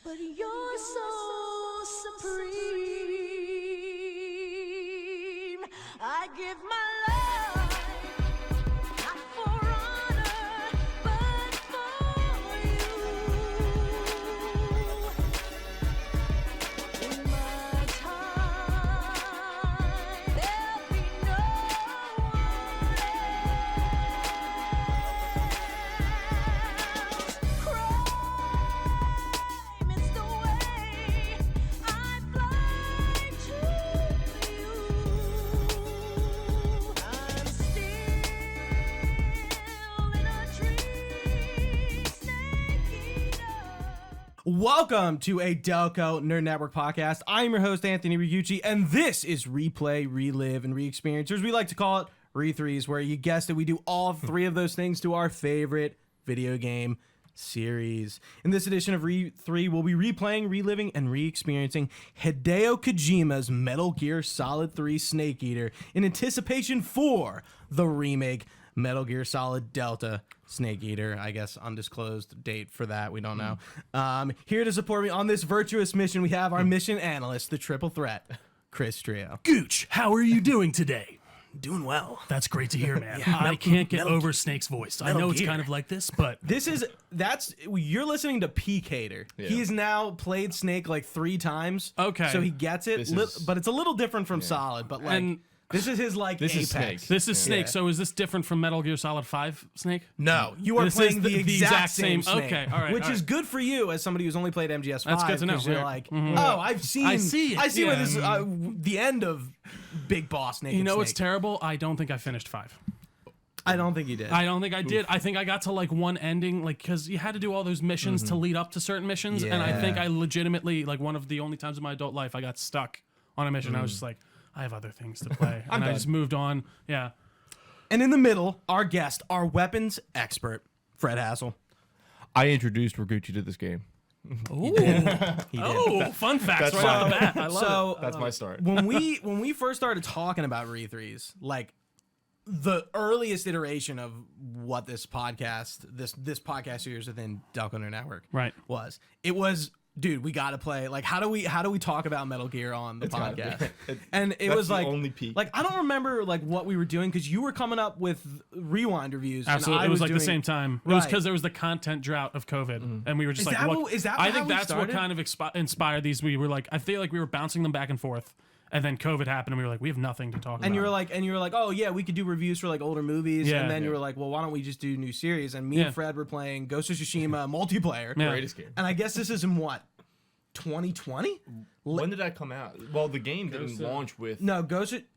But you're so supreme. I give my life, not for honor, but for you. In my time, there'll be no one else. Crime is the way I fly to you. I'm still in a tree, snake eater. Welcome to a Delco Nerd Network podcast. I'm your host, Anthony Ragucci, and this is Replay, Relive, and Reexperience, or as we like to call it, Re3s, where you guessed it, we do all three of those things to our favorite video game series. In this edition of Re3, we'll be replaying, reliving, and re-experiencing Hideo Kojima's Metal Gear Solid 3 Snake Eater in anticipation for the remake Metal Gear Solid Delta Snake Eater. I guess undisclosed date for that. We don't know. Here to support me on this virtuous mission, we have our mission analyst, the triple threat, Chris Trio. Gooch, how are you doing today? Doing well. That's great to hear, man. Yeah, I can't get Metal- over Snake's voice. I Metal know it's Gear. kind of like this, but You're listening to P-Cater. Yeah. He's now played Snake like 3 times. Okay. So he gets it, This is- but it's a little different from Solid. But like, And- this is his like This is apex. Snake. this is Snake. Yeah. So is this different from Metal Gear Solid 5 Snake? No, you are This playing is the the exact exact same same- Snake. okay, all right, Which all is right. good for you as somebody who's only played MGS5. That's good to know, 'cause you're yeah. like, oh, I've seen. I see it, I see where yeah. this the end of Big Boss Naked You know Snake. what's terrible? I don't think I finished 5. I don't think you did. I don't think I did. I think I got to like one ending, like because you had to do all those missions to lead up to certain missions, and I think Yeah. I legitimately like one of the only times in my adult life I got stuck on a mission. I was just like, I have other things to play, and I done. just moved on. Yeah. And in the middle, our guest, our weapons expert, Fred Hassel. I introduced Ragucci to this game. Ooh. He did. Oh, fun facts That's right off the fine. bat. I love So That's my start. when we first started talking about Re3s, like the earliest iteration of what this podcast podcast series within Delco Nerd Network Right. it was, dude, we got to play. Like, how do we talk about Metal Gear on the It's gotta be. podcast? It- And it that's was the like only peak. Like, I don't remember like what we were doing because you were coming up with rewind reviews. Absolutely, And I it was like the doing- same time. It was Right. because there was the content drought of COVID, and we were just Is like, that "What?" what- is that I how think we that's started? what kind of inspired these. We were like, I feel like we were bouncing them back and forth, and then COVID happened, and we were like, we have nothing to talk about. And you were like, oh yeah, we could do reviews for like older movies. Yeah. And then you Yeah. were like, well, why don't we just do new series? And me Yeah. and Fred were playing Ghost of Tsushima multiplayer. Yeah. Greatest game. And I guess this is in what, 2020? When did that come out? Well, the game didn't Ghost of- launch with. No,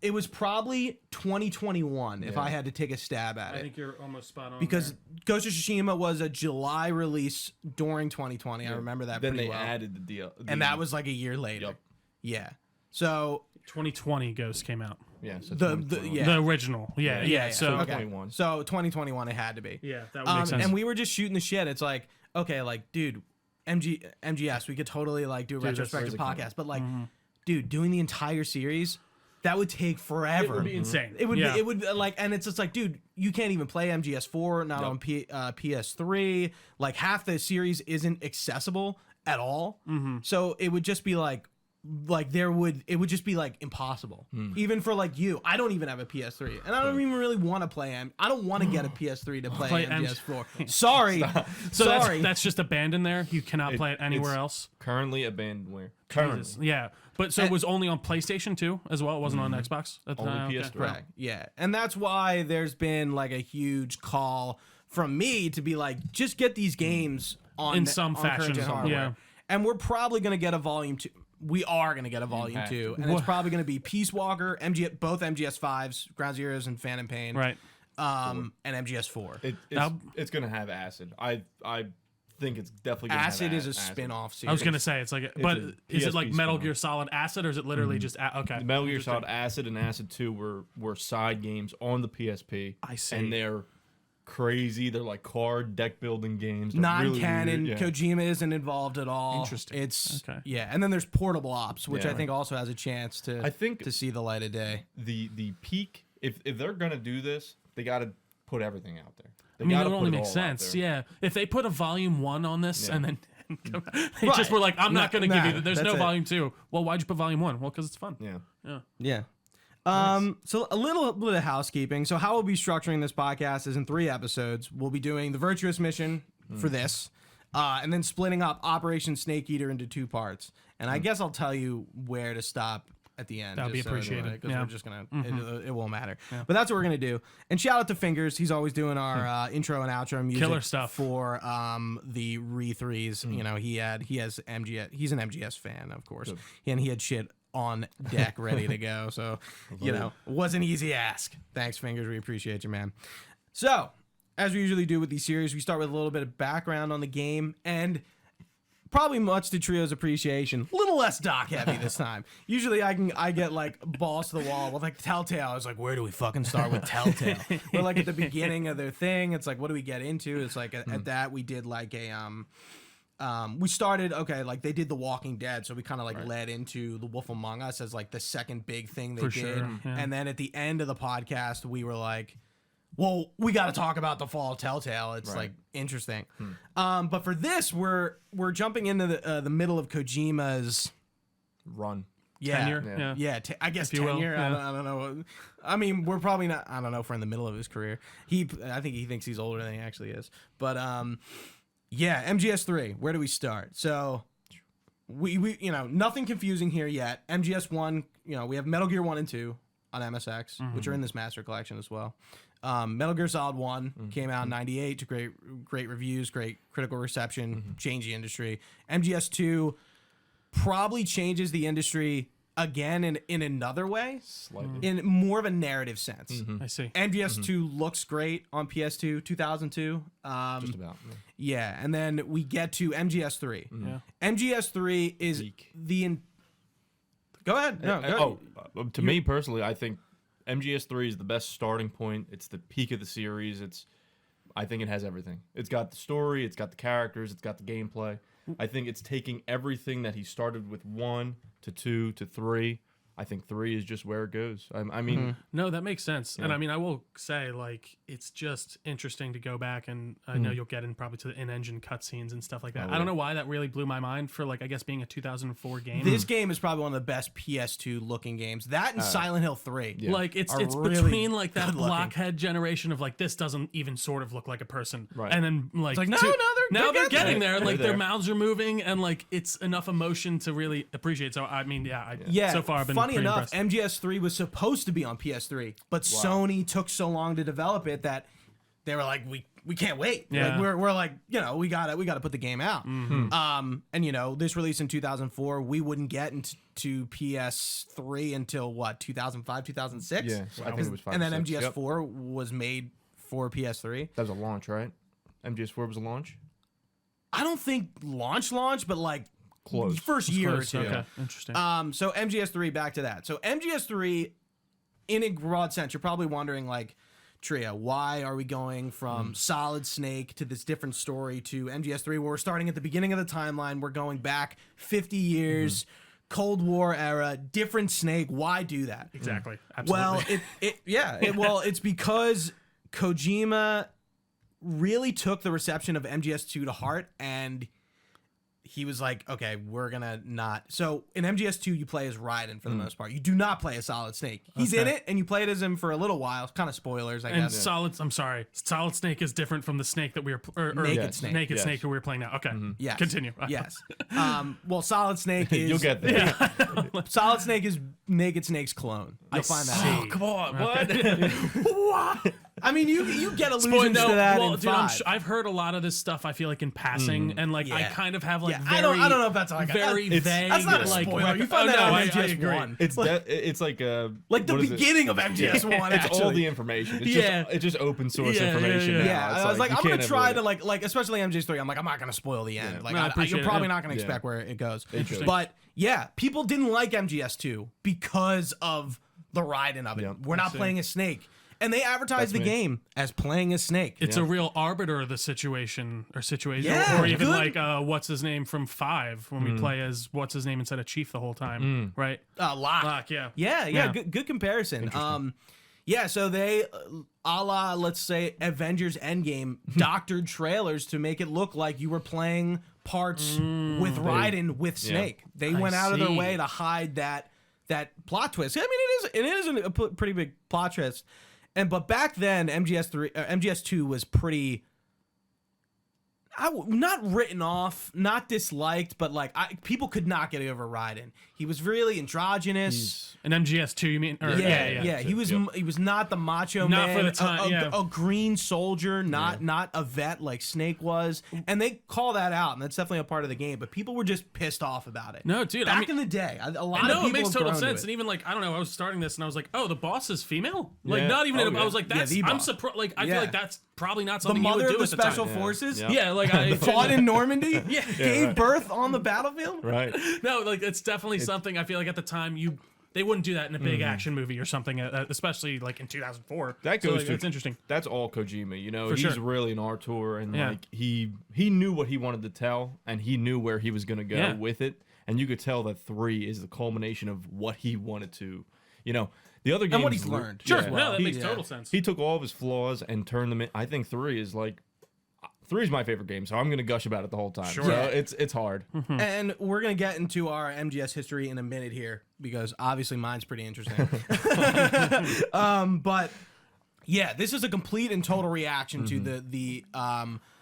it was probably 2021 if Yeah. I had to take a stab at I it. think you're almost spot on. Because Ghost of Tsushima was a July release during 2020. I remember that Then pretty they well. added the deal. And that was like a year later. Yup. Yeah. So 2020 Ghost came out, Yeah. So the 2021. yeah. the original. Yeah, yeah. yeah. So Okay. 2021. So 2021 it had to be. yeah, that would make sense. And we were just shooting the shit. It's like, okay, like, dude, MGS, we could totally like do a retrospective where's it coming? podcast, but like, dude, doing the entire series, that would take forever. it would be insane. It would Yeah. be, it would like, and it's just like, dude, you can't even play MGS4, not on PS3. Like half the series isn't accessible at all. So it would just be like it would just be like impossible. Even for like you, I don't even have a PS3, and I don't even really want to play I don't want to get a PS3 to play MGS4. Sorry, So sorry. that's just abandoned there. You cannot play it anywhere it's else. Currently abandoned where? Jesus. Yeah, but so it was only on PlayStation 2 as well. It wasn't on Xbox at the Only time. PS3. Correct. Yeah. And that's why there's been like a huge call from me to be like, just get these games on In some on current fashion, gen hardware. yeah. And we're probably going to get a volume 2. We are going to get a volume have 2. to. And it's probably going to be Peace Walker, both MGS5s, Ground Zeroes and Phantom Pain. Right. And MGS4. It's gonna have acid. I think it's definitely gonna Acid have is a acid. spin-off series. I was gonna say it's like, but a is it like PSP Metal spin-off. Gear Solid Acid, or is it literally just okay? The Metal Gear Interesting. Solid Acid and Acid 2 were side games on the PSP. I see. And they're crazy. They're like card deck building games. They're non-canon. really weird. Kojima isn't involved at all. Interesting. It's Okay. yeah, and then there's Portable Ops, which Yeah. I think also has a chance to I think to see the light of day. the peak. If they're gonna do this, they got to put everything out there. They I mean, it gotta would put only it make all out sense. there. Yeah, if they put a volume 1 on this Yeah. and then They just were like, I'm not going to give you that. There's that's no it. volume 2. Well, why'd you put volume 1? Well, because it's fun. Yeah. Yeah. Yeah. So a little bit of housekeeping. So how we'll be structuring this podcast is in 3 episodes. We'll be doing the Virtuous Mission for this, and then splitting up Operation Snake Eater into 2 parts. And I guess I'll tell you where to stop at the end. That'd be just appreciated. Because Yeah. we're just gonna, it won't matter. But that's what we're gonna do. And shout out to Fingers. He's always doing our intro and outro music. Killer stuff. For the Re3s. You know, he has MGS. He's an MGS fan, of course, and he had shit on deck ready to go. So, you know, it was an easy ask. Thanks, Fingers. We appreciate you, man. So, as we usually do with these series, we start with a little bit of background on the game, and probably much to Trio's appreciation, a little less doc heavy this time. Usually I get like balls to the wall with like Telltale. I was like, where do we fucking start with Telltale? We're like at the beginning of their thing. It's like, what do we get into? It's like at that we did like a we started like they did The Walking Dead, so we kind of like led into The Wolf Among Us as like the second big thing they For did. sure, yeah. And then at the end of the podcast, we were like, well, we got to talk about the fall of Telltale. It's like interesting. But for this, we're jumping into the middle of Kojima's Run. Tenure. yeah. I guess you will, tenure. yeah. I don't know. I mean, we're probably not. I don't know if we're in the middle of his career. I think he thinks he's older than he actually is. But yeah, MGS3. Where do we start? So we nothing confusing here yet. MGS1. We have Metal Gear 1 and 2 on MSX, which are in this master collection as well. Metal Gear Solid 1 came out in 98 to great reviews, great critical reception, changed the industry. MGS2 probably changes the industry again in another way, Slightly. in more of a narrative sense. I see. MGS2 looks great on PS2, 2002. Just about. Yeah, and then we get to MGS3. Yeah. MGS3 is Peak. Go ahead. No, go To me personally, I think MGS3 is the best starting point. It's the peak of the series. I think it has everything. It's got the story, it's got the characters, it's got the gameplay. I think it's taking everything that he started with 1 to 2 to 3. I think 3 is just where it goes. I mean, No, that makes sense. And I mean, I will say, like, it's just interesting to go back, and I know you'll get in probably to the in-engine cutscenes and stuff like that. I don't know why that really blew my mind for, like, I guess being a 2004 game. This game is probably one of the best PS2 looking games. That and Silent Hill 3. Yeah. Like, it's really between, like, that good looking. blockhead generation of, like, this doesn't even sort of look like a person. Right. And then, like, like, no, they're getting there. They're Like, their there. mouths are moving, and, like, it's enough emotion to really appreciate. So, I mean, Yeah, so far I've been funny pretty enough, impressed. MGS3 was supposed to be on PS3, but Sony took so long to develop it that they were like, we can't wait. Yeah. Like, we're like, we gotta put the game out. And this released in 2004. We wouldn't get into PS3 until what, 2005, 2006. yeah, I think it was 5 and then or 6. Yep. MGS4 was made for PS3. That was a launch, right? MGS4 was a launch? I don't think launch, but like Close. first year or Close, two. okay, interesting. So MGS3, back to that. So MGS3, in a broad sense, you're probably wondering, like, Trio, why are we going from Solid Snake to this different story to MGS3, where we're starting at the beginning of the timeline, we're going back 50 years, Cold War era, different Snake. Why do that? Exactly. Absolutely. Well, it's because Kojima really took the reception of MGS2 to heart, and he was like, okay, we're gonna not. So in MGS2, you play as Raiden for the most part. You do not play as Solid Snake. He's in it, and you play it as him for a little while. Kind of spoilers, I And guess. Solid Snake is different from the Snake that we are Naked Yes. Snake. Naked Yes. Snake who we're playing now. Okay, Yes. continue. Yes. Well, Solid Snake is. You'll get there. Solid Snake is Naked Snake's clone. You'll find that out. see. Come on, what? I mean, you get allusions Spoil- to that well, in dude, 5. I've heard a lot of this stuff. I feel like in passing, and like I Yeah. kind of have like Yeah, very, I don't know if that's like very it's- vague. that's not a like, spoiler. You oh, find that no, out I in agree. MGS1. It's like Like the what is it? beginning of MGS1. It's actually. all the information. It's Yeah. just it's just open source Yeah, information. yeah, now. Yeah, It's I was like, you I'm gonna can't try avoid to it. like, especially MGS3. I'm like, I'm not gonna spoil the end. Yeah. Like, No, I appreciate you're it, probably yeah. not gonna expect Yeah. where it goes. Interesting. But yeah, people didn't like MGS2 because of the Raiden of it. Yeah. We're not playing as Snake, and they advertised the That's me. game as playing as Snake. It's a real arbiter of the situation, Yeah, or even good. like what's his name from 5 when we play as what's his name instead of Chief the whole time, right? Locke. Locke, yeah. Yeah. Good comparison. Yeah, so they, a la, let's say, Avengers Endgame, doctored trailers to make it look like you were playing parts with Raiden with Snake. They went out of their way to hide that plot twist. I mean, it is a pretty big plot twist. But back then, MGS2 was pretty. Not written off, not disliked, but like people could not get over Raiden. He was really androgynous. An MGS2, you mean? Or, Yeah. He was not the macho Not man. for the time, a green soldier, not a vet like Snake was. And they call that out, and that's definitely a part of the game. But people were just pissed off about it. No, dude. Back in the day, a lot of people it makes have total grown to sense. it. And even like, I don't know, I was starting this and I was like, oh, the boss is female? Like, Yeah. not even, Oh, yeah. I was like, that's, the I'm boss. surprised. Like, I Yeah. feel like that's probably not The something you mother would do of the at the special time. forces. Yeah, like I Fought in Normandy. Yeah. Gave right. birth on the battlefield. Right. No, like it's definitely something I feel like at the time they wouldn't do that in a big action movie or something, especially like in 2004. That So, goes like, to it's interesting. That's all Kojima. You know, For he's sure. really an auteur, and Yeah. like he knew what he wanted to tell, and he knew where he was gonna go Yeah. with it. And you could tell that 3 is the culmination of what he wanted to. You know, the other games And what he's learned. Sure, as well. no, that makes Yeah. total sense. He took all of his flaws and turned them in. I think 3 is like. 3 is my favorite game, so I'm gonna gush about it the whole time. Sure. So Yeah. it's hard. And we're going to get into our MGS history in a minute here because obviously mine's pretty interesting. But yeah, this is a complete and total reaction to the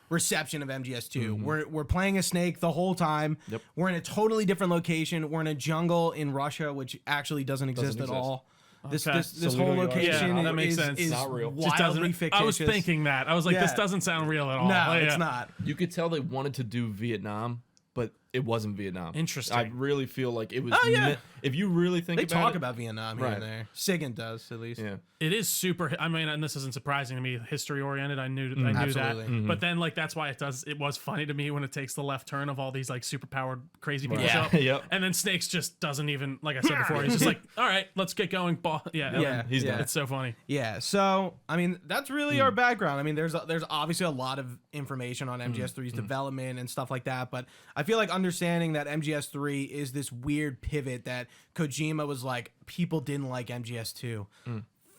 reception of MGS2. We're playing a Snake the whole time. Yep. We're in a totally different location. We're in a jungle in Russia, which actually doesn't exist at exist. all. This Okay. this So whole we are- location Yeah, that makes is, sense. is Not real. Just doesn't. wildly fictitious. I was thinking that. I was like, this Yeah. doesn't sound real at all. No, Like, it's yeah. not. You could tell they wanted to do Vietnam, but it wasn't Vietnam. Interesting. I really feel like it was. Oh, yeah. If you really think They about talk it, about Vietnam here Right. and there. Sigint does, at least. Yeah. It is super. I mean, and this isn't surprising to me. History oriented. I knew Absolutely. that. But then, like, that's why it was funny to me when it takes the left turn of all these like super powered crazy people. Yeah. show up. Yep. And then Snakes just doesn't even, like I said before, he's just like, all right, let's get going. Yeah. Yeah, He's yeah. done. It's so funny. Yeah, so I mean that's really our background. I mean there's obviously a lot of information on MGS3's development and stuff like that, but I feel like understanding that MGS3 is this weird pivot that Kojima was like people didn't like MGS2.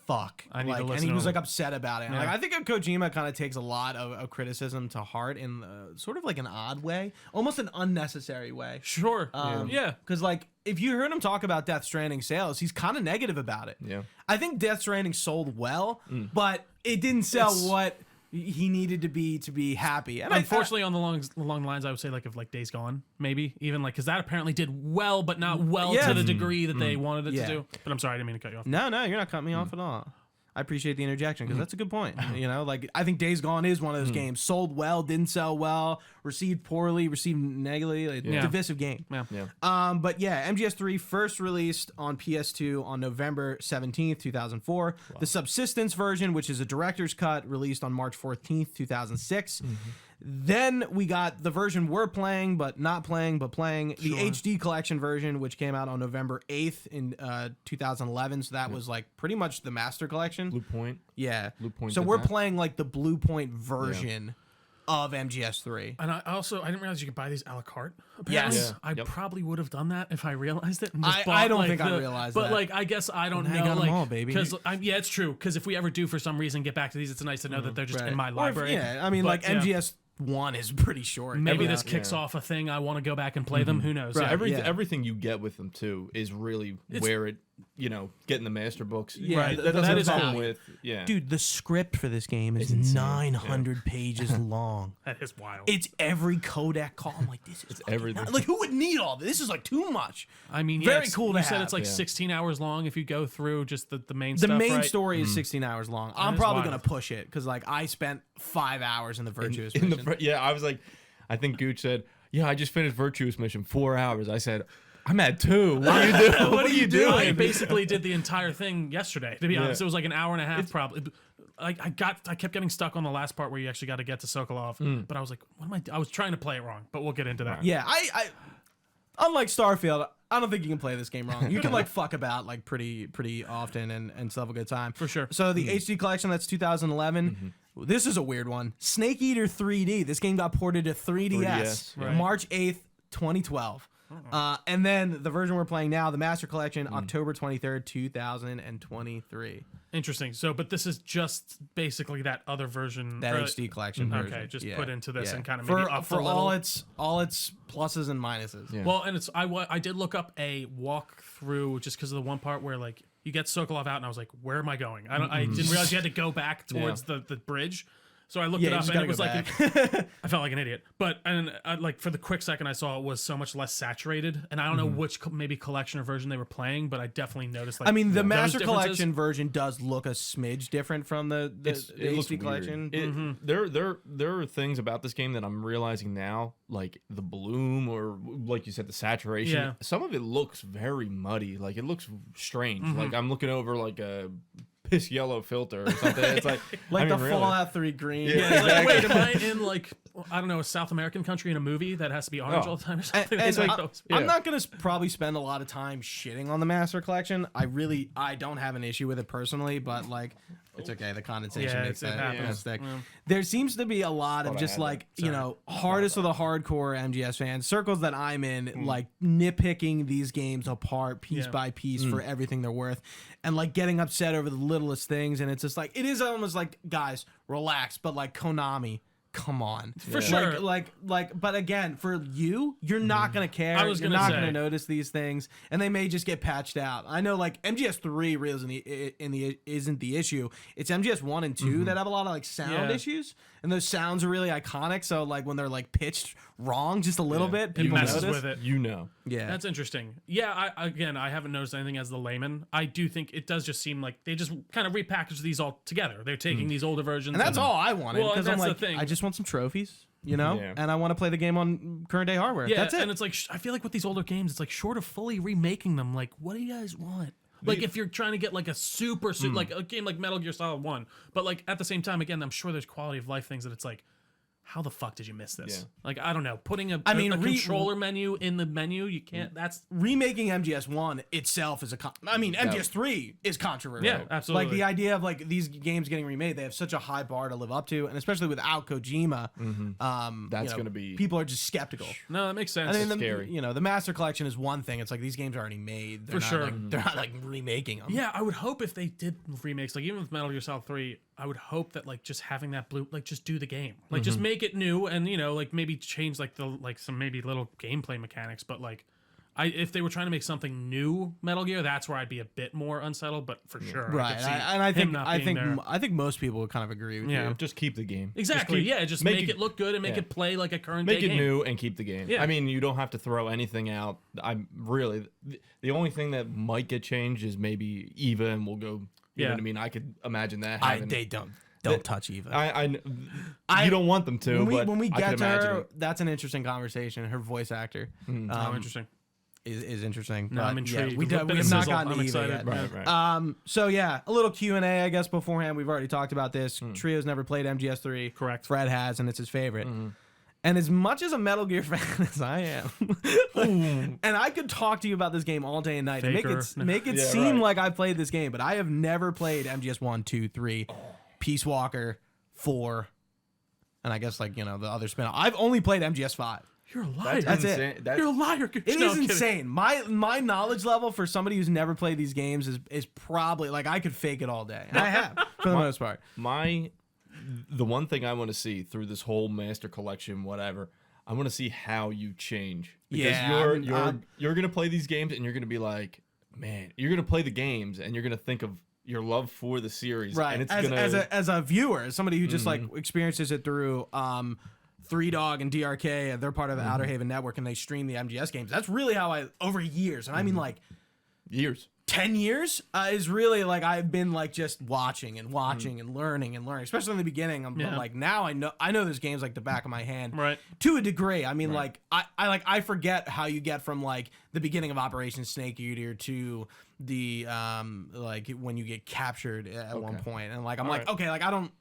Fuck. I need to Like, listen and he to was him. like upset about it. Yeah. Like I think Kojima kind of takes a lot of criticism to heart in sort of like an odd way, almost an unnecessary way. Sure. Yeah. Because like if you heard him talk about Death Stranding sales, he's kind of negative about it. Yeah. I think Death Stranding sold well, but it didn't sell It's- what he needed to be happy. And Unfortunately, on the long lines, I would say like of like Days Gone, maybe even like because that apparently did well, but not well Yeah. to the degree that they wanted it Yeah. to do. But I'm sorry, I didn't mean to cut you off. no, you're not cutting me off at all. I appreciate the interjection because that's a good point. You know, like I think Days Gone is one of those games sold well, didn't sell well, received poorly, received negatively, like, Yeah. divisive game. Yeah. Yeah. But yeah, MGS3 first released on PS2 on November 17th, 2004. The Subsistence version, which is a director's cut, released on March 14th, 2006. Then we got the version we're playing, but not playing, but playing. The HD collection version, which came out on November 8th in 2011. So that was like pretty much the master collection. Blue Point. Yeah. Blue Point So did we're that. playing like the Blue Point version of MGS3. And I didn't realize you could buy these a la carte. Yes. Apparently. Yeah. I Yep. probably would have done that if I realized it. And just I bought, don't like, think I realized but that. like, I guess I don't I know. got 'em Like, all, baby. Because yeah, it's true. Because if we ever do for some reason get back to these, it's nice to know that they're just in my Or if- library. yeah, I mean, But, like yeah. MGS1 is pretty short. Maybe You know? this kicks off a thing. I want to go back and play them. Who knows? Right. Yeah. Yeah. Everything you get with them too is really where it, getting the master books. Yeah, Right. th- That that is is cool. value. with yeah. Dude, the script for this game is insane. 900 pages long. That is wild. It's every codec call. I'm like, this is fucking everything. nuts. Like, who would need all this? This is like too much. I mean, yeah, very it's- cool to You said have. it's like Yeah. 16 hours long if you go through just the main The stuff. main right? story is 16 hours long. I'm is probably wild. gonna push it because like I spent 5 hours in the Virtuous In Mission. yeah, I was like, I think Gooch said, yeah, I just finished Virtuous Mission 4 hours. I said, I'm at 2. What are you doing? What are you I doing? basically did the entire thing yesterday. To be honest, it was like an hour and a half probably. I kept getting stuck on the last part where you actually got to get to Sokolov, but I was like, what am I? I was trying to play it wrong, but we'll get into that. Yeah, I unlike Starfield, I don't think you can play this game wrong. You can like fuck about like pretty often and still have a good time. For sure. So the HD collection, that's 2011. This is a weird one. Snake Eater 3D. This game got ported to 3DS, 3DS, right. March 8th, 2012. And then the version we're playing now, the Master Collection, October 23rd, 2023. Interesting. So, but this is just basically that other version. That HD collection version. Okay, just put into this and kind of for maybe up for a little. all its pluses and minuses. Yeah. Well, and I did look up a walkthrough just because of the one part where like you get Sokolov out, and I was like, where am I going? I didn't realize you had to go back towards the bridge. So I looked it you up, just and it gotta was go like back. I felt like an idiot. But like for the quick second I saw, it was so much less saturated, and I don't know which maybe collection or version they were playing, but I definitely noticed. Like, I mean, the those Master differences. Collection version does look a smidge different from the It looks HD collection. weird. There are things about this game that I'm realizing now, like the bloom or like you said, the saturation. Yeah. Some of it looks very muddy. Like it looks strange. Like I'm looking over like a piss yellow filter or something. It's like Like I mean, the really. Fallout 3 green. Yeah, It's like, wait, am I in like I don't know a South American country in a movie that has to be orange Oh. all the time or something? And It's like I, those- I'm Yeah. not gonna probably spend a lot of time shitting on the Master Collection. I don't have an issue with it personally, but like it's okay. The condensation Yeah, makes it that happens. stick. Yeah. There seems to be a lot of Thought I just had like that. you know hardest of the hardcore MGS fans, circles that I'm in, like nitpicking these games apart piece Yeah. by piece for everything they're worth, and like getting upset over the littlest things. And it's just like it is almost like guys relax, but like Konami. Come on, For sure. Like, but again, for you're not gonna care. I was You're gonna not say. gonna notice these things, and they may just get patched out. I know, like MGS3 really isn't the issue. It's MGS1 and 2 that have a lot of like sound Yeah. issues, and those sounds are really iconic. So like when they're like pitched wrong just a little bit, people messes notice. with it. You know. Yeah, That's interesting. Yeah, I haven't noticed anything as the layman. I do think it does just seem like they just kind of repackaged these all together. They're taking these older versions. and that's all I wanted Well, because I'm that's the like, thing. I just want some trophies, you know, Yeah. and I want to play the game on current day hardware. Yeah, That's it. and it's like I feel like with these older games, it's like short of fully remaking them. Like, what do you guys want? Like, if you're trying to get like a super like a game like Metal Gear Solid 1, but like at the same time, again, I'm sure there's quality of life things that it's like, how the fuck did you miss this? Yeah. Like, I don't know, putting a re- controller menu in the menu, you can't. That's Remaking MGS1 itself is MGS3 is controversial. Yeah, absolutely. Like the idea of like these games getting remade, they have such a high bar to live up to, and especially without Kojima, That's you know, gonna be people are just skeptical. no, that makes sense. I mean, scary. You know, the Master Collection is one thing. It's like these games are already made. They're For not, sure. like, they're not like remaking them. Yeah, I would hope if they did remakes, like even with Metal Gear Solid 3, I would hope that like just having that blue, like just do the game, like just make it new, and you know, like maybe change like the like some maybe little gameplay mechanics. But like, if they were trying to make something new Metal Gear, that's where I'd be a bit more unsettled. But for sure, Right. I could see I him think not I being think there. I think most people would kind of agree with Yeah. you. just keep the game. Exactly. Just keep- Just make it look good and make yeah. it play like a current Make day it game. new and keep the game. Yeah. I mean, you don't have to throw anything out. I'm really the only thing that might get changed is maybe Eva, and we'll go. You Yeah. know what I mean? I could imagine that. They don't touch Eva. You don't want them to. when we but I get could to imagine her, it. that's an interesting conversation. Her voice actor Oh, interesting. is interesting. No, I'm but, yeah, intrigued. we Bit have of not sizzle. gotten I'm to Eva excited. yet. Right. So yeah, a little Q&A, I guess, beforehand. We've already talked about this. Trio's never played MGS3. Correct. Fred has, and it's his favorite. And as much as a Metal Gear fan as I am, and I could talk to you about this game all day and night and Faker. make it Yeah, seem right. like I played this game, but I have never played MGS 1, 2, 3, Peace Walker, 4, and I guess like, you know, the other spin. I've only played MGS 5. You're a liar. That's it. insane. That's- You're a liar. It No, is I'm kidding. insane. My knowledge level for somebody who's never played these games is probably like I could fake it all day. And I have for the most part. The one thing I want to see through this whole Master Collection, whatever, I want to see how you change. Because Yeah, you're gonna play these games and you're gonna be like, man, you're gonna play the games and you're gonna think of your love for the series, Right. And it's As a viewer, as somebody who just like experiences it through Three Dog and DRK, they're part of the Outer Haven network and they stream the MGS games. That's really how I over years, and I mean like years. 10 years is really like I've been like just watching and watching and learning, especially in the beginning. I'm Yeah. like now I know there's games like the back of my hand, Right. to a degree. I mean, like I forget how you get from like the beginning of Operation Snake Eater to the like when you get captured at one point, and like I'm like, okay, like I don't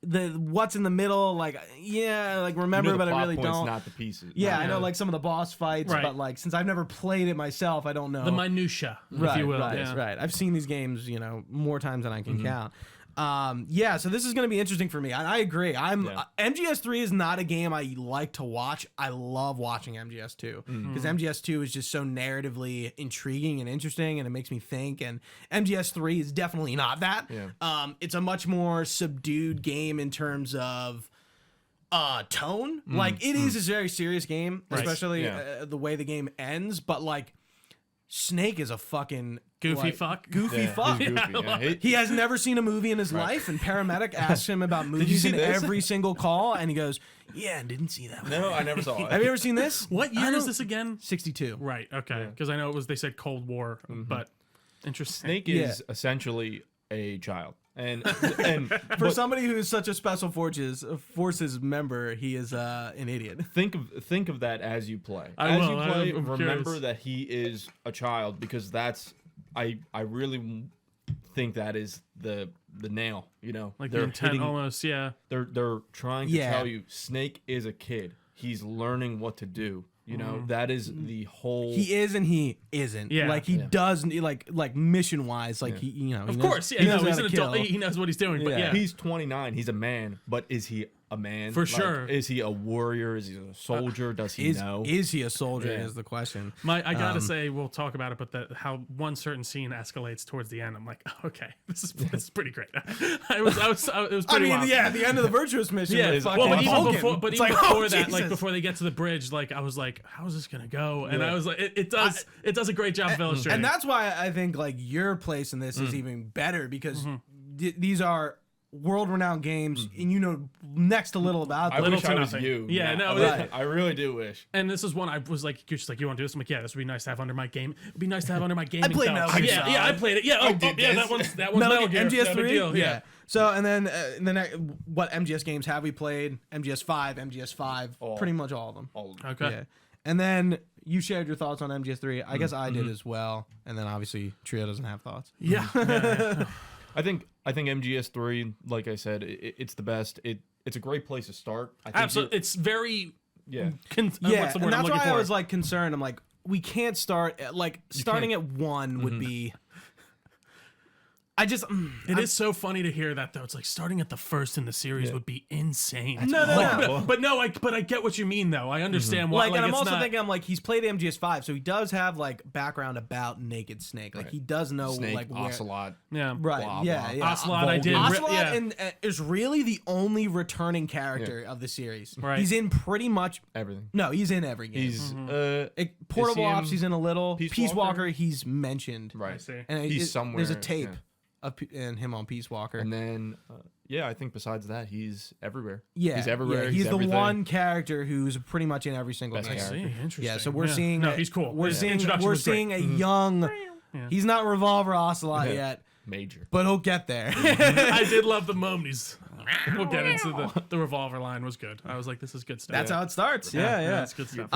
what's in the middle, like yeah, like remember, The but I plot really points, don't. not the pieces. Yeah, Not- I know like some of the boss fights, Right. but like since I've never played it myself, I don't know The minutia, right, if you will. Right, Yeah. right. I've seen these games, more times than I can count. Yeah, so this is going to be interesting for me. I agree. MGS3 is not a game I like to watch. I love watching MGS2 because MGS2 is just so narratively intriguing and interesting, and it makes me think. And MGS3 is definitely not that. Yeah. It's a much more subdued game in terms of tone. Like it is a very serious game, especially the way the game ends. But like Snake is a fucking Goofy fuck. Goofy fuck. He's goofy, yeah. He has never seen a movie in his life, and paramedic asks him about movies see in this? every single call, and he goes, "Yeah, didn't see that one." No, I never saw it. Have you ever seen this? What year is this again? 62. Right. Okay. Because I know it was. They said Cold War, but interesting. Snake is essentially a child, and For somebody who is such a special forces member, he is an idiot. think of that as you play. I will. You play, I'm remember curious. that he is a child because that's I really think that is the nail. You know, Like the intent, almost. Yeah. They're trying to tell you Snake is a kid. He's learning what to do. You know, that is the whole. He is and he isn't. Yeah. Like he does like mission wise. Like he, you know. Of course. Yeah. knows No, how he's to an adult. kill. He knows what he's doing. But yeah. He's 29. He's a man, but is he a man? For Like, sure. Is he a warrior? Is he a soldier? Does he know? Is he a soldier? Yeah. Is the question. I gotta say, we'll talk about it, but how one certain scene escalates towards the end, I'm like, oh, okay, this is pretty great. It was I pretty mean, wild. yeah, the end of the Virtuous Mission. Yeah, with well, but fucking even Vulcan. before, but It's even like, before oh, that, like Jesus. before they get to the bridge, like I was like, how is this gonna go? And I was like, it does a great job of illustrating. And that's why I think like your place in this is even better because these are world-renowned games, and you know next to little about I them. Little wish to I was nothing. you. Yeah, no, Right. I really do wish. And this is one I was like, you're just like, you want to do this? I'm like, yeah, this would be nice to have under my game. It'd be nice to have under my gaming played belt. Metal Gear Yeah, Solid. yeah, I played it. Yeah, oh, did yeah, this. that one's Metal Gear. MGS3. No big deal. Yeah. So and then what MGS games have we played? MGS5, pretty much all of them. All of them. Okay. Yeah. And then you shared your thoughts on MGS3. I guess I did as well. And then obviously Trio doesn't have thoughts. Yeah. I think MGS3, like I said, it's the best. It's a great place to start. I think Absolutely. It's very. Yeah. What's the Yeah, word and I'm that's looking why for? I was like concerned. I'm like, we can't start like starting at one would be. I just It is so funny to hear that though. It's like starting at the first in the series would be insane. No. But no, but I get what you mean though. I understand why. like, and I'm it's also not, thinking I'm like he's played MGS5, so he does have like background about Naked Snake. Like he does know Snake, like where. Ocelot. Yeah. Right. blah, yeah. blah. Yeah. Ocelot, I did. Ocelot Yeah. and is really the only returning character of the series. Right. He's in pretty much. Everything. No, he's in every game. He's Portable is he Ops. in He's in a little. Peace Peace Walker. Walker? He's mentioned. right. I see. And He's somewhere. There's a tape yeah. of and him on Peace Walker. And then, I think besides that, he's everywhere. Yeah, He's everywhere. Yeah, he's the everything. one character who's pretty much in every single Best game. character. See, interesting. Yeah, so we're seeing. No, he's cool. We're His seeing. introduction We're was great. seeing a young. He's not Revolver Ocelot Yeah. yet, Major. but he'll get there. I did love the moment. We'll get into the revolver line was good. I was like, this is good stuff. That's how it starts. Yeah, yeah. That's good stuff.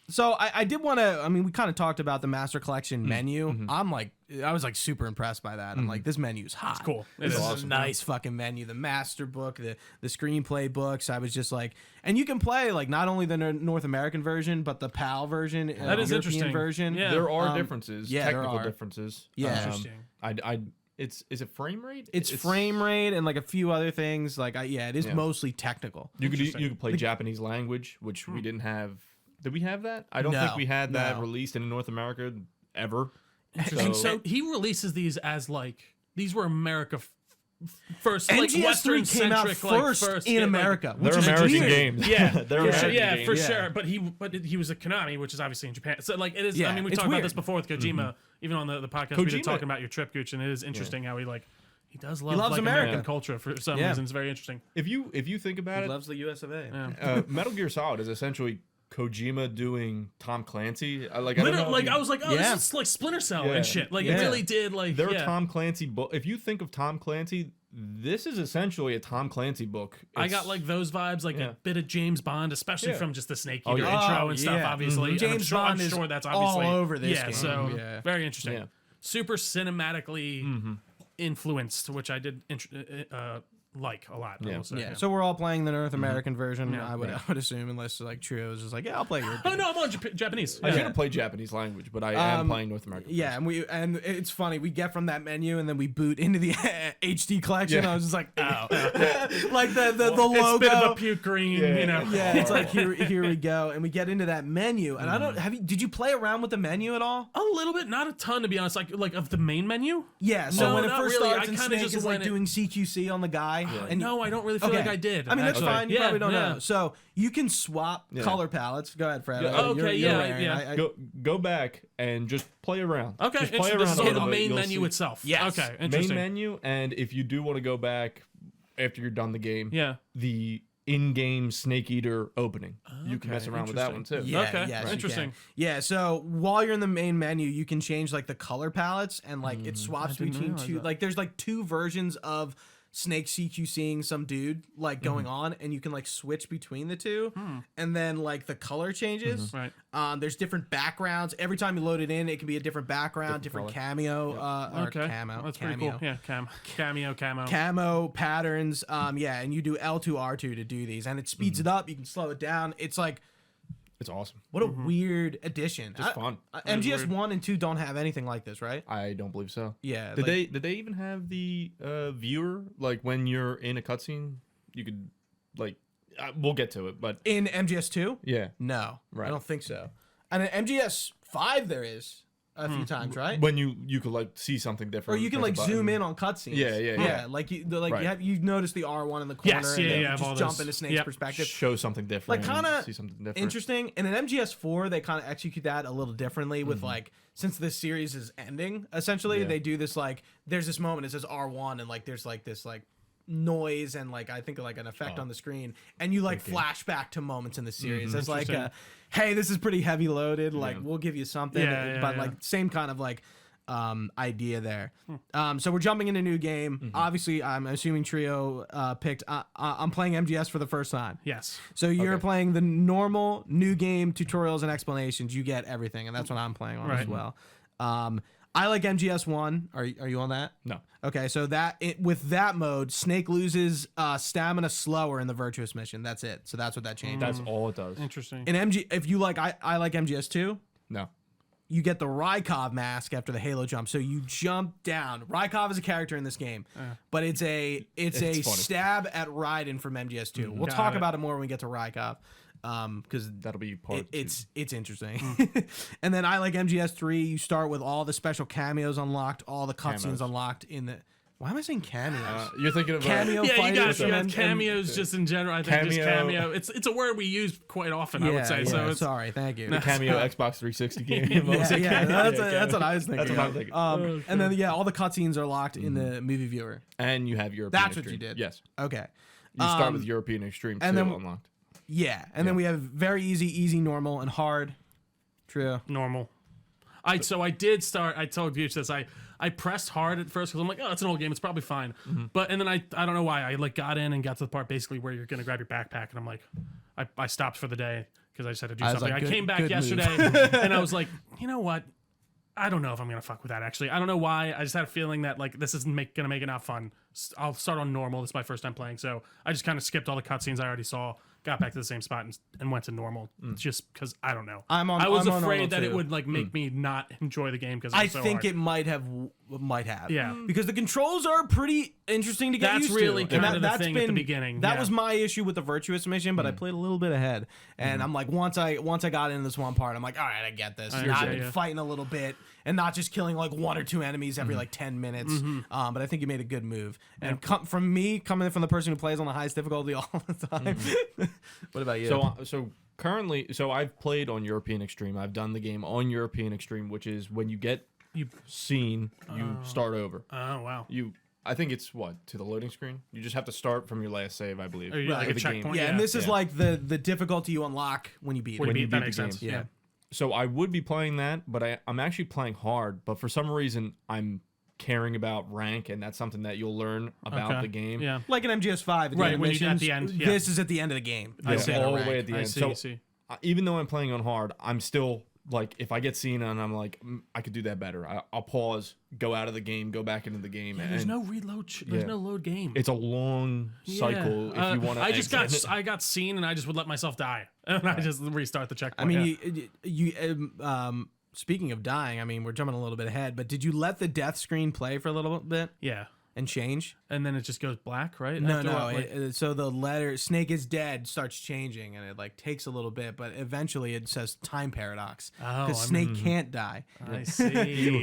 So I did want to. I mean, we kind of talked about the Master Collection menu. I was like super impressed by that. I'm like, this menu's hot. It's cool. It This is is awesome. a nice fucking menu. The Master Book, the screenplay books. I was just like, and you can play like not only the North American version, but the PAL version, That is European interesting. version. Yeah. There are differences. yeah, there technical are. differences. Yeah. Interesting. Is it frame rate? It's frame rate and like a few other things. Like, it is mostly technical. You could play Japanese language, which we didn't have. Did we have that? I don't No, think we had that no. released in North America ever. And so he releases these as like these were America first, like MGS3 Western came out centric, first in America, which They're is American weird. games. Yeah, they're for sure, American yeah, games. for Yeah. sure. But he was a Konami, which is obviously in Japan. So like it is. Yeah, I mean, we it's talked about weird. this before with Kojima, even on the podcast. We Kojima- did talking about your trip, Gooch, and it is interesting how he does love loves like, America. American culture for some Yeah. reason. It's very interesting. If you think about it, Loves the US of A. Metal Gear Solid is essentially Kojima doing Tom Clancy. I don't Literally, know if like you- I was like, oh, Yeah. this is like Splinter Cell Yeah. and shit. Like Yeah. it really did. Like They're yeah. Tom Clancy book. If you think of Tom Clancy, this is essentially a Tom Clancy book. I It's- got like those vibes, like Yeah. a bit of James Bond, especially Yeah. from just the Snake Oh, Eater yeah. intro Oh, and stuff. yeah. Obviously, Mhm. And James I'm Bond sure is that's all obviously over this Yeah, game. so Yeah. very interesting. Yeah. Super cinematically influenced, which I did like a lot. Yeah. I will say. Yeah, so we're all playing the North American version. Yeah. I would assume, unless like Trio is just like, yeah, I'll play your. Oh no, I'm on Japanese. I should have played Japanese language, but I am playing North American. Yeah, and it's funny. We get from that menu and then we boot into the HD collection. Yeah. I was just like, oh, like the logo. It's a bit of a puke green, Yeah. you know. Yeah, it's like here we go, and we get into that menu. And I don't did you play around with the menu at all? A little bit, not a ton to be honest. Like of the main menu. Yeah, so No, when it not first really. starts, I and kinda Snake just is like went doing CQC on the guy, and No, I don't really feel like I did. I mean, that's actually. fine. You Yeah, probably don't yeah. know. So you can swap color palettes. Go ahead, Fred. Yeah. Okay, yeah, raring. yeah. Go back and just play around. Okay, just play this around is a on little the bit. main You'll menu see. itself. Yes. Okay, Main interesting. menu, and if you do want to go back after you're done the game, Yeah. the in-game Snake Eater opening, you can mess around with that one too. Yeah, Okay, yes, you interesting. can. Yeah, so while you're in the main menu, you can change like the color palettes, and like it swaps didn't between realize two. that. Like there's like two versions of Snake CQCing some dude like going on, and you can like switch between the two, and then like the color changes. Right. There's different backgrounds. Every time you load it in, it can be a different background, different color. cameo, or Okay. camo. That's cameo. pretty cool. Yeah, cameo. Camo patterns, yeah, and you do L2 R2 to do these, and it speeds it up. You can slow it down. It's like, It's awesome. what a weird addition. Just fun. MGS 1 and 2 don't have anything like this, right? I don't believe so. Yeah. Did like- they even have the viewer, like when you're in a cutscene, you could like we'll get to it, but in MGS 2? yeah, No, Right. I don't think so. And in MGS 5 there is a few times, right? when you could like see something Or different, you can press a like button. zoom in on cutscenes. Yeah. Like you Right. you notice the R1 in the corner, Yes, and yeah, then yeah, you of all just jump those. into Snake's Yep. perspective. show something different, Like, kinda see something different. Interesting. And in MGS 4, they kind of execute that a little differently Mm-hmm. with like, since this series is ending, essentially, Yeah. they do this like, there's this moment, it says R1, and like there's like this like noise and like I think like an effect on the screen, and you like flash back to moments in the series as like Interesting. hey, this is pretty heavy loaded, like we'll give you something, Yeah, but yeah. like same kind of like idea there. So we're jumping into a new game. Obviously, I'm assuming Trio picked. I'm playing MGS for the first time. Yes. So you're Okay. playing the normal new game tutorials and explanations. You get everything, and that's what I'm playing on as Right. well. I like MGS 1. Are you on that? No. Okay, so with that mode, Snake loses stamina slower in the Virtuous Mission. That's it. So that's what that changes. That's all it does. Interesting. In if you like, I like MGS 2. No. You get the Rykov mask after the Halo jump. So you jump down. Rykov is a character in this game, but it's a funny. stab at Raiden from MGS 2. We'll Got talk it. about it more when we get to Rykov, because That'll be part. it's interesting. And then I like MGS 3. You start with all the special cameos unlocked, all the cutscenes Camos. unlocked in the. Why am I saying cameos? You're thinking of Cameo Yeah, you fighters got and- cameos just in general. I think just Cameo. cameo. It's a word we use quite often. I would say. So it's sorry, thank you. cameo Xbox 360 game. Yeah, that's what I was thinking. That's what I'm thinking. And then all the cutscenes are locked in the movie viewer. And you have European That's what Extreme. you did. Yes. Okay. You start with European Extreme and 2 then- unlocked. Yeah, and then we have very easy, normal, and hard. True. normal. I did start. I told you this. I pressed hard at first because I'm like, oh, it's an old game. It's probably fine. But and then I don't know why I like got in and got to the part basically where you're gonna grab your backpack and I'm like, I stopped for the day because I just had to do I was something. like, I came back good move. yesterday and I was like, you know what? I don't know if I'm gonna fuck with that. Actually, I don't know why. I just had a feeling that like this isn't gonna make it not fun. I'll start on normal. This is my first time playing, so I just kind of skipped all the cutscenes I already saw. Got back to the same spot and went to normal, just because I don't know. I'm on- I was I'm on normal afraid that it too. would like make me not enjoy the game because I so think hard. it might have. Yeah. Because the controls are pretty interesting to get That's used really to. And kind of the that's thing at the beginning, That yeah. was my issue with the Virtuous Mission, but I played a little bit ahead, and I'm like, once I got into this one part, I'm like, all right, I get this. You're not understand, yeah. fighting a little bit and not just killing like one or two enemies every like 10 minutes. But I think you made a good move. And from me, coming from the person who plays on the highest difficulty all the time. What about you? So currently, I've played on European Extreme. I've done the game on European Extreme, which is when you get seen, you start over. Oh wow. I think it's to the loading screen. You just have to start from your last save, I believe. Or you- like for a the checkpoint. yeah, and this is Yeah. like the difficulty you unlock when you beat When it. you beat, that beat makes the sense. game. Yeah. So I would be playing that, but I'm actually playing hard. But for some reason, I'm caring about rank, and that's something that you'll learn about Okay. the game. Yeah. Like in MGS5, Right, when you get at the end, yeah. This is at the end of the game. Yeah, You get a all the rank. way at the I end. see. So I see. even though I'm playing on hard, I'm still like if I get seen and I'm like I could do that better, I'll pause, go out of the game, go back into the game. Yeah, and there's no reload. There's no load game. It's a long cycle if you want to. I got seen and I just would let myself die and I just restart the checkpoint. I mean, you speaking of dying, I mean, we're jumping a little bit ahead, but did you let the death screen play for a little bit yeah. and change? And then it just goes black, right? No, After no. what, like- So the letter "Snake is dead" starts changing, and it like takes a little bit, but eventually it says time paradox Oh, because Snake can't die. I see.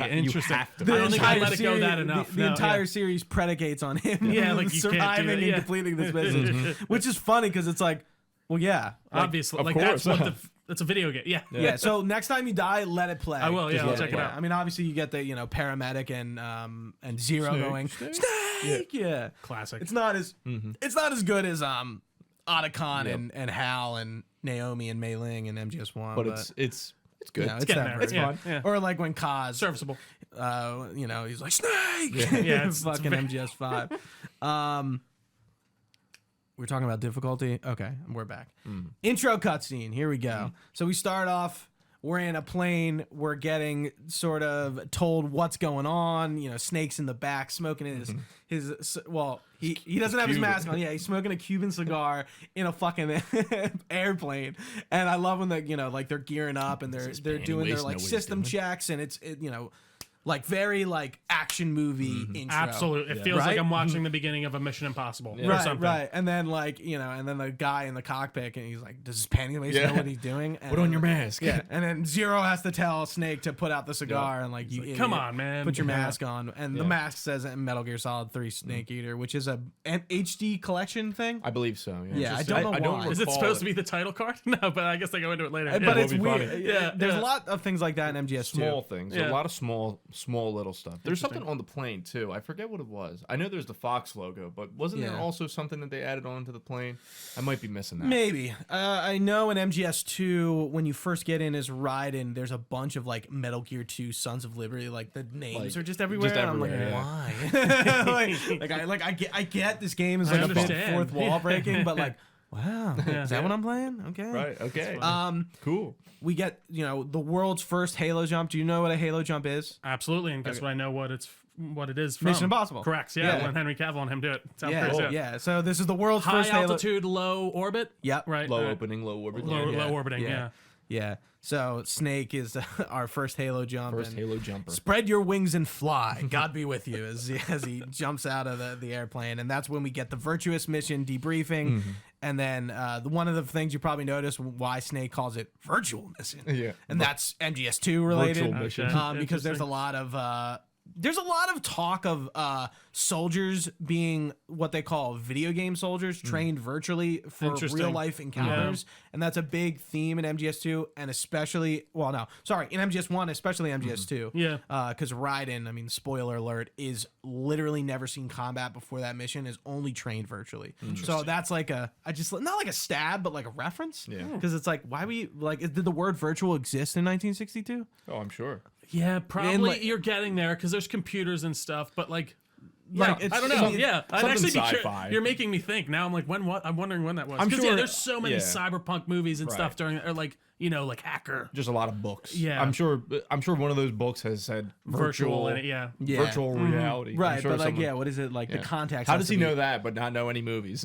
Interesting. have to. I don't think I entire let it go series- that enough. The No, entire yeah. series predicates on him Yeah, like you can't do surviving that, and yeah. completing this mission, which is funny because it's like, well, yeah, like, Obviously, of like that's course. what it's a video game. Yeah. yeah. So next time you die, let it play. I will, yeah, Just I'll let check it play. out. I mean, obviously you get the paramedic and Zero going Snake. Yeah. Classic. It's not as good as Otacon and Hal and Naomi and Mei Ling and MGS1, but it's good. you know, it's getting separate. there. It's Yeah, fun. yeah. Or like when Kaz, Serviceable. he's like Snake. Yeah, it's fucking very- MGS5. We're talking about difficulty. Okay, we're back. Hmm. Intro cutscene. Here we go. So we start off. We're in a plane. We're getting sort of told what's going on. Snake's in the back smoking his. Well, he doesn't have his Cuban. mask on. Yeah, he's smoking a Cuban cigar in a fucking airplane. And I love when they're gearing up and they're panty doing their waist, like know what he's system doing. checks and it's like very like action movie intro. Absolutely. It feels Right? like I'm watching the beginning of a Mission Impossible or Right, something. right, and then and then the guy in the cockpit, and he's like, "Does his panty waist know what he's doing?" And Put on your mask. Yeah, and then Zero has to tell Snake to put out the cigar, and like, you idiot, "Come on, man. put your Yeah. mask on." And the mask says Metal Gear Solid 3 Snake Eater, which is an HD collection thing. I believe so. Yeah, Yeah, I don't know why. Is it recall supposed to be the title card? No, but I guess they go into it later. But Yeah. it's would be weird. funny. Yeah, There's yeah. a lot of things like that in MGS2. small things. Yeah. A lot of small little stuff. There's something on the plane too. I forget what it was. I know there's the Fox logo, but wasn't there Yeah. also something that they added onto the plane? I might be missing that. Maybe. I know in MGS2, when you first get in as Raiden, there's a bunch of like Metal Gear 2 Sons of Liberty. Like the names are just everywhere. just and I'm like, everywhere, why? I get this game is I like a bit understand. fourth wall Yeah. breaking, but like, wow, is that what I'm playing? Okay. Right. Okay. Cool. We get the world's first Halo jump. Do you know what a Halo jump is? Absolutely, and guess what? I know what it is from. Mission Impossible. Correct. Yeah, Yeah. when Henry Cavill and him do it. Sounds Yeah, pretty sick. yeah. So this is the world's High first Halo. altitude, low orbit. Yep. Right. Low opening, low orbit. Low, yeah. low orbiting. Yeah. Yeah. So Snake is our first Halo jump. First and Halo jumper. Spread your wings and fly. God be with you as he jumps out of the airplane. And that's when we get the Virtuous Mission debriefing. And then one of the things you probably noticed why Snake calls it Virtual Mission. Yeah. And that's MGS2 related. Virtual Mission. Okay. Because there's a lot of talk of soldiers being what they call video game soldiers trained virtually for Interesting. real life encounters, and that's a big theme in MGS2 and especially in MGS1, especially MGS2. Yeah. Because Raiden, I mean, spoiler alert, is literally never seen combat before that mission, is only trained virtually. So that's like not like a stab, but like a reference. Yeah. Because it's like, why did the word virtual exist in 1962? Oh, I'm sure. Yeah, probably like- you're getting there because there's computers and stuff, but like Like, yeah, it's- I don't know. it's- Yeah, I'd something actually be sci-fi. You're making me think now. I'm like, when? What? I'm wondering when that was. I'm Because sure- there's so many yeah. cyberpunk movies and Right. stuff during, or like like Hacker, Just a lot of books. Yeah. I'm sure one of those books has said virtual, and virtual, yeah. virtual reality. I'm Right, sure but like, someone- what is it like? The yeah. context. How has does to he be- know that but not know any movies?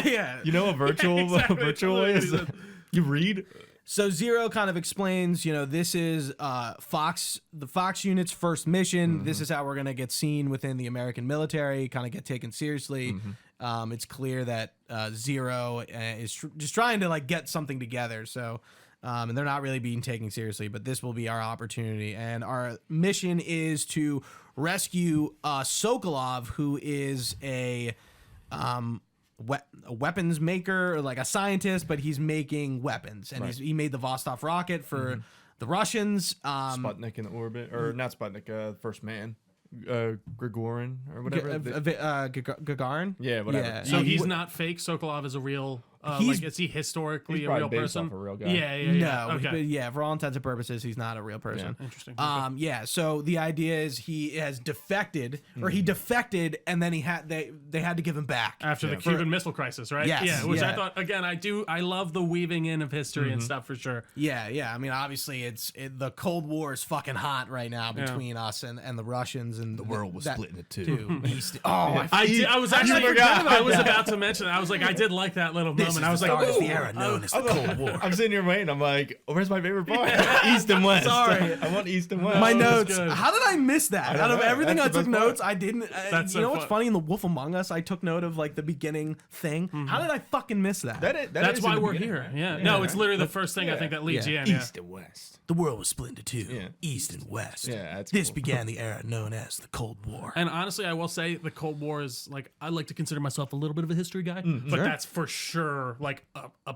Yeah. You know what virtual exactly. virtual is? You read? So Zero kind of explains, this is the Fox unit's first mission. This is how we're gonna get seen within the American military, kind of get taken seriously. It's clear that Zero is just trying to like get something together. So, and they're not really being taken seriously. But this will be our opportunity, and our mission is to rescue Sokolov, who is a weapons maker, or like a scientist, but he's making weapons, and he made the Vostok rocket for the Russians. Sputnik in orbit, or not Sputnik, First Man, Grigorin or whatever. Gagarin. Yeah, whatever. Yeah. So he's not fake. Sokolov is a real He's- Like, is he historically He's a real probably based person? off a real guy. Yeah. No, Okay. but yeah, for all intents and purposes, he's not a real person. Interesting. Yeah. So the idea is he has defected, or he defected, and then they had to give him back. After the Cuban Missile Crisis, right? Yes, Yeah, which I yeah. thought, again, I love the weaving in of history and stuff for sure. Yeah. I mean, obviously, the Cold War is fucking hot right now between us and the Russians, and the world was split into two. I was actually I was about to mention. I was like, I did like that little moment. I was like, it's the ooh. era known as the Cold War. I'm sitting here waiting. I'm like, oh, where's my favorite part? East and West. Sorry. I want East and West. My that's notes. good. How did I miss that? don't Out of know. everything That's I the took best part. notes, I didn't. That's You so know what's fun. funny? In The Wolf Among Us, I took note of like the beginning thing. How did I fucking miss that? That's why we're here. Yeah. No, it's literally the first thing I think that leads you in. Yeah. East and West. The world was split into two, Yeah. East and West. Yeah, that's This cool. began the era known as the Cold War. And honestly, I will say the Cold War is like, I like to consider myself a little bit of a history guy, but that's for sure like a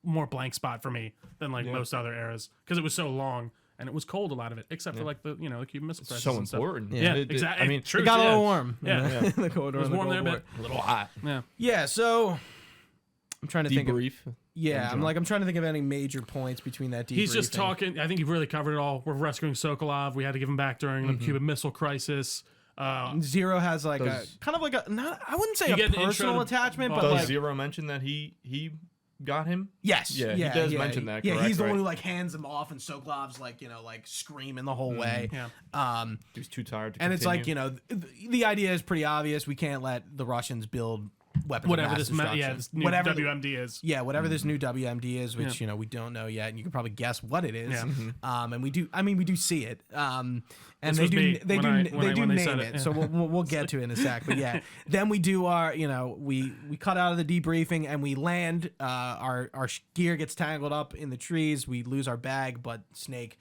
more blank spot for me than like most other eras because it was so long and it was cold, a lot of it, except for like the the Cuban Missile Crisis. So and stuff. important. Yeah, It- exactly. I mean, True. It got a yeah. little warm. Yeah. in the Cold War. It was warm there a bit. a little hot. Yeah. Yeah. So I'm trying to think of. Debrief. Yeah, I'm trying to think of any major points between that debriefing. He's just talking. I think you've really covered it all. We're rescuing Sokolov. We had to give him back during the Cuban Missile Crisis. Zero has like a Does- kind of like a not. I wouldn't say You a get an intro personal to attachment, but Bob. Does like Zero mention that he got him? yes, Yeah, he does mention that, Yeah, correct, he's the one right? who like hands him off, and Sokolov's like like screaming the whole way. Yeah. He was too tired to And it's like continue. the idea is pretty obvious. We can't let the Russians build weapons. Whatever of mass this destruction. this new whatever WMD is. Yeah, whatever this new WMD is, which we don't know yet, and you can probably guess what it is. Yeah. And we do. I mean, we do see it. And This they was do. me They when do. I- They do when they name said it. it, So we'll get to it in a sec. But yeah, then we do our. We cut out of the debriefing and we land. Our gear gets tangled up in the trees. We lose our bag, but Snake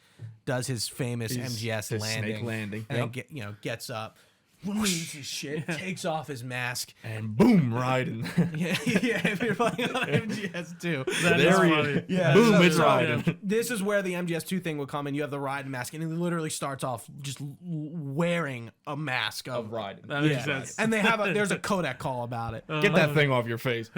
does his famous MGS his landing. snake landing. And then gets up. Loses his shit, takes off his mask. And boom, riding. Yeah, if you're playing on MGS 2. That is There he funny. is. Yeah, Boom, so- it's so riding. This is where the MGS2 thing will come in. You have the ride mask, and he literally starts off just wearing a mask of Riding. That makes sense. And they have there's a codec call about it. Get that thing off your face.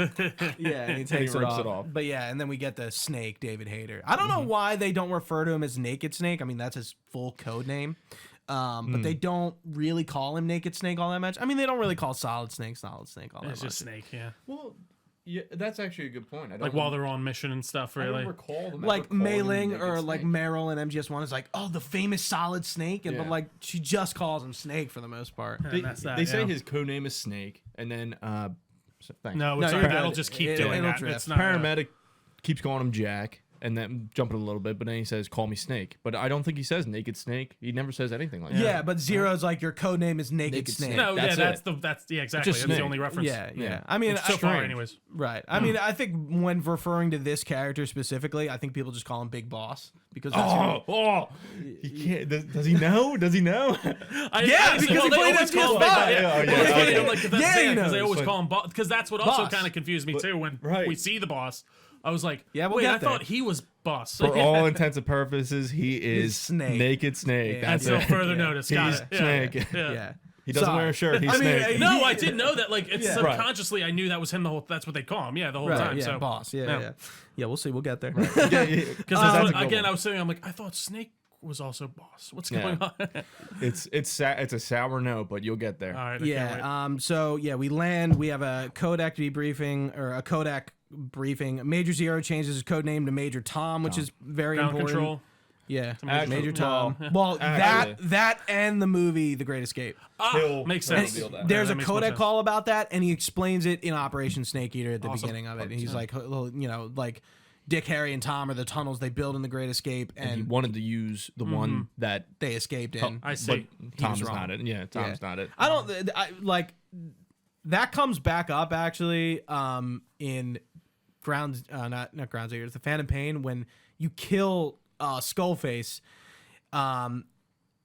Yeah, and he takes he it, rips off. it off. But yeah, and then we get the Snake, David Hayter. I don't know why they don't refer to him as Naked Snake. I mean, that's his full code name. But they don't really call him Naked Snake all that much. I mean, they don't really call Solid Snake all It's that much. just Snake. Yeah. Well, yeah, that's actually a good point. I don't Like while they're on mission and stuff. I Really. don't recall them Like ever calling him Mei-Ling Naked or like Snake. Meryl and MGS1 is like, oh, the famous Solid Snake, and but Yeah. like she just calls him Snake for the most part. And that's that, They say yeah. his code name is Snake, and then thanks. No, it's No, all you're right. That'll good. just keep It'll doing that. drift. It's not. Paramedic keeps calling him Jack, and then jumping a little bit, but then he says, "Call me Snake." But I don't think he says Naked Snake. He never says anything like Yeah, that. but Zero's like your code name is Naked, Naked Snake. Snake. No, That's yeah, it. that's exactly. Just That's the Snake. only reference. Yeah. I mean, So far, strange. anyways. right. I mean, I think when referring to this character specifically, I think people just call him Big Boss because that's He can't. Does he know? Does he know? Yeah, because he they played always call him MGS5. Big Boss. Yeah, Yeah, okay, Well, okay. like, that's Yeah, he because they knows. always call him boss. Because that's what also Boss. kind of confused me too when right. we see the boss. I was like, Yeah, we'll wait, get I there. thought he was boss. For all intents and purposes, he is Snake. Naked Snake. Yeah. That's Until it. further notice. Got He's it. Yeah. Snake. Yeah. Yeah. He doesn't Sorry. wear a shirt. He's I mean, Snake. No, I didn't know that. Like, it's Yeah. subconsciously, I knew that was him the whole. That's what they call him. Yeah, the whole Right, time. yeah, So Boss. Yeah. We'll see. We'll get there. Because that's a good again, one. I was sitting. I'm like, I thought Snake was also boss. What's going on? It's a sour note, but you'll get there. All right. I can't wait. Yeah. So yeah, we land. We have a Kodak debriefing or a Kodak briefing. Major Zero changes his code name to Major Tom, which is very Ground important. control. Yeah, Actually, Major Tom. well, Well, actually. that and the movie The Great Escape. Makes he'll sense. reveal that. There's that a makes more Kodak sense. call about that, and he explains it in Operation Snake Eater at the Awesome. beginning of it. And he's like, like Dick, Harry, and Tom are the tunnels they build in The Great Escape, And he and wanted to use the one that they escaped in. I see. But Tom's wrong. not it. Yeah, Tom's not it. I don't like that comes back up actually in Ground not Ground Zero, it's the Phantom Pain when you kill Skullface.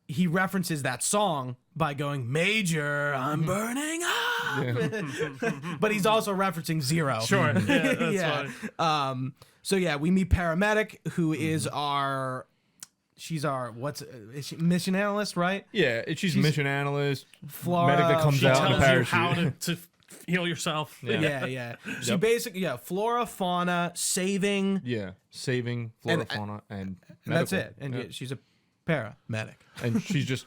He references that song by going, Major, I'm burning up. But he's also referencing Zero. Sure. Yeah, that's funny. So yeah, we meet Paramedic, who is our she's our is she mission analyst, right? Yeah, she's a mission analyst. Flora, medic that comes she out in a Tells you how parachute. to heal yourself. Yeah. She basically flora, fauna, saving. Yeah, saving flora, fauna, and That's medical. it. And she's a paramedic. And she's just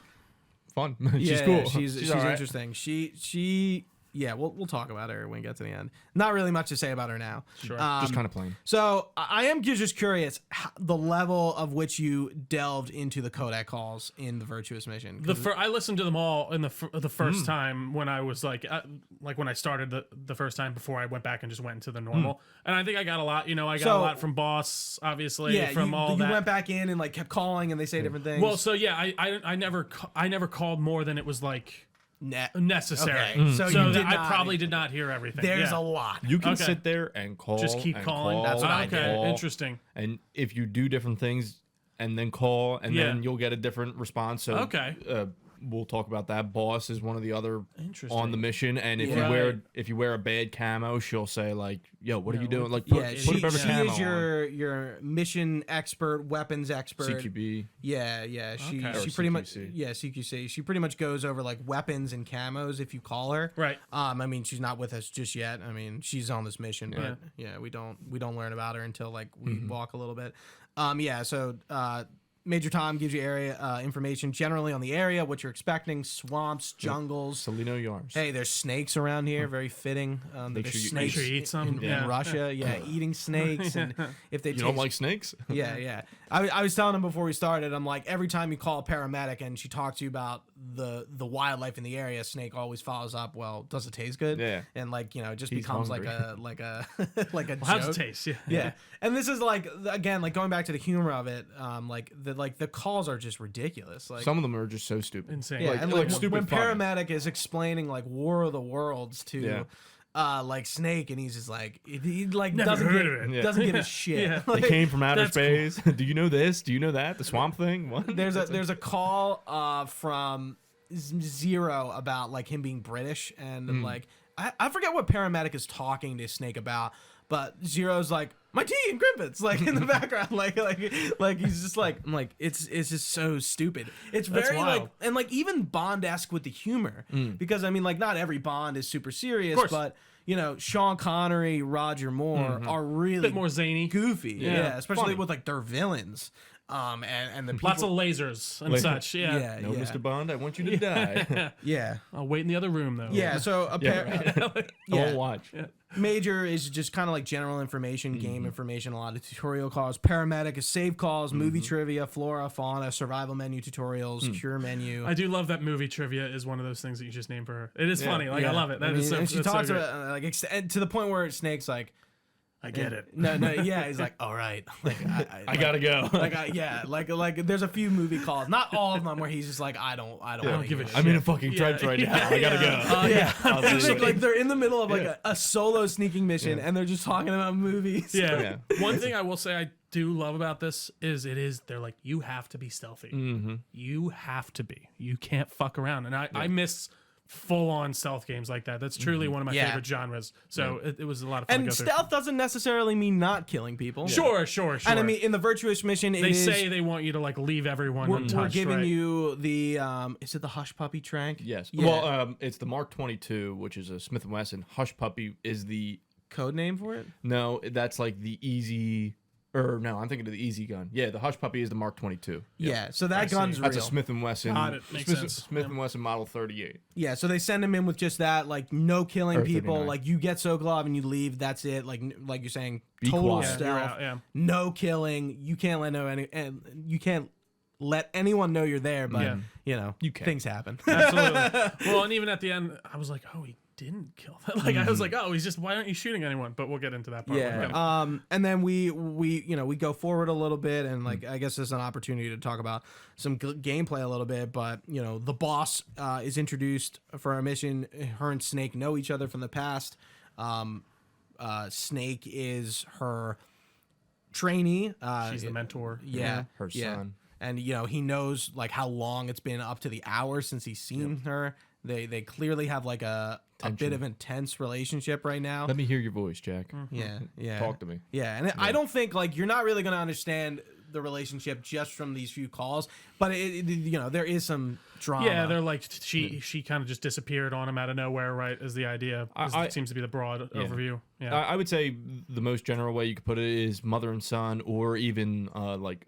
fun. She's Yeah, cool. She's all right. interesting. She we'll talk about her when we get to the end. Not really much to say about her now. Sure. Just kind of plain. So I am just curious the level of which you delved into the codec calls in the Virtuous Mission. I listened to them all in the first time when I was like when I started the first time before I went back and just went into the normal. And I think I got a lot. I got a lot from Boss, obviously. Yeah, from all that. You went back in and like kept calling, and they say different things. Well, so yeah, I never called more than it was like necessary. Okay. So you did I not- probably did not hear everything. There's yeah. a lot. You can Okay. sit there and call. Just keep and calling. Call That's what I and did. call. Interesting. And if you do different things and then call, and Yeah. then you'll get a different response. So Okay. We'll talk about that. Boss is one of the other Interesting. on the mission, and if Yeah. you wear a bad camo, she'll say like, "Yo, what are you doing?" Like, Yeah, put she a better camo is your mission expert, weapons expert. on. CQB. Yeah. She Okay. she Or pretty much CQC. CQC. She pretty much goes over like weapons and camos if you call her. Right. I mean, she's not with us just yet. I mean, she's on this mission, but we don't learn about her until like we walk a little bit. So Major Tom gives you area information generally on the area, what you're expecting, swamps, jungles. Salino Yarns. Hey, there's snakes around here. Very fitting. Make There's sure you- snakes Make sure you eat some. in Yeah. Russia. Yeah, eating snakes, and if they You don't like snakes? yeah. I was telling him before we started, I'm like, every time you call a paramedic and she talks to you about the wildlife in the area, Snake always follows up, well, does it taste good? Yeah. And like, it just He's becomes hungry. like a like a How's joke. it taste? Yeah. Yeah. And this is like, again, like going back to the humor of it, the calls are just ridiculous. Like Some of them are just so stupid. Insane. yeah, like- and like like stupid when funny. paramedic is explaining like War of the Worlds to Yeah. like Snake, and he's just like he like Never doesn't heard give, of it. Yeah. doesn't give a shit. Yeah. Like, They came from outer That's cool. space. Do you know this? Do you know that? The swamp thing? What? there's a call from Zero about like him being British, and like I forget what paramedic is talking to Snake about, but Zero's like, my tea and Griffiths, like in the background, like he's just like, I'm like, it's just so stupid. It's That's very wild. like, and like even Bond-esque with the humor, because I mean like not every Bond is super serious, course. but Sean Connery, Roger Moore are really Bit more zany. goofy, yeah, especially Funny. with like their villains, and the people, Lots of lasers and Lasers. such. Yeah. No, Mr. Bond, I want you to die. yeah. I'll wait in the other room though. Yeah, so I won't watch. Major is just kind of like general information, game information, a lot of tutorial calls. Paramedic is save calls, movie trivia, flora, fauna, survival menu tutorials, cure menu. I do love that movie trivia is one of those things that you just name for her. It is funny. Like Yeah. I love it. That is so. and she that's so talks great. about like and to the point where Snake's like, I get it. no, yeah, he's like, all right, like I gotta go. like there's a few movie calls, not all of them, where he's just like, I don't wanna give a hear shit. it. I'm in a fucking trench right now. I gotta go. Yeah, I'll and see it's you. like they're in the middle of like a solo sneaking mission, and they're just talking about movies. Yeah. Yeah. One thing I will say I do love about this is they're like, you have to be stealthy. Mm-hmm. You have to be. You can't fuck around. And I miss full on stealth games like that. That's truly one of my Yeah. favorite genres. So it was a lot of fun to And go through. stealth doesn't necessarily mean not killing people. Sure. And I mean, in the Virtuous Mission, they say they want you to like leave everyone we're untouched. giving right? you the is it the Hush Puppy trank? Yes. Yeah. Well, it's the Mark 22, which is a Smith & Wesson. Hush Puppy is the... Code name for it? No, that's like the easy... Or no, I'm thinking of the easy gun. Yeah, the Hush Puppy is the Mark 22. Yeah. So that gun's That's real. a Smith & Wesson. Got it. Makes sense. Smith & Wesson Model 38. Yeah. So they send him in with just that, like no killing Or people. 39. Like you get so glove and you leave. That's it. Like you're saying, Be total quiet. Yeah, stealth. you're out, yeah. No killing. You can't let anyone know you're there. But Yeah. You can. things happen. Absolutely. Well, and even at the end, I was like, oh, he didn't kill that. Like I was like, oh, he's just, why aren't you shooting anyone? But we'll get into that part. Yeah. And then we go forward a little bit, and like I guess there's an opportunity to talk about some gameplay a little bit. But the boss is introduced for our mission. Her and Snake know each other from the past. Snake is her trainee. She's the mentor. Yeah, Her son. and he knows like how long it's been up to the hour since he's seen her. They clearly have like a bit of intense relationship right now. Let me hear your voice, Jack. Yeah. Talk to me. Yeah, and I don't think like you're not really gonna understand the relationship just from these few calls, but there is some drama. Yeah, they're like she kind of just disappeared on him out of nowhere, right? Is the idea? Seems to be the broad overview. Yeah, I would say the most general way you could put it is mother and son, or even like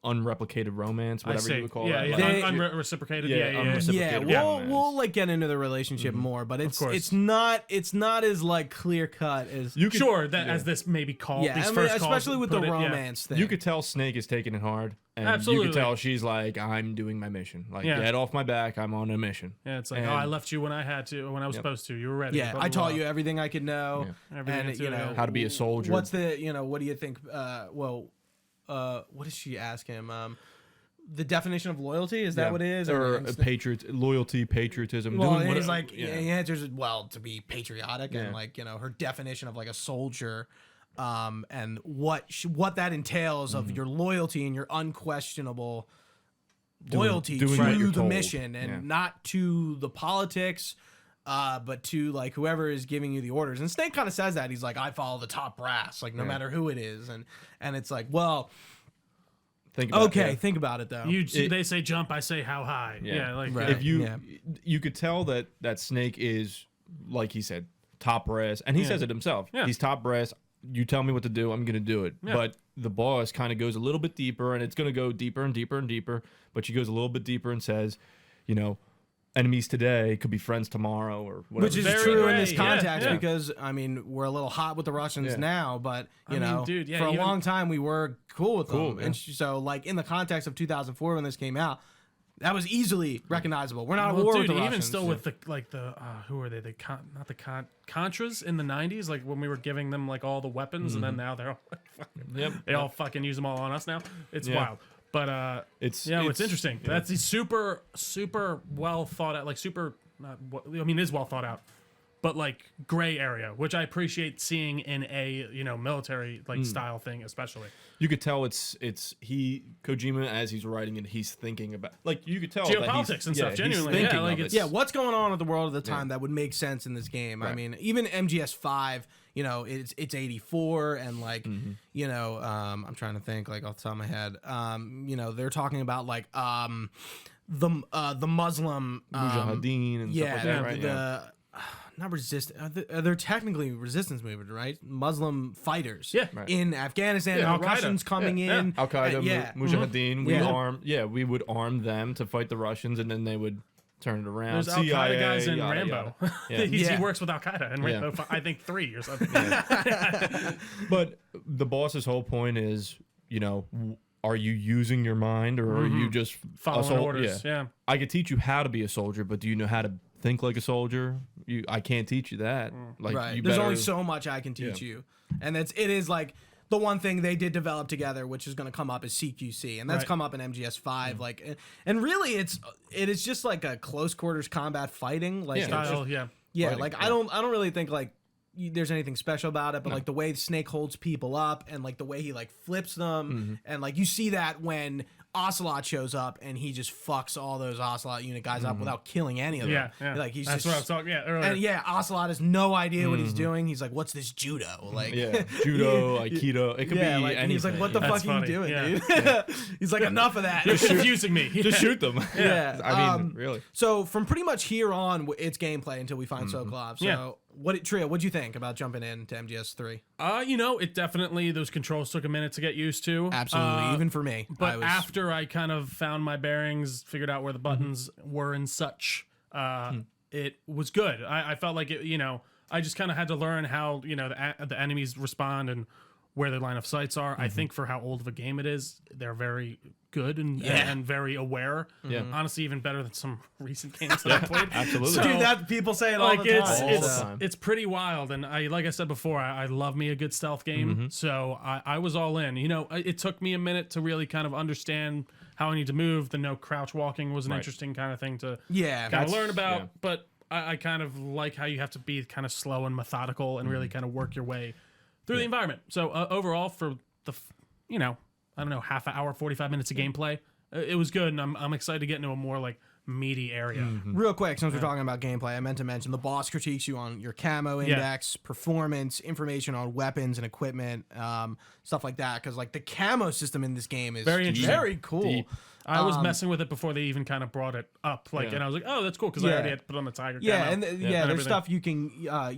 unreplicated romance, whatever you would call it. Yeah, unreciprocated. Unreciprocated romance. We'll like get into the relationship more, but it's not as like clear cut as as this may be called. Yeah, these first especially calls with the romance thing. You could tell Snake is taking it hard, and Absolutely. you could tell she's like, "I'm doing my mission. Like, get off my back. I'm on a mission." Yeah, it's like, I left you when I had to, when I was supposed to. You were ready. Yeah, I taught you everything I could know, Everything and how to be a soldier. What's the what do you think? What does she ask him? The definition of loyalty, is that what it is? Or loyalty, patriotism. Well, doing he's like, he answers, to be patriotic and like, her definition of like a soldier, and what that entails of your loyalty and your unquestionable loyalty doing what to you're the told. mission and not to the politics, but to like whoever is giving you the orders. And Snake kind of says that. He's like, I follow the top brass, like no matter who it is. And it's like, well, think about it though. They say jump, I say how high. Yeah, like right. If you could tell that Snake is, like he said, top brass, and he says it himself. Yeah. He's top brass. You tell me what to do, I'm gonna do it. Yeah. But the boss kind of goes a little bit deeper, and it's gonna go deeper and deeper and deeper. But she goes a little bit deeper and says, enemies today could be friends tomorrow, or whatever. Which is Very true gray. in this context Yeah. because we're a little hot with the Russians now, but for a even- long time we were cool with them. yeah. And so like in the context of 2004 when this came out, that was easily recognizable. We're not at war with the Russians. Even still with the who are they? Not the Contras in the 90s, like when we were giving them like all the weapons, and then now they're all they all fucking use them all on us now. It's wild. But it's interesting. Yeah. That's super well thought out. Like it is well thought out, but like gray area, which I appreciate seeing in a military like style thing, especially. You could tell it's Kojima as he's writing it. He's thinking about, like, you could tell geopolitics and stuff. Genuinely, what's going on with the world at the time that would make sense in this game. Right. I mean, even MGS5, it's 84, and like I'm trying to think like off the top of my head. They're talking about like the Muslim Mujahideen and stuff like that, right? Not resist. They're technically resistance movement, right? Muslim fighters. Yeah. In Afghanistan, Yeah, the Al-Qaeda. Russians coming in. Al Qaeda, Mujahideen. We would arm them to fight the Russians, and then they would turn it around. There's Al Qaeda guys in yada, Rambo. yada. He works with Al Qaeda in Rambo. I think 3 or something. But the boss's whole point is, are you using your mind, or are you just Following orders? Yeah. I could teach you how to be a soldier, but do you know how to think like a soldier? I can't teach you that. Like, right. There's only so much I can teach you, and it is like the one thing they did develop together, which is going to come up, is CQC, and that's come up in MGS5. Like, and really, it is just like a close quarters combat fighting, like Style, fighting. Like I don't really think like there's anything special about it, but like the way Snake holds people up, and like the way he like flips them, and like you see that when Ocelot shows up and he just fucks all those Ocelot unit guys up without killing any of them. Yeah. Like That's what I was talking earlier. And Ocelot has no idea what he's doing. He's like, "What's this judo?" Like, judo, aikido. It could be like, anything. he's like, "What the That's fuck are funny. you doing, Yeah. dude?" He's like, "Enough of that." You're confusing me. Just shoot them. Yeah. I mean, really. So from pretty much here on, it's gameplay until we find Sokolov. So what'd you think about jumping into MGS3? It definitely, those controls took a minute to get used to. Absolutely, even for me. But after I kind of found my bearings, figured out where the buttons were and such, it was good. I felt like it, I just kind of had to learn how, the enemies respond and where their line of sights are. I think for how old of a game it is, they're very good and very aware. Yeah. Honestly, even better than some recent games that I played. Absolutely. So, Dude, that people say it all the time. It's pretty wild, and like I said before, I love me a good stealth game. So I was all in. It took me a minute to really kind of understand how I need to move. The no crouch walking was an interesting kind of thing to kind of learn about. But I kind of like how you have to be kind of slow and methodical and really kind of work your way through the environment. So overall, for the I don't know, half an hour, 45 minutes of gameplay, it was good, and I'm excited to get into a more like meaty area. Real quick, since we're talking about gameplay, I meant to mention the boss critiques you on your camo index, performance, information on weapons and equipment, stuff like that. Because like the camo system in this game is Very interesting. very cool. Deep. I was messing with it before they even kind of brought it up, like, and I was like, "Oh, that's cool," because I already had to put on the tiger. Yeah, camo and there's everything. stuff you can.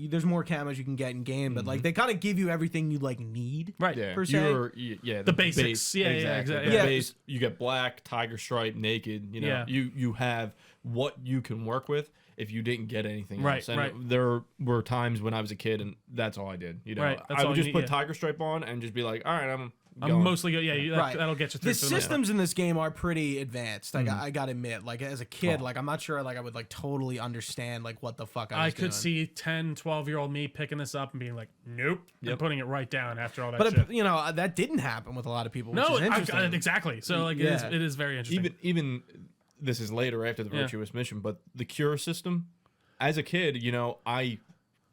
There's more camos you can get in game, but like they kind of give you everything you like need. Right. Yeah, per se. The basics. base, Yeah, exactly. The Yeah. base, you get black, tiger stripe, naked. You know, Yeah. you have what you can work with if you didn't get anything Right, else. And right. there were times when I was a kid and that's all I did. You know, Right, that's I all would you just need, put yeah. tiger stripe on and just be like, all right, I'm I'm going. mostly good. Yeah, Right. that'll get you through. The for the most part. systems in this game are pretty advanced. Like I gotta admit, like as a kid, like I'm not sure like I would like totally understand like what the fuck I was could doing. see 10, 12-year-old me picking this up and being like, "Nope," and putting it right down after all that But shit. you know that didn't happen with a lot of people. Which No, is interesting. exactly. So like, Yeah. it is very interesting. Even this is later after the Virtuous Mission, but the cure system, as a kid, you know,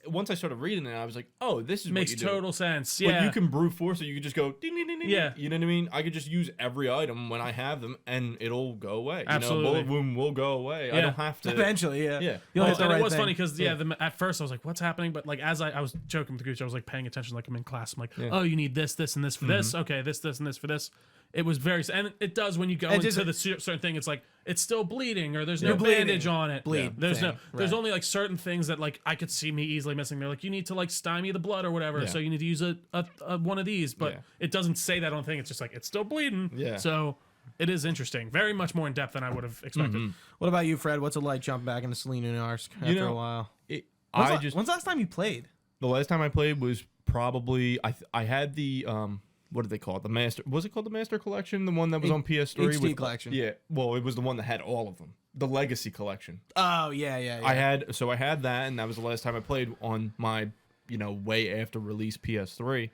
once I started reading it, I was like, oh, this is Makes what you do. total sense. But Yeah, you can brute force it. You can just go, ding, ding, ding, ding, Yeah. you know what I mean? I could just use every item when I have them, and it'll go away. Absolutely. You know, a bullet wound will go away. I Yeah. don't have to. Eventually, yeah. Yeah. You'll Well, hit the and right it was thing. funny because at first I was like, "What's happening?" But like as I was joking with Gooch, I was like paying attention, like I'm in class. I'm like, "Oh, you need this, this, and this for this. Okay, this, and this for this." It was very, and it does when you go into just- the certain thing. It's like it's still bleeding, or there's no You're bleeding. bandage on it. Bleed There's thing, there's right. only like certain things that like I could see me easily missing. They're like, you need to like stymie the blood or whatever, Yeah. so you need to use a one of these. But Yeah. it doesn't say that on the thing. It's just like it's still bleeding. Yeah. So it is interesting. Very much more in depth than I would have expected. What about you, Fred? What's it like jumping back into Selena Narsk after know, a while? When's When's the last time you played? the last time I played was probably I had the what did they call it? The master, was it called the Master Collection? The one that was on PS3 HD collection. Yeah, well, it was the one that had all of them. The Legacy Collection. Oh yeah. I had that, and that was the last time I played on my way after release PS3,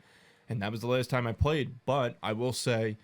and that was the last time I played. But I will say,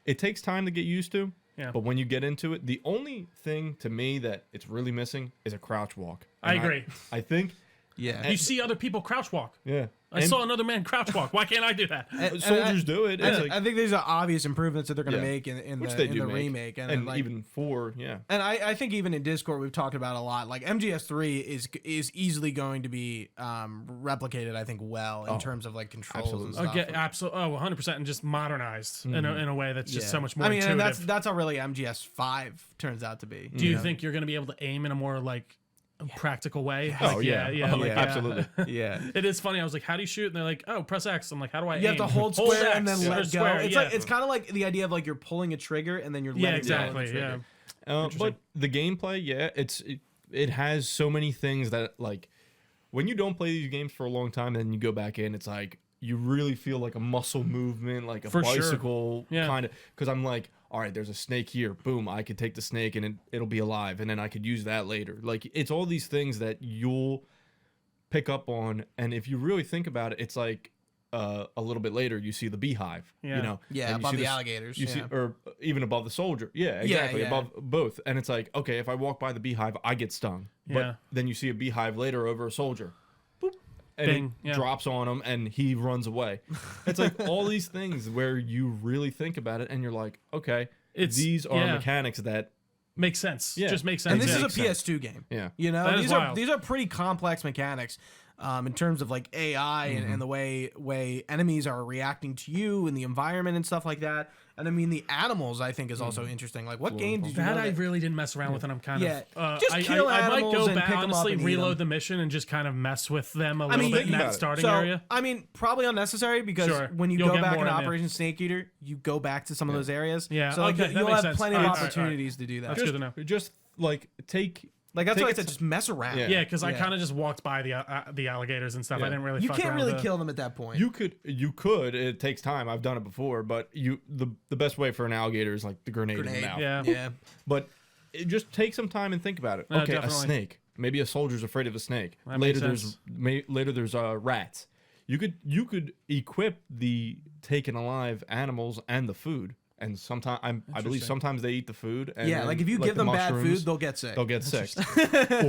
it takes time to get used to. Yeah. But when you get into it, the only thing to me that it's really missing is a crouch walk. I And agree. I think. Yeah. You see other people crouch walk. Yeah. I saw another man crouch walk. Why can't I do that? soldiers do it. It's like, I think these are obvious improvements that they're going to Yeah. make in which the, they in do the make. remake, and like, even 4, yeah. And I think even in Discord we've talked about a lot. Like MGS3 is easily going to be replicated, I think, well in terms of like controls and absolutely. stuff. Okay, absolutely. Oh, 100%, and just modernized in a way that's just Yeah. so much more I mean, and intuitive. that's how really MGS5 turns out to be. Do you think you're going to be able to aim in a more like practical way? Oh, Like, yeah. yeah, Oh, like, yeah. Absolutely. Yeah. It is funny. I was like, "How do you shoot?" And they're like, "Oh, press X." I'm like, "How do I?" You have aim? to hold square and then X, let or go. square, It's yeah. like it's kind of like the idea of like you're pulling a trigger and then you're letting yeah, go of the exactly. Yeah, trigger. But the gameplay, yeah, it has so many things that, like, when you don't play these games for a long time and then you go back in, it's like you really feel like a muscle movement, like a For sure. bicycle Yeah. kind of. Because I'm like, all right, there's a snake here. Boom, I could take the snake and it'll be alive, and then I could use that later. Like, it's all these things that you'll pick up on, and if you really think about it, it's like a little bit later you see the beehive. Yeah. You know, Yeah, and you above see the s- alligators, You see, yeah. or even above the soldier. Yeah, exactly. yeah. Above both, and it's like, okay, if I walk by the beehive, I get stung. Yeah. But then you see a beehive later over a soldier. Boop. And Bing, it yeah. drops on him and he runs away. It's like all these things where you really think about it and you're like, okay, these are mechanics that makes sense. Yeah. Just makes sense. And this yeah. is a PS2 game. Yeah. You know, That is wild. these are pretty complex mechanics in terms of like AI and the way enemies are reacting to you and the environment and stuff like that. And I mean, the animals I think is also interesting. Like, what game did you That know I that- really didn't mess around with, and I'm kind Yeah. of Just kill I might animals go and back, pick 'em up honestly, and eat reload 'em. the mission and just kind of mess with them a little mean, bit think in that about it. starting So, area. I mean, probably unnecessary because Sure. when you You'll go get back more in in there. Operation Snake Eater, you go back to some of those areas. Yeah, So like, okay, that you'll makes have sense. plenty of All right, all right. opportunities to do that. That's good to know. just like take. Like that's Take why I it said to- just mess around. Yeah. Yeah, because I Yeah. kind of just walked by the alligators and stuff. I Yeah. didn't really. You fuck can't around really with kill them at that point. You could. It takes time. I've done it before, but the best way for an alligator is like the grenade in the Grenade. mouth. Yeah. Yeah. But it just take some time and think about it. Yeah, Okay, definitely. a snake. Maybe a soldier's afraid of a snake. That Later makes there's rats. You could equip the taken alive animals and the food. And sometimes I believe sometimes they eat the food. And Yeah, then, like if you give the them bad mushrooms, food, they'll get sick. they'll get sick.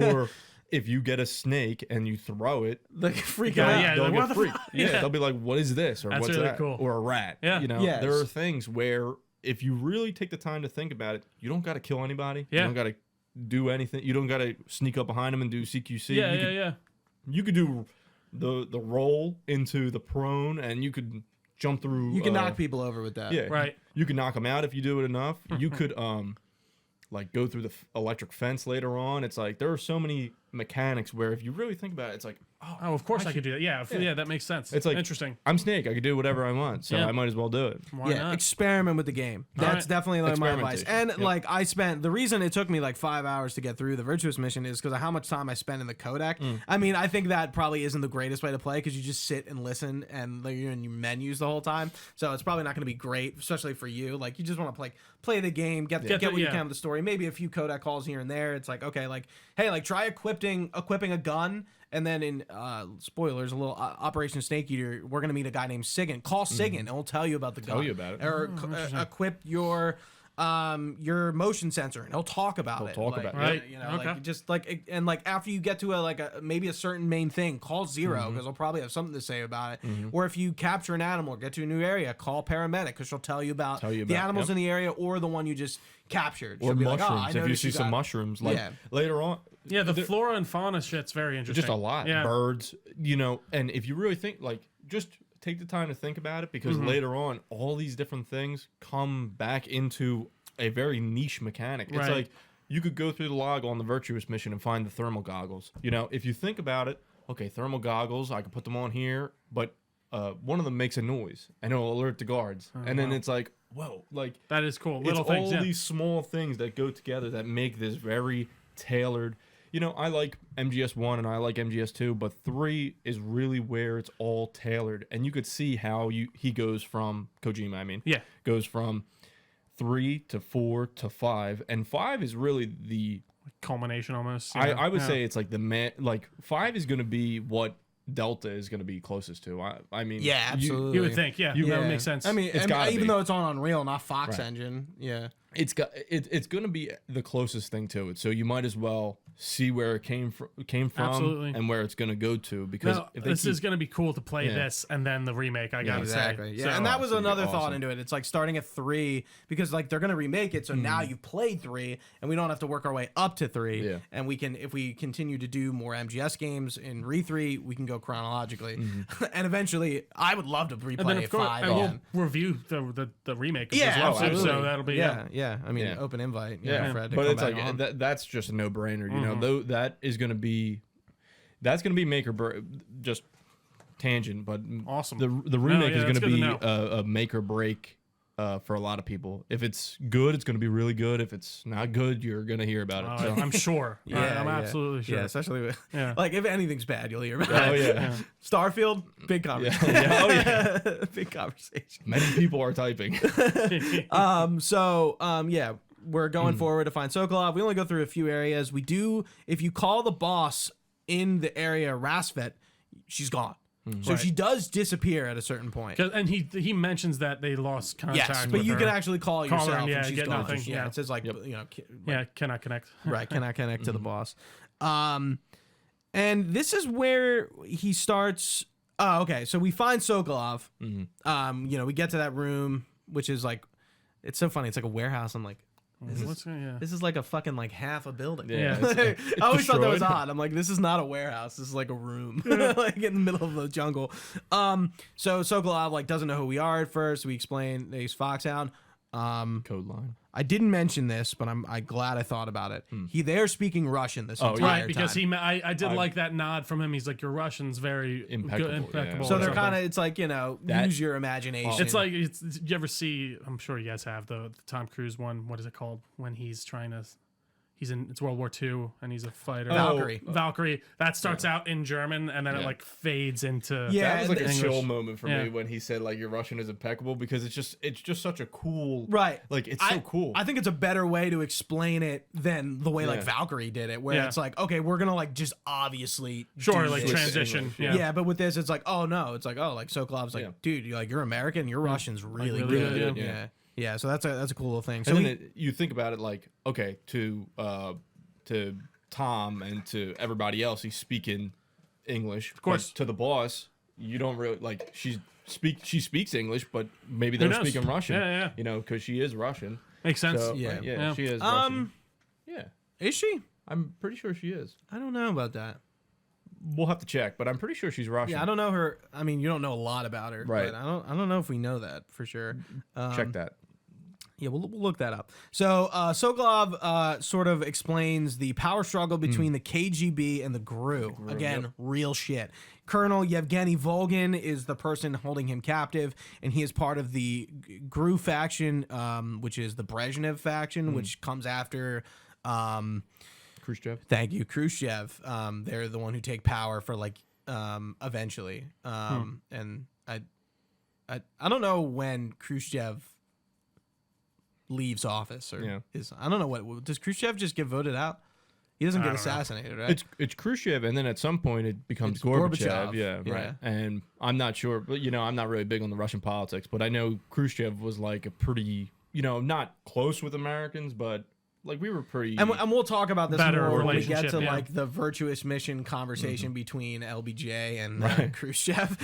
Or if you get a snake and you throw it, Like freak Yeah, out. yeah. they'll like, get what the freaked. fuck? Yeah, Yeah. they'll be like, "What is this?" Or That's "What's really that?" cool. Or a rat. Yeah. You know, Yes. there are things where if you really take the time to think about it, you don't got to kill anybody. Yeah. You don't got to do anything. You don't gotta sneak up behind him and do CQC. You could do the roll into the prone, and you could jump through. You can knock people over with that. Yeah, Right. You can knock them out if you do it enough. You could like go through the electric fence later on. It's like there are so many mechanics where if you really think about it, it's like, Oh, of course I could do that. Yeah, that makes sense. it's like interesting. I'm Snake. I could do whatever I want, so Yeah. I might as well do it. Why Yeah, not? experiment with the game. That's right. definitely like my advice. And Experimentation. like I spent the reason it took me like 5 hours to get through the Virtuous Mission is because of how much time I spent in the codec. I mean, I think that probably isn't the greatest way to play because you just sit and listen and like, you're in your menus the whole time. So it's probably not going to be great, especially for you. Like you just want to play the game, get what you can of the story. Maybe a few codec calls here and there. It's like okay, like hey, like try equipping a gun. And then in spoilers, a little Operation Snake Eater, we're gonna meet a guy named Sigan. Call Sigan, and he'll tell you about the gun. Tell you about it. Or equip your motion sensor, and he'll talk about it. talk about it. Right. You know, Okay. like just like and like after you get to maybe a certain main thing, call Zero because he'll probably have something to say about it. Or if you capture an animal, or get to a new area, call Paramedic because she'll tell you about the animals in the area or the one you just captured. Or She'll be mushrooms. like, oh, I If you noticed see some got-" mushrooms, like Yeah. later on. Yeah, the flora and fauna shit's very interesting. Just a lot. Yeah. Birds, and if you really think, like, just take the time to think about it because later on, all these different things come back into a very niche mechanic. It's Right. like you could go through the log on the Virtuous Mission and find the thermal goggles. If you think about it, okay, thermal goggles, I can put them on here, but one of them makes a noise and it'll alert the guards. And then it's like, whoa, like, That is cool. it's Little things. all Yeah. these small things that go together that make this very tailored. I like MGS1 and I like MGS2, but 3 is really where it's all tailored. And you could see how he goes from Kojima, Yeah. goes from 3 to 4 to 5. And 5 is really the Culmination almost. I would say it's like the man, like 5 is going to be what Delta is going to be closest to. I mean, Yeah, absolutely. You would think. Yeah. That would make sense. I mean, It's gotta even be. though it's on Unreal, not Fox Right. Engine. Yeah. it's going to be the closest thing to it. So you might as well see where it came from Absolutely. and where it's going to go to because Now, if they this keep, is going to be cool to play Yeah. this and then the remake, I gotta Exactly. say. Yeah, So- and that was it's gonna be another thought awesome. into it. It's like starting at 3 because like they're gonna remake it, so now you've played 3, and we don't have to work our way up to 3. Yeah. And we can, if we continue to do more MGS games in Re3, we can go chronologically. And eventually, I would love to and then replay of course, 5 and again. we'll review the remake Yeah, as well too. absolutely. So that'll be Yeah. I mean, Yeah. open invite. yeah, Fred, to but come it's back like on. that's just a no-brainer. Though that is going to be make or break. Just tangent, but Awesome. The remake yeah, is going that's to good be to a make or break for a lot of people. If it's good, it's going to be really good. If it's not good, you're going to hear about it. So. I'm sure. I'm yeah. absolutely sure. Yeah, especially with, Yeah. like if anything's bad, you'll hear about Oh it. yeah. Starfield, big conversation. Yeah. Oh yeah. Big conversation. Many people are typing. Yeah, we're going forward to find Sokolov. We only go through a few areas. We do, if you call the boss in the area Rasvet, she's gone. So Right. she does disappear at a certain point. 'Cause- And he mentions that they lost contact. Yes, but with you her. can actually call Call her yourself and, and yeah, she's get gone. nothing, Yeah, yeah. it says like, Yeah, cannot connect. right, cannot connect to the boss. And this is where he starts. Oh, okay. So we find Sokolov. We get to that room, which is like, it's so funny. It's like a warehouse. I'm like, this is like a fucking like half a building. Yeah, I always thought that was destroyed. odd. I'm like, this is not a warehouse. This is like a room, like in the middle of the jungle. So Sokolov like doesn't know who we are at first. We explain that he's Foxhound. Code line. I didn't mention this, but I'm glad I thought about it. They're speaking Russian this entire Right, because time. I did like that nod from him. He's like, your Russian's very Impeccable, good, yeah. impeccable. So or they're something. kind of, it's like, That- use your imagination. It's like you ever see? I'm sure you guys have the Tom Cruise one. What is it called when he's trying to? It's World War II and he's a fighter. Valkyrie. Valkyrie. That starts out in German and then it Yeah. like fades into. Yeah, That was like a English. chill moment for Yeah. me when he said like your Russian is impeccable because it's just such a cool right. Like it's so cool. I think it's a better way to explain it than the way like Yeah. Valkyrie did it, where Yeah. it's like, okay, we're gonna like just obviously Sure, do like this. transition. English. Yeah. Yeah, but with this, it's like, oh no, it's like, oh, like Sokolov's like, Yeah. dude, you're American, your Russian's really, really good. good, Yeah. yeah. Yeah, so that's a cool little thing. So and we, then you think about it like okay to Tom and to everybody else he's speaking English. Of course. to the boss you don't really like she speaks English but maybe they're knows? speaking Russian. Yeah, yeah. Because she is Russian. Makes sense. So, Yeah. yeah, Yeah. she is Russian. Yeah. Is she? I'm pretty sure she is. I don't know about that. We'll have to check, but I'm pretty sure she's Russian. Yeah, I don't know her. I mean, you don't know a lot about her, Right. But I don't know if we know that for sure. Check that. Yeah, we'll look that up. So Sokolov sort of explains the power struggle between the KGB and the GRU. Again, yep. real shit. Colonel Yevgeny Volgin is the person holding him captive, and he is part of the GRU faction, which is the Brezhnev faction, which comes after. Khrushchev. Thank you, Khrushchev. They're the one who take power for eventually. And I don't know when Khrushchev leaves office or is. I don't know what does Khrushchev just get voted out? He doesn't get assassinated, right? It's Khrushchev, and then at some point it becomes It's Gorbachev. Gorbachev. Yeah, Yeah. right. And I'm not sure, but I'm not really big on the Russian politics, but I know Khrushchev was like a pretty, not close with Americans, but like we were pretty. And we'll talk about this Better more when we get relationship, to yeah. the Virtuous Mission conversation between LBJ and Right. Khrushchev.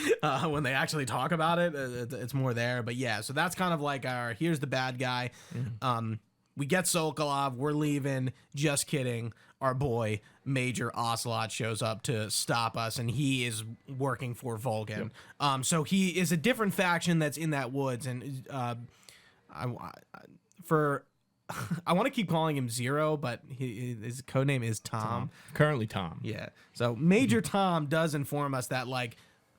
When they actually talk about it, it's more there. But yeah, so that's kind of like our here's the bad guy. We get Sokolov. We're leaving. Just kidding. Our boy Major Ocelot shows up to stop us, and he is working for Volgin. So he is a different faction that's in that woods, and I want to keep calling him Zero, but his codename is Tom. Currently Tom. Yeah. So Major Tom does inform us that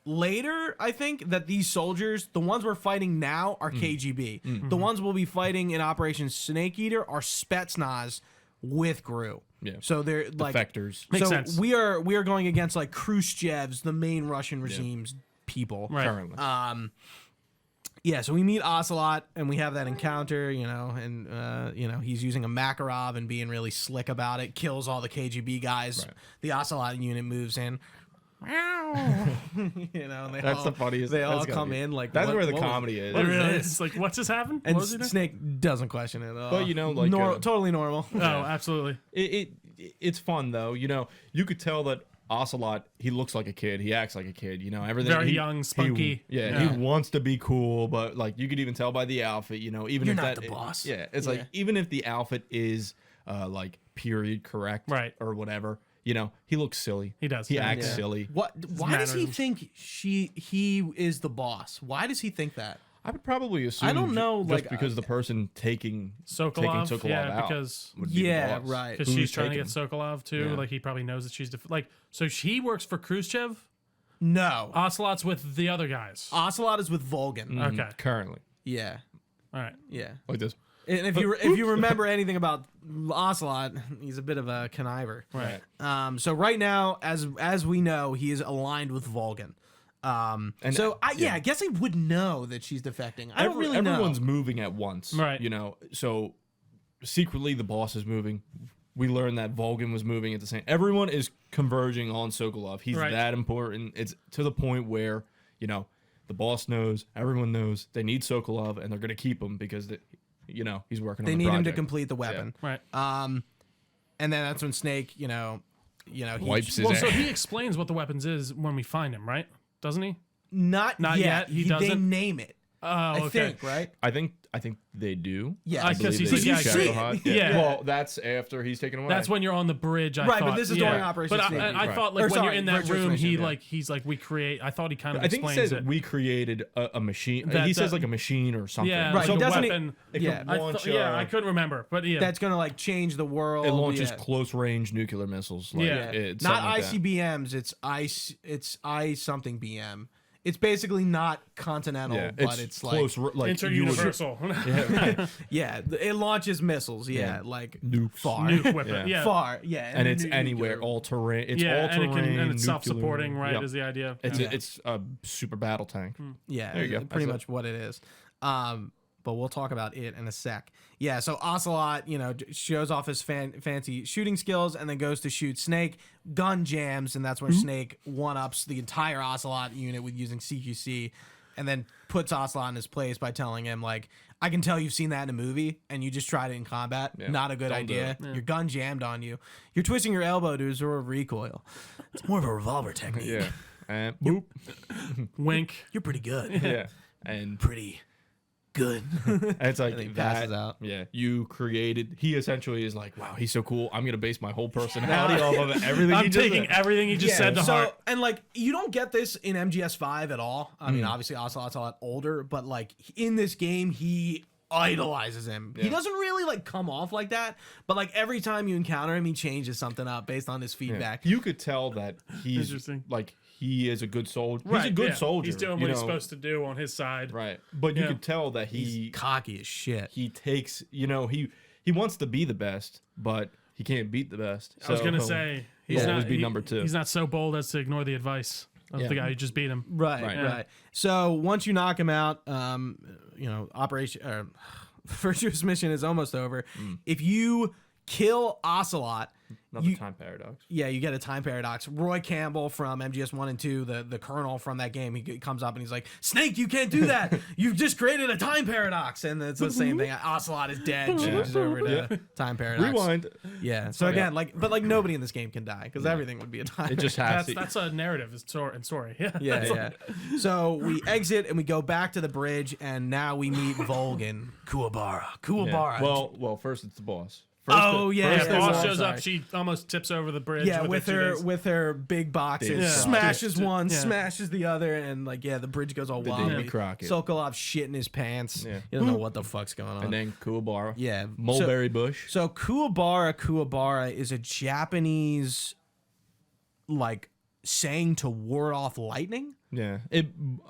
later, I think that these soldiers, the ones we're fighting now, are KGB. The ones we'll be fighting in Operation Snake Eater are Spetsnaz with GRU. Yeah. So they're Defectors. Makes so sense. we are going against Khrushchev's, the main Russian regime's people. Right. Currently. Yeah, so we meet Ocelot and we have that encounter, and he's using a Makarov and being really slick about it, kills all the KGB guys. Right. The Ocelot unit moves in. And they That's all, the funniest. They all that's gotta come be- in That's what- where the what was- comedy is. what It is really this? is. Like, what's just happened? And What was he doing? Snake doesn't question it at all. But, totally normal. Oh, absolutely. It's fun though. You could tell that Ocelot, he looks like a kid. He acts like a kid. Everything. Very young, spunky. He wants to be cool, but you could even tell by the outfit. Even You're if not that, the boss. Yeah, it's Yeah. even if the outfit is period correct, Right. or whatever. He looks silly. He does. He Yeah. acts Yeah. silly. Why does he mannerisms. think he is the boss? Why does he think that? I would probably assume. I don't know, just because the person taking Sokolov, Sokolov yeah, out because would be the Yeah, boss. right. because Who's she's trying to get taking- Sokolov too. Yeah. Like he probably knows that she's so she works for Khrushchev. No. Ocelot's with the other guys. Ocelot is with Volgin. Okay. Currently, Yeah. All right. Yeah. like this. And if you remember anything about Ocelot, he's a bit of a conniver. Right. So right now, as we know, he is aligned with Volgin. I guess I would know that she's defecting. I don't really know. Everyone's moving at once, Right. So secretly the boss is moving. We learned that Volgin was moving at the same. Everyone is converging on Sokolov. He's Right. that important. It's to the point where the boss knows, everyone knows they need Sokolov, and they're gonna keep him because he's working. They on the need him to project. complete the weapon. Right. And then that's when Snake, he Wipes his Well, ass. so he explains what the weapons is when we find him, right? Doesn't he? Not yet. He They doesn't? name it. Oh, I okay. think, right? I think they do. Yeah. I I guess believe he's they like, do. yeah, I Checkerhot. see. Yeah. Well, that's after he's taken away. That's when you're on the bridge. I Right, thought. but this is yeah. during Operation But Snake I Right. thought Or when sorry, you're in that Virtuous room, Mission, yeah. he's like we create. I thought he kind of I think he explains says it. we created a machine. That- He says that- like a machine or something. Yeah, Right, like he a doesn't- weapon. It Yeah. could I launch, I couldn't remember, but yeah. That's gonna change the world. it launches yeah. close range nuclear missiles. Like, Yeah. it's Not something like that. ICBMs. It's I something BM. It's basically not continental, Yeah, but it's close. like Inter-universal. it launches missiles. Yeah, like Nukes. far, Nuke weapon. Yeah. far. Yeah, and it's nuclear. anywhere, all terrain. It's Yeah, all and terrain. and it's self-supporting, right? Yep. Is the idea? It's Yeah. it's a super battle tank. Yeah, There you go. pretty That's much what it is. But we'll talk about it in a sec. Yeah, so Ocelot, shows off his fancy shooting skills and then goes to shoot Snake. Gun jams, and that's where Snake one-ups the entire Ocelot unit with using CQC, and then puts Ocelot in his place by telling him, like, I can tell you've seen that in a movie, and you just tried it in combat. Yeah, Not a good don't do idea. it. Your gun jammed on you. You're twisting your elbow to absorb recoil. It's more of a revolver technique. Yeah, and boop. Wink. You're pretty good. Yeah, and Pretty good. And it's like he that. passes out. Yeah, you created. He essentially is like, wow, he's so cool. I'm gonna base my whole personality off of everything. I'm he just taking said. everything he just said to heart. And like you don't get this in MGS5 at all. I mean, obviously Ocelot's a lot older, but like in this game, he idolizes him. He doesn't really like come off like that, but like every time you encounter him, he changes something up based on his feedback. You could tell that he's Interesting. like he is a good soldier. Right, He's a good yeah. soldier. He's doing you what he's know? supposed to do on his side. Right, but you Yeah. could tell that He's cocky as shit. he takes. You know, he wants to be the best, but he can't beat the best. I was So gonna say he'll he's always not be number 2. He's not so bold as to ignore the advice of the guy who just beat him. Right, Right. right. So once you knock him out, you know, Virtuous Mission is almost over. If you kill Ocelot, Another time paradox. yeah, you get a time paradox. Roy Campbell from MGS 1 and 2, the colonel from that game, he comes up and he's like, Snake, you can't do that. You've just created a time paradox. And it's the same thing. Ocelot is dead. Changes over to time paradox. Rewind. Yeah. So again, but nobody in this game can die because everything would be a time It just has That's a narrative and story. Yeah. Yeah, yeah. So we exit and we go back to the bridge, and now we meet Volgin, Kuwabara. Yeah. Well, first it's the boss. First Oh, yeah, Yeah, yeah, the there's boss one, shows sorry. up. She almost tips over the bridge. Yeah, with with her big boxes, Big boxes. smashes one, Yeah. smashes the other, and like the bridge goes all wild. Davy Crockett. Sokolov shit in his pants. Yeah. You don't know what the fuck's going on. And then Kuwabara. Yeah. Mulberry bush. So Kuwabara is a Japanese like saying to ward off lightning. Yeah.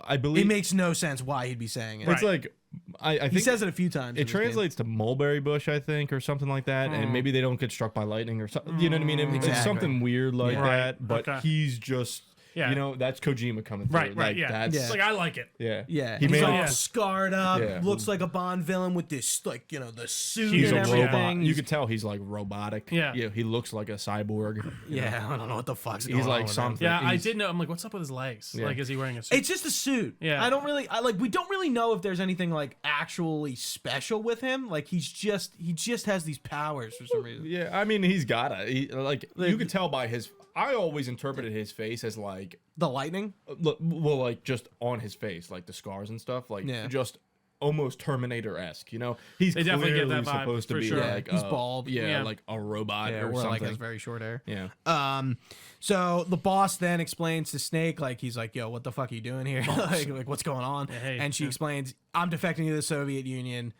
I believe It makes no sense why he'd be saying it. Right. it's like I think He says it a few times. in it this game. translates to mulberry bush, I think, or something like that. And maybe they don't get struck by lightning or something. You know what I mean? It's Exactly. something weird like Yeah. Right. that. But Okay. he's just, Yeah. you know, that's Kojima coming through. Right, Like, yeah. That's, Yeah. Like, I like it. yeah. Yeah, He he's made all Yeah. scarred up. Yeah. Looks like a Bond villain with this, like the suit He's and a everything. robot. You He's- could tell he's like robotic. Yeah. He looks like a cyborg. yeah, I don't know what the fuck's going He's on. like with him. something. Yeah, I He's- did know. I'm like, what's up with his legs? Yeah. Like, is he wearing a suit? It's just a suit. Yeah. I don't really. We don't really know if there's anything like actually special with him. Like he just has these powers for some reason. Yeah, I mean, he's got it. You could tell by his. I always interpreted his face as like, The lightning. well, like just on his face, like the scars and stuff, like Yeah. just almost Terminator-esque. You know, he's They definitely get clearly that vibe, supposed to for be sure. like He's bald. Yeah, Yeah. like a robot Yeah, or or something. like has very short hair. Yeah, So the boss then explains to Snake, like he's like, "Yo, what the fuck are you doing here? like, what's going on?" hey, and she yeah. explains, "I'm defecting to the Soviet Union.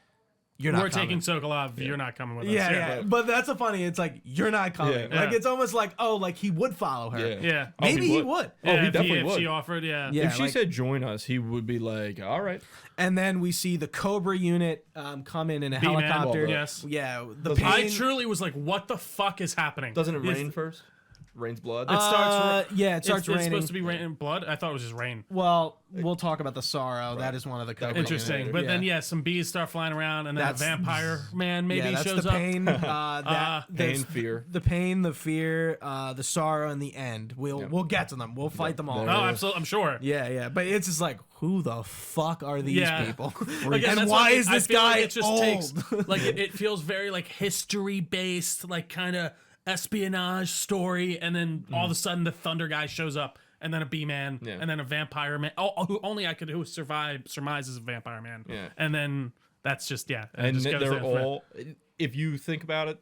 You're not We're coming." taking Sokolov. You're not coming with us. Yeah, yeah. But that's a funny. It's like you're not coming. Yeah. Like Yeah. it's almost like like he would follow her. yeah, Yeah. Oh, Maybe he would. Oh, he Yeah, definitely if would. she offered, yeah. Yeah. If she like- said join us, he would be like, all right. And then we see the Cobra unit come in a B-Man, helicopter. yes. Yeah. The Doesn't- I pain, truly was like, what the fuck is happening? Doesn't it Is- rain first? Rains blood. It starts. yeah, it starts it's raining. supposed to be raining blood. I thought it was just rain. Well, we'll talk about the sorrow. That is one of the Cobra Interesting. unit. But then, some bees start flying around, and then That's- a vampire man maybe yeah, that's shows the up. pain. There's fear. the pain, the fear, the sorrow, and the end. We'll get to them. We'll fight them all. Oh, absolutely. I'm sure. Yeah, yeah. But it's just like, who the fuck are these Yeah. people? Again, and that's why what is I this feel like guy it just old? takes like it feels very like history based, like kind of espionage story, and then all of a sudden the Thunder guy shows up, and then a bee man, Yeah. and then a vampire man. Who only I could surmise is a vampire man. Yeah. And then that's just it And just goes they're there. all, if you think about it,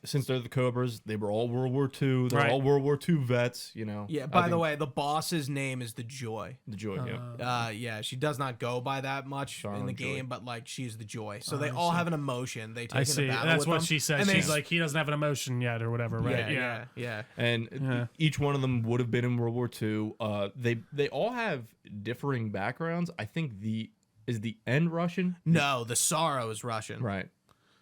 since they're the Cobras, they were all World War II. They're Right. all World War II vets, you know. Yeah, I by the think way, the boss's name is the Joy. The Joy, yeah. Yeah, she does not go by that much in the Silent game, Joy. but like she's the Joy. So they all have an emotion. They take I into see. battle That's with what them, she said. and She's they- like, he doesn't have an emotion yet, or whatever, right? yeah. And each one of them would have been in World War II. They all have differing backgrounds. I think the end Russian, No, the sorrow is Russian. right?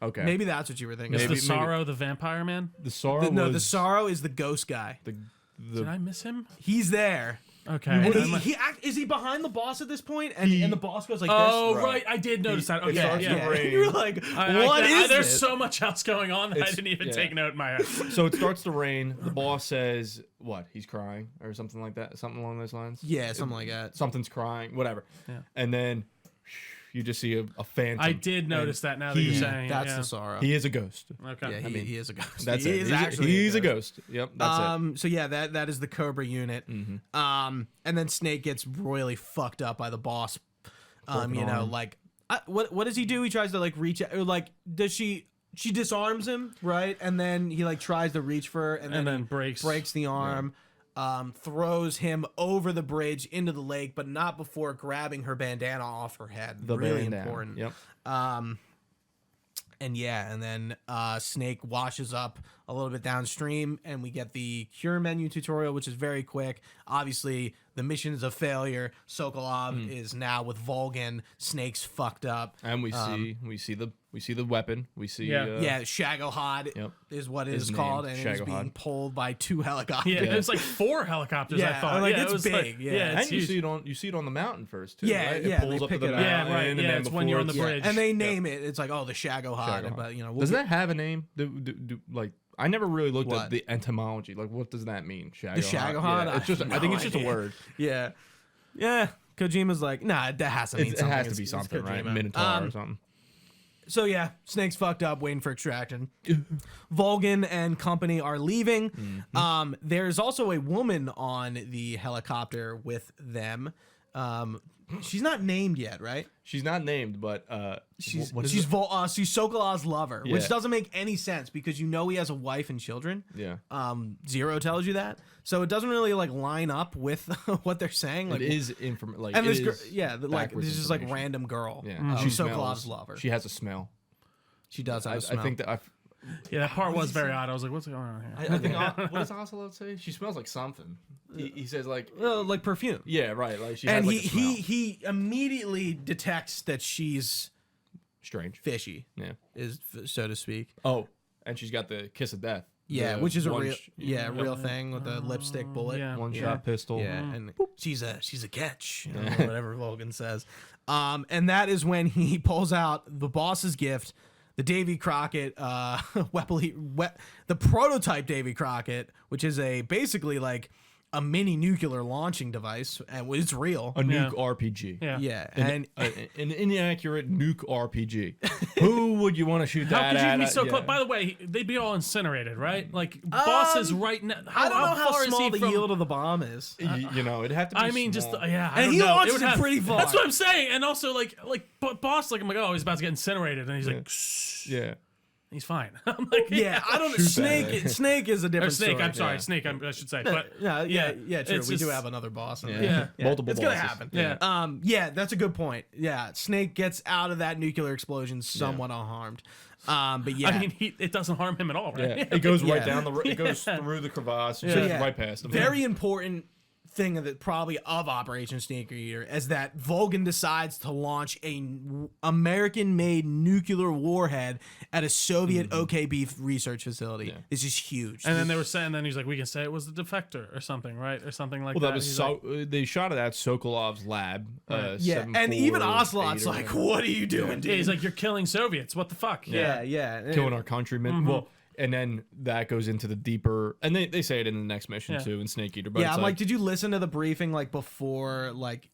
Okay, Maybe that's what you were thinking. Is Maybe- the Sorrow the vampire man? the sorrow. No, was the sorrow is the ghost guy. Did I miss him? He's there. Okay. And I'm like- is he behind the boss at this point? And the boss goes like oh, this. right. I did notice that. Okay, starts yeah. to rain. You're like, I- what is there's this? so much else going on that I It's- didn't even yeah. take note in my head. So it starts to rain. The boss says, "What? He's crying, or something like that. Something along those lines." Yeah, something like that. Something's crying, whatever. Yeah. And then you just see a phantom. I did notice that now that you're saying. That's yeah. the sorrow. He is a ghost. Okay. Yeah, he is a ghost. That's he it. Is He's, actually he's a ghost. Yep, that's it. So yeah, that is the Cobra unit. Mm-hmm. And then Snake gets royally fucked up by the boss. You know, arm. like What does he do? He tries to like reach or like does she disarms him, right? And then he like tries to reach for her and then breaks the arm. Throws him over the bridge into the lake, but not before grabbing her bandana off her head. Really bandana. important. Yep. And then Snake washes up a little bit downstream, and we get the cure menu tutorial, which is very quick. Obviously, the mission is a failure. Sokolov is now with Volgin. Snake's fucked up, And we see the weapon. We see Shagohod is what it is called, and it is being pulled by 2 helicopters. Yeah, it was like 4 helicopters. I thought, like yeah, it's it was big. Like, yeah, it's And huge. you see it on the mountain first too. Yeah, right? yeah, It pulls they up to pick the it up. mountain. Yeah, right, and yeah, then it's when you're on the before bridge. And they name it. It's like, oh, the Shagohod. Shagohod. But Does that have a name? Like, I never really looked What? at the etymology. Like, what does that mean? Shagohod. The Shagohod? Yeah, it's just. I think it's just a word. Yeah. Yeah. Kojima's like, nah, that has to mean It something. has to be It's something, right? Kojima. Minotaur or something. So yeah, Snake's fucked up, waiting for extraction. Volgin and company are leaving. There's also a woman on the helicopter with them. She's not named yet, right? She's not named, but She's she's Sokolov's lover, which Yeah. doesn't make any sense because you know he has a wife and children. yeah. Zero tells you that, so it doesn't really like line up with what they're saying. Like, It is inform. Like, and it this is like backwards this is like information. random girl. Yeah, She she Sokolov's smells. lover. She has a smell. She does have I a smell. think that Yeah, that part was very odd. I was like, what's going on here? I think what does Ocelot say? She smells like something. He says like like perfume. yeah, right. Like she And has like a smell. he immediately detects that she's Strange. fishy, Yeah. so to speak. Oh, and she's got the kiss of death. Yeah, The which is a one real sh- real thing with the lipstick bullet. yeah. one Yeah. shot pistol. Yeah, and she's a catch, you know, whatever Logan says. And that is when he pulls out the boss's gift, the Davy Crockett, the prototype Davy Crockett, which is basically like a mini nuclear launching device, and it's real. A nuke RPG. Yeah. Yeah, An, and an inaccurate nuke RPG. Who would you want to shoot How that could you at? be so Yeah. close? By the way, they'd be all incinerated, right? Like bosses right now. I don't know how far is small he the from? yield of the bomb is. You know, it'd have to be I mean, just small. yeah. I And don't he know. launches would it pretty far. That's what I'm saying. And also, like boss, like I'm like, oh, he's about to get incinerated, and he's like, shh, Yeah. he's fine. I'm like, Yeah, I don't know. Shoot that. Snake is a Or different Snake. story. I'm sorry, Yeah. Snake. I should say, but Yeah, true. it's We do just- have another boss. In Yeah. there. Yeah. Multiple It's gonna bosses. happen. Yeah. Yeah, that's a good point. Yeah, Snake gets out of that nuclear explosion somewhat unharmed. But yeah, I mean, it doesn't harm him at all, right? Yeah. It goes right Yeah. down it goes through the crevasse, Yeah. just yeah, right past him. very important thing that probably of Operation Snake Eater is that Volgin decides to launch a American-made nuclear warhead at a Soviet OKB research facility. Yeah. This is huge. And then they were saying, then he's like, we can say it was the defector or something, right? Or something like Well, that. that was He's so. like, They shot it at Sokolov's lab. yeah, and even 748 Ocelot's or like, whatever. "What are you doing, dude?" yeah, he's like, you're killing Soviets. What the fuck? yeah. killing our countrymen. Well, and then that goes into the deeper, and they say it in the next mission Yeah. too in Snake Eater. But Yeah, it's I'm like, did you listen to the briefing like before, like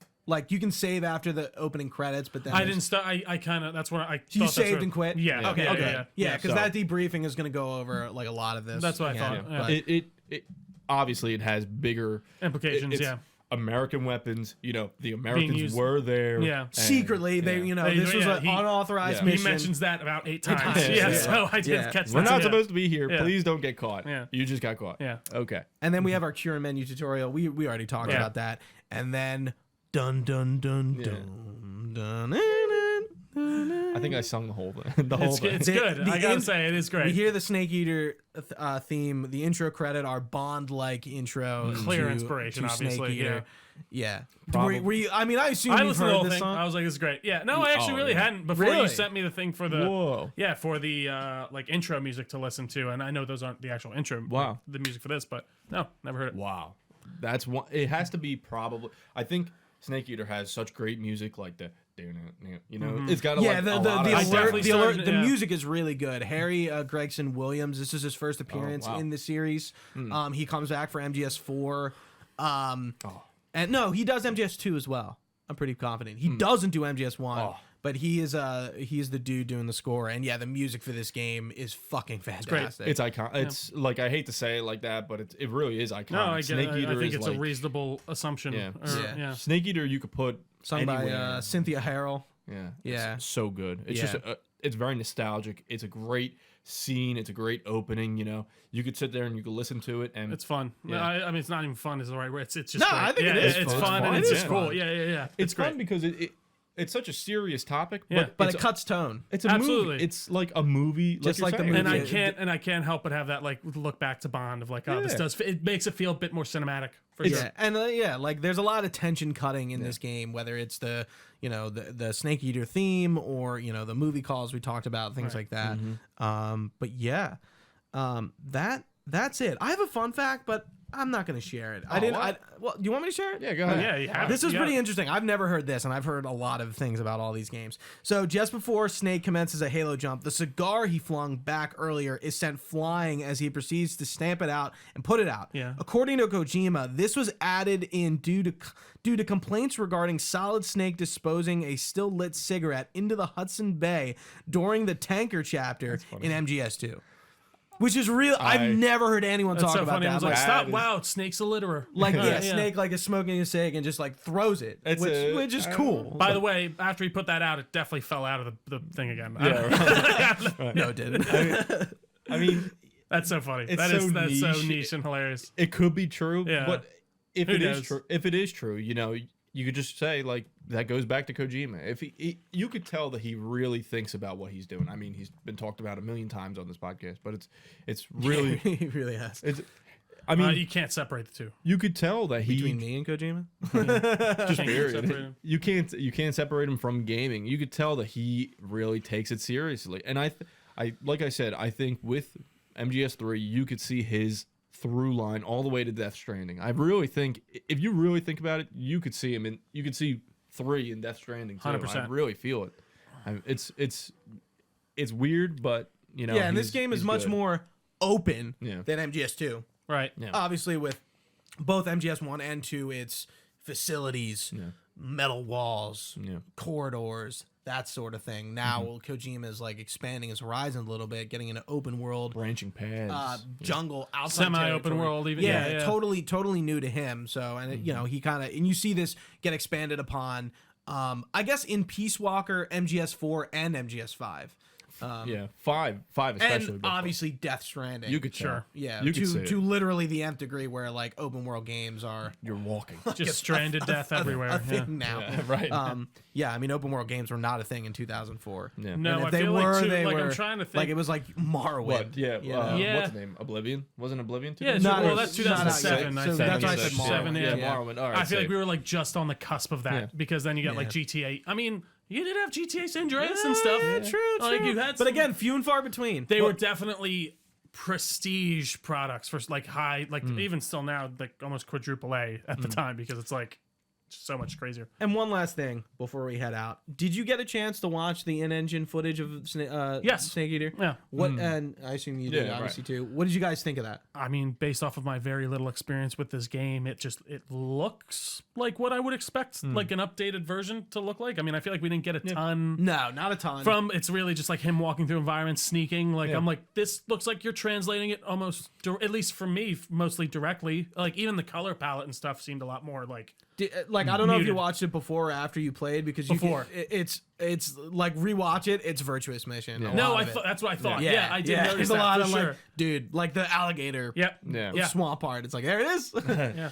you can save after the opening credits, but then I didn't start. I kind of. That's what I. You thought that's saved where- and quit. Yeah. Okay. Yeah. Okay. Yeah. Yeah, because So- that debriefing is going to go over like a lot of this. That's what I again, thought, yeah. but- it obviously it has bigger Implications, it's yeah. American weapons. You know, the Americans used- were there. Yeah. and- Secretly, they yeah. this was Yeah, an he- unauthorized yeah. He mission. mentions that about 8 times. times, Yeah, yeah. so I did Yeah. catch that. We're not Yeah. supposed to be here. Yeah. Please don't get caught. Yeah. You just got caught. Yeah. Okay. And then we have our cure menu tutorial. We already talked Yeah. about that. And then dun dun dun Yeah. dun dun. I think I sung the whole thing. The whole It's, thing. it's The- good. the I gotta in- say, it is great. We hear the Snake Eater theme, the intro credit, our Bond-like intro. Clear to- inspiration, to Snake obviously, Eater. Yeah. Probably. Were you, I mean, I assume I you've listened to the heard whole this thing. song. I was like, "This is great." Yeah, no, I actually Oh, really yeah. hadn't before Really? you sent me the thing for the Whoa. for the like intro music to listen to, and I know those aren't the actual intro. Wow. the music for this, but no, never heard it. Wow. That's one. It has to be probably. I think Snake Eater has such great music, like the. You know, it's got a, Yeah, like, the a lot the of alert, definitely the, alert, started- the yeah. music is really good. Harry Gregson Williams. This is his first appearance wow. in the series. He comes back for MGS4. Oh. And no, he does MGS2 as well. I'm pretty confident. He doesn't do MGS1, Oh. but he is the dude doing the score. And yeah, the music for this game is fucking fantastic. It's iconic. It's like I hate to say it like that, but it really is iconic. No, I get. Snake I Eater think is it's like, a reasonable assumption. Yeah. Or, Yeah. yeah. Snake Eater. You could put sung anywhere. by Cynthia Harrell. Yeah. Yeah. It's so good. It's Yeah. just it's very nostalgic. It's a great scene. It's a great opening. You know, you could sit there and you could listen to it, and It's fun. Yeah. I mean, it's not even fun is the right word. It's just No, great. I think yeah, it is It's fun. fun and It it's is just cool. fun. Yeah. it's great. fun because it's such a serious topic. Yeah. But it's it cuts tone. It's a Absolutely. movie. It's like a movie, Just you're like the saying. movie. And I can't help but have that like look back to Bond of like, oh, this Yeah. does. It makes it feel a bit more cinematic for sure. Yeah, and like there's a lot of tension cutting in this game, whether it's the the Snake Eater theme or the movie calls we talked about, things like that. But yeah, that's it. I have a fun fact, but I'm not going to share it. Well, do you want me to share it? Yeah, go ahead. Yeah, you have This it. is You pretty got it. interesting. I've never heard this, and I've heard a lot of things about all these games. So just before Snake commences a Halo jump, the cigar he flung back earlier is sent flying as he proceeds to stamp it out and put it out. Yeah. According to Kojima, this was added in due to complaints regarding Solid Snake disposing a still lit cigarette into the Hudson Bay during the tanker chapter in MGS2. Which is real. I've never heard anyone That's talk so about funny. that. I was like, That stop! is- Wow, Snake's a litterer. Like Snake like is smoking a cig and just like throws it, It's which is cool. By the way, after he put that out, it definitely fell out of the thing again. No, it didn't. I mean, That's so funny. It's That's so so niche. niche and hilarious. it could be true, Yeah. but if Who it is knows? true, you could just say like that goes back to Kojima. If you could tell that he really thinks about what he's doing. I mean, he's been talked about a million times on this podcast, but it's really he really has. it's. I mean, You can't separate the two. you could tell that he Between me and Kojima, Just period. You can't separate him from gaming. You could tell that he really takes it seriously. And I like I said, I think with MGS3 you could see his through line all the way to Death Stranding. I really think if you really think about it, you could see him you could see 3 in Death Stranding too. 100%. I really feel it. It's weird, but yeah, and this game is much more open Yeah. than MGS2. Right. Yeah. Obviously, with both MGS1 and 2, it's facilities, metal walls, Yeah. corridors, that sort of thing. Now Kojima is like expanding his horizon a little bit, getting into open world, branching paths. jungle, outside Semi-open territory. world, even. Yeah, Yeah. totally new to him. So, and it, he kind of, and you see this get expanded upon. I guess in Peace Walker, MGS4, and MGS5. Yeah, 5 especially. And but obviously Death Stranding. you could tell. Sure. Yeah, you could see to it. literally the nth degree where like open world games are You're walking. Just stranded death everywhere. a Yeah. thing now. Yeah, right. I mean open world games were not a thing in 2004. Yeah. No, And if I they feel were, like too, they like were I'm trying to think. like it was like Morrowind. What? Yeah. you know? Yeah. What's the name? Oblivion? Wasn't Oblivion? Yeah, 2000? well, that's Not out yet. 2007. I So think. that's why I said 2007, Morrowind. yeah. Yeah. Morrowind. All right, I feel like safe. we were like just on the cusp of that Yeah. because then you got like Yeah. GTA. I mean, you did have GTA San Andreas and stuff. Yeah, true. Like you had, but some- again, few and far between. they were definitely prestige products for like high, like even still now, like almost quadruple A at the time because it's like so much crazier. And one last thing before we head out, did you get a chance to watch the in-engine footage of Yes. Snake Eater? Yeah. What? And I assume you did, Yeah, obviously too. What did you guys think of that? I mean, based off of my very little experience with this game, it looks like what I would expect like an updated version to look like. I mean, I feel like we didn't get a ton No, not a ton. from. It's really just like him walking through environments, sneaking. Like Yeah. I'm like, this looks like you're translating it almost, at least for me, mostly directly. Like even the color palette and stuff seemed a lot more like. Like I don't know if you Muted. watched it before or after you played because you Before. it's like rewatch it. It's Virtuous Mission. a No, lot I of it. thought that's what I thought. Yeah, I did notice There's that a lot for of sure. like, dude, like the alligator. Yep. Yeah. Swamp part. It's like there it is. Yeah.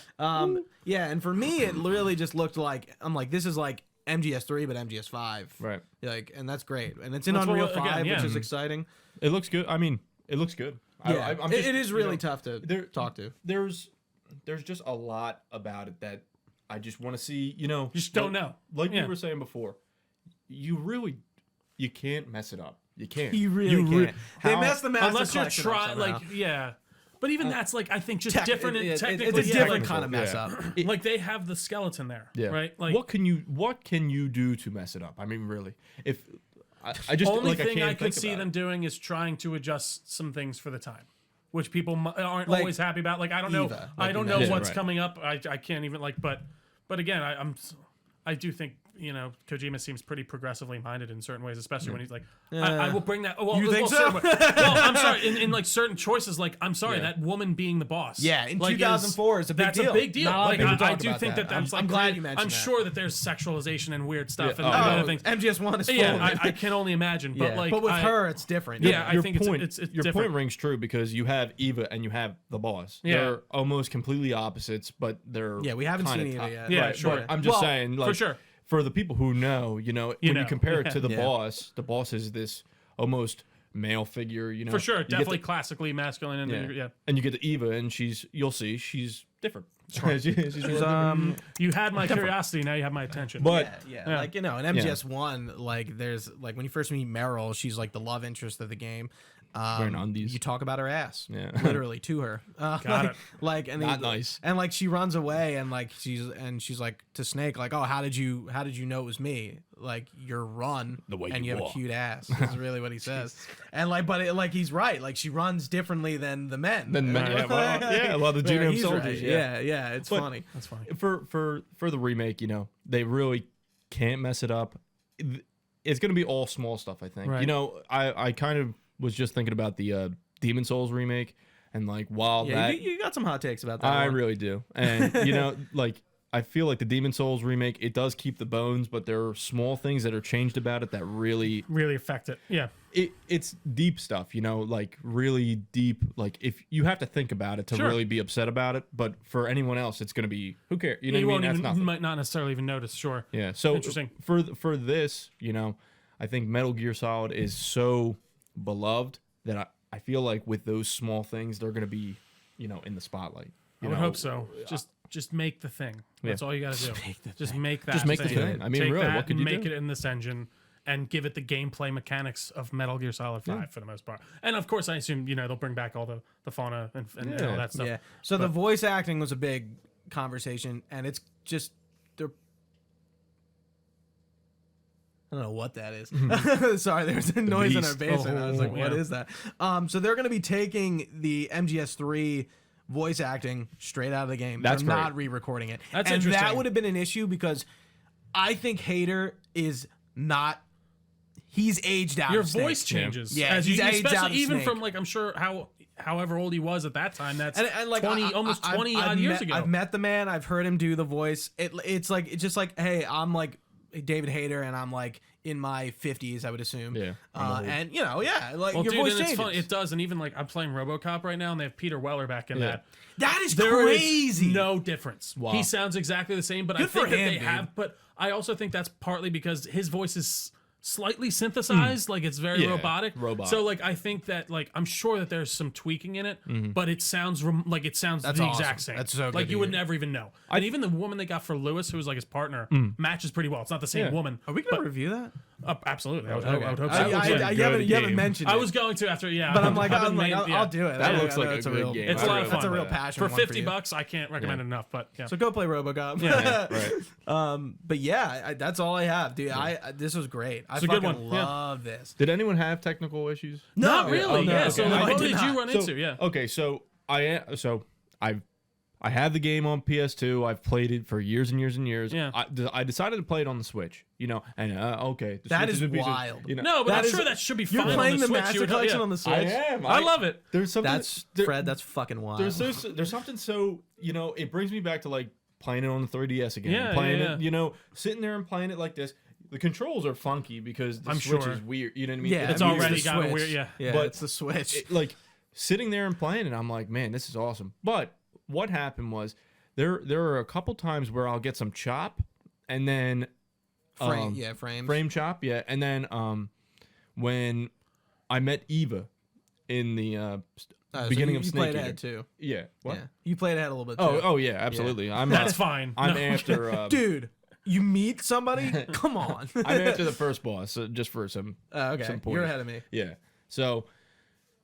Yeah, and for me, it really just looked like I'm like this is like MGS3 but MGS5. Right. Like, and that's great, and it's in That's what- Unreal again, 5, yeah. which is exciting. It looks good. I mean, it looks good. Yeah, I'm just, it is you really know, tough to talk to. There's just a lot about it that I just want to see. You Just don't know. Like Yeah. we were saying before, you can't mess it up. You can't. You really can't. They how- messed the master Unless you're collection up trying, somehow. like, yeah. But even that's like, I think just different. It's Technically, a yeah, different like, kind of mess yeah. up. like they have the skeleton there, Yeah. right? Like what can you do to mess it up? I mean, really, if I just only like, thing I I can't could think see about them it. doing is trying to adjust some things for the time, which people aren't Like always happy about. Like I don't know, Eva, I like don't you know mentioned. what's Right. coming up. I can't even like, but again, I do think Kojima seems pretty progressively minded in certain ways, especially when he's like, I will bring that. Well, You think so? well, I'm sorry. In like certain choices, like I'm sorry, that woman being the boss. Yeah, in like, 2004 is a big that's deal. a big deal. Not a lot of Like people I talk do about think that. that's like I'm glad you mentioned I'm that. sure that there's sexualization and weird stuff and Oh, other things. MGS1 is full Yeah, of it. I can only imagine. But like, but with her, it's different. Yeah, I Your think point, it's your different. point rings true because you have Eva and you have the boss. Yeah. They're almost completely opposites, but they're Yeah, we haven't kinda seen Eva top- yet. Yeah, Right, sure. but I'm just Well, saying, like, for sure. for the people who know, when know, you compare it to the yeah. boss is this almost male figure, For sure, You get definitely the- classically masculine, and yeah. And you get to Eva, and you'll see she's different. she's really different. You had my curiosity, now you have my attention. But Yeah. Like, in MGS1, like, there's, like, when you first meet Meryl, she's, like, the love interest of the game. Wearing undies. You talk about her ass, Yeah. literally to her. Got it. Like, and Not nice. And like, she runs away, and like, she's like to Snake, like, oh, how did you know it was me? Like, you're run, The way and you you have walk. a cute ass. Is really what he says. And like, but like, he's right. Like, she runs differently than the men. Well, the Where genome he's soldiers. right. Yeah. It's But- funny. That's funny. For the remake, they really can't mess it up. It's gonna be all small stuff, I think. Right. I kind of was just thinking about the Demon Souls remake, and like while Yeah, that you got some hot takes about that. I one. really do, and like I feel like the Demon Souls remake, it does keep the bones, but there are small things that are changed about it that really affect it. Yeah. it's deep stuff, like really deep. Like if you have to think about it to Sure. really be upset about it, but for anyone else, it's gonna be who cares? You know You what I won't mean? That's even, nothing. you might not necessarily even notice. Sure. Yeah. So Interesting. for this, I think Metal Gear Solid is so beloved that I feel like with those small things, they're gonna be, in the spotlight. I would hope so. Just make the thing. That's all you got to do. Just make that. Just make the thing. thing. I mean, Take really, that what could and you make do? it in this engine and give it the gameplay mechanics of Metal Gear Solid 5 for the most part. And of course, I assume they'll bring back all the fauna and all that stuff. Yeah. So the voice acting was a big conversation, and it's just they're. I don't know what that is. Sorry, there was a noise in our beast. basement. I was like, "What yeah. is that?" So they're going to be taking the MGS3 voice acting straight out of the game. That's they're great. not re-recording it. That's and interesting. that would have been an issue because I think Hader is not. He's aged out. Your of Snake. voice changes. Yeah, as he's you, aged out especially of even Snake. from like I'm sure however old he was at that time. That's And like 20, I- almost I've- 20 I've odd years met- ago. I've met the man. I've heard him do the voice. It's just like, hey, I'm like David Hayter, and I'm like in my 50s, I would assume. Yeah, I'm old. And like Well, your dude, voice and it's changes. fun. It does, and even like I'm playing RoboCop right now, and they have Peter Weller back in Yeah. that. That is There is crazy. no difference. Wow. He sounds exactly the same, but I Good for think that him, they dude. have. But I also think that's partly because his voice is slightly synthesized, like it's very Yeah, robotic. robot. So like I think that like I'm sure that there's some tweaking in it, but it sounds like it sounds That's the awesome. exact same. That's so good like to you would hear. never even know. And even the woman they got for Lewis, who was like his partner, matches pretty well. It's not the same Yeah. woman. Are we gonna review that? Absolutely. I would Okay. hope so. That looks like a you haven't good game. mentioned it. I was going to after, yeah. but I'm like, I've been I'll do it. That I looks know like it's a good real, game. It's a lot of That's a fun. real passion For one $50, you. I can't recommend enough. But yeah. So go play RoboCop. Yeah, Right. But yeah, that's all I have, dude. This was great. I It's a good fucking one, yeah. love this. Did anyone have technical issues? Not really. Oh, no, Yeah. okay. So No, like, I what did did not. you run into? Yeah. Okay, so I have the game on PS2. I've played it for years and years and years. Yeah. I decided to play it on the Switch. And okay, the That Switch is a piece of- wild. No, but That I'm is- sure that should be You're fine playing on the Switch. Master You would- Collection yeah. on the Switch. I am. I love it. There's something. That's Fred. That's fucking wild. There's something so it brings me back to like playing it on the 3DS again. Yeah, playing yeah, it, sitting there and playing it like this. The controls are funky because the I'm Switch sure. is weird. You know what I mean? Yeah, It's I mean, already the got a Switch. weird- yeah. Yeah, But it's the Switch. like sitting there and playing it, I'm like, man, this is awesome. But what happened was there are a couple times where I'll get some chop, and then frames. frame chop, yeah, and then when I met Eva in the beginning you of played Snake ahead Eater. too. Yeah. What? Yeah, you played ahead a little bit too. Oh yeah, absolutely. I'm That's fine. I'm No. after Dude, you meet somebody? Come on. I'm after the first boss, just for some Okay, some you're pointers. ahead of me. Yeah. So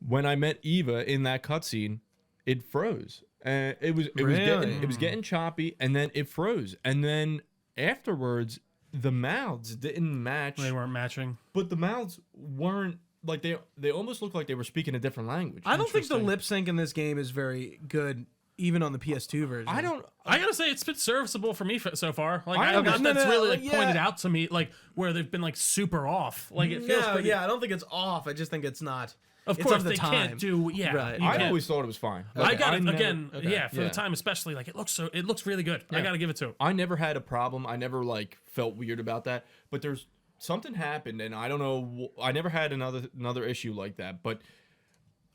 when I met Eva in that cutscene, it froze. And it was Really? getting choppy, and then it froze. And then afterwards, the mouths didn't match. They weren't matching. But the mouths weren't like they almost looked like they were speaking a different language. I don't think the lip sync in this game is very good even on the PS2 version. I don't. I gotta say, it's been serviceable for me so far. Like, I I don't know if understand. that's No, really yeah. pointed out to me, like where they've been like super off. Like it feels pretty. I don't think it's off. I just think it's not. Of it's course, the they time. can't do. Yeah, Right. you I can't- always thought it was fine. I Like, got it never- again. okay. Yeah, for Yeah. the time, especially. Like it looks really good. I gotta give it to it. I never had a problem. I never like felt weird about that. But there's something happened, and I don't know. I never had another issue like that. But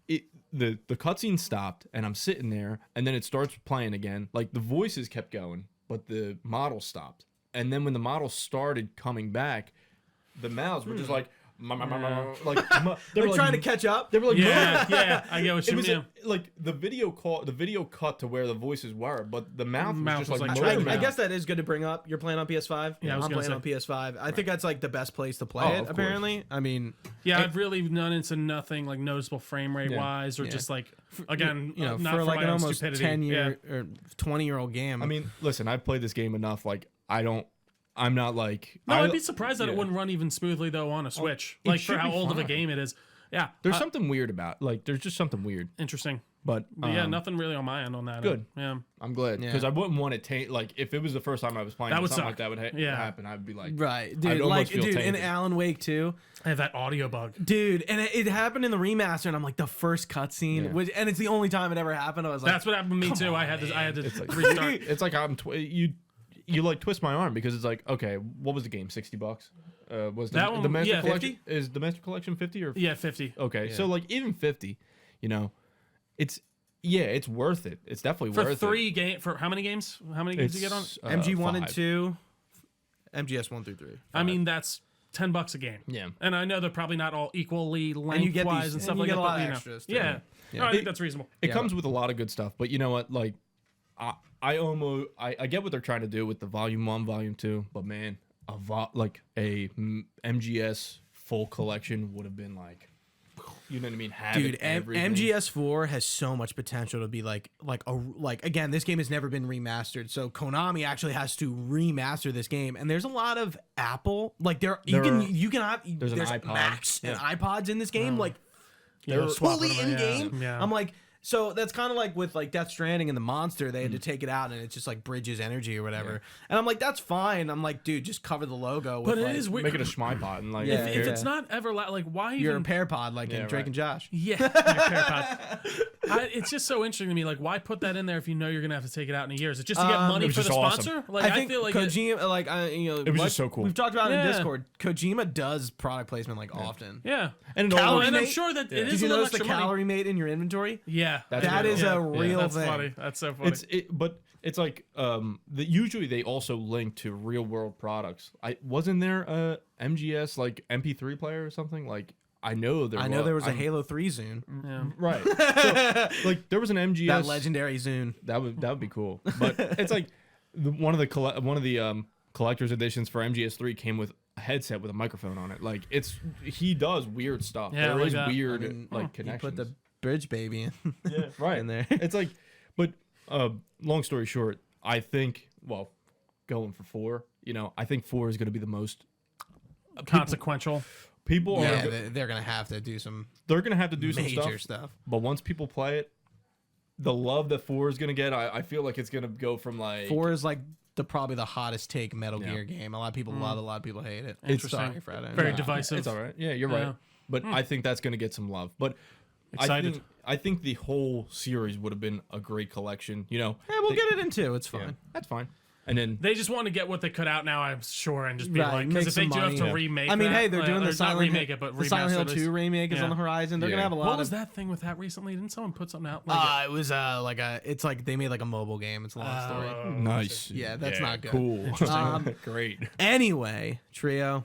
the cutscene stopped, and I'm sitting there, and then it starts playing again. Like the voices kept going, but the model stopped. And then when the model started coming back, the mouths were just like. They were trying to catch up. They were like, Yeah, yeah, I get what It you was mean. like the video cut to where the voices were, but the mouth was Mouth just was like, like motor trying to- I mouth. guess that is good to bring up. You're playing on PS5. Yeah, I was I'm gonna playing say. on PS5. I think that's like the best place to play Oh, it. of course. Apparently, I mean, Yeah, I've really run into nothing like noticeable frame rate wise, or just like again, you know, not for for like my an own almost stupidity. 10-year or 20-year-old game. I mean, listen, I've played this game enough. Like, I'm not like. No, I'd be surprised that it yeah. wouldn't run even smoothly though on a Switch. Like for should how be old of a fine. game it is. Yeah, There's something weird about. Like, there's just something weird. interesting. But Yeah, nothing really on my end on that. good. Yeah. I'm glad because I wouldn't want to taint. Like, if it was the first time I was playing, That would something suck. like that would Yeah. happen. I'd be like, right, I'd dude. almost Like, feel dude, in tainted. Alan Wake 2, I have that audio bug. dude, and it happened in the remaster, and I'm like the first cutscene, Yeah. which, and it's the only time it ever happened. I was like, That's what happened to me too. I had to like- restart. It's like you like twist my arm because it's like, okay, what was the game? $60. Was That one- the master yeah, collection 50? is the master collection 50 or Yeah, 50. okay? So like even 50, you know, it's worth it. It's definitely For worth three game for how many games? How many games do you get on? MG 1 and 5. 2, MGS 1 through 3. I mean, that's $10 a game. Yeah. And I know they're probably not all equally And you get lengthwise these- and stuff and you like get that. a lot but, of you know, extras, too. Yeah. Yeah. No, I think that's reasonable. It comes with a lot of good stuff, but you know what? Like, I get what they're trying to do with the Volume 1, Volume 2, but man, a MGS full collection would have been like, you know what I mean? Dude, everything. MGS4 has so much potential to be like again, this game has never been remastered, so Konami actually has to remaster this game. And there's a lot of Apple, like you can have there's an iPod. Macs and iPods in this game, like Yeah, swap fully them, in game. Yeah. I'm like, so that's kind of like with like Death Stranding and the Monster, they had to take it out and it just like bridges energy or whatever. And I'm like, that's fine. I'm like, dude, just cover the logo. But with, it like, is weird. Make it a schmipod and like, Yeah, If it's not ever like, why you're a even? pair pod like in Yeah, Drake right. and Josh. Yeah, your AirPods. It's just so interesting to me. Like, why put that in there if you know you're gonna have to take it out in a year? Is it just to get money it was for the just awesome. sponsor? Like, I think feel like Kojima, It was just so cool. We've talked about it in Yeah. Discord. Kojima does product placement like often. yeah. and it Calorie always, And I'm mate? sure that it Did is you a little notice the extra money. calorie mate in your inventory? Yeah, That is a real That's thing. funny. That's so funny. but it's like usually they also link to real world products. Wasn't there a MGS like MP3 player or something? Like I know there was a Halo 3 Zune. yeah. right. So, like there was an MGS That legendary Zune. that would be cool. But it's like one of the collector's editions for MGS3 came with a headset with a microphone on it. Like he does weird stuff. Yeah, There like is that. weird He connections. put the bridge baby in. right in there. It's like, but long story short, I think going for 4. You know, I think 4 is going to be the most Consequential. people Yeah, are. they're gonna have to do some They're going to have to do some major stuff. stuff. But once people play it, the love that 4 is going to get, I feel like it's going to go from like 4 is like probably the hottest take Metal Yeah. Gear game. A lot of people love it. A lot of people hate it. Interesting. Sorry, Fred. Very Yeah. divisive. It's all right. Yeah, you're Yeah. right. But I think that's going to get some love. But Excited. I think the whole series would have been a great collection. You know, Yeah, we'll get it in 2. It's fine. that's fine. And then They just want to get what they could out now, I'm sure, and just be Right, like, make because if they some do have money. to Yeah. remake, I mean, that, hey, they're doing or the not Silent remake it, but the Silent Hill remaster 2 remake is Yeah. on the horizon. They're gonna have a lot What of. was that thing with that recently? Didn't someone put something out? Like It was it's like they made like a mobile game. It's a long story. nice. Yeah, that's not good. Cool. Great. Anyway, Trio,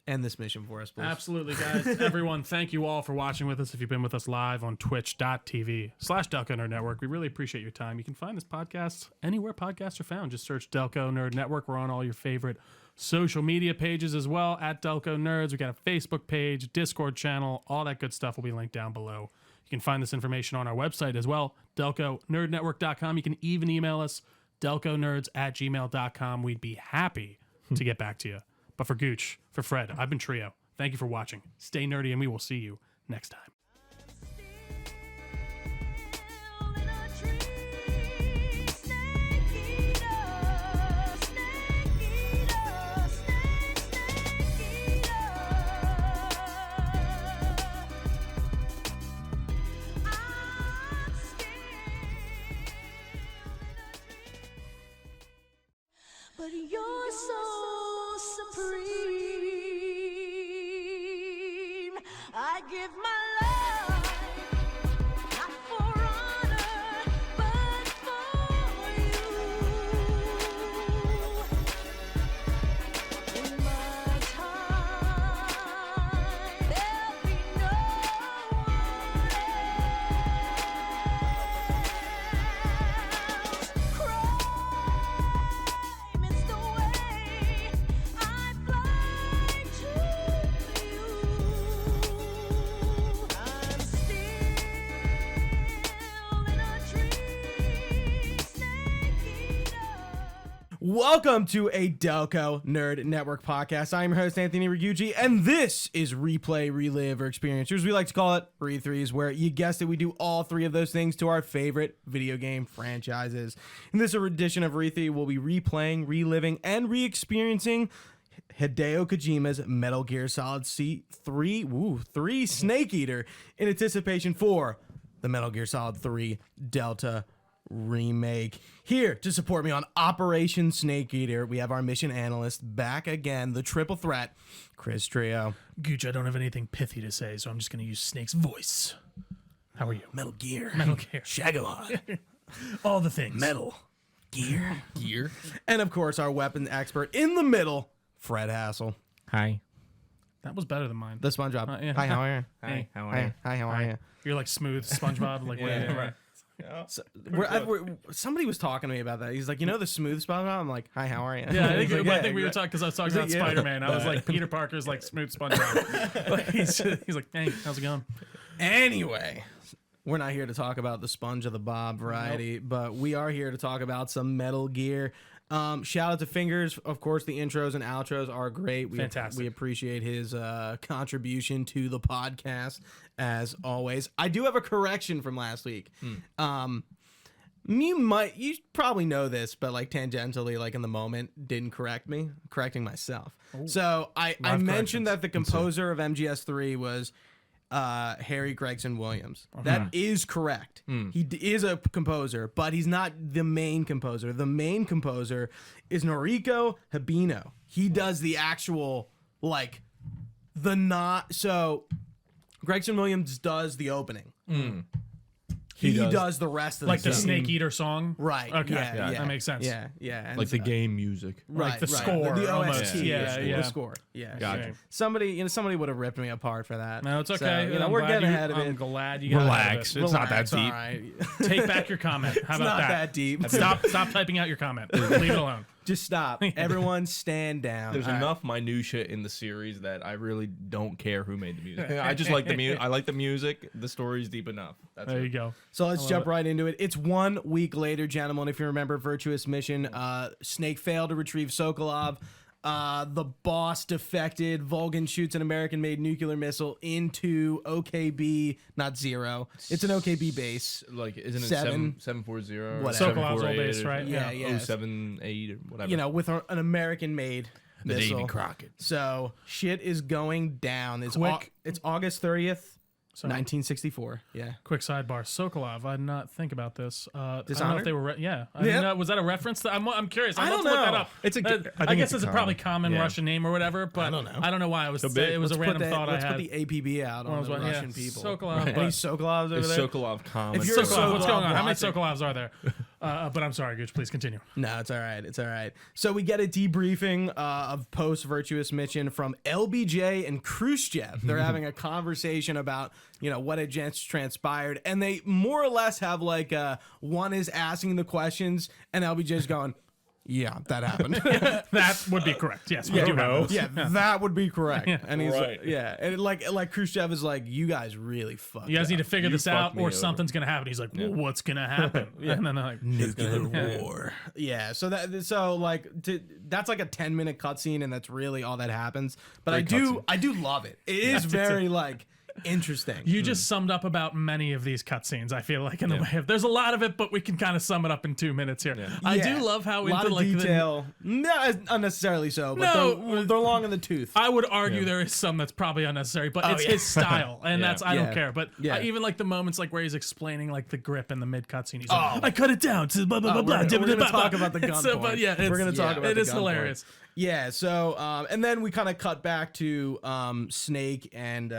end this mission for us, please. Absolutely, guys. Everyone, thank you all for watching with us. If you've been with us live on twitch.tv/Delco Nerd Network, we really appreciate your time. You can find this podcast anywhere podcasts are found. Just search Delco Nerd Network. We're on all your favorite social media pages as well, at Delco Nerds. We got a Facebook page, Discord channel, all that good stuff will be linked down below. You can find this information on our website as well, DelcoNerdNetwork.com. You can even email us, DelcoNerds@gmail.com. We'd be happy to get back to you. But for Gooch, for Fred, I've been Trio. Thank you for watching. Stay nerdy, and we will see you next time. Still in a tree. but you're so supreme. I give my life, not for honor, but for you. In my time, there'll be no one else. Crime is the way I fly to you. I'm still in a tree, snake eater. Welcome to a Delco Nerd Network podcast. I'm your host, Anthony Ragucci, and this is Replay, Relive, or Experience, or as we like to call it, Re3s, where you guessed it, we do all three of those things to our favorite video game franchises. In this edition of Re3, we'll be replaying, reliving, and re-experiencing Hideo Kojima's Metal Gear Solid C3 Snake Eater in anticipation for the Metal Gear Solid 3 Delta remake. Here to support me on Operation Snake Eater, we have our mission analyst back again, the triple threat, Chris Trio. Gooch, I don't have anything pithy to say, so I'm just going to use Snake's voice. How are you? Metal Gear. Metal Gear. Shagalot. All the things. Metal Gear. Gear. And of course, our weapons expert in the middle, Fred Hassel. Hi. That was better than mine. The SpongeBob. Yeah. Hi, how are you? Hey. How Hi, how are you? You're like smooth SpongeBob. Like, Yeah, way right. So, somebody was talking to me about that. He's like, you know the smooth SpongeBob? I'm like, hi, how are you? Yeah, I He's think, like, I think we were talking because I was talking about like, yeah. Spider-Man. I was like, Peter Parker's like smooth SpongeBob. But he's like, hey, how's it going? Anyway, we're not here to talk about the sponge of the Bob variety, but we are here to talk about some Metal Gear. Shout out to Fingers. Of course, the intros and outros are great. Fantastic. We appreciate his contribution to the podcast, as always. I do have a correction from last week. You probably know this, but like tangentially, like in the moment, didn't correct me. I'm correcting myself. So I mentioned that the composer of MGS3 was Harry Gregson Williams. That is correct. He is a composer, but he's not the main composer. The main composer is Noriko Hibino. He does the actual so Gregson Williams does the opening. He does the rest of Like the the stuff. Snake Eater song? Right. Okay. Yeah, That makes sense. Yeah. And Like the game music. Like the right. score. The almost. OST. Yeah, yeah. The score. Yeah. Gotcha. Somebody would have ripped me apart for that. No, it's So, okay. I'm we're glad getting you- ahead of it. I'm glad you got ahead of Relax. it. It's not that Relax, all deep. right. Take back your comment. How It's about not that deep. Stop typing out your comment. Leave it alone. Just stop. Everyone stand down. There's All right. enough minutia in the series that I really don't care who made the music. I just like the music. I like the music. The story's deep enough. That's There it. you go. So let's jump right into it. It's 1 week later, gentlemen. If you remember Virtuous Mission, Snake failed to retrieve Sokolov. The boss defected. Volgan shoots an American-made nuclear missile into OKB, not zero. It's an OKB base. Like, isn't it Seven. 740? Whatever. Sokolov's old base, right? Yeah. 078 or whatever. You know, with an American-made missile. Davy Crockett. So shit is going down. It's Quick. It's August 30th, So, 1964. Yeah. quick sidebar. Sokolov. I did not think about this. I don't know Dishonored? if they were. Yeah. I Yeah. mean, was that a reference? I'm curious. I I'd love don't to look that know. up. It's a- I I think guess it's it's a a probably common. common Russian name or whatever. But I don't know. I don't know why it was. bit. It was a random thought I Let's had. put the APB out on was the what- Russian people. Sokolov. Any but- Sokolovs over Is there? Sokolov common? If you're a Sokolov, what's going on? How many watching- Sokolovs are there? But I'm sorry, Gooch. Please continue. No, it's all right. It's all right. So we get a debriefing of post Virtuous Mission from LBJ and Khrushchev. They're having a conversation about what had just transpired, and they more or less have like one is asking the questions, and LBJ's going, "Yeah, that happened." That would be correct. Yes, we do know. Yeah, that would be correct. And he's Right. and like Khrushchev is like, "You guys really fucked. You guys need to figure You this out, fucked me or over. something's gonna happen." He's like, well, "What's gonna happen?" And then they're like, nuclear war." Yeah, so that's like a 10-minute cutscene, and that's really all that happens. But Great I do love it. It is very like interesting. You just summed up about many of these cutscenes. I feel like in the way of there's a lot of it, but we can kind of sum it up in 2 minutes here. I Yeah. do love how a lot into of like detail. Not unnecessarily so, but No. they're long in the tooth. I would argue there is some that's probably unnecessary, but it's his style, and Yeah. that's I Yeah. don't care. But Yeah. even like the moments like where he's explaining like the grip in the mid cutscene, he's like, I cut it down to blah blah blah blah. We're gonna blah, blah, talk blah." about the gun So, point. but yeah, We're gonna talk about it the is gun hilarious. point. Yeah, so and then we kind of cut back to Snake and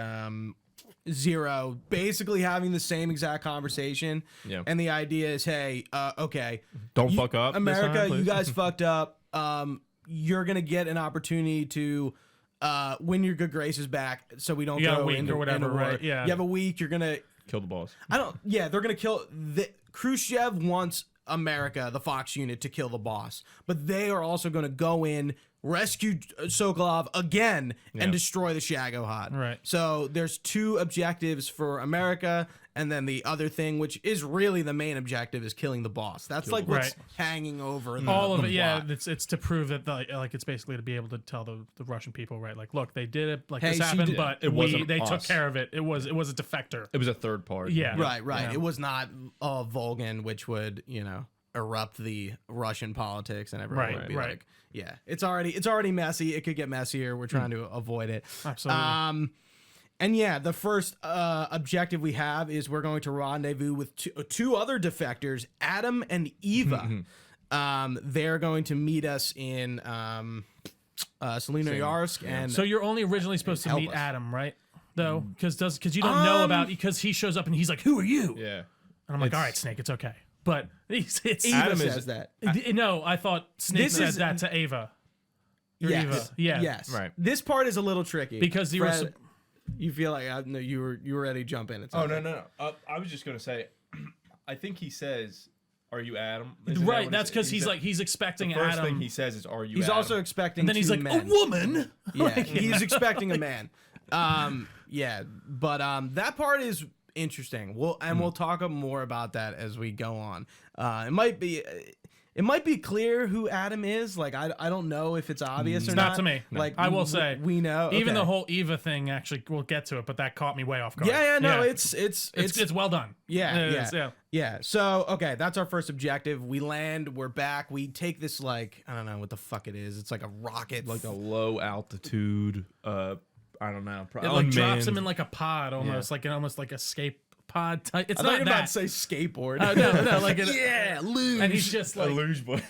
Zero basically having the same exact conversation. Yeah. And the idea is, hey, okay, Don't fuck up this America, time, you please. guys fucked up. You're gonna get an opportunity to win your good graces back, so we don't You got a go week into, or whatever, into war. right? Yeah. You have a week. You're gonna. Kill the boss. They're gonna kill. Khrushchev wants America, the Fox unit, to kill the boss, but they are also gonna go in, rescue Sokolov again, and destroy the Shagohod. Right. So there's two objectives for America, and then the other thing, which is really the main objective, is killing the boss. That's like what's hanging over All of the it, yeah. plot. It's to prove that like it's basically to be able to tell the Russian people, right? Like, look, they did it. Like Hey, this she happened, did- but it wasn't they took us. care of it. It was a defector. It was a third party. Yeah. Right. Yeah. It was not Volgan, which would, erupt the Russian politics, and everyone would be like, yeah, it's already messy. It could get messier. We're trying to avoid it. Absolutely. And yeah, the first objective we have is we're going to rendezvous with two other defectors, Adam and Eva. They're going to meet us in Selenoyarsk, and So you're only originally supposed to help meet us. Adam, right? Though, because you don't know about because he shows up and he's like, "Who are you?" Yeah. And I'm like, "All right, Snake, it's okay." But it's Eva Adam says is- that. no, I thought Snake This said is- that to Ava. Or Yes. Eva. Yeah. Yes. Right. This part is a little tricky Because you were Fred, you feel like no, you were ready to jump in. It's Oh, okay. no. I was just going to say, I think he says, "Are you Adam?" Isn't that Right, what that's he because said? he's like he's expecting The first Adam. thing he says is, "Are you He's Adam?" also expecting and then he's two like, men. "A woman." Yeah, he's expecting a man. Yeah, but that part is interesting. We'll talk more about that as we go on. It might be clear who Adam is. Like I don't know if it's obvious or It's not. not to me. Like I will say we know. Even okay. the whole Eva thing, actually, we'll get to it, but that caught me way off guard. Yeah, no, it's well done. Yeah, It yeah, is, yeah. yeah. So okay, that's our first objective. We land. We're back. We take this like I don't know what the fuck it is. It's like a rocket. like a low altitude, I don't know. It like drops him in like a pod, almost like an escape pod type. It's I thought not you were about that. to say skateboard. No, like yeah, luge. and he's just like luge boy.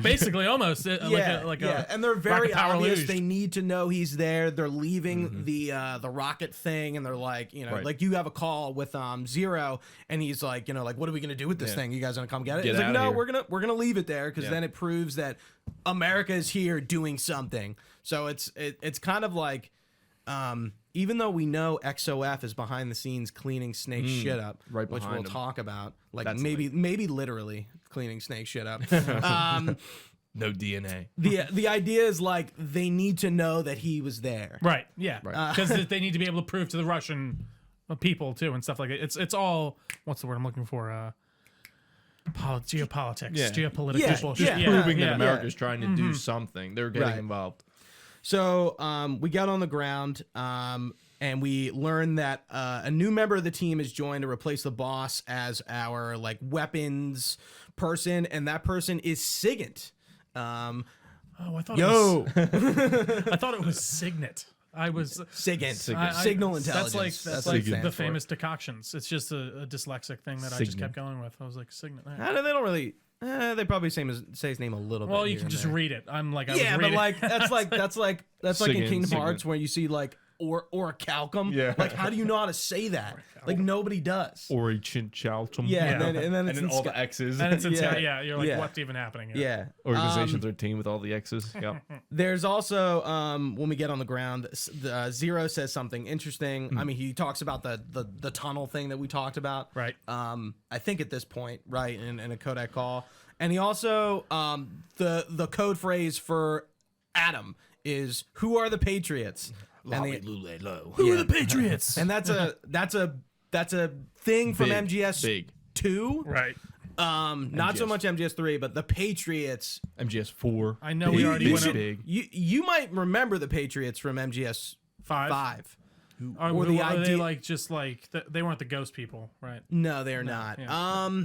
basically almost yeah, like yeah. a And they're very rocket power obvious. luge. They need to know he's there. They're leaving the rocket thing, and they're like, Right. like you have a call with Zero, and he's like, like, what are we gonna do with this thing? You guys gonna come get it? Get He's like, outta no, here. we're gonna leave it there because Yeah. then it proves that America is here doing something. So it's kind of like. Even though we know XOF is behind the scenes cleaning Snake's shit up, right which we'll behind him. talk about, like That's maybe literally cleaning Snake's shit up. No DNA. The idea is like they need to know that he was there. right, yeah, because they need to be able to prove to the Russian people too and stuff like that. It's all what's the word I'm looking for? Geopolitics, Yeah. geopolitical Yeah, bullshit. yeah. Proving yeah. that America's trying to do something. They're getting Right. involved. So we got on the ground and we learned that a new member of the team has joined to replace the boss as our like weapons person, and that person is Sigint. Oh, I thought Yo, I thought it was Signet. I was Sigint, Sigint. signal intelligence. That's what like it stands the for. famous decoctions. It's just a dyslexic thing that I just kept going with. I was like Signet. I don't, they don't really. They probably say his name a little bit. Well, you here can and just there. read it. I'm like, I Yeah, was but reading. like that's like in Sigint, Kingdom Sigint. Hearts where you see like or calcum. Yeah. Like how do you know how to say that? Like nobody does. Ori Chinchalchum. Yeah, Yeah. and then it's And then in all Sky- the X's. and it's Yeah. yeah, you're like, Yeah. what's even happening here? Yeah. Organization 13 with all the X's. Yep. There's also when we get on the ground, Zero says something interesting. I mean, he talks about the tunnel thing that we talked about. Right. I think at this point, right, in a codec call, and he also the code phrase for Adam is "Who are the Patriots?" And Who are the Patriots? and that's a thing from Big, MGS big. 2. right. Not so MGS. much MGS 3, but the Patriots. MGS 4. I know we already you went should- up big. You might remember the Patriots from MGS 5. Or the are they idea- like just like they weren't the ghost people, right? No, they're not. yeah.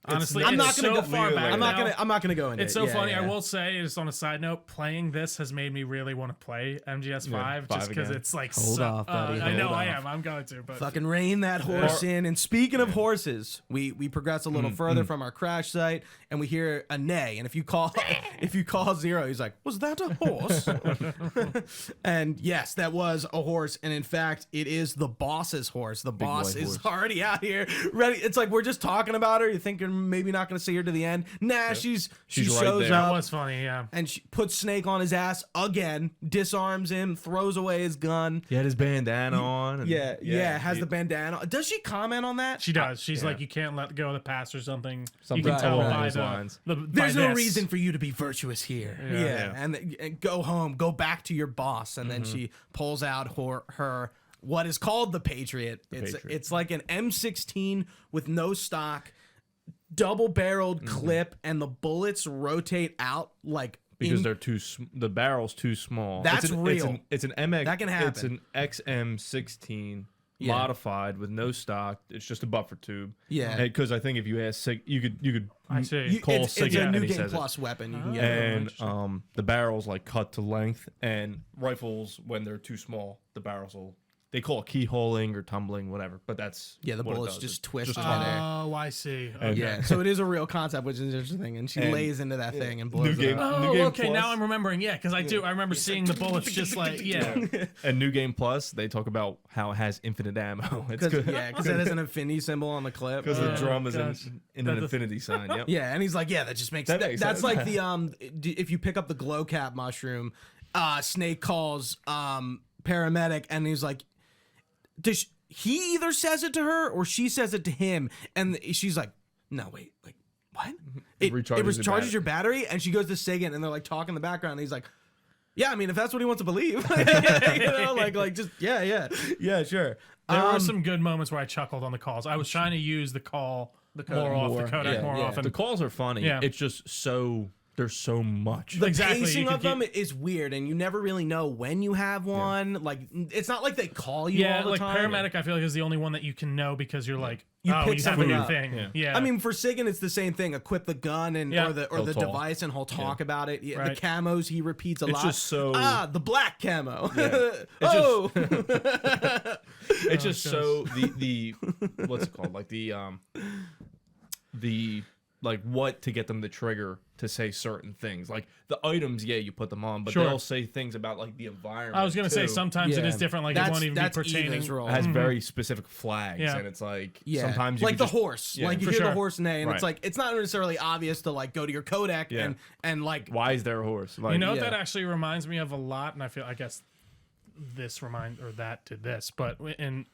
Honestly, I'm it's not gonna so go far back. I'm not now. gonna. I'm not gonna go into It's it. so Yeah, funny. yeah. I will say, just on a side note, playing this has made me really want to play MGS5 5 just because again. it's like Hold so. off, buddy, I know hold I off. am. I'm going to, but Fucking rein that horse in. And speaking of horses, we progress a little further from our crash site, and we hear a neigh. And if you call Zero, he's like, "Was that a horse?" And yes, that was a horse. And in fact, it is the boss's horse. The boss white is horse. already out here, ready. It's like we're just talking about her. You think you're maybe not going to see her to the end? Nah, she She's right shows there. that up. was funny. Yeah. And she puts Snake on his ass again, disarms him, throws away his gun. He had his bandana on. And Has the bandana. Does she comment on that? She does. She's yeah. like, you can't let go of the past or something. Something you can tell along by those the, lines. There's by no this. reason for you to be virtuous here. Yeah. And go home, go back to your boss. And then she pulls out her what is called the Patriot. It's like an M16 with no stock, double-barreled clip, and the bullets rotate out like Because the barrel's too small. That's real. It's an MX. That can happen. It's an XM16 modified with no stock. It's just a buffer tube. Yeah. Because I think if you ask Sig, you could I see. call it's Sig a and new he game says it. plus weapon. You can get And the barrel's like cut to length, and rifles when they're too small, the barrels will. They call it keyholing or tumbling, whatever. But that's the what it bullets does. just It's twist just in tumbling. there. Oh, I see. Okay. Yeah, so it is a real concept, which is interesting. And she And- lays into that thing and blows New it game. up. New Oh, game okay. plus. Now I'm remembering. Yeah, because I remember seeing the bullets just like And New Game Plus, they talk about how it has infinite ammo. It's good. Because it has an infinity symbol on the clip. Because the drum is gosh. in an infinity sign. Yep. Yeah, and he's like, yeah, that just makes, That makes that's sense. like the if you pick up the glow cap mushroom, Snake calls paramedic, and he's like, he either says it to her or she says it to him, and she's like, no, wait, like what? It recharges your battery, and she goes to Sagan, and they're like talking in the background, and he's like, yeah, I mean, if that's what he wants to believe, you know, like just yeah, sure. There were some good moments where I chuckled on the calls. I was trying to use the call more off the Kodak more often. The calls are funny. Yeah. It's just so there's so much. The Exactly, you pacing could of them is weird, and you never really know when you have one. Like, it's not like they call you Yeah, all the like time. paramedic, I feel like is the only one that you can know because you're like, You oh, pick you have a something new up. thing. Yeah. I mean, for Sagan, it's the same thing. Equip the gun and Yeah. or the He'll talk. device, and he'll talk about it. Yeah, Right. the camos he repeats a lot. just so- the black camo. It's oh, It's just so the what's it called? Like the like what to get them to trigger to say certain things. Like the items, yeah, you put them on, but Sure. they'll say things about like the environment. I was gonna say too. sometimes it Yeah. is different. Like it won't even be pertaining. Eva's role. It has very specific flags, Yeah. and it's like Yeah, sometimes you like could the just- horse. Yeah. Like you For hear the sure. horse neigh, and it's Right. like it's not necessarily obvious to like go to your codec Yeah. and like Why is there a horse? Like, You know what Yeah. that actually reminds me of a lot, and I guess this that to this, but in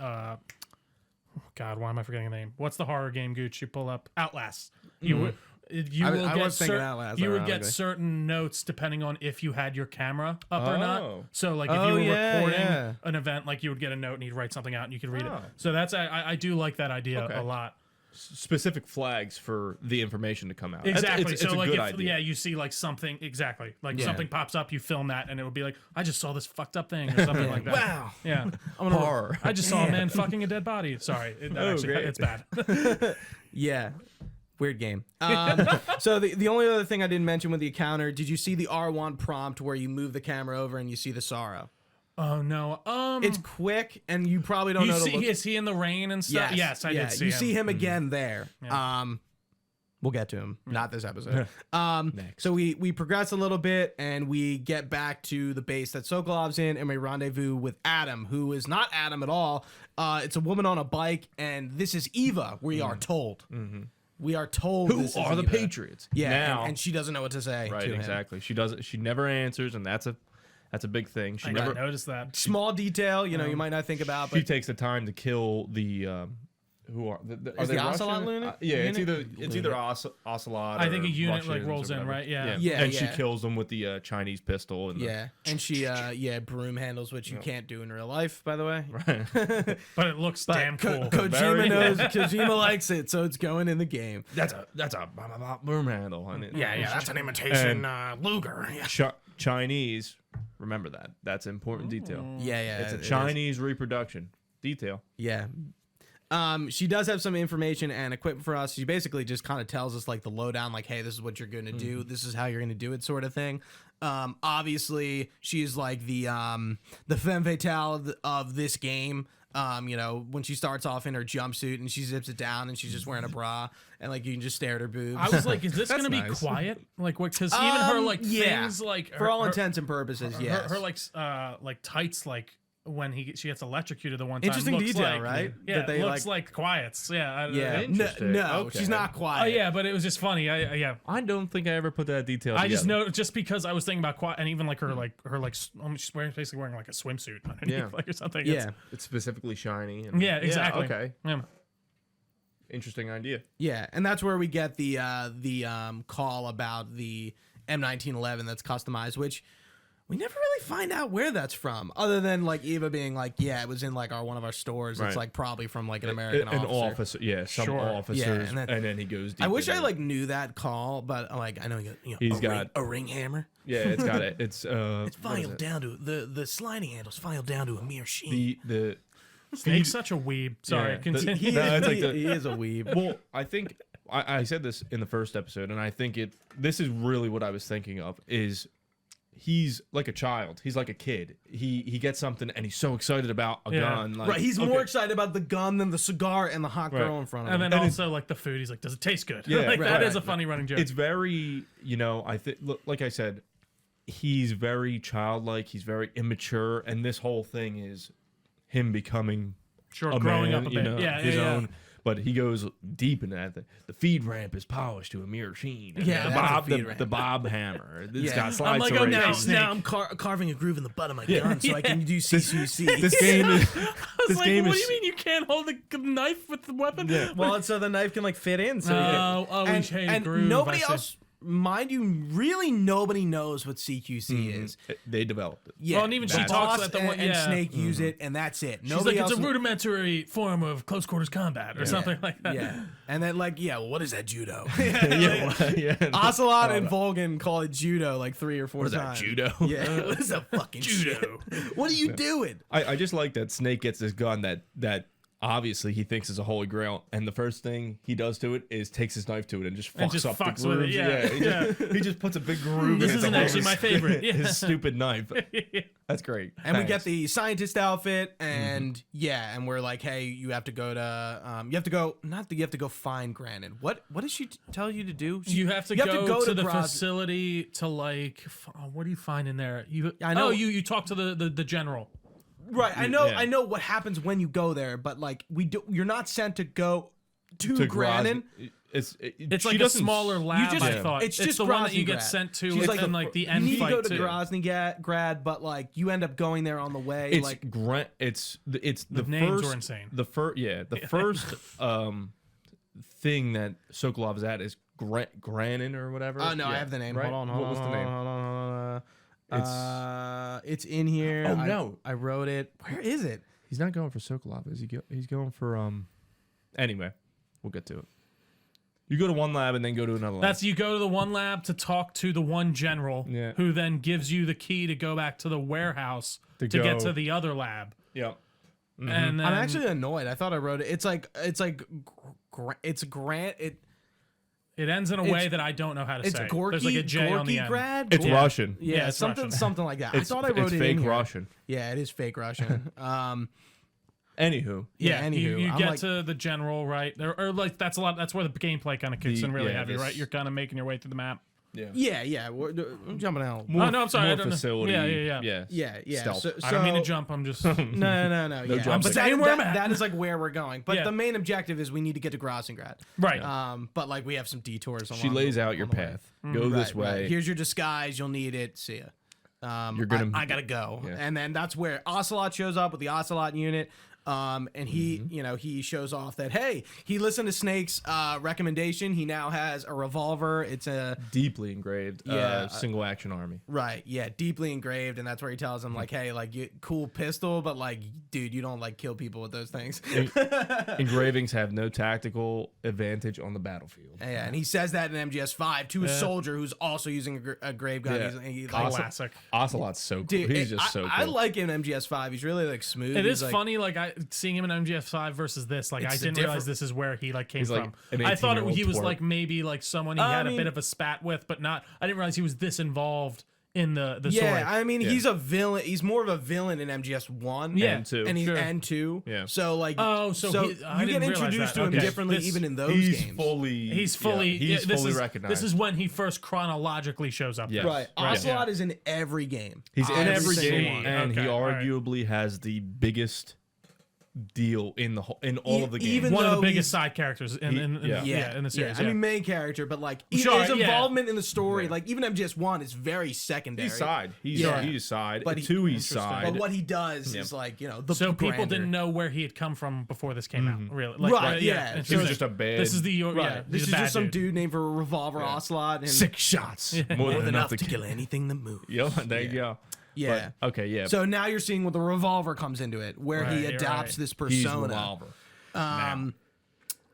God, why am I forgetting the name? What's the horror game, Gooch? You pull up Outlast. You I will get was thinking Outlast, you would get ironically. certain notes depending on if you had your camera up or Oh. not. So like if Oh, you were yeah, recording yeah. an event, like you would get a note and you'd write something out and you could read it. Oh. So that's I do like that idea Okay. a lot. specific flags for the information to come out. Exactly. It's so a like good if idea. you see like something exactly like Yeah. something pops up, you film that, and it would be like, I just saw this fucked up thing or something like that. wow. Yeah. Horror. I just saw a man fucking a dead body. Sorry, great. it's bad. Yeah. Weird game. So the only other thing I didn't mention with the encounter, did you see the R1 prompt where you move the camera over and you see the sorrow? Oh no. It's quick, and you probably don't you know. see, to look. is he in the rain and stuff? Yes, I did see you him. see him again there. Yeah. We'll get to him. Not this episode. So we progress a little bit, and we get back to the base that Sokolov's in, and we rendezvous with Adam, who is not Adam at all. It's a woman on a bike, and this is Eva. We are told. We are told Who this is are the Eva. Patriots? Yeah, Now, and she doesn't know what to say. right, to him. exactly. She doesn't. She never answers, and that's a big thing. She I never. noticed that. Small detail, you might not think about, She but takes the time to kill the. Who are are Is they the Ocelot Russian? unit? Yeah, Unit? it's either Ocelot. I think or a unit, like, Russians or rolls in, whatever. right? Yeah. Yeah, and she yeah. kills them with the Chinese pistol. And yeah, and she broom handles, which you can't do in real life, by the way. But it looks damn cool. Kojima Very- knows. Kojima likes it, so it's going in the game. that's a broom handle. And That's an imitation Luger. Yeah. Chinese. Remember that. That's an important detail. Yeah. It's a it is. Chinese reproduction detail. Yeah. She does have some information and equipment for us. She basically just kind of tells us like the lowdown, like, hey, this is what you're going to do. This is how you're going to do it, sort of thing. Obviously, she's like the femme fatale of this game. When she starts off in her jumpsuit and she zips it down and she's just wearing a bra and like you can just stare at her boobs. I was like, is this gonna be nice. quiet? Like what? Because even her like things like for her, all her- intents and purposes, yes. her like tights like when she gets electrocuted the one time. Interesting looks detail, like, right? Yeah, That they, it looks like quiets. Yeah, Yeah, Interesting. no, Okay. she's not quiet. Oh yeah, but it was just funny. I don't think I ever put that detail I just together. know just because I was thinking about quiet and even like her she's basically wearing like a swimsuit underneath Yeah. like or something. Yeah, It's specifically shiny. And, Yeah, exactly. okay. Yeah. Interesting idea. yeah, and that's where we get the call about the M1911 that's customized, which we never really find out where that's from, other than like Eva being like, yeah, it was in like one of our stores. Right. It's like probably from like an American An officer. officer. Yeah, some Sure. officers. Yeah, and then he goes deep I wish I into it. like knew that call, but like I know He's a got- a ring hammer. Yeah, it's got it. It's It's filed down to the sliding handle's filed down to a mere sheen. the Snake's such a weeb. Sorry, Yeah, continue. He, No, it's like he, the- he is a weeb. well, I think I said this in the first episode, and I think this is really what I was thinking of is he's like a child. He's like a kid. He gets something and he's so excited about a Yeah. gun. Like, Right, he's okay. more excited about the gun than the cigar and the hot girl Right. in front of him. And then also like the food, he's like, does it taste good? Yeah, like that right, is a right. funny running joke. It's very, I think, like I said, he's very childlike. He's very immature, and this whole thing is him becoming sure, a growing man, up a bit. his yeah. own. But he goes deep into that. The feed ramp is polished to a mere sheen. And Yeah, the that's a bob, feed the, ramp. the bob hammer. It's Yeah. got I'm slides like, to oh, raise. now- Now, Snake. I'm carving a groove in the butt of my gun so I can do CCC. This game is. I was This like, game what is. do you mean you can't hold the knife with the weapon? Yeah. Well, and so the knife can like fit in. So we shade and groove, nobody I see. else, mind you, really nobody knows what CQC is. They developed it. Yeah, Well, and even she Boss talks at the and, one- and yeah. Snake use it, and that's it. She's Nobody like, else. it's a rudimentary form of close quarters combat or something like that. Yeah, and then like, yeah, well, what is that judo? yeah. Ocelot and Volgan call it judo like 3 or 4 What is that, times. judo? Yeah, what is that fucking Judo. shit? What are you doing? I just like that Snake gets this gun that obviously he thinks is a holy grail, and the first thing he does to it is takes his knife to it and just fucks just up fucks the with grooves. it, yeah. He just puts a big groove. This in it isn't to hold actually his- my favorite. Yeah. His stupid knife. That's great. And we get Thanks. the scientist outfit, and and we're like, hey, you have to go to, you have to go find Granted. What does she tell you to do? You have to go to the Graz- facility to like. What do you find in there? I know- Oh, you talk to the general. Right, I Yeah. know what happens when you go there, but like you're not sent to go to Granin. It's she like a doesn't- smaller lab. just- I thought it's just the one that you get Groznygrad. sent to She's within like like the You end need to fight go to too. Groznygrad, but like you end up going there on the way. It's like it's the names first were insane. The first thing that Sokolov is at is Granin or whatever. oh no, I Yeah, have the name. right? Hold on, What was the name? Hold on. It's in here. Oh, no. I wrote it. Where is it? He's not going for Sokolov. Is he? He's going for Anyway, we'll get to it. You go to one lab and then go to another lab. That's you go to the one lab to talk to the one general, Yeah. who then gives you the key to go back to the warehouse to get go- to the other lab. yeah. And then, I'm actually annoyed. I thought I wrote it. It's Grant. it ends in a way that I don't know how to It's say. Gorky. There's like a J on the end. Grad. It's Russian. Yeah, Yeah, it's something Russian. something like that. I thought I wrote it's it fake in here. Russian. Yeah, it is fake Russian. Anywho, Yeah, anywho, you I'm get like- to the general, right? Or like that's a lot. That's where the gameplay kind of kicks in really yeah, heavy, this- right? You're kind of making your way through the map. yeah. I'm jumping out. more, Oh, no, I'm sorry, I More don't know. facility. Yeah. Yeah. Stealth. So, I don't mean to jump. I'm just No. Yeah. jumping. But I'm saying where I'm at. that is like where we're going. But Yeah. the main objective is we need to get to Groznygrad. right. But like we have some detours. She lays out your on the way. path. Go this Right, way. right. Here's your disguise. You'll need it. See ya. You're gonna. I gotta go. Yeah. And then that's where Ocelot shows up with the Ocelot unit. And he, he shows off that, hey, he listened to Snake's recommendation. He now has a revolver. It's a Deeply engraved single action army. right, yeah, deeply engraved, and that's where he tells him like, hey, like, cool pistol, but like, dude, you don't like kill people with those things. Engravings have no tactical advantage on the battlefield. Yeah, and he says that in MGS5 to a soldier who's also using a grave gun. Yeah. He's like, Classic. Ocelot's so cool. dude, He's just so cool. I like him in MGS5. He's really like smooth. It He's is like, funny, like seeing him in MGF5 versus this. Like I It's a didn't realize different- this is where he like came He's like from. an I thought 18-year-old he was twerp. like maybe like someone he had a bit of a spat with, but not. I didn't realize he was this involved in the yeah, story. I mean, he's a villain. He's more of a villain in MGS1 Yeah, And two. and he's Sure. and 2. Yeah. So like, Oh, so I you didn't get realize introduced that. to him Okay. differently This- even in those he's games. fully He's fully he's this fully is, recognized. This is when he first chronologically shows up. Yes. Right. Right, Ocelot yeah. is in every game. He's in every single game, one. and he Okay, all right. arguably has the biggest deal in the whole in all of the games. even One of the though biggest he's- side characters Yeah. in the series. I mean, main character, but like Sure, his yeah. involvement in the story, Yeah. like even MGS1 is very secondary. he's side. He's Yeah. he's side. But But he- two, he's Interesting. side. But what he does Yeah. is like, the so people grander. didn't know where he had come from before this came out. Really, Right, yeah. it's He was just a bad- This is the Right. yeah. This he's is a bad just some dude named for a revolver Ocelot and 6 shots, more than enough to kill anything that moves. Yep, there you go. Yeah. But, okay, yeah. So now you're seeing where the revolver comes into it, where he Right, adopts right. this he's persona. revolver.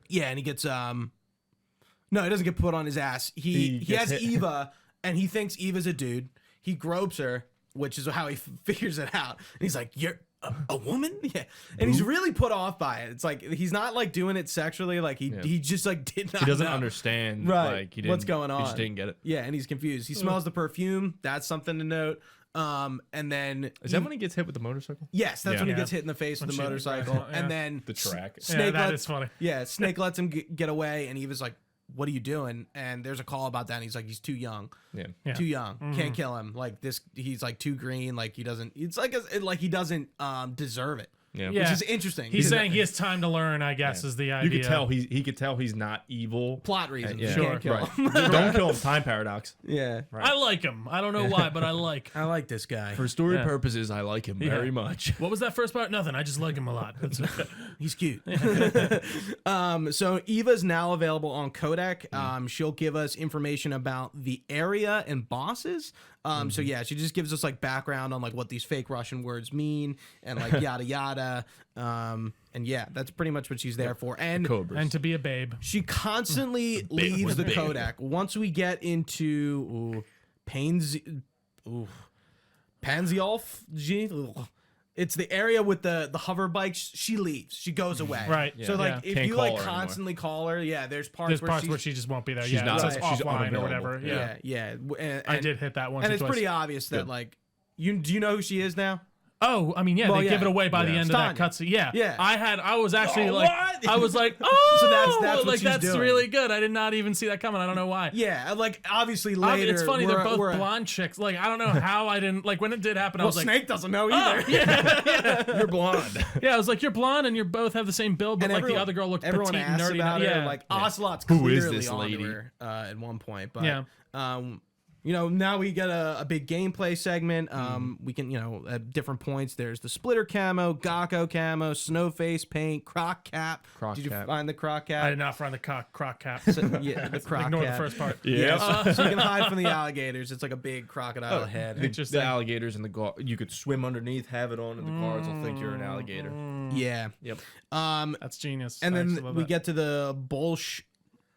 Yeah, and he gets no, he doesn't get put on his ass. He gets has hit. Eva, and he thinks Eva's a dude. He gropes her, which is how he figures it out. And he's like, "You're a woman?" Yeah, and he's really put off by it. It's like he's not like doing it sexually. Like he just like did not. He doesn't know. understand Right. like he didn't, What's going on? He just didn't get it. Yeah, and he's confused. He smells the perfume. That's something to note. And then Is that when he gets hit with the motorcycle? yes, that's Yeah. when he Yeah. gets hit in the face with the she- motorcycle, yeah. and then The track. Yeah, that lets- is funny. Yeah, Snake lets him get away, and Eva's like, "What are you doing?" And there's a call about that. And he's like, "He's too young, Yeah. Yeah. too young. Can't kill him. Like this, he's like too green. Like he doesn't. It's like he doesn't deserve it." Yeah. Yeah. Which is interesting. He's because saying he has time to learn. I guess is the idea. You could tell he could tell he's not evil. plot reasons. Yeah. You Sure. can't kill Right. him. Don't kill him. Time paradox. Yeah, I like him. I don't know why, but I like. I like this guy. For story Yeah. purposes, I like him very much. What was that first part? Nothing. I just like him a lot. He's cute. So Eva's now available on Codec. She'll give us information about the area and bosses. So yeah, she just gives us like background on like what these fake Russian words mean and like yada yada. And yeah, that's pretty much what she's there for. And Cobras. And to be a babe. she constantly leaves the Codec. Once we get into Panziolf, it's the area with the hover bikes. She leaves. She goes away. Right. So like, Yeah. if Can't you call like her anymore. constantly call her, yeah, there's parts, There's where, parts she's, where she just won't be there. she's Yeah, not- it says she's offline or unavailable. whatever. Yeah. yeah. I did hit that once. And or it's twice. pretty obvious that like, do you know who she is now? Oh, I mean, yeah, Well, they yeah. give it away by the Yeah. end of that cutscene. Yeah, Yeah. I was actually Oh, like, what? I was like, oh, So that's what like she's that's doing. really good. I did not even see that coming. I don't know why. Yeah, like obviously I mean, later. it's funny we're- they're both we're- blonde chicks. Like I don't know how I didn't like when it did happen. I Well, was like, Snake doesn't know either. oh, yeah, You're blonde. yeah. I was like, you're blonde and you both have the same build, but And like everyone- the other girl looked everyone petite and asks nerdy. about her. Yeah, Like Ocelot's Who is clearly this onto lady? her at one point, but Yeah. now we get a big gameplay segment. We can, at different points, there's the splitter camo, Gakko camo, snowface paint, croc cap. Croc Did you cap. find the croc I cap? did not find the croc cap. Yeah, the croc Ignore cap. the first part. Yeah, so you can hide from the alligators. It's like a big crocodile head. Interesting. The alligators in the guard. You could swim underneath, have it on, and the guards will think you're an alligator. Yeah. Yep. That's genius. And I then actually love we that. get to the Bolshaya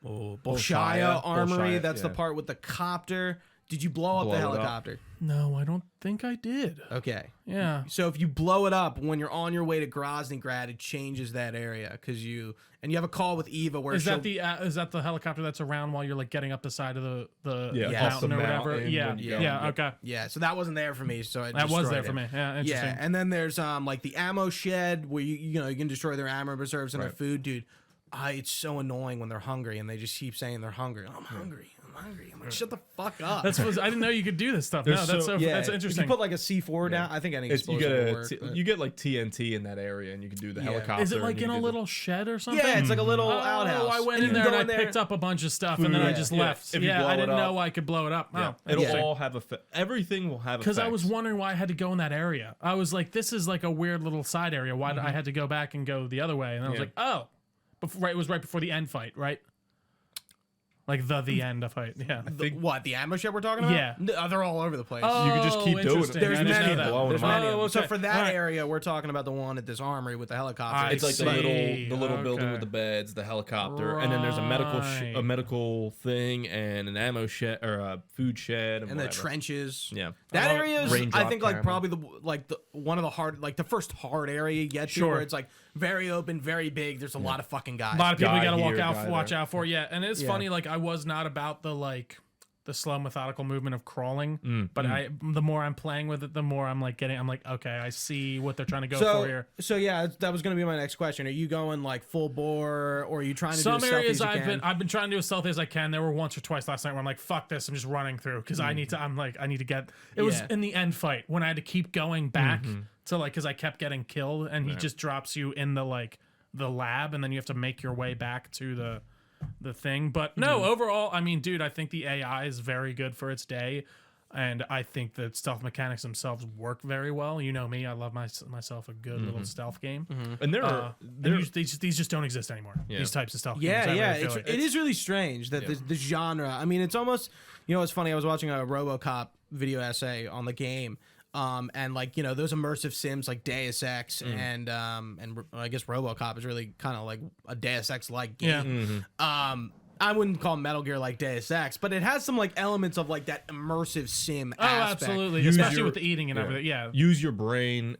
Bolshaya, armory. That's the yeah. part with the copter. Did you blow up Blow the it up. helicopter? No, I don't think I did. Okay. Yeah. So if you blow it up when you're on your way to Groznygrad, it changes that area because you have a call with Eva where Is she'll, that the helicopter that's around while you're like getting up the side of the Yeah, off mountain the or whatever? mountain Yeah, when you yeah, go. okay. yeah. So that wasn't there for me. So That was there for me. Yeah, interesting. Yeah, and then there's like the ammo shed where you can destroy their ammo reserves and their food, dude. It's so annoying when they're hungry and they just keep saying they're hungry. I'm hungry. hungry. I'm like, shut the fuck up. I didn't know you could do this stuff. There's No, that's so- that's If interesting. you put like a C4 down, I think any You explosion get will work. you get like TNT in that area, and you can do the helicopter. Is it like and you in can a do little shed or something? Yeah, it's like a little outhouse. Oh, I went And in you there go and I picked up a bunch of stuff, and then I just left. If you blow I it didn't up. know I could blow it up. Yeah. Oh, It'll interesting. all have everything will have Because I was effects. wondering why I had to go in that area. I was like, this is like a weird little side area. Why did I had to go back and go the other way? And I was Yeah. like, oh, right. It was right before the end fight, right? Like the end of fight. Yeah. What, the ammo shed we're talking about? Yeah. No, they're all over the place. Oh, You could just keep doing it. interesting. There's I didn't many know of that. them. Blowing There's them many up. of them. So Okay. for that Alright. area, we're talking about the one at this armory with the helicopter. It's like see. the little building with the beds, the helicopter, and then there's a Right. medical thing and an ammo shed or a food shed and and the whatever. trenches. Yeah. That love it. area is, Raindrop I think, like camera. probably the one of the hard, like the first hard area you get to, Sure. where it's like very open, very big. There's a lot of fucking guys. A lot of people Guy you gotta here, guy watch there. out for. Yeah, and it's Yeah. funny. Like I was not about the slow methodical movement of crawling, Mm, but the more I'm playing with it, the more I'm like okay, I see what they're trying to go for here. So yeah, that was going to be my next question. Are you going like full bore, or are you trying to Some do as stealthy areas as you can? I've been trying to do as stealthy as I can. There were once or twice last night where I'm like, fuck this, I'm just running through because I need to get. It was Yeah. in the end fight when I had to keep going back to because I kept getting killed, and he just drops you in the lab, and then you have to make your way back to the thing. But no, overall, I mean, dude, I think the AI is very good for its day. And I think the stealth mechanics themselves work very well. You know me, I love myself a good little stealth game. And These just don't exist anymore. These types of stealth Yeah, games. I yeah, really feel it is really strange that the genre. I mean, it's almost, it's funny. I was watching a RoboCop video essay on the game, and those immersive sims like Deus Ex and I guess RoboCop is really kind of like a Deus Ex like game. Yeah. I wouldn't call Metal Gear like Deus Ex, but it has some elements of that immersive sim Oh, aspect. absolutely. Use Especially your- with the eating and everything. Yeah. use your brain.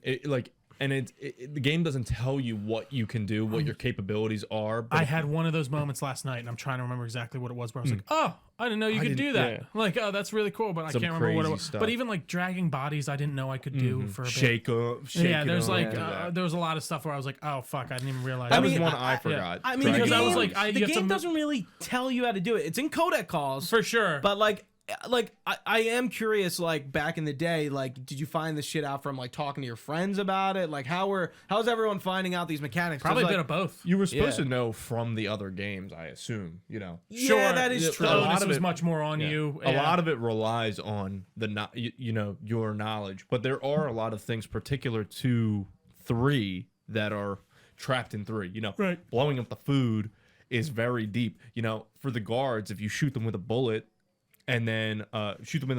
The game doesn't tell you what you can do, what your capabilities are. But I had one of those moments last night, and I'm trying to remember exactly what it was. Where I was like, "Oh, I didn't know you could do that." yeah. Like, "Oh, that's really cool," but I Some can't remember what it crazy was. stuff. But even dragging bodies, I didn't know I could do for a bit. shake up. Yeah, there's do there was a lot of stuff where I was like, "Oh fuck, I didn't even realize." That that. was one I forgot. I mean, Because the I was game, like, the you have to game mo- doesn't really tell you how to do it. It's in codec calls for sure. but I am curious. Back in the day, did you find this shit out from talking to your friends about it? How's everyone finding out these mechanics? 'Cause, probably a bit of both. You were supposed Yeah. to know from the other games, I assume. Yeah, that is true. a The lot onus of was it- much more on Yeah. you. A lot of it relies on your knowledge, but there are a lot of things particular to 3 that are trapped in 3. Right. Blowing up the food is very deep. For the guards, if you shoot them with a bullet and then shoot them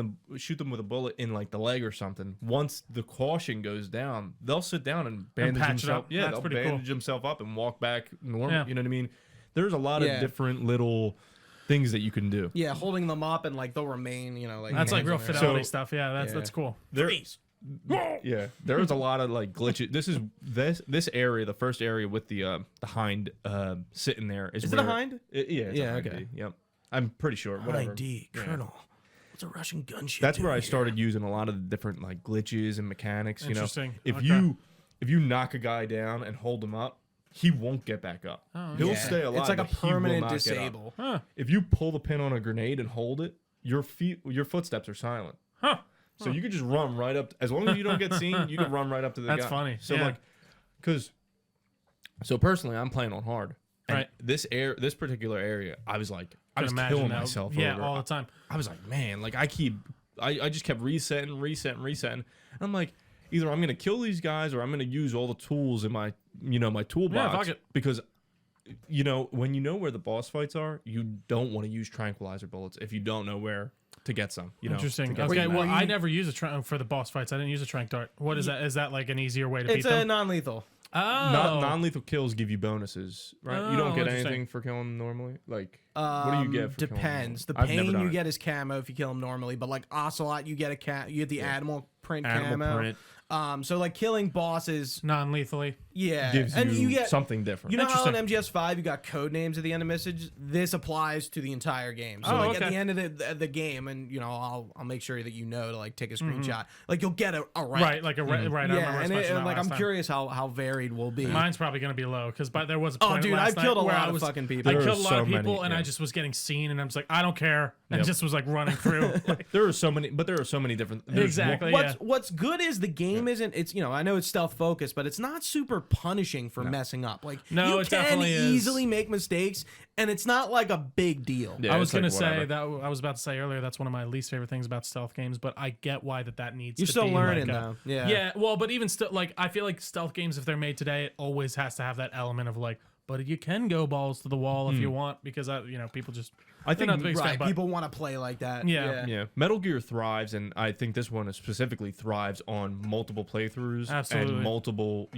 with a bullet in the leg or something, once the caution goes down, they'll sit down and bandage patch it themselves. up. Yeah, That's they'll pretty cool. bandage themselves up and walk back normal. Yeah. You know what I mean? There's a lot Yeah. of different little things that you can do. Yeah, holding them up and they'll remain. That's hands real on there. fidelity So- stuff. Yeah, that's cool. There, yeah, there's a lot of glitches. This area, the first area with the hind sitting there is Is it a hind? Yeah, it's a Yeah, hind okay. D, yep. I'm pretty sure. Whatever. ID Colonel. What's a Russian gunship? That's where I doing started using a lot of the different glitches and mechanics. Interesting. If Okay. you knock a guy down and hold him up, he won't get back up. Oh, He'll Yeah. stay alive. It's like a but he will permanent not get up. disable. Huh. If you pull the pin on a grenade and hold it, your footsteps are silent. Huh. So you could just run right up. As long as you don't get seen, you can run right up to the That's guy. funny, So yeah. so personally, I'm playing on hard. And Right. this particular area, I was Can imagine killing that. myself. Yeah, over. all the time. I was like, man, I just kept resetting. And I'm like, either I'm gonna kill these guys or I'm gonna use all the tools in my my toolbox. fuck it. Because when you know where the boss fights are, you don't want to use tranquilizer bullets if you don't know where to get some. Interesting. to get Okay, some well, back. I never use a trank for the boss fights. I didn't use a trank dart. What is that? Is that an easier way to beat It's a them? non-lethal. Oh, Non-lethal kills give you bonuses, right? You don't Oh, get interesting. anything for killing them normally. What do you get for killing them? Depends. The I've never pain done you it. get is camo if you kill him normally, but Ocelot, you get you get the animal print Animal camo. print. So like killing bosses, non-lethally. yeah, Gives and you get something different. You know how in Interesting. MGS5 you got code names at the end of messages? This applies to the entire game. So Oh, like at okay. the end of the game, and you know I'll make sure that you know to like take a screenshot. Like you'll get a rank. Right, like a right. I remember Yeah, us and, mentioning that like last I'm time. curious how varied we'll be. Mine's probably going to be low because there was a Oh, point dude, last I've killed a night where lot I of was, fucking people. I There killed are a lot so of people, many, and I yeah. just was getting seen, and I'm just like, I don't care, and Yep. just was like running through. Like, There are so many, but there are so many different. there's Exactly. one- yeah. What's good is the game isn't. It's I know it's stealth focused, but it's not super punishing for messing up. Like No, you it can definitely is. easily make mistakes, and it's not like a big deal. Yeah, I was it's like gonna say whatever. that I was about to say earlier. That's one of my least favorite things about stealth games, but I get why that needs. You're to still be learning like though. Yeah. Yeah. Well, but even still, like I feel like stealth games, if they're made today, it always has to have that element of like, but you can go balls to the wall if you want, because people just. I they're think not the biggest fan, Right. but- People want to play like that. Yeah. Yeah, Metal Gear thrives, and I think this one specifically thrives on multiple playthroughs Absolutely. and multiple.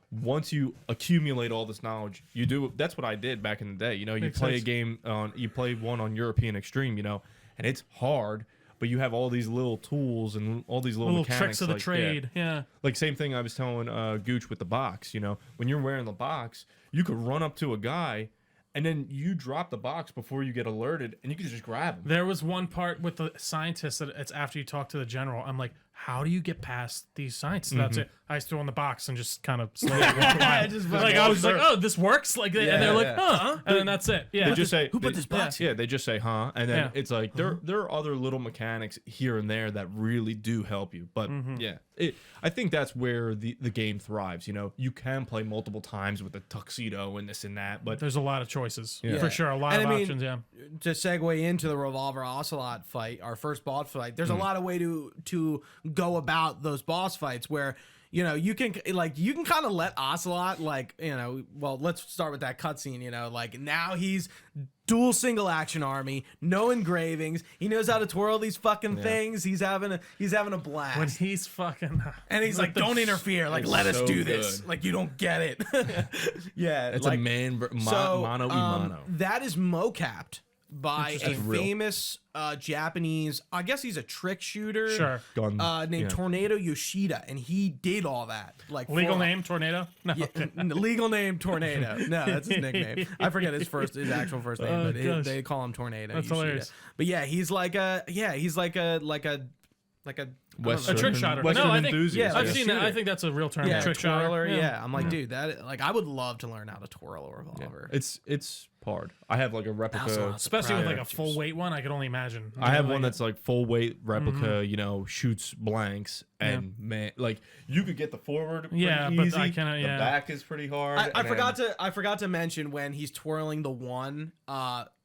Once you accumulate all this knowledge, you do. That's what I did back in the day. You Makes play sense. a game you play one on European Extreme, and it's hard, but you have all these little tools and all these little Little mechanics tricks of the like, trade. Yeah. Like same thing I was telling Gooch with the box. When you're wearing the box, you could run up to a guy, and then you drop the box before you get alerted, and you can just grab him. There was one part with the scientists that it's after you talk to the general. I'm like, how do you get past these scientists? That's it. I just throw in the box and just kind of slowly walk by. Just Like I was like, oh, this works. Like, and they're like, yeah. huh? And then that's it. Yeah. They just say who put they- this box Yeah, they just say huh, and then Yeah. it's like there are other little mechanics here and there that really do help you. But yeah, I think that's where the game thrives. You can play multiple times with a tuxedo and this and that, but There's a lot of choices Yeah. for sure. A lot And of I mean, options. Yeah. To segue into the Revolver Ocelot fight, our first boss fight, there's a lot of way to go about those boss fights where you can kind of let Ocelot well, let's start with that cutscene. Like now he's dual single action army, no engravings. He knows how to twirl these fucking things. He's having a blast. When he's fucking. And he's like, "Don't interfere. Like, It's let us so do this. good. Like, you don't get it." Yeah, it's like, a mano y mano. that is mocapped by a Interesting. Real. famous Japanese. I guess he's a trick shooter. Sure. Gun, Named yeah. Tornado Yoshida, and he did all that. Like Legal for- name, Tornado? No. Yeah, legal name Tornado. No, that's his nickname. I forget his actual first name, Oh, but gosh. they call him Tornado. That's Yoshida. hilarious. But yeah, he's like a Western, A trick shotter. Western No, I think- enthusiast. yeah, I've like a seen that. shooter. I think that's a real term. yeah, trick twirler. shotter. Yeah. I'm like, dude, that I would love to learn how to twirl a revolver. It's hard. I have like a replica. Also, Especially with like a Surprise. full weight one, I could only imagine. I have Like, one that's like full weight replica, shoots blanks, and man, like you could get the forward pretty Yeah, but easy. I cannot- The yeah. back is pretty hard. I and forgot then- to to mention when he's twirling the one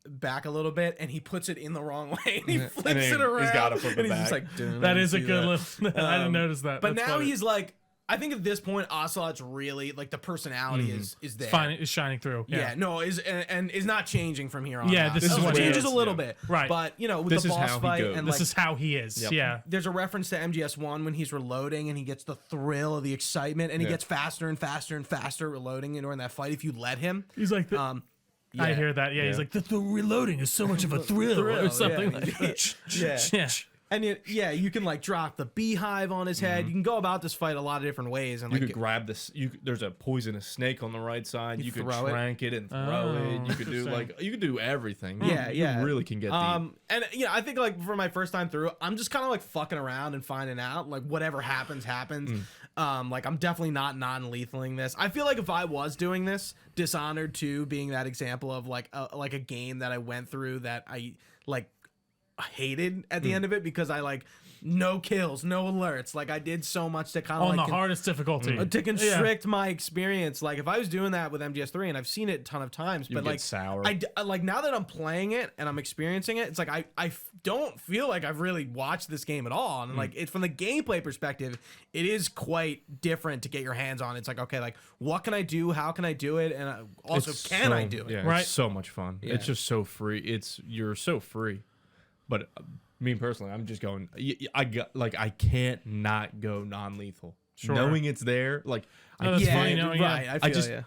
back a little bit and he puts it in the wrong way and he flips then it around. he's gotta flip it and he's just back. like, "Dun," That you is a see good that. little. I didn't notice that. But That's now funny. he's like, I think at this point Ocelot's really like the personality is there. It's fine. It's shining through. Yeah, no, is not changing from here on. Yeah, out. this is It what it changes is. a little Yeah. bit, Right. But with This the is boss how he fight goes. and This like, is how he is. Yep. Yeah. there's a reference to MGS1 when he's reloading and he gets the thrill of the excitement and he Yeah. gets faster and faster and faster reloading during that fight if you let him. He's like, Yeah. I hear that. Yeah, he's like, the reloading is so much of a thrill, or something yeah. like that. Yeah. Yeah. And you can like drop the beehive on his head. You can go about this fight a lot of different ways. And You like, could grab this. There's a poisonous snake on the right side. You could throw it. trank it and throw Oh, it. You could do interesting. you could do everything. Yeah, you yeah. really can get deep. and I think like for my first time through, I'm just kind of like fucking around and finding out like whatever happens. Like I'm definitely not non-lethaling this. I feel like if I was doing this, Dishonored 2 being that example of like a game that I went through that I like hated at the end of it because I like no kills, no alerts. Like I did so much to kind of On like the hardest difficulty. to constrict my experience. Like if I was doing that with MGS3, and I've seen it a ton of times, but get like sour. like now that I'm playing it and I'm experiencing it, it's like I don't feel like I've really watched this game at all. And like it's from the gameplay perspective, it is quite different to get your hands on. It's like, okay, like what can I do? How can I do it? And also, It's can I so- do it? Yeah, Right. it's so much fun. Yeah. It's just so free. You're so free. But me personally, I'm just going. I can't not go non-lethal. Sure. Knowing it's there, like No, that's Yeah, funny knowing, yeah. right. I feel I just ya.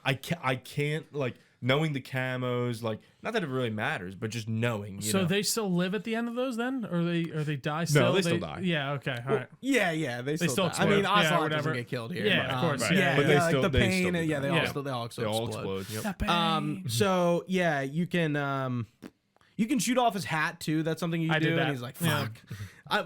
I can't like knowing the camos, like not that it really matters, but just knowing. You So know? they still live at the end of those then, or they die still? they still die. Yeah. Okay. All right. Yeah, they still die. I explode. mean, Yeah, Ocelot doesn't whatever. get killed here. Yeah, of course. Right. Yeah. But they like still- the they pain. still And, yeah, they die. all they all explode. Yep. So yeah, you can shoot off his hat too. That's something you I do. did that. And he's like, Yeah. fuck.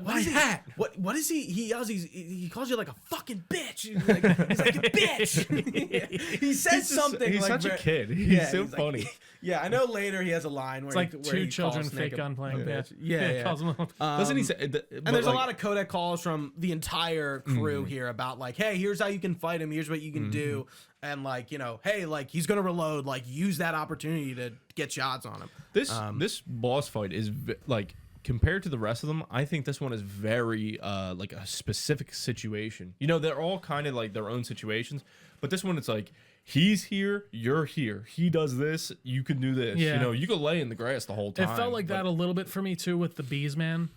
What is hat? What is he? He yells. He calls you like a fucking bitch. He's like a bitch. He says something. He's like such a very- kid. He's Yeah, so he's like- funny. yeah, I know. Later he has a line where It's like where two he children calls Snake fake gun playing. a Yeah. bitch. Yeah. Calls them all- Doesn't he say? And there's a lot of codec calls from the entire crew here about like, hey, here's how you can fight him. Here's what you can do. And like, hey, like he's gonna reload. Like use that opportunity to get shots on him. This boss fight is like compared to the rest of them. I think this one is very like a specific situation. They're all kind of like their own situations, but this one it's like he's here, you're here. He does this, you can do this. Yeah. You could lay in the grass the whole It time. felt like that a little bit for me too with the bees, man.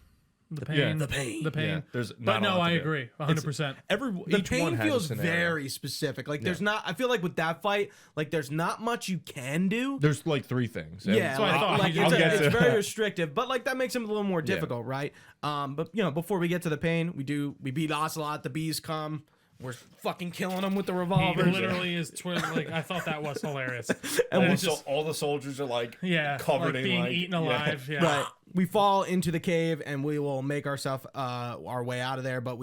The pain. yeah. The pain. The pain. Yeah, there's But not a no, lot to I do. agree. 100%. The Each one pain has feels a scenario. very specific. Like there's not. I feel like with that fight, like there's not much you can do. There's like 3 things. Yeah, what I thought. like I'll get it's to- very restrictive, but like that makes him a little more difficult, right? But before we get to the pain, we beat Ocelot. The bees come. We're fucking killing them with the He revolvers. literally is like I thought that was hilarious. And it's just all the soldiers are like like covered in being like eaten alive. Yeah. Right. We fall into the cave and we will make ourselves our way out of there. But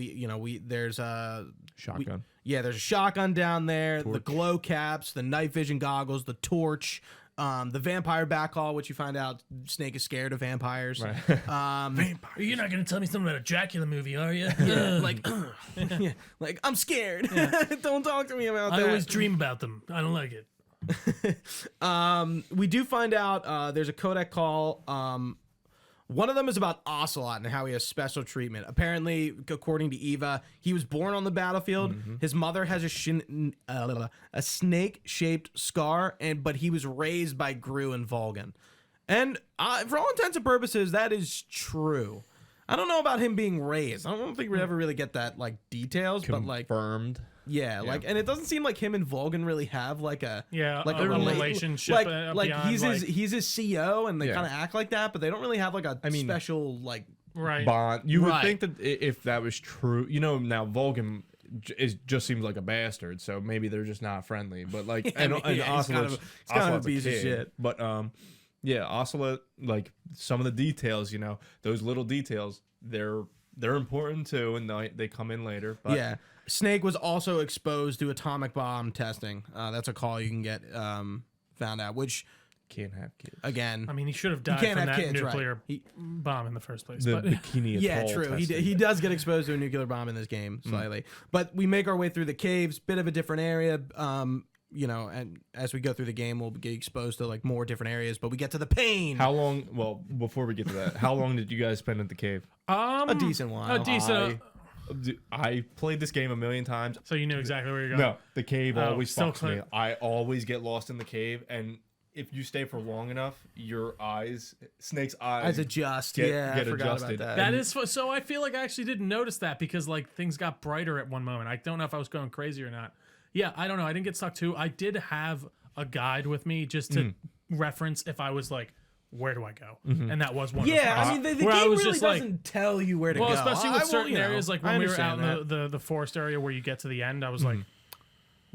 there's a shotgun. there's a shotgun down there. The glow caps, the night vision goggles, the torch. The vampire backhaul, which you find out Snake is scared of vampires. Right. You're not gonna tell me something about a Dracula movie, are you? Like I'm scared. Don't talk to me about I that. always dream about them. I don't like it. We do find out there's a codec call. One of them is about Ocelot and how he has special treatment. Apparently, according to Eva, he was born on the battlefield. His mother has a snake-shaped scar, but he was raised by Gru and Volgan. And for all intents and purposes, that is true. I don't know about him being raised. I don't think we ever really get that like details, but like Confirmed. yeah, like, and it doesn't seem like him and Volgan really have like a Yeah, like a relationship, Like beyond, he's like- he's his CEO, and they Yeah. kind of act like that, but they don't really have like a special like. Right. Bond. You would Right. think that if that was true, now Vulcan just seems like a bastard, so maybe they're just not friendly. But like, Yeah, and he's kind of Ocelot's a a piece of kid. shit. But yeah, Ocelot, like some of the details, those little details, they're important too, and they come in later. But Yeah, Snake was also exposed to atomic bomb testing. That's a call you can get found out, which can't have kids. again, I mean, he should have died can't from have that kids, right. nuclear bomb in the first place. The But bikini yeah, atoll true. testing. He does get exposed to a nuclear bomb in this game slightly, but we make our way through the caves, bit of a different area. And as we go through the game, we'll get exposed to like more different areas. But we get to the pain. How long? Well, before we get to that, how long did you guys spend at the cave? A decent while. a decent. I played this game a million times. So you knew exactly where you're going. No, the cave always still fucks me. clear. I always get lost in the cave, and if you stay for long enough, Snake's eyes adjust. get I forgot adjusted. about that. That is so. I feel like I actually didn't notice that because like things got brighter at one moment. I don't know if I was going crazy or not. Yeah, I don't know. I didn't get stuck too. I did have a guide with me just to reference if I was like, where do I go? And that was one. Yeah, of the I mean, the where I game was really just like- doesn't tell you where to well, go. especially with certain areas, like I when we were out understand in the forest area where you get to the end, I was like,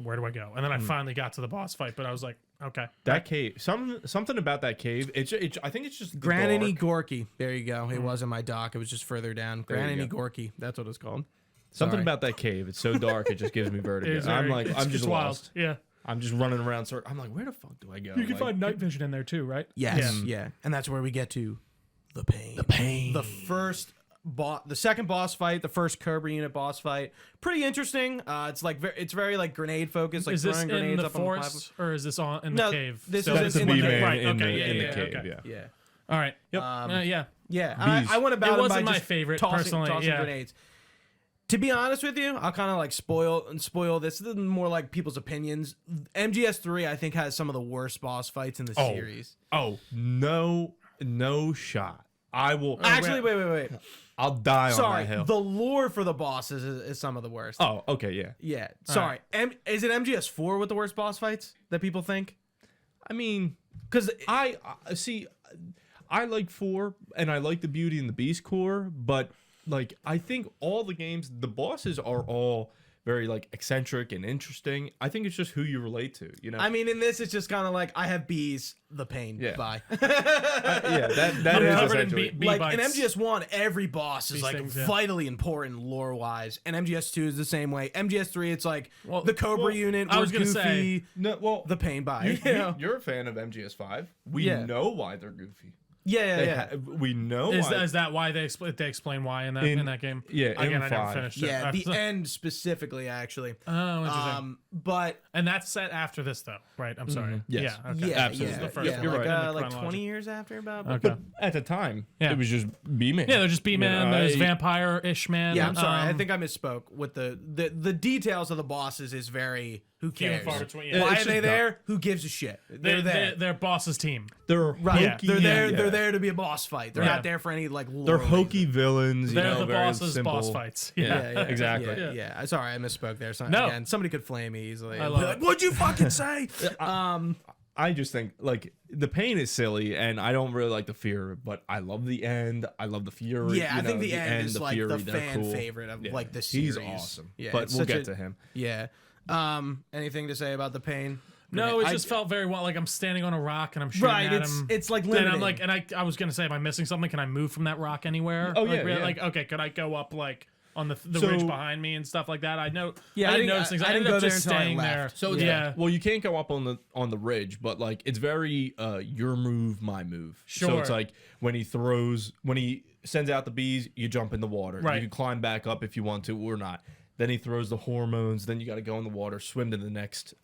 where do I go? And then I finally got to the boss fight, but I was like, okay. That cave, something about that cave. I think it's just Granny dark. Gorky. There you go. It wasn't my dock. It was just further down. There you Granny go. Gorky. That's what it's called. Something Sorry. about that cave. It's so dark. It just gives me vertigo. It is I'm very- like, it's- I'm just it's wild. lost. Yeah. I'm just running around. I'm like, where the fuck do I go? You can Like, find night vision in there too, right? Yes. Yeah. And that's where we get to the pain. The pain. The first the second boss fight, the first Cobra unit boss fight. Pretty interesting. It's like it's very like grenade focused, like Is this throwing in grenades the up on the forest or is this in the cave? This So is That's in the the B cave. man Right, in, okay, in yeah, the cave. okay. Yeah. Yeah. All right. Yep. Yeah. Yeah. Bees. I went about It him by wasn't my just favorite, tossing personally, yeah. grenades. To be honest with you, I'll kind of like spoil this. This is more like people's opinions. MGS3, I think, has some of the worst boss fights in the series. Oh, no shot. I will. Actually, wait. I'll die on Sorry, that hill. the lore for the bosses is some of the worst. Oh, okay, yeah. Yeah, sorry. Is it MGS4 with the worst boss fights that people think? I mean, Because I see. I like 4, and I like the Beauty and the Beast core, but like I think all the games, the bosses are all very like eccentric and interesting. I think it's just who you relate to, you know. I mean, in this, it's just kind of like I have bees, the pain. Yeah. Bye. yeah, that I'm is covered in essentially. bee Like bites. in MGS1, every boss is These like things, yeah. vitally important lore wise, and MGS2 is the same way. MGS3, it's like Well- the Cobra well, unit. I We're was gonna goofy, say- No, well, the pain bye. You know? you're a fan of MGS5. We Yeah. know why they're goofy. Yeah. We know Is, why. is that why they explain why in that game? yeah, Again, I never M5. finished it. Yeah, the end specifically, actually. Oh, interesting. But And that's set after this, though, right? I'm sorry. Yes. Yeah. Okay. yeah, Absolutely. yeah, The first yeah, one. You're like, right. In the like 20 chronology. years after, about. Okay. At the time, Yeah. it was just B-Man. Yeah, they're just B-Man. You know, There's I- vampire-ish man. Yeah, I'm sorry. I Um, think I misspoke. With the details of the bosses is very who few and cares. far between. Yeah. Why It's are they just there? Who gives a shit? They're there. They're boss's team. They're Right. hokey. They're there. yeah. They're there to be a boss fight. They're Right. not there for any like. Lore They're reason. hokey villains. You They're know, the very boss's simple. boss fights. Yeah, exactly. Yeah. Sorry, I misspoke there. So, No. again, somebody could flame me easily. I Be love like, it. what'd you fucking say? I just think like the pain is silly, and I don't really like the fear, but I love the end. I love the fury. Yeah, I think the end is like fury, the they're fan cool. favorite of Yeah. like the series. He's awesome. Yeah, but it's we'll such get a- to him. Yeah. Anything to say about the pain? No, it I- just felt very well. Like I'm standing on a rock and I'm shooting Right, at it's- him. it's, like, And limiting. I'm like, and I was gonna say, am I missing something? Can I move from that rock anywhere? Oh, like, yeah, really, yeah. like okay, could I go up like on the So- ridge behind me and stuff like that? I know. Yeah, I I didn't didn't- notice things. I I didn't ended go up there just until I staying left. there. So it's yeah, well, you can't go up on the ridge, but like it's very your move, my move. So Sure. it's like when he sends out the bees, you jump in the water. Right. You can climb back up if you want to or not. Then he throws the hormones. Then you got to go in the water, swim to the next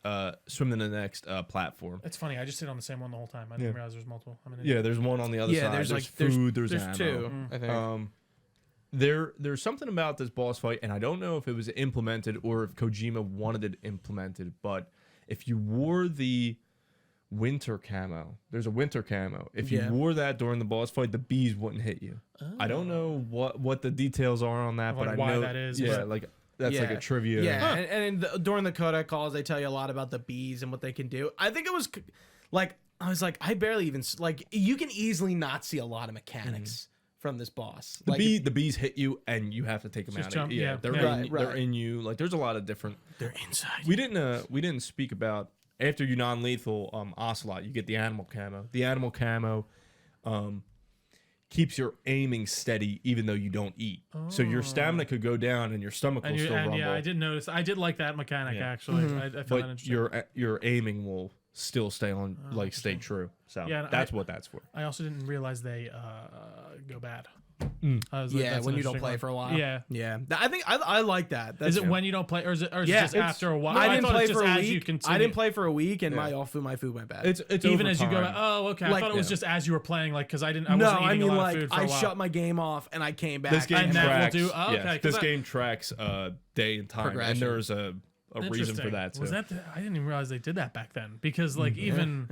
platform. it's funny. I just sit on the same one the whole time. I didn't realize there's multiple. I'm an Yeah, idiot. there's one on the other Yeah, side. there's There's like there's food. There's there's ammo. two. I think. There's something about this boss fight, and I don't know if it was implemented or if Kojima wanted it implemented, but if you wore the winter camo, there's a winter camo. If you Yeah. wore that during the boss fight, the bees wouldn't hit you. I don't know what the details are on that, Of, but like, I why know that is, Yeah, but- like that's like a trivia. Yeah, and in during the Kodak calls, they tell you a lot about the bees and what they can do. I think it was like I was like I barely even like you can easily not see a lot of mechanics from this boss. The bees hit you, and you have to take them Just out. jump, Yeah, yeah. they're Yeah. in, Right, they're right. in you. Like there's a lot of different. they're inside. We didn't speak about after you non-lethal ocelot, you get the animal camo. The animal camo keeps your aiming steady even though you don't eat. So your stamina could go down and your stomach will still rumble. yeah, I did notice. I did like that mechanic Yeah. actually. I found that but interesting. your aiming will still stay on stay true. So Yeah, and that's what that's for. I also didn't realize they go bad. Mm. I was like, Yeah, that's when an you don't interesting play one. for a while. Yeah. Yeah. I think I like that. That's Is it when you don't play, or is it Yeah, just it's- after a while? I didn't thought play it's for just a as you week. continue. I didn't play for a week, and Yeah. my food went bad. It's even over as you go. time. Oh, okay. Like- I thought it was Yeah. just as you were playing, like because I didn't. I no, wasn't I eating mean a lot like of food for I a while. shut my game off and I came back. This game And that will tracks. do- oh, yes, okay, 'cause this that- game tracks day and time, and Progression. there's a reason for Interesting. that too. Was that? I didn't even realize they did that back then. Because like even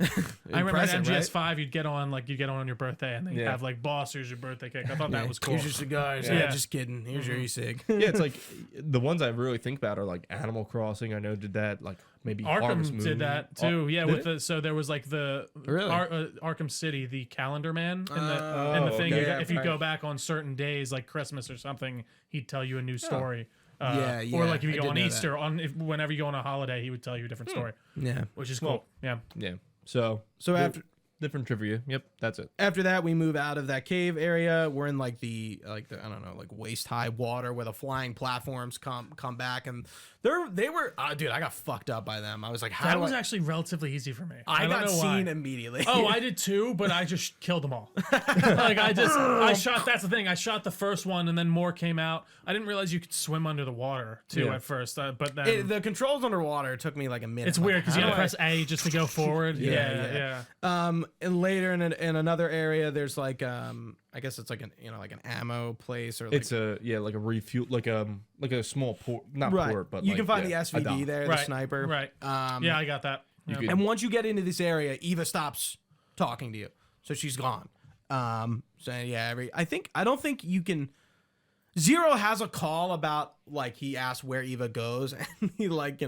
I remember at Impressive, MGS5, you'd get on your birthday, and then you'd Yeah. have like boss, here's your birthday cake. I thought that was cool. Here's your cigars. Yeah. Yeah, just kidding. Here's your e-cig. Yeah, it's like the ones I really think about are like Animal Crossing. I know did that. Like maybe Harvest Arkham Moon. did that too. Yeah, did with it? the so there was like the Really? Arkham City, the calendar man, and the Oh, thing. okay. If you right. go back on certain days, like Christmas or something, he'd tell you a new story. Yeah, Or yeah, like if you I go did on know Easter, whenever you go on a holiday, he would tell you a different story, Yeah. which is cool. Well, yeah. Yeah. So So different trivia. Yep, that's it. after that, we move out of that cave area. We're in like the I don't know, like waist high water where the flying platforms come back, and they were dude, I got fucked up by them. I was like, how That do was I actually relatively easy for me. I don't got know why. seen immediately. Oh, I did too, but I just killed them all. Like I shot. That's the thing. I shot the first one, and then more came out. I didn't realize you could swim under the water too Yeah. at first, but then the controls underwater took me like a minute. it's Like, weird because you how gotta do I- press A just to go forward. Yeah. yeah. And later in another area, there's like I guess it's like an like an ammo place or like It's like a refuel, like a small port, not right. port, but you like, can find yeah, the a SVD dock. there, the Right. sniper. Right. Yeah, I got that. Yeah. could- And once you get into this area, Eva stops talking to you, so she's gone. So yeah, I don't think you can. Zero has a call about like he asks where Eva goes, and he like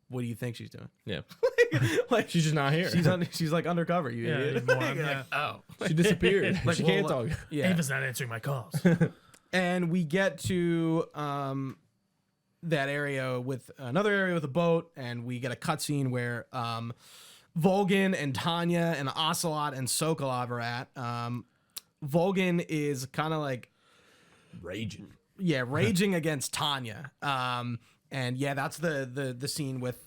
what do you think she's doing? Yeah. like She's just not here. she's like undercover. You Yeah, idiot. you moron, You're yeah. like, oh, She disappeared. Like, She well, can't talk. yeah. Ava's not answering my calls. And we get to that area with another area with a boat, and we get a cutscene where Volgin and Tanya and Ocelot and Sokolov are at. Volgin is kind of like Raging. raging against Tanya. And yeah, that's the scene with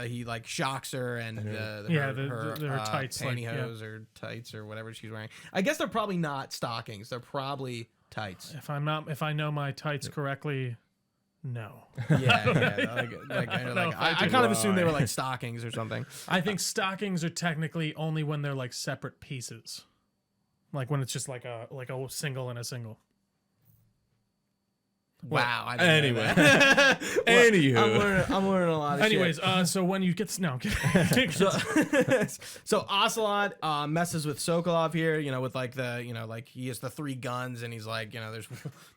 he like shocks her and her tights, like, pantyhose or tights or whatever she's wearing. I guess they're probably not stockings. They're probably tights. If I know my tights correctly, no. Yeah. I kind of assumed they were like stockings or something. I think stockings are technically only when they're like separate pieces, like when it's just like a single and a single. Wow. I didn't know Anyway. that. Anywho. I'm learning a lot of Anyways, shit. so when you get So Ocelot messes with Sokolov here, with like like he has the 3 guns and he's like,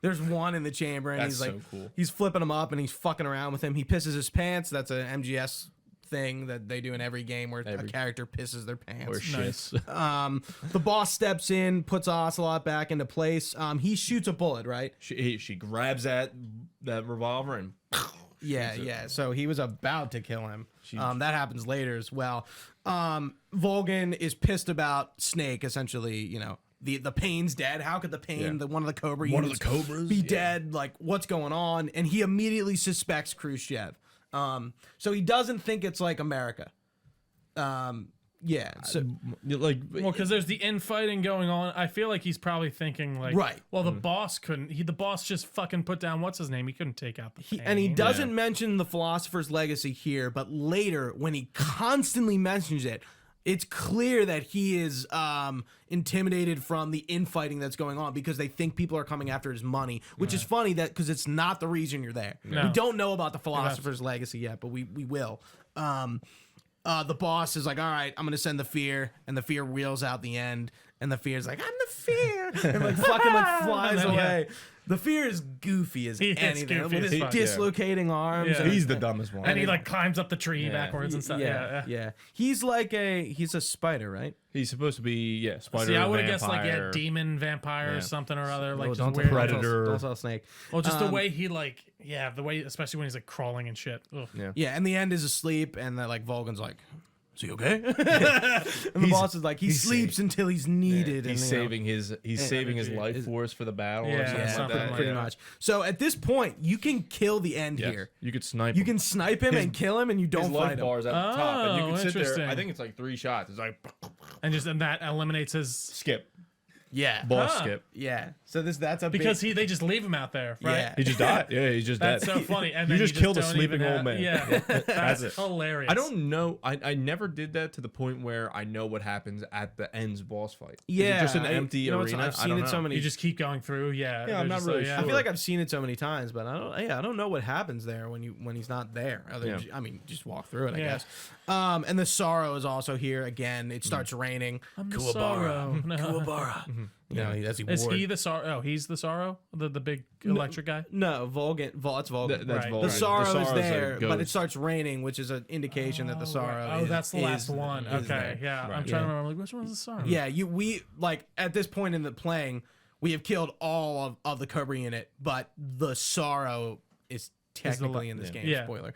there's one in the chamber and That's he's like, so cool. he's flipping him up and he's fucking around with him. He pisses his pants. That's an MGS thing that they do in every game where a character pisses their pants. Or shits. The boss steps in, puts Ocelot back into place. He shoots a bullet, right? She grabs that revolver and Yeah. So he was about to kill him. That happens later as well. Volgin is pissed about Snake, essentially, the Pain's dead. How could the Pain, one of the Cobra units, be dead? Like, what's going on? And he immediately suspects Khrushchev. So he doesn't think it's like America. So like well, because there's the infighting going on. I feel like he's probably thinking like, Right. Well, the boss couldn't. The boss just fucking put down what's his name. He couldn't take out the Pain. and he doesn't mention the Philosopher's Legacy here, but later when he constantly mentions it, it's clear that he is intimidated from the infighting that's going on because they think people are coming after his money, which is funny that because it's not the reason you're there. No. We don't know about the Philosopher's Legacy yet, but we will. The boss is like, all right, I'm going to send the Fear, and the Fear wheels out the end, and the Fear's like, I'm the Fear, and like fucking like flies then, away. The Fear is goofy as He is anything goofy with as his fuck. dislocating arms. Yeah. and- he's the dumbest one. And he like climbs up the tree backwards and stuff. yeah. He's like he's a spider, right? He's supposed to be spider. See, I would have guessed like vampire. demon vampire or Yeah. something or other, like Oh, just don't weird. tell- Predator. Don't tell Snake. Well, just the way he the way, especially when he's like crawling and shit. Ugh. Yeah. Yeah, and the end is asleep, and like Volgan's like, is he okay? And the boss is like, he sleeps until he's needed. He's and, saving his life force for the battle. Yeah, or something something like that. like pretty that. much. So at this point, you can kill the end Yes. here. You could snipe. You him. can snipe him and kill him, and you His don't life fight him. bar's at the top, and you Oh, can sit there. interesting. I think it's like 3 shots. It's like And that eliminates his skip, Yeah, boss Ah. skip. yeah. So that's a because big, they just leave him out there, right? Yeah. He just died. Yeah, he's just That's dead. so funny. And You then just killed a don't sleeping even old man. Yeah, that's it. hilarious. I don't know. I never did that to the point where I know what happens at the end's boss fight. Yeah, Is it just an I- empty you know, it's- arena. I've I seen don't it so know. many. You just keep going through. Yeah, Yeah, I'm they're not just really like, I feel sure. like I've seen it so many times, but I don't know what happens there when he's not there. Yeah. I mean, just walk through it, I Yeah. guess. And the Sorrow is also here again. It starts raining. I'm the Kuwabara. sorrow. No. Kuwabara. As he Is ward. he the sorrow? Oh, he's the sorrow, the big electric guy. No, Volgan. That's Volgan. That's Right. Volgan. The Sorrow is Sorrow's a there, but it ghost. starts raining, which is an indication that the Sorrow. Oh, is, that's the last is- one. is Okay, there. yeah. I'm Right. trying to remember. Like, which one's the sorrow? Yeah, we like at this point in the playing, we have killed all of the Cobra unit, but the Sorrow is technically in this game. Yeah. Spoiler.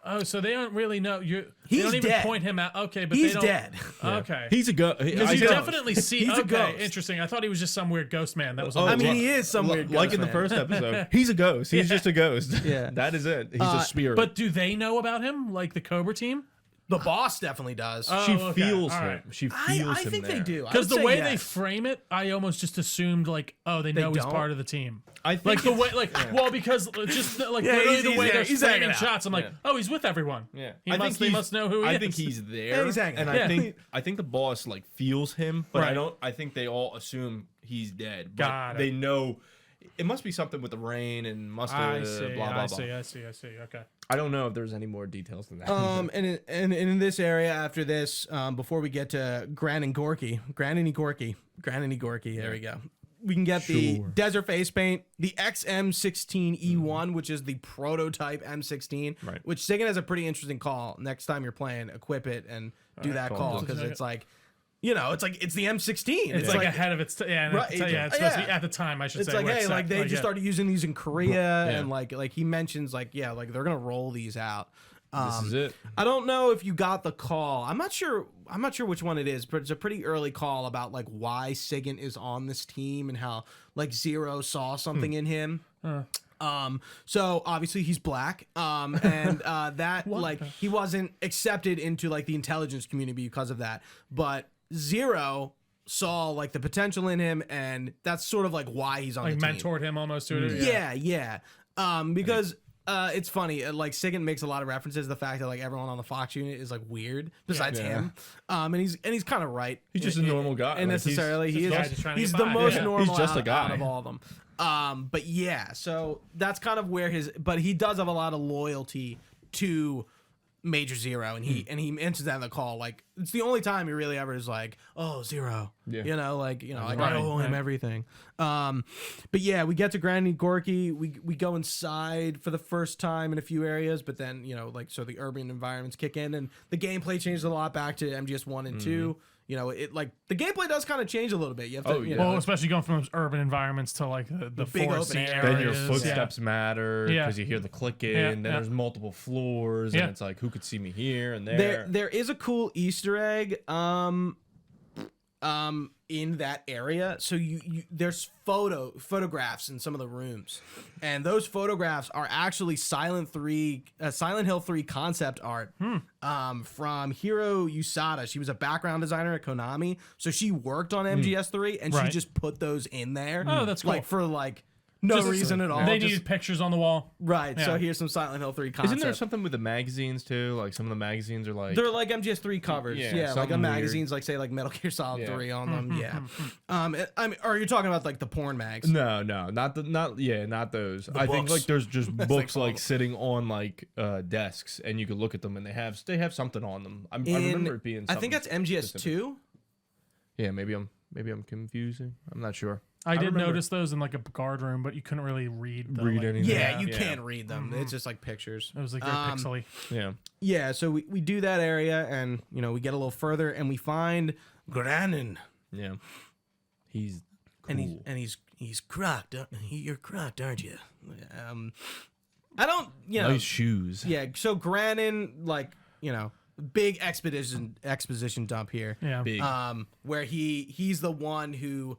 Oh, so they don't really know you. They He's don't even dead. point him out. Okay, but He's they don't. dead. Okay. He's a ghost. Because you definitely see. He's a okay, ghost. interesting. I thought he was just some weird ghost man that was. on I the mean, run. he is some weird like ghost in the man. first episode. He's a ghost. He's just a ghost. Yeah. That is it. He's a spirit. But do they know about him, like the Cobra team? The boss definitely does. she Oh, okay. feels All him. right. She I feels him think there. they do. I Because would the say way they yes. frame it, I almost just assumed like, oh, they know he's don't? part of the team. I think Like the way, like, well, because just like Yeah, literally he's- the way he's- they're he's hanging framing out. shots, I'm like, oh, he's with everyone. Yeah, He I must. think They he's- must know who he I is. think he's there. Yeah, he's hanging and out. I think the boss like feels him, but I Right. don't. I think they all assume he's dead. But Got it. they know. It must be something with the rain and must I have see. blah blah I blah. see. I see. I see. Okay. I don't know if there's any more details than that. And in this area after this, before we get to Gran and Gorky, there we go. we can get the Sure. Desert Face Paint, the XM16E1, which is the prototype M16, Right. which Sigan has a pretty interesting call. Next time you're playing, equip it and do that cool. call because it's like, you know, it's the M16. It's like ahead of its yeah, Right, it's supposed to be yeah. at the time. I should It's say. like, where hey, like they set, just started using these in Korea, Yeah. and like he mentions like they're gonna roll these out. This is it. I don't know if you got the call. I'm not sure which one it is, but it's a pretty early call about like why Sigan is on this team and how like Zero saw something in him. So obviously he's black, and that like he wasn't accepted into like the intelligence community because of that. But Zero saw like the potential in him, and that's sort of like why he's on like the team. mentored him almost to it. Yeah. Because it's funny. Like Sigan makes a lot of references to the fact that like everyone on the Fox unit is like weird besides him. And he's kind of right. He's just a normal guy. And Like, he's necessarily just a guy he's just trying to he's get the by. most Yeah. normal He's just a out guy. of all of them. But yeah, so that's kind of where but he does have a lot of loyalty to Major Zero, and he mentions that in the call. Like it's the only time he really ever is like, "Oh, Zero," Yeah. you know, like I Right, owe him right. everything. But yeah, we get to Granny Gorky. We go inside for the first time in a few areas, but then so the urban environments kick in, and the gameplay changes a lot back to MGS 1 and 2. You know, it like the gameplay does kind of change a little bit. You have to, Oh, yeah. Well, especially going from those urban environments to like the big foresty open areas. Then your areas, footsteps matter Yeah. because you hear the clicking. Yeah, Then yeah. there's multiple floors, Yeah. and it's like who could see me here and there. there is a cool Easter egg in that area. So there's photographs in some of the rooms, and those photographs are actually Silent Hill 3 concept art from Hiro Usada. She was a background designer at Konami, so she worked on MGS3, and she Right. just put those in there. Oh, that's like cool. for like no Just- reason at all. They just- needed pictures on the wall. right. So Yeah. here's some Silent Hill 3 concept. Isn't there something with the magazines too? Like some of the magazines are like They're like MGS3 covers. Yeah, Yeah, like something on weird. magazines, like say like Metal Gear Solid Yeah. 3 on them. Yeah. I mean, or you're talking about like the porn mags? No, not those. I think books. like there's just they books call like them. sitting on like desks, and you could look at them, and they have something on them. I In- remember it being. I think that's something specific. MGS2. Yeah, maybe I'm confusing. I'm not sure. I did remember- notice those in like a guard room, but you couldn't really read the, like, anything. Yeah, you Yeah. can't read them. It's just like pictures. It was like very pixely. Yeah. Yeah, so we do that area, and we get a little further, and we find Granin, Yeah. He's cool. and he's crocked. You're crocked, aren't you? I don't. Nice shoes. Yeah, so Granin, like, big exposition dump here. Yeah. Big. Where he's the one who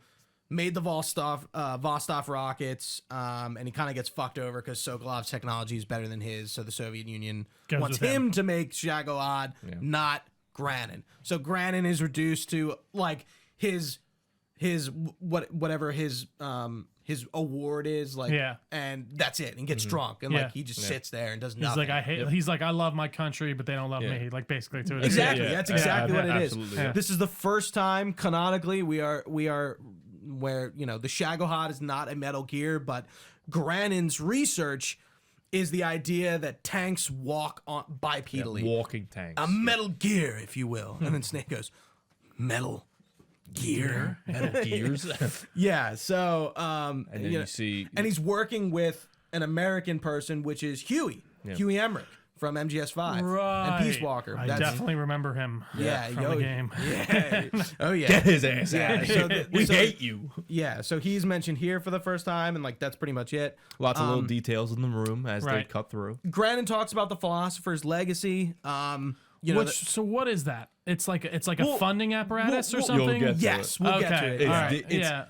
made the Vostok rockets, and he kind of gets fucked over because Sokolov's technology is better than his, so the Soviet Union Goes wants with him him. to make Shagoad, not Granin. So Granin is reduced to like his whatever his award is, like, Yeah. and that's it. And he gets drunk, and Yeah. like he just sits there and does He's nothing. like he's like I love my country, but they don't love Yeah. me. Like basically to it. Exactly. Yeah, That's yeah, exactly what it is. absolutely, yeah. This is the first time canonically we are where the Shagohod is not a Metal Gear, but Granin's research is the idea that tanks walk on bipedally. Walking tanks. A Metal Gear, if you will. And then Snake goes, Metal Gear? Metal Gears. Yeah, so And then you see and he's working with an American person, which is Huey Emmerich from MGS5 Right. and Peace Walker. I definitely remember him. Yeah, from yo, the game. Yeah. Oh yeah. get his ass Yeah, out. so We so- hate you. Yeah, so he's mentioned here for the first time, and like that's pretty much it. Lots of little details in the room as they Right. cut through. Granin talks about the philosopher's legacy. You know, So what is that? It's like a Well, funding apparatus or we'll- something. You'll get to yes, it. we'll Okay. get to it. All It's right. di- it's- yeah.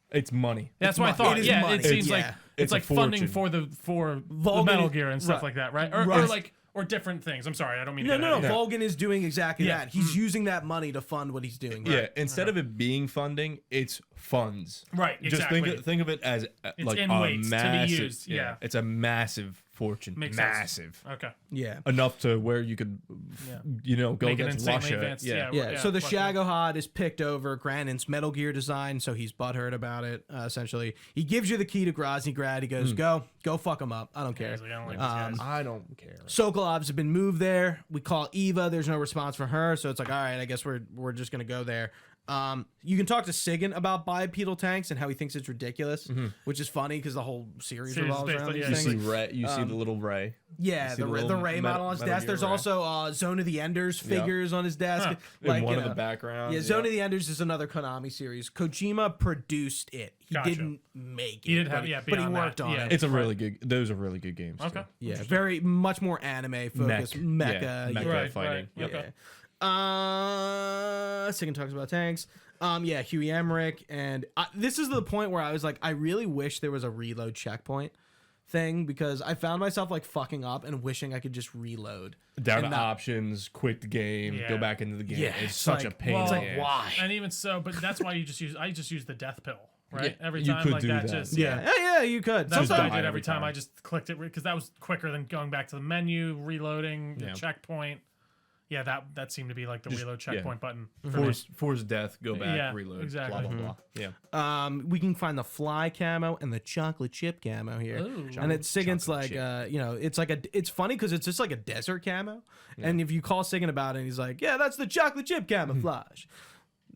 It's money. That's what I money. thought. It is Yeah, money. it seems Yeah. like it's It's a like funding fortune. for the Vulcan Metal is- Gear and stuff right. like that, right? Or Right. like or different things. I'm sorry, I don't mean to No, get no, ahead no. of you. Vulcan is doing exactly Yeah. that. He's using that money to fund what he's doing. Yeah, instead of it being funding, it's funds. Right, Just exactly. think of it as like in a weights to be massive. used, yeah. It's a massive fortune. Makes sense. massive. Okay. Yeah. Enough to where you could, go Make it against insanely Russia. advanced, Yeah. Yeah, so the like- Shagohod is picked over Granin's Metal Gear design, so he's butthurt about it, essentially. He gives you the key to Groznygrad. He goes, go fuck him up. I don't care. He's like, I don't like these guys. I don't care. Sokolovs have been moved there. We call Eva. There's no response from her, so it's like, all right, I guess we're just gonna go there. You can talk to Sigan about bipedal tanks and how he thinks it's ridiculous, which is funny because the whole series Series revolves is around based these on- things. You see the little Ray. Yeah, see the the little Ray model on his Metal desk. Gear There's Ray. also Zone of the Enders figures on his desk. Huh. In one you of the know, backgrounds. Yeah, Zone of the Enders is another Konami series. Kojima produced it. He Gotcha. didn't make it. He didn't but have- he- yeah, but he beyond worked that, on yeah. it. It's a really good. Those are really good games. Okay. Too. Yeah, very much more anime focused, mecha. Yeah, mecha Right, fighting. right. Yeah. Okay. Sigan talks about tanks. Yeah, Huey Emmerich, and this is the point where I was like, I really wish there was a reload checkpoint thing because I found myself like fucking up and wishing I could just reload. Down to And not- options, quit the game, Yeah. go back into the game. Yeah, it's it's such a like- pain. well, in it's the like, ass. Why? And even so, but that's why I just use the death pill, right? Yeah, Every you time could like do that. that. Just Yeah, you could. That's what Sometimes I did die every every time. time. I just clicked it because that was quicker than going back to the menu, reloading, the Yeah. checkpoint. Yeah, that seemed to be like the reload checkpoint button. Force death, go back, Yeah, reload, exactly. blah blah blah. Yeah. we can find the fly camo and the chocolate chip camo here. Ooh. And it's Sigan's Chocolate like, chip. it's funny because it's just like a desert camo. And if you call Sigan about it, he's like, yeah, that's the chocolate chip camouflage.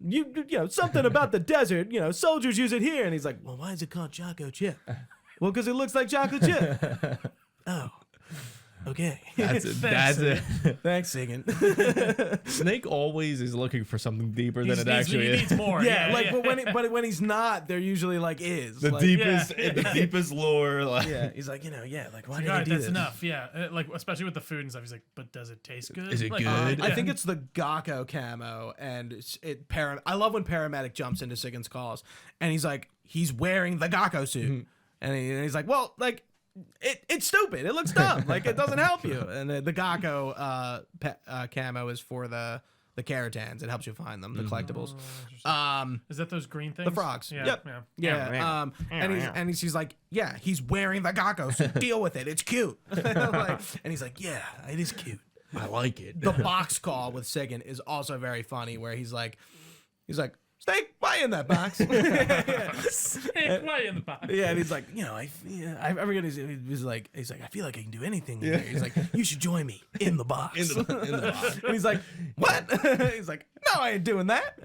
You know, something about the desert, soldiers use it here. And he's like, well, why is it called choco chip? Well, because it looks like chocolate chip. Oh, okay. That's it. That's it. Thanks, Sigan. Snake always is looking for something deeper than it actually he is. needs more. Yeah, yeah, but when he's not, they're usually like is. The like, deepest, Yeah. the deepest lore. Like, Yeah, he's like, like why All did I right, do that's this? enough. Yeah, like especially with the food and stuff. He's like, but does it taste good? Is it Like, good? I think it's the Gakko camo, and I love when paramedic jumps into Sigan's calls, and he's like, he's wearing the Gakko suit, and he's like, well, like. It's stupid. It looks dumb. Like it doesn't help you. And the Gakko camo is for the Karatans. It helps you find them, the collectibles. Is that those green things? The frogs. Yeah. Yep. Yeah. Yeah. And he's like, yeah, he's wearing the Gakko suit. Deal with it. It's cute. And he's like, yeah, it is cute. I like it. The box call with Sigan is also very funny, where he's like, Snake, why in that box? Hey, why in the box? Yeah, and he's like, I forget. He's like, I feel like I can do anything here. He's like, you should join me in the box. in the box. And he's like, what? He's like, no, I ain't doing that.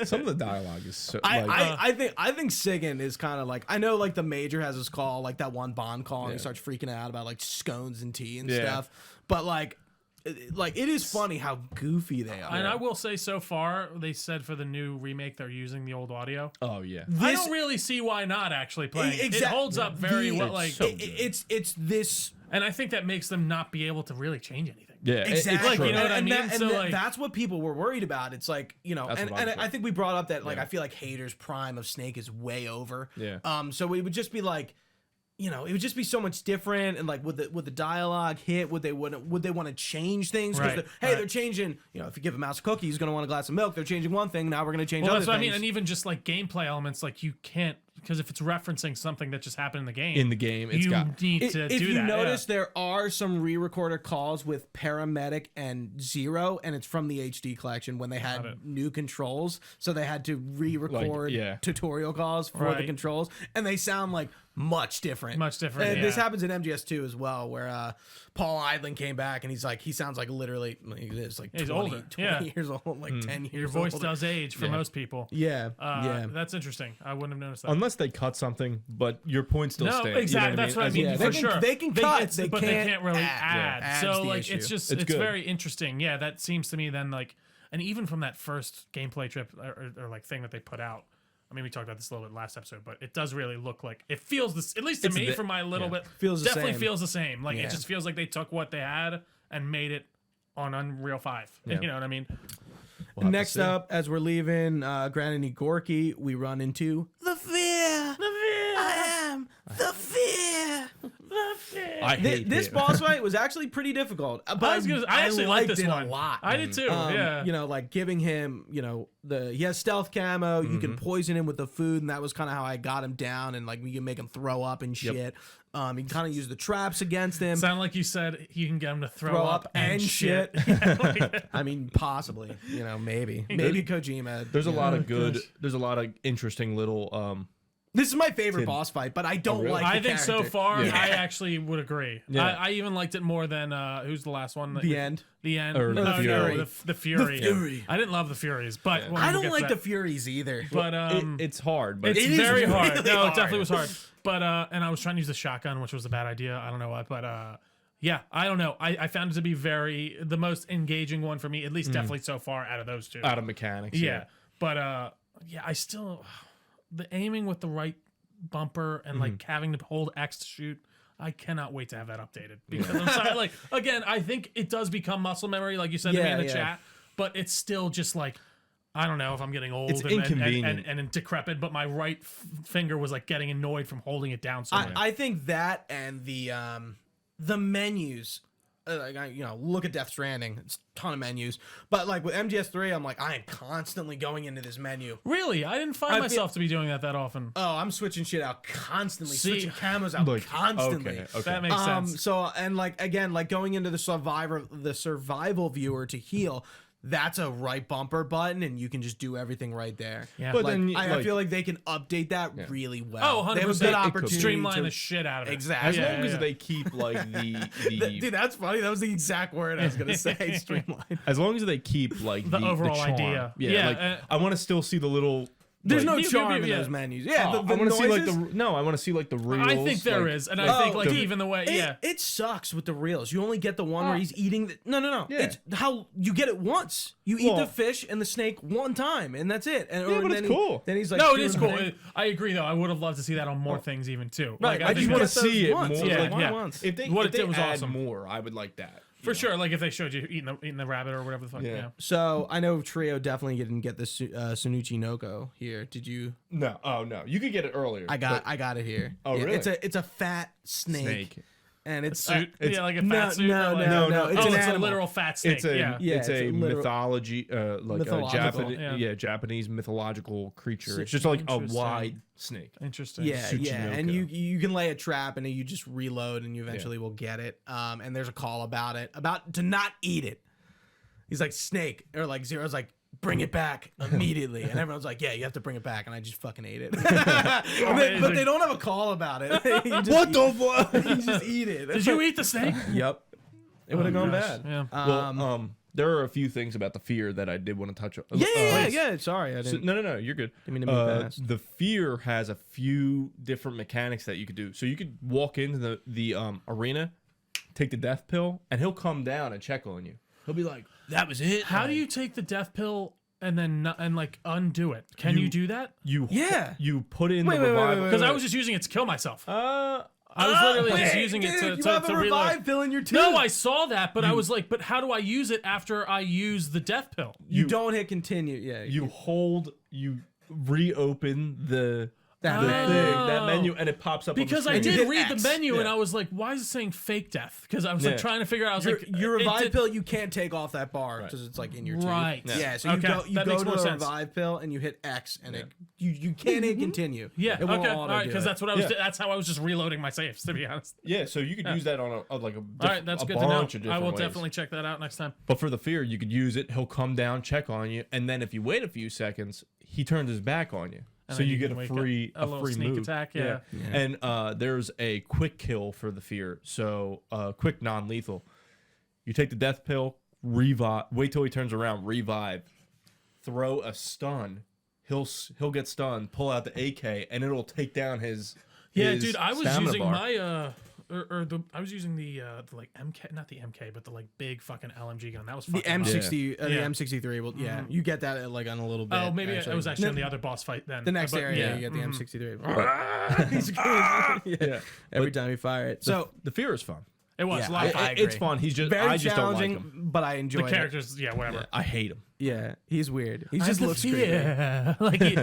Some of the dialogue is so. I think Sigan is kind of like, I know like the Major has his call, like that one Bond call, and he starts freaking out about like scones and tea and Yeah. stuff. But like it is funny how goofy they are. And I will say, so far, they said for the new remake they're using the old audio. oh yeah. I don't really see why not actually playing. It Exact- holds up very the- well. Like, so It- it's this. and I think that makes them not be able to really change anything. Yeah. Exactly. like, you know what I mean? So, like- that's what people were worried about. It's like, That's and, what I'm and I saying. think we brought up that, like, Yeah. I feel like haters' prime of Snake is way over. Yeah. So it would just be like, it would just be so much different. And like, would the dialogue hit? Would they want to change things? Right, Because right. they're changing. If you give a mouse a cookie, he's gonna want a glass of milk. They're changing one thing. Now we're gonna change Well, other that's what I things. mean. And even just like gameplay elements, like you can't, because if it's referencing something that just happened in the game, In the game, it's you got. need to If do you that. notice, there are some re-recorded calls with Paramedic and Zero, and it's from the HD collection when they Got had it. new controls, so they had to re-record yeah. tutorial calls for the Right. controls, and they sound like much different. Much different, This yeah. happens in MGS2 as well, where Paul Idling came back, and he sounds like literally, he's like He's 20, older, 20 yeah. years old, like 10 years Your voice older. does age for most people. Yeah, yeah. That's interesting. I wouldn't have noticed that. Unless they cut something, but your point still No, stands. exactly. You know That's what I mean. Yeah, For they can- sure, they can cut, it's- they but can't they can't really add. add. Ad's So the like, issue. it's just It's it's good. very interesting. Yeah, that seems to me then like, and even from that first gameplay trip or like thing that they put out. I mean, we talked about this a little bit last episode, but it does really look like it feels this. At least to It's me, the- from my little bit, Feels the definitely same. feels the same. Like Yeah. it just feels like they took what they had and made it on Unreal 5. Yeah. You know what I mean? We'll have to Next see. up, as we're leaving Granny Gorky, we run into the fear. I am the fear. I hate This it. boss fight was actually pretty difficult, but I actually like this it one a lot. I did too. Yeah. Like giving him, he has stealth camo. You can poison him with the food, and that was kind of how I got him down. And like you can make him throw up and shit. You can kind of use the traps against him. Sound like you said you can get him to throw up and shit. I mean, possibly. Maybe Kojima. There's a lot of good. There's a lot of interesting little This is my favorite boss fight, but I don't really? like. I the think so character. far, Yeah. I actually would agree. Yeah. I even liked it more than who's the last one? The end. The end. Or no, the Fury. No, the Fury. The Fury. I didn't love the Furies, but I don't like the Furies either. But It's hard, but it's is very really hard. No, hard. it definitely was hard. But and I was trying to use the shotgun, which was a bad idea. I don't know why, but yeah, I don't know. I found it to be the most engaging one for me, at least definitely so far out of those two. out of mechanics. Yeah. But yeah, I still the aiming with the right bumper and like having to hold X to shoot. I cannot wait to have that updated because I'm sorry. Like again, I think it does become muscle memory, like you said to me in the chat. But it's still just like I don't know if I'm getting old It's and inconvenient. and decrepit. But my right finger was like getting annoyed from holding it down so much. I think that and the menus. Like look at Death Stranding. It's a ton of menus, but like with MGS3, I'm like I am constantly going into this menu. Really, I didn't find myself to be doing that often. Oh, I'm switching shit out constantly, See, switching camos out constantly. Okay. That makes sense. So and like again, like going into the survival viewer to heal. That's a right bumper button, and you can just do everything right there. Yeah. But Like, then, I like- feel like they can update that really well. Oh, 100%. They have a good opportunity Streamline to the shit out of it. Exactly. As Yeah, long as yeah. they keep like the Dude, that's funny. That was the exact word I was gonna say. Streamline. as long as they keep like The overall charm. idea. Yeah, Yeah, like I want to still see the little. There's no like, charm in yeah. those menus. Yeah, I want to see like I want to see like the reels. I think there like, is, and I think like dude, even the way, It sucks with the reels. You only get the one where he's eating. No. Yeah. It's how you get it once. You eat the Well- fish and the snake one time, and that's it. And, Yeah, but then it's cool. Then he's like, No, it is doing cool. the thing. I agree, though. I would have loved to see that on more things, even too. Right, Like, I think just want want to see it once. more. Yeah, Like, why yeah. once? If they What if it they did was add awesome. more, I would like that. for sure. Like if they showed you eating the rabbit or whatever the fuck. Yeah. Yeah. So I know Trio definitely didn't get the Sunuchi Noko here. Did you? No, oh no, you could get it earlier. I got it here. Oh, really? It's a fat snake, and it's Suit. It's- Yeah, like a fat no, suit. no, or like, no, no, It's oh, an it's a animal. literal fat snake. It's a yeah. Yeah, it's a literal- mythology like a Mythological, Japanese Japanese mythological creature. It's just like a Interesting. wide snake. Interesting. Yeah, Tsuchinoko. and you can lay a trap and then you just reload and you eventually will get it. And there's a call about to not eat it. He's like snake or like Zero's like bring it back immediately, and everyone's like, yeah, you have to bring it back, and I just fucking ate it. but they don't have a call about it. What the fuck? You just eat it. Did you eat the snake? Yep. It would have gone gosh, bad. yeah. Well, there are a few things about the fear that I did want to touch on. Yeah. Sorry, I So, didn't. no, you're good. Didn't mean to move fast. The fear has a few different mechanics that you could do. So you could walk into the arena, take the death pill, and he'll come down and check on you. He'll be like, "That was it." How do you take the death pill and then like undo it? Can you do that? You Yeah. You put in Wait, the wait, wait, revival. wait, Because I was just using it to kill myself. I was literally just using it Dude, you to have a reload. revive pill in your tooth. No, I saw that, but I was like, but how do I use it after I use the death pill? You don't hit continue. Yeah. You hold. You reopen the That the menu. thing, that menu, and it pops up. Because on I the you did hit read X. the menu and Yeah. I was like, why is it saying fake death? Because I was Yeah. like trying to figure out. I was your, like, your it revive did- pill you can't take off that bar because it's like in your tooth. Right. Yeah. So Okay, you that go makes to more the sense. revive pill and you hit X and you can't hit continue. Yeah. It won't Okay. All auto right. do Because it. that's what I was. Yeah. That's how I was just reloading my saves. To be honest. Yeah, so you could use that on a like a. All right. That's good to know. bunch of I will different ways. definitely check that out next time. But for the fear, you could use it. He'll come down, check on you, and then if you wait a few seconds, he turns his back on you. And So then you you get can a wake free up, a little free sneak move. attack, yeah. And there's a quick kill for the fear. So quick non-lethal. You take the death pill, revive. Wait till he turns around, revive. Throw a stun. He'll get stunned. Pull out the AK, and it'll take down his. Yeah, his dude. I was stamina using bar. my I was using the like MK, not the MK, but the like big fucking LMG gun. That was The fucking awesome. M60, the Yeah. M63. Well, yeah, you get that like on a little bit. Oh, maybe it was actually on the other boss fight then. the next But, area. yeah. You get the M63. Yeah. Every time you fire it. So The fear is fun. It was Yeah, a lot of It- fun. it's fun. He's just very I just don't like challenging, him. but I enjoy The characters, yeah, whatever. Yeah, I hate him. Yeah, he's weird. He just looks creepy. Yeah, like he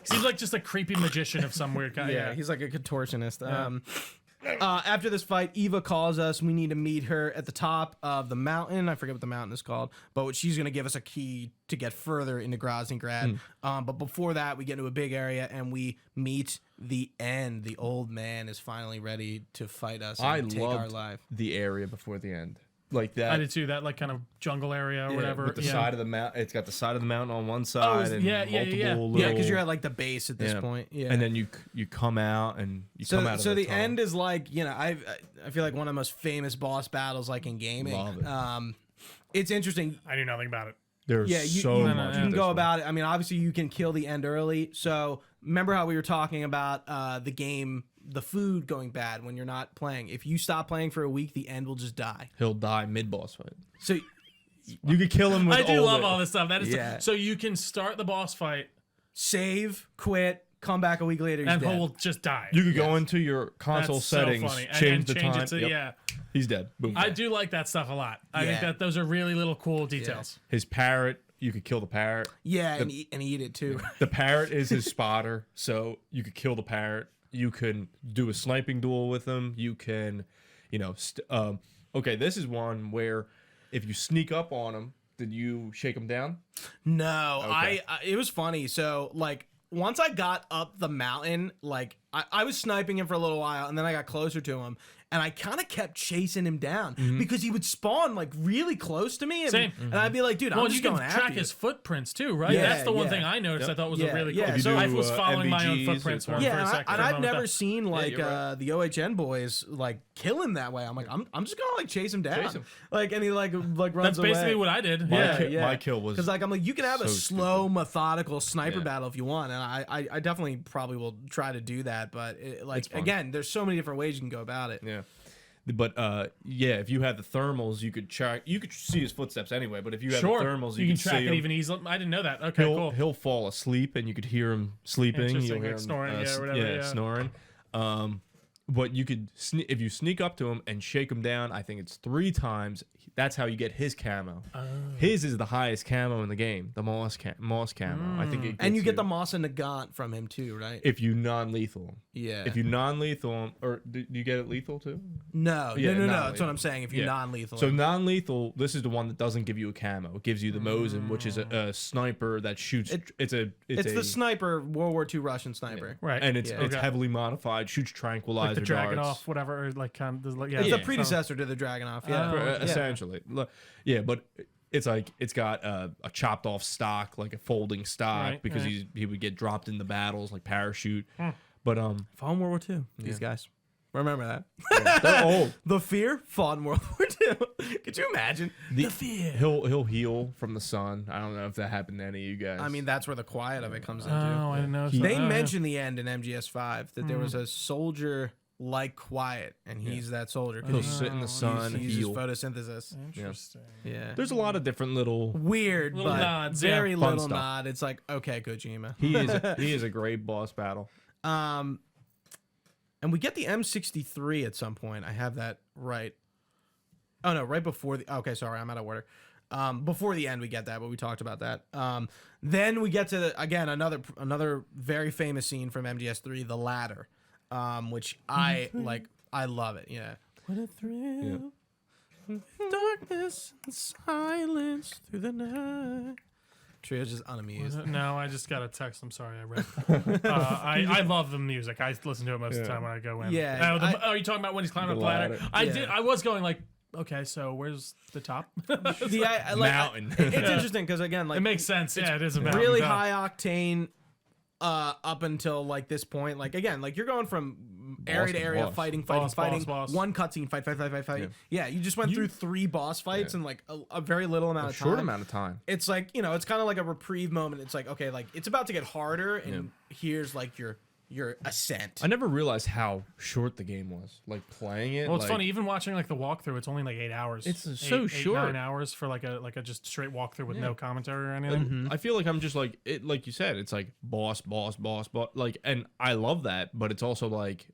seems like just a creepy magician of some weird kind. Yeah, he's like a contortionist. After this fight, Eva calls us. We need to meet her at the top of the mountain. I forget what the mountain is called, but she's going to give us a key to get further into Groznygrad. But before that, we get into a big area and we meet the end. The old man is finally ready to fight us and I take our loved life. the area before the end. like that. I did too. That like kind of jungle area or whatever. With the yeah. side of the mountain, it's got the side of the mountain on one side and yeah, multiple yeah. little. Yeah, because you're at like the base at this Yeah. point. Yeah. And then you come out and you come out. So of the tunnel. end is like, you know, I feel like one of the most famous boss battles like in gaming. Love it. It's interesting. I knew nothing about it. There's Yeah, you, so you, much. you at can this go one. about it. I mean, obviously you can kill the end early. So remember how we were talking about the game, the food going bad when you're not playing. If you stop playing for a week, the end will just die. He'll die mid boss fight. So You could kill him with I do love the- all this stuff. That is Yeah. so you can start the boss fight save, quit, come back a week later. He's and dead. he'll just die. You could go into your console That's settings, so funny. change and the change time. it to, Yep. yeah. He's dead. Boom. I do like that stuff a lot. I think Yeah. that those are really little cool details. His parrot, you could kill the parrot. Yeah, and eat it too. The parrot is his spotter, so you could kill the parrot. You can do a sniping duel with him. You can, you know, okay, this is one where if you sneak up on him, did you shake him down? No, Okay. I it was funny. So like once I got up the mountain, like I was sniping him for a little while, and then I got closer to him, and I kind of kept chasing him down because he would spawn like really close to me, and, Same. and I'd be like, dude, I'm Well, just you can going after track you. his footprints too, right? Yeah, That's the one yeah. thing I noticed. I thought was Yeah, a really cool. yeah. So I if you was do, following my own MVGs, footprints or for a Yeah, second. and I've for a moment. never seen like you're right. the OHN boys like kill him that way. I'm like, I'm just gonna like chase him down, Chase him. like, and he like runs That's basically away. what I did. My Yeah. my kill was Because like I'm like, you can have a so slow, methodical sniper Yeah. battle if you want, and I definitely probably will try to do that. But like fun. again, there's so many different ways you can go about it. Yeah. But yeah, if you had the thermals, you could track. You could see his footsteps anyway. But if you had Sure. the thermals, you you can could track see it him. even easily. I didn't know that. Okay, cool. He'll fall asleep, and you could hear him sleeping. Interesting, You'll hear like him snoring, yeah, whatever, yeah. snoring. But you could if you sneak up to him and shake him down. I think it's 3 times. That's how you get his camo. His is the highest camo in the game, the moss camo. I think it And you gets get the Moss and Nagant from him too, right? if you non-lethal. Yeah. If you non-lethal him, or do you get it lethal too? no, Yeah, no. That's non-lethal. what I'm saying. If you're Yeah. non-lethal, So non-lethal, this is the one that doesn't give you a camo. It gives you the Mosin, which is a sniper that shoots. It's the sniper, World War II Russian sniper. Right. and it's Yeah. it's Okay. heavily modified. Shoots tranquilizer like the Dragon darts. off, whatever, or like kind of like, yeah. It's Yeah. the predecessor to the Dragunov. Oh, Yeah. yeah. Essentially, yeah, but it's like it's got a chopped off stock, like a folding stock, Right, because right. he would get dropped in the battles like parachute. But Fought in World War II. These guys. Remember that. they're old. The Fear fought in World War II. Could you imagine? The Fear. He'll heal from the sun. I don't know if that happened to any of you guys. I mean, that's where the quiet of it comes into. Oh, I didn't know. They Oh, yeah. mentioned the end in MGS5 that there was a soldier like Quiet, and he's that soldier. 'cause he'll he sit in the sun, uses heal. photosynthesis. Interesting. Yeah. There's a lot of different little. Weird, Little but nods, yeah. very Fun little stuff. nod. It's like, okay, Kojima. He is a great boss battle. And we get the M63 at some point. I have that right. Oh no, right before the. Okay, sorry, I'm out of order. Before the end, we get that, but we talked about that. Then we get to again another very famous scene from MGS3, the ladder, which I like. I love it. Yeah. What a thrill! Darkness and silence through the night. Trio's just unamused. No, I just got a text. I'm sorry, I read. I love the music. I listen to it most of the time when I go in. Yeah, Are you talking about when he's climbing up The the ladder? ladder. I was going like, okay, so where's the top? I Mountain. It's interesting because again, like It makes sense. Yeah, it is a mountain. really Go. high octane up until like this point. Like again, like you're going from area to to area, boss. fighting, Boss. one cutscene, fight. Yeah, you just went through 3 boss fights in like a very little amount of time. Short amount of time. It's like, you know, it's kind of like a reprieve moment. It's like, okay, like it's about to get harder, and here's like your ascent. I never realized how short the game was. Like playing it. Well, it's like, funny. Even watching like the walkthrough, it's only like 8 hours. It's Eight- so eight, short. 9 hours for like a just straight walkthrough with no commentary or anything. I feel like I'm just like it. Like you said, it's like boss. Like, and I love that, but it's also like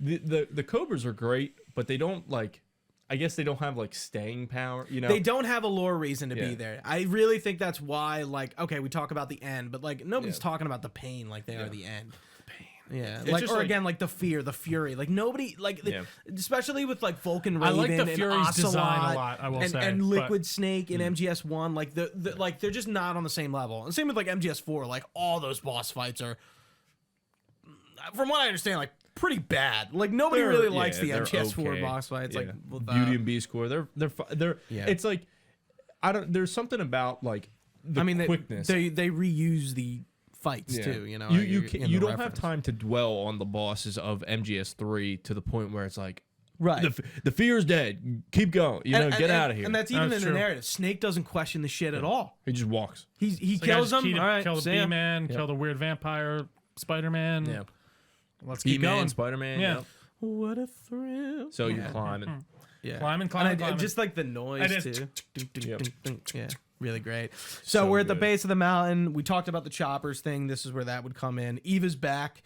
the Cobras are great, but they don't like. I guess they don't have like staying power. You know, They don't have a lore reason to be Yeah. there. I really think that's why, like, okay, we talk about the end, but like nobody's talking about the pain like they are the end. Yeah, It's like just or like- again, like the fear, the fury. Like nobody, like especially with like Vulcan I Raven like the and Fury's Ocelot design a lot, I will and, say, and but- Liquid Snake in MGS1. Like the like they're just not on the same level. And same with like MGS4. Like all those boss fights are, from what I understand, like pretty bad. Like nobody really likes the they're MGS4 okay. boss fights. Like with, Beauty and Beast Core, they're Yeah. It's like there's something about like the quickness. They reuse the fights too. You know, you don't have time to dwell on the bosses of MGS3 to the point where it's like. Right. The fear is dead. Keep going. Get out of here. And that's even That's in the true. narrative. Snake doesn't question the shit at all. He just walks. He Like, I kills just them. All right, kill the see ya. B-Man, kill the weird vampire, Spider-Man. Yeah. Let's keep B-Man, going. Spider-Man. Yeah. Yep. What a thrill. So you climb and Yeah. Climbing. And I just like the noise And too. it's Yeah, really great. So we're at the good. base of the mountain. We talked about the choppers thing. This is where that would come in. Eva's back.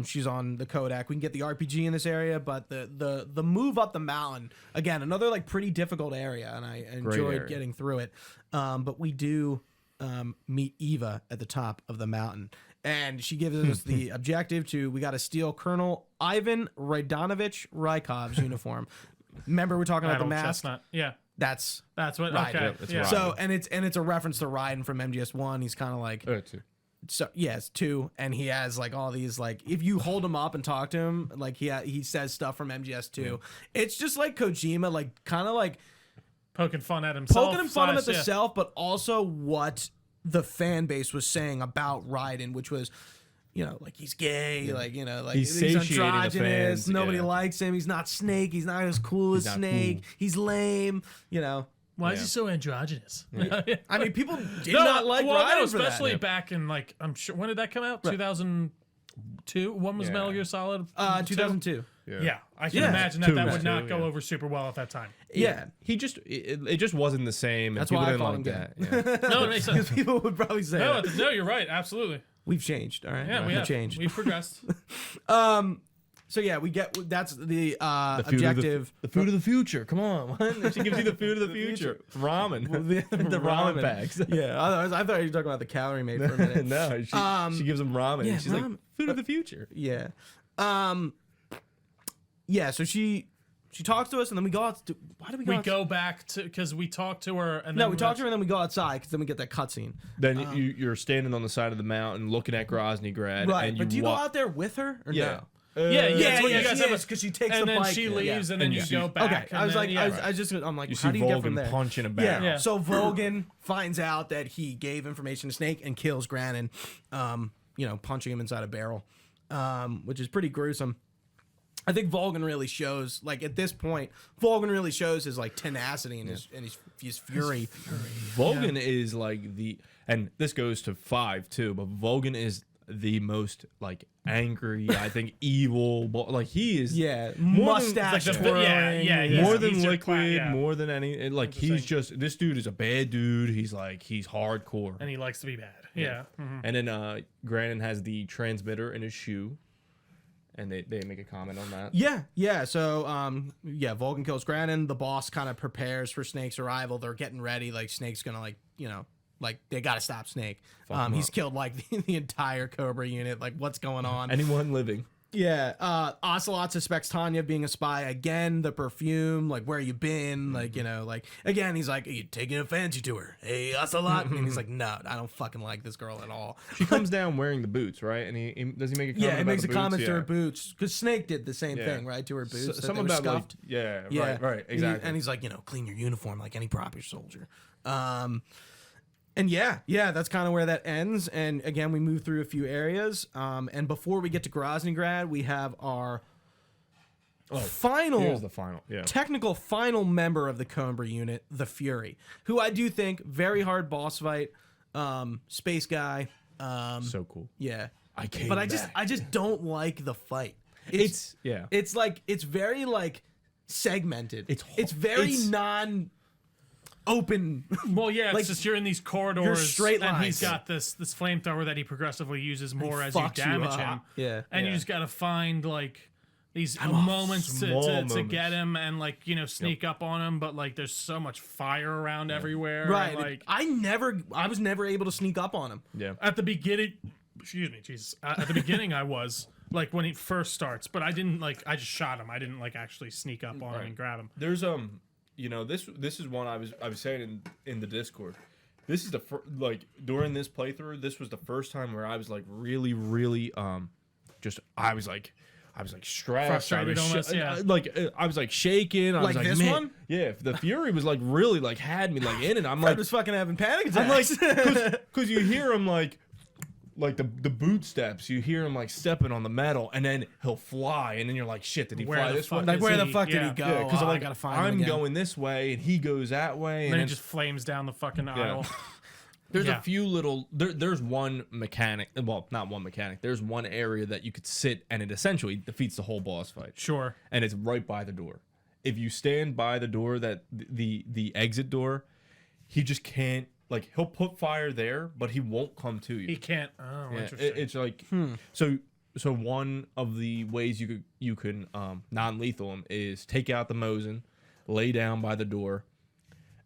She's on the Kodak. We can get the RPG in this area, but the move up the mountain again, another like pretty difficult area, and I enjoyed area. getting through it. But we do meet Eva at the top of the mountain, and she gives us the objective we got to steal Colonel Ivan Raidanovich Rykov's uniform. Remember we're talking about the Battle mask? Chestnut. Yeah. That's What. Raiden. Okay. Yep, that's yeah. Raiden. so, and it's a reference to Raiden from MGS1. He's kind of like so yes, 2, and he has like all these like if you hold him up and talk to him, like he says stuff from MGS2. It's just like Kojima, like kind of like Poking fun at himself. poking fun at yeah. himself, but also what the fan base was saying about Raiden, which was, you know, like he's gay, like, you know, like He's he's satiating the androgynous, fans, nobody yeah. likes him, he's not Snake, he's not as cool as not Snake, cool. he's lame, you know. Why is he so androgynous? I mean, people did not like Raiden for that. especially back in like I'm sure when did that come out? 2002. When was Yeah. Metal Gear Solid? 2002. Yeah, I can Yeah. imagine Two, that yeah. would not Two, go yeah. over super well at that time. Yeah. He just it just wasn't the same. That's and why I people called didn't him like that. Yeah. No, it makes sense. People would probably say No, that. no, you're right. Absolutely. We've changed, all right? Yeah, we We've have changed. We've progressed. So yeah, we get that's the Food of objective. the food of the future. Come on, what? She gives you the food of the future. Ramen. the ramen packs. Yeah, I thought you were talking about the calorie mate for a minute. No, she gives them ramen. yeah, and she's like, ramen. food of the future. Yeah. Yeah, so she talks to us and then we go out. Why do we go We out? go back to because we talked to her and No, then we talk to her and then we go outside because then we get that cutscene. Then you're standing on the side of the mountain looking at Groznygrad. Right, and but do you go walk- out there with her or Yeah. no? Yeah, Yeah, that's what you guys have. because she takes And the then bike. she yeah. leaves, and then you go back. Okay, I and was then- like, yeah. I'm like, You how see do you get from Volgan there? punching a Yeah. barrel. Yeah. So Volgan finds out that he gave information to Snake and kills Granin, punching him inside a barrel, which is pretty gruesome. I think Volgan really shows, like at this point, Volgan really shows his like tenacity and his fury. Volgan is like and this goes to 5 too, but Volgan is the most like angry, I think evil, like he is Yeah, more than- mustache like the- twirling. yeah, yeah. more He's than your liquid, clown, yeah. more than any like he's just this dude is a bad dude. He's hardcore. And he likes to be bad. Yeah. Mhm. And then Granin has the transmitter in his shoe. And they make a comment on that. Yeah. So, Volgan kills Granin. The boss kind of prepares for Snake's arrival. They're getting ready. Like Snake's gonna they gotta stop Snake. him He's up. killed like the entire Cobra unit. Like, what's going on? Anyone living. Yeah. Ocelot suspects Tanya of being a spy again. The perfume, like, where you been? Like, again, he's like, are you taking a fancy to her? Hey, Ocelot. And he's like, no, I don't fucking like this girl at all. She comes down wearing the boots, right? And he does he make a comment? Yeah, he about makes the a comment boots? to her Yeah. boots because Snake did the same Yeah. thing, right? To her boots. that Something they were about scuffed. like, right, exactly. And he's like, clean your uniform like any proper soldier. And yeah, that's kind of where that ends. And again, we move through a few areas. And before we get to Groznygrad, we have our final, Here's the final. Yeah. technical final member of the Cobra unit, the Fury, who I do think very hard boss fight, space guy. So cool. Yeah, I came but back. I just don't like the fight. It's It's very like segmented. It's very it's- non-open. Well, yeah, it's Like, just you're in these corridors, straight and he's lines. got this flamethrower that he progressively uses more as you fucks you damage up. him. Yeah. and you Yeah. just gotta find like these moments small to moments. get him and like sneak up on him, but like there's so much fire around everywhere. Right. and, like I was never able to sneak up on him. Yeah. at the beginning, excuse me, Jesus. At the beginning, I was like when he first starts, but I didn't like. I just shot him. I didn't like actually sneak up on him and grab him. There's this is one I was saying in the Discord. This is the during this playthrough, this was the first time where I was like really I was like stressed. Frustrated almost, yeah. I was like shaking. I Like was like, this man. one? Yeah, the Fury was like really like had me like in it. I'm I like, was fucking having panic I'm like, attacks. because you hear him like the boot steps. You hear him like stepping on the metal, and then he'll fly, and then you're like, shit, did he Where fly the this way? fuck like is where the he? fuck did Yeah. he go? Yeah, because Oh, I'm I like, gotta find him I'm again. going this way, and he goes that way, And then and it just flames down the fucking aisle. there's Yeah. a few little there's one mechanic, well, not one mechanic, there's one area that you could sit, and it essentially defeats the whole boss fight. Sure. And it's right by the door. If you stand by the door, that the exit door, he just can't, like, he'll put fire there, but he won't come to you. He can't. Oh, Yeah, interesting. it's like so one of the ways you can non-lethal him is take out the Mosin, lay down by the door.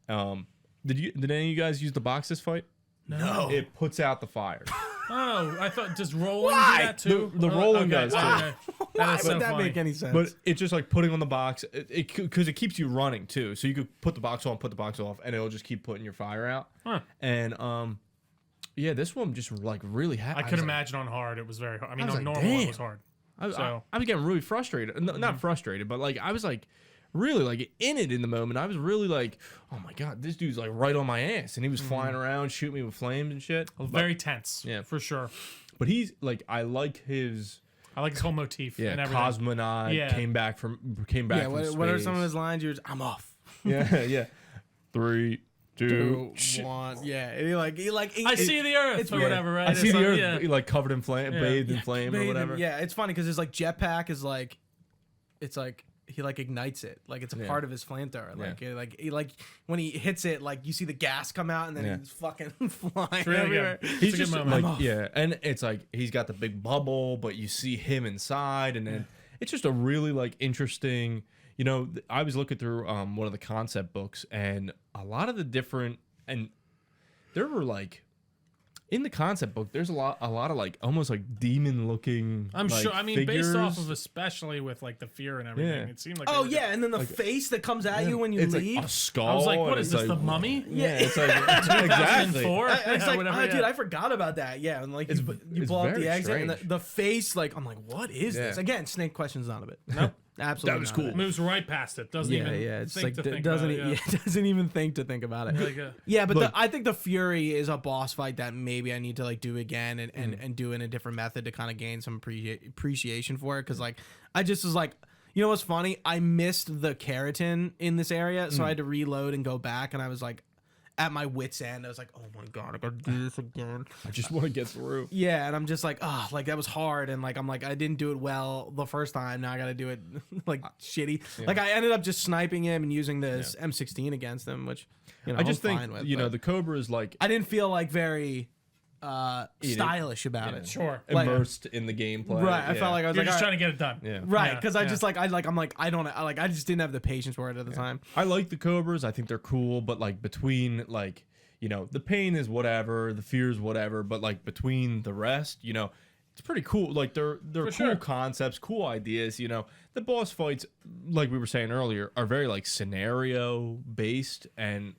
Did any of you guys use the box this fight? No. It puts out the fire. Oh, I thought just rolling Why? do that too. The rolling okay, does, too. okay. That Why is so would that funny. make any sense? But it's just like putting on the box, because it keeps you running too. So you could put the box on, put the box off, and it'll just keep putting your fire out. Huh. And yeah, this one just like really I could imagine on hard it was very hard. I mean, I was on like, normal it damn. was hard. I So- was getting really frustrated. No, not frustrated, but like I was like really like in it in the moment. I was really like, oh my god, this dude's like right on my ass, and he was flying around, shooting me with flames and shit. Very tense. Yeah. for sure. But he's like, I like his I like his whole motif and everything. cosmonaut Yeah. came back from yeah, space. what are some of his lines? You're just, I'm off. yeah. 3, 2, One. Yeah, and I see the earth it's or weird. whatever, right? I see It's the like, earth yeah. like covered in flame, bathed in flame or Bathe whatever. him. Yeah, it's funny because his like jetpack is like, it's like he like ignites it, like it's a part of his flamethrower. Like like when he hits it, like you see the gas come out and then Yeah. he's fucking flying really everywhere. good. He's It's a just good moment. like, yeah, and it's like he's got the big bubble, but you see him inside, and then it's just a really like interesting. You know, I was looking through one of the concept books, and a lot of the different, and there were like in the concept book, there's a lot of like almost like demon looking. I'm like, sure. I mean, based off figures. of especially with like the fear and everything, Yeah. it seemed like. Oh they were- yeah, and then the face that comes at you when you it's leave. like a skull. I was like, what and is it's this? like, The Mummy? Yeah, it's like exactly. 2004? It's like, Whatever, oh, dude, yeah. I forgot about that. Yeah, and like you it's pull out very the exit and strange. the face, like I'm like, what is this? Yeah. Again, Snake questions none of it. Nope, absolutely. That was none of cool. it. Moves right past it. Doesn't Yeah, even yeah. It's think like to think doesn't about it. Yeah. doesn't even think to think about it. Like, Yeah, but Look- I think the Fury is a boss fight that maybe I need to like do again and do in a different method to kind of gain some appreciation for it. Because like I just was like, you know what's funny? I missed the keratin in this area, so I had to reload and go back, and I was like, at my wit's end. I was like, oh my god, I gotta do this again. I just want to get through. Yeah, and I'm just like, oh, like that was hard, and like I'm like I didn't do it well the first time. Now I got to do it like shitty. Like I ended up just sniping him and using this M16 against him, which you know, I just I'm think fine with, you know but the Cobra is like I didn't feel like very stylish about it. Sure. Like- immersed in the gameplay. Right, I felt like I was You're like, just all trying right. to get it done. Yeah. Right, Yeah, because I yeah. just like I'm like I just didn't have the patience for it at the time. I like the Cobras. I think they're cool, but like between like, you know, the pain is whatever, the fear is whatever, but like between the rest, you know, it's pretty cool. Like they're cool sure. concepts, cool ideas. You know, the boss fights, like we were saying earlier, are very like scenario based, and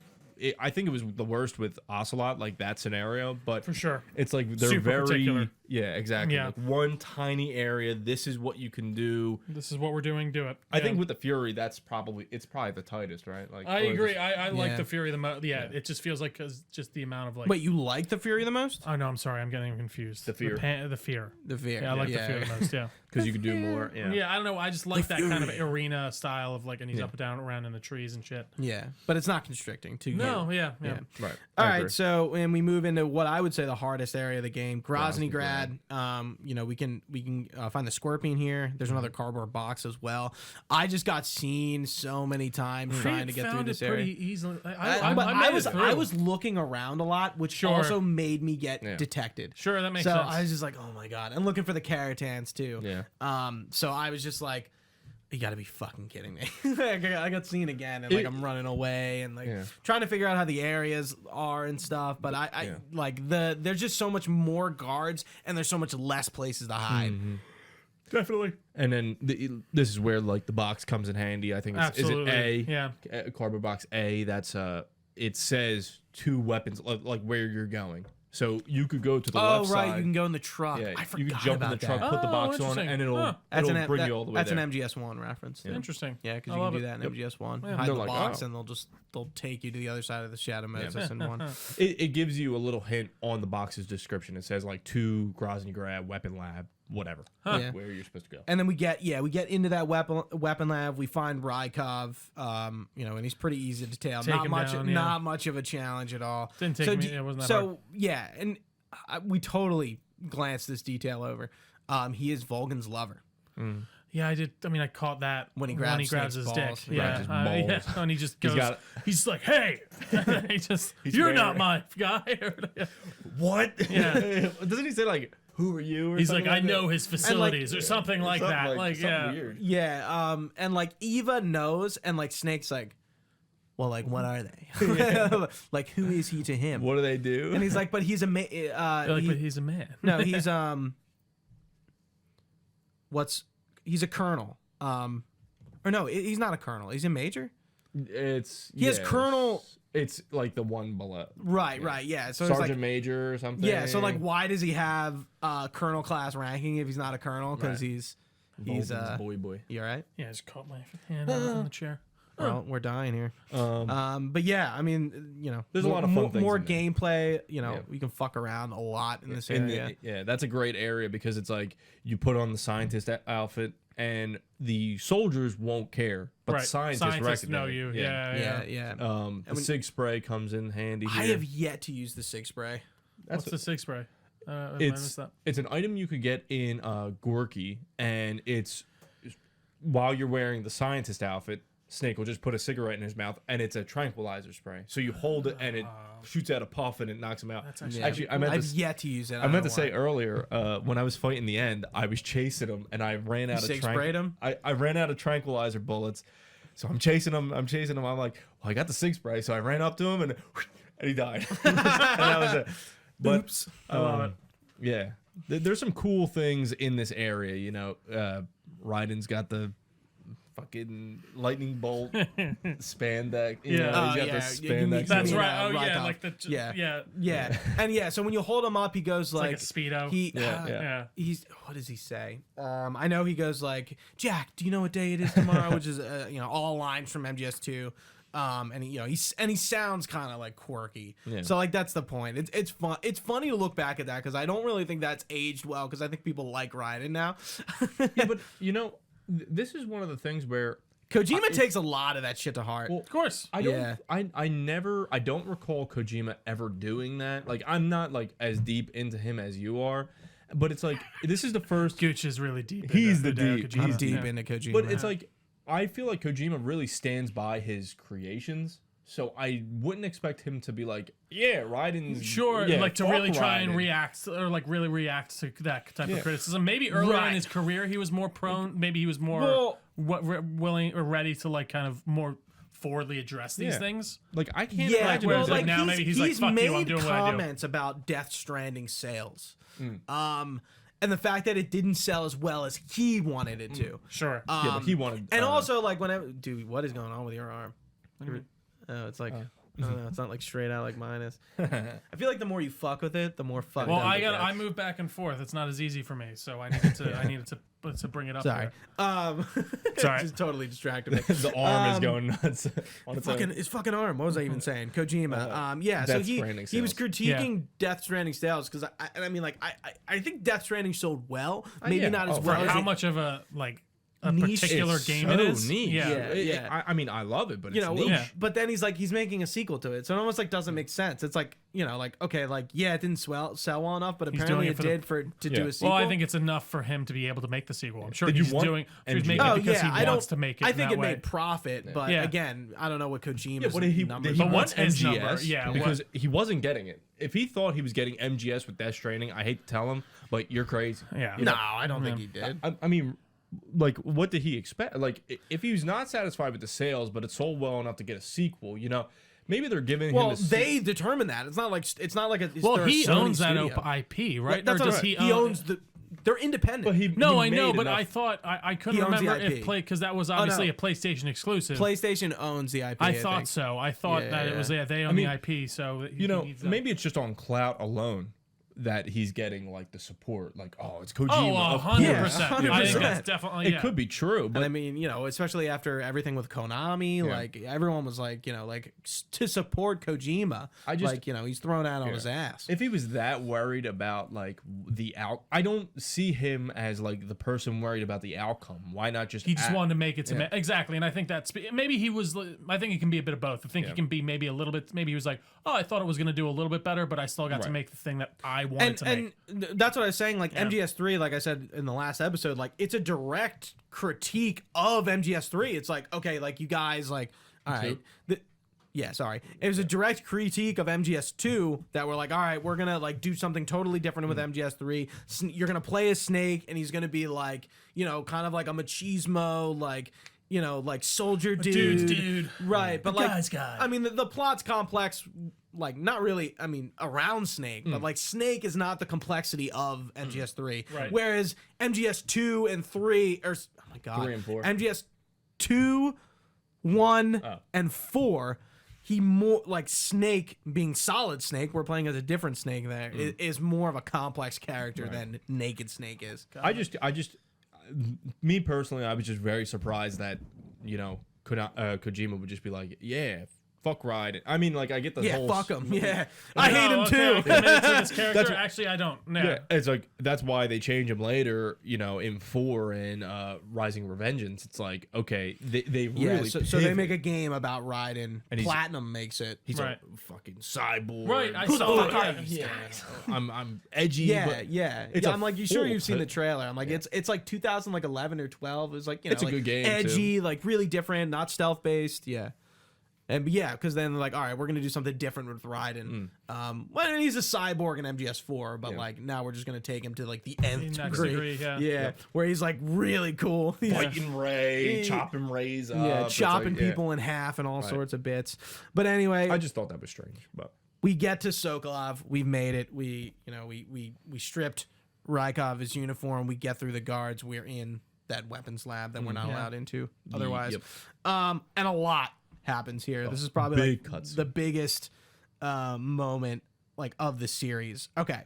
I think it was the worst with Ocelot, like that scenario. But For sure. it's like they're Super very particular. yeah, exactly. Yeah. Like one tiny area. This is what you can do. This is what we're doing. Do it. I Yeah. think with the Fury, it's probably the tightest, right? Like I or agree. just- I like Yeah. the Fury the most. Yeah, it just feels like just the amount of like. Wait, you like the Fury the most? Oh no, I'm sorry. I'm getting confused. The Fear. The fear. The Fury. Yeah, I like the fear the most. Yeah. because you could do more. Yeah. Yeah, I don't know. I just like that kind of Fury. arena style of like, and he's up and down around in the trees and shit. Yeah, but it's not constricting to No, you. yeah. Right. All I right, agree. so and we move into what I would say the hardest area of the game, Grozny Groznygrad. You know, we can find the Scorpion here. There's another cardboard box as well. I just got seen so many times trying to get through Found this it pretty area. easily. But I made it through. I was looking around a lot, which Sure. also made me get Yeah. detected. Sure, that makes so sense. I was just like, oh my god, and looking for the Caratans too. Yeah. So I was just like, you got to be fucking kidding me. I got seen again, and like I'm running away and like Yeah. trying to figure out how the areas are and stuff. But I like there's just so much more guards and there's so much less places to hide. Definitely. And then this is where like the box comes in handy. I think it's Absolutely. is it A? Yeah. Cardboard box A. That's it says 2 weapons like where you're going. So you could go to the Oh left right, side. you can go in the truck. Yeah, I forgot you can jump in about the truck, that. put the Oh, box on, interesting. and it'll Huh. bring you all the way That's there. an MGS1 reference. Interesting. Yeah, because I you love can do it. that in MGS1. Yeah. Hide They're the like, box, oh. and they'll take you to the other side of the Shadow Moses in one. It gives you a little hint on the box's description. It says like to Grozny Grab, Weapon Lab, whatever. Yeah. Where you're supposed to go. And then we get into that weapon lab. We find Rykov, and he's pretty easy to tail. Take Not him much, down, yeah. not much of a challenge at all. Didn't take me- it wasn't that so hard. yeah, and we totally glanced this detail over. He is Volgan's lover. Yeah, I did. I mean, I caught that When he grabs his Snake's dick. balls. Yeah, his yeah, balls. and he just goes. got- He's like, "Hey," you're wearing- not my guy. What? Yeah. Doesn't he say like, who are you? Or He's something like, "I that? know his facilities" or something like that. Like, something yeah. weird. Yeah, and like Eva knows, and like Snake's like, well, like what are they? Like who is he to him? What do they do? And he's like, but he's a They're like, but he's a man. no, he's he's a colonel. Or no, he's not a colonel. He's a major. He has colonel- It's like the one below. Right, yeah. So it's Sergeant like, Major or something. yeah. So like, why does he have colonel class ranking if he's not a colonel? Because Right. he's Volgan's boy. You all right? Yeah, I just caught my hand on the chair. Well, we're dying here. But yeah, I mean, There's a lot of fun things more in there. gameplay. Yeah. You can fuck around a lot in this And area. that's a great area because it's like you put on the scientist outfit and the soldiers won't care, but the scientists recognize know you. Yeah. yeah. The SIG spray comes in handy here. I have yet to use the SIG spray. What's the SIG spray? I it's missed that. it's an item you could get in Gorky, and it's while you're wearing the scientist outfit, Snake will just put a cigarette in his mouth, and it's a tranquilizer spray. So you hold it, and it shoots out a puff, and it knocks him out. That's actually Actually, I meant I've to, yet to use it. I meant to say earlier when I was fighting the end, I was chasing him, and I ran out of SIG sprayed him? I ran out of tranquilizer bullets, so I'm chasing him. I'm like, well, I got the SIG spray, so I ran up to him, and he died. And that was it. But, Oops. I love it. Yeah, there's some cool things in this area. Raiden's got the fucking lightning bolt spandex. You Yeah. know, he's got yeah, the you spandex. mean- That's mean, right. Oh yeah, Rykov. like the Yeah. yeah. And yeah, so when you hold him up, he goes Like like a speedo. Yeah. He's what does he say? I know he goes like, Jack, do you know what day it is tomorrow? Which is all lines from MGS2. And he sounds kind of like quirky. Yeah. So like that's the point. It's fun. It's funny to look back at that because I don't really think that's aged well because I think people like Raiden now. Yeah, but this is one of the things where Kojima takes a lot of that shit to heart. Of course. I don't. Yeah. I don't recall Kojima ever doing that. Like I'm not like as deep into him as you are, but it's like this is the first. Gooch is really deep. He's into the Hideo deep- Kojima. I'm deep Yeah. into Kojima. But it's like I feel like Kojima really stands by his creations. So I wouldn't expect him to be like, yeah, Raiden's Sure, yeah, like to fuck really try and Raiden. react or like really react to that type Yeah. of criticism. Maybe earlier Right. in his career he was more prone. Maybe he was more Well- willing or ready to like kind of more forwardly address these Yeah. things. Like I can't Yeah, imagine. where well, it's him like like now he's, maybe he's like, he's "Fuck you, made I'm doing what I do." comments about Death Stranding sales, and the fact that it didn't sell as well as he wanted it to. Sure. yeah, but he wanted. And also, like, whenever, dude, what is going on with your arm? Oh, it's like, no, it's not like straight out like mine is. I feel like the more you fuck with it, the more fucked well, up it I gets. move back and forth. It's not as easy for me, so I needed to bring it up. Sorry. there. Sorry. Just totally distracted me. the arm is going nuts on its Fucking own. his fucking arm. What was I even saying? Kojima. Yeah. So Death Stranding he was sales. critiquing Death Stranding sales because I mean like I think Death Stranding sold well, maybe yeah. not as Oh, For well as how it- much of a like a Niche. particular It's game so it is. niche. Yeah. Yeah. I mean, I love it, but you it's know, niche. Yeah. but then he's making a sequel to it, so it almost like doesn't make sense. It's like like okay, like yeah, it didn't sell well enough, but He's apparently doing it it for the- did to Yeah. do a sequel. Well, I think it's enough for him to be able to make the sequel. I'm sure Did you he's want doing. Sure he's MGS? making it because I he don't. wants to make it. I in think that it way. made profit, but Yeah. again, I don't know what Kojima's Yeah, what did he? numbers Did he are. But want what's his MGS? number? Yeah, because he wasn't getting it. If he thought he was getting MGS with Death Stranding, I hate to tell him, but you're crazy. Yeah. No, I don't think he did. I mean, like, what did he expect? Like, if he was not satisfied with the sales, but it sold well enough to get a sequel, maybe they're giving him. Well, a they determine that. It's not like a. Well, they're a he Sony owns that studio. IP, right? That's or what does I'm he saying. own? Owns the They're independent. But No, I made know, but enough- I thought I couldn't He owns the remember IP. if because that was obviously no. a PlayStation exclusive. PlayStation owns the IP. I think. thought so. I thought Yeah, that yeah. it was they own mean, the IP, so you know, maybe it's just on clout alone that he's getting like the support. Like, oh, it's Kojima. Oh, of 100%. course. I think 100%. that's definitely It could be true, And but I mean, you know, especially after everything with Konami, like everyone was like, you know, like to support Kojima. I just- like, you know, he's thrown out on his ass. if he was that worried about like the I don't see him as like the person worried about the outcome. Why not just? He just wanted to make it to exactly, and I think that's maybe he was. I think it can be a bit of both. I think he can be maybe a little bit. Maybe he was like, oh, I thought it was going to do a little bit better, but I still got to make the thing that I wanted to make. That's what I was saying. Like MGS3, like I said in the last episode, like it's a direct critique of MGS3. It's like, okay, like you guys, like, all right, yeah, sorry. It was a direct critique of MGS2 that we're like, all right, we're gonna like do something totally different with MGS3. You're gonna play as Snake, and he's gonna be like, you know, kind of like a machismo, like, you know, like soldier dude, right? But like, guy's guy. I mean, the plot's complex. Like, not really, I mean, around Snake, but like Snake is not the complexity of MGS3. Right. Whereas MGS2 and 3, or, oh my God. 3 and 4. MGS2, 1, and 4, he more, like Snake being Solid Snake, we're playing as a different Snake there, is more of a complex character than Naked Snake is. I just, me personally, I was just very surprised that you know Kojima would just be like, yeah. Fuck Ride. I mean, like, I get the Yeah, whole... fuck him. Yeah. I hate him okay, too. committed to this character. That's- Actually, I don't. No. Yeah, it's like, that's why they change him later, you know, in 4 and Rising Revengeance. It's like, okay, they Yeah, really so they pivot. make a game about Raiden. And he's- Platinum makes it. He's Right. a fucking cyborg. Right, I Who the saw fuck that. are these Yeah. guys? I'm edgy. Yeah, but yeah. it's Yeah, a I'm like, you sure full you've seen the pit. trailer? I'm like, it's like 2011 or 12. It was like, you know, It's a like good game, edgy, like really different, not stealth based. Yeah. And yeah, because then they're like, all right, we're gonna do something different with Raiden. Well, he's a cyborg in MGS4, but like now we're just gonna take him to like the nth Next degree. degree, yeah. Yeah, where he's like really cool. Fighting Ray, Yeah. chopping Ray's up. Yeah, It's chopping like, yeah. people in half and all sorts of bits. But anyway, I just thought that was strange. But we get to Sokolov. We've made it. We stripped Rykov his uniform. We get through the guards. We're in that weapons lab that we're not allowed into otherwise. Yep. And a lot happens here. This is probably big like cutscene. the biggest moment like of the series. Okay,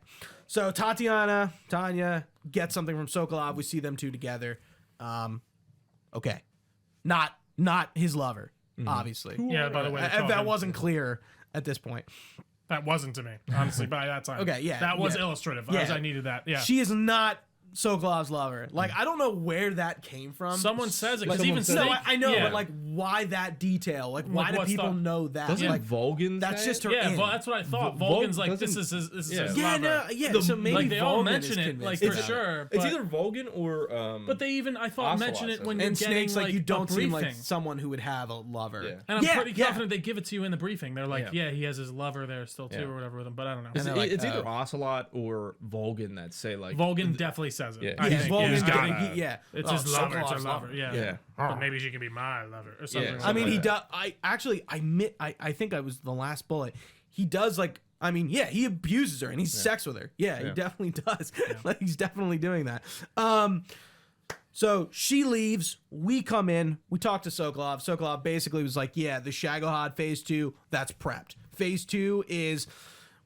so Tanya gets something from Sokolov. We see them two together. Okay, not his lover, obviously. Yeah, by the way, If that wasn't clear at this point. that wasn't to me, honestly, by that time. Okay, yeah, That was yeah. illustrative. Yeah. I needed that. Yeah. She is not Sokolov's lover. Like, I don't know where that came from. Someone says it, Like, because even no, Snake... I know, yeah. but like, why that detail? Like, why do what's people the- know that? doesn't Like, Volgan that's say just it? her. Yeah, in. well, that's what I thought. Vol- Volgan's like, this doesn't- is his yeah, lover. no, yeah. So maybe Like, they all Volgan mention is it, like, convinced for about it. sure. It's but- either Volgan or But they even, I thought, Ocelot mention it says when it. you're And getting, Snake's like, you don't a seem briefing. like someone who would have a lover. Yeah. And I'm Yeah, pretty yeah. confident they give it to you in the briefing. They're like, Yeah. yeah, he has his lover there still too, Yeah. or whatever with him. But I don't know. It's, they're like, it's either Ocelot or Volgan that say like Volgan definitely says it. Yeah. I Yeah, think, Volgan's yeah. getting, gotta- yeah. It's Oh, his lover. It's Sokolov's her lover. Yeah. Yeah. But maybe she can be my lover or something. Yeah. like I mean, that. he does. I think I was the last bullet. He does like. I mean, yeah, he abuses her and he's sex with her. Yeah, he definitely does. Like, he's definitely doing that. So she leaves. We come in. We talk to Sokolov. Sokolov basically was like, "Yeah, the Shagohod Phase 2, that's prepped. Phase 2 is."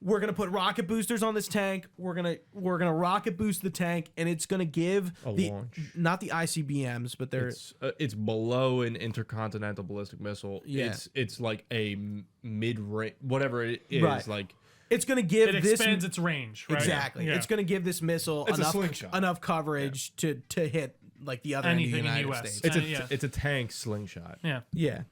We're gonna put rocket boosters on this tank. We're gonna rocket boost the tank, and it's gonna give the launch. not the ICBMs, but they're it's below an intercontinental ballistic missile. Yeah. It's like a mid range, whatever it is. Right. Like it's gonna give It this expands its range, right? exactly. Yeah. It's gonna give this missile It's a slingshot. enough coverage to hit like the other end of the Anything in United US. States. it's a Yeah. it's a tank slingshot. Yeah. Yeah.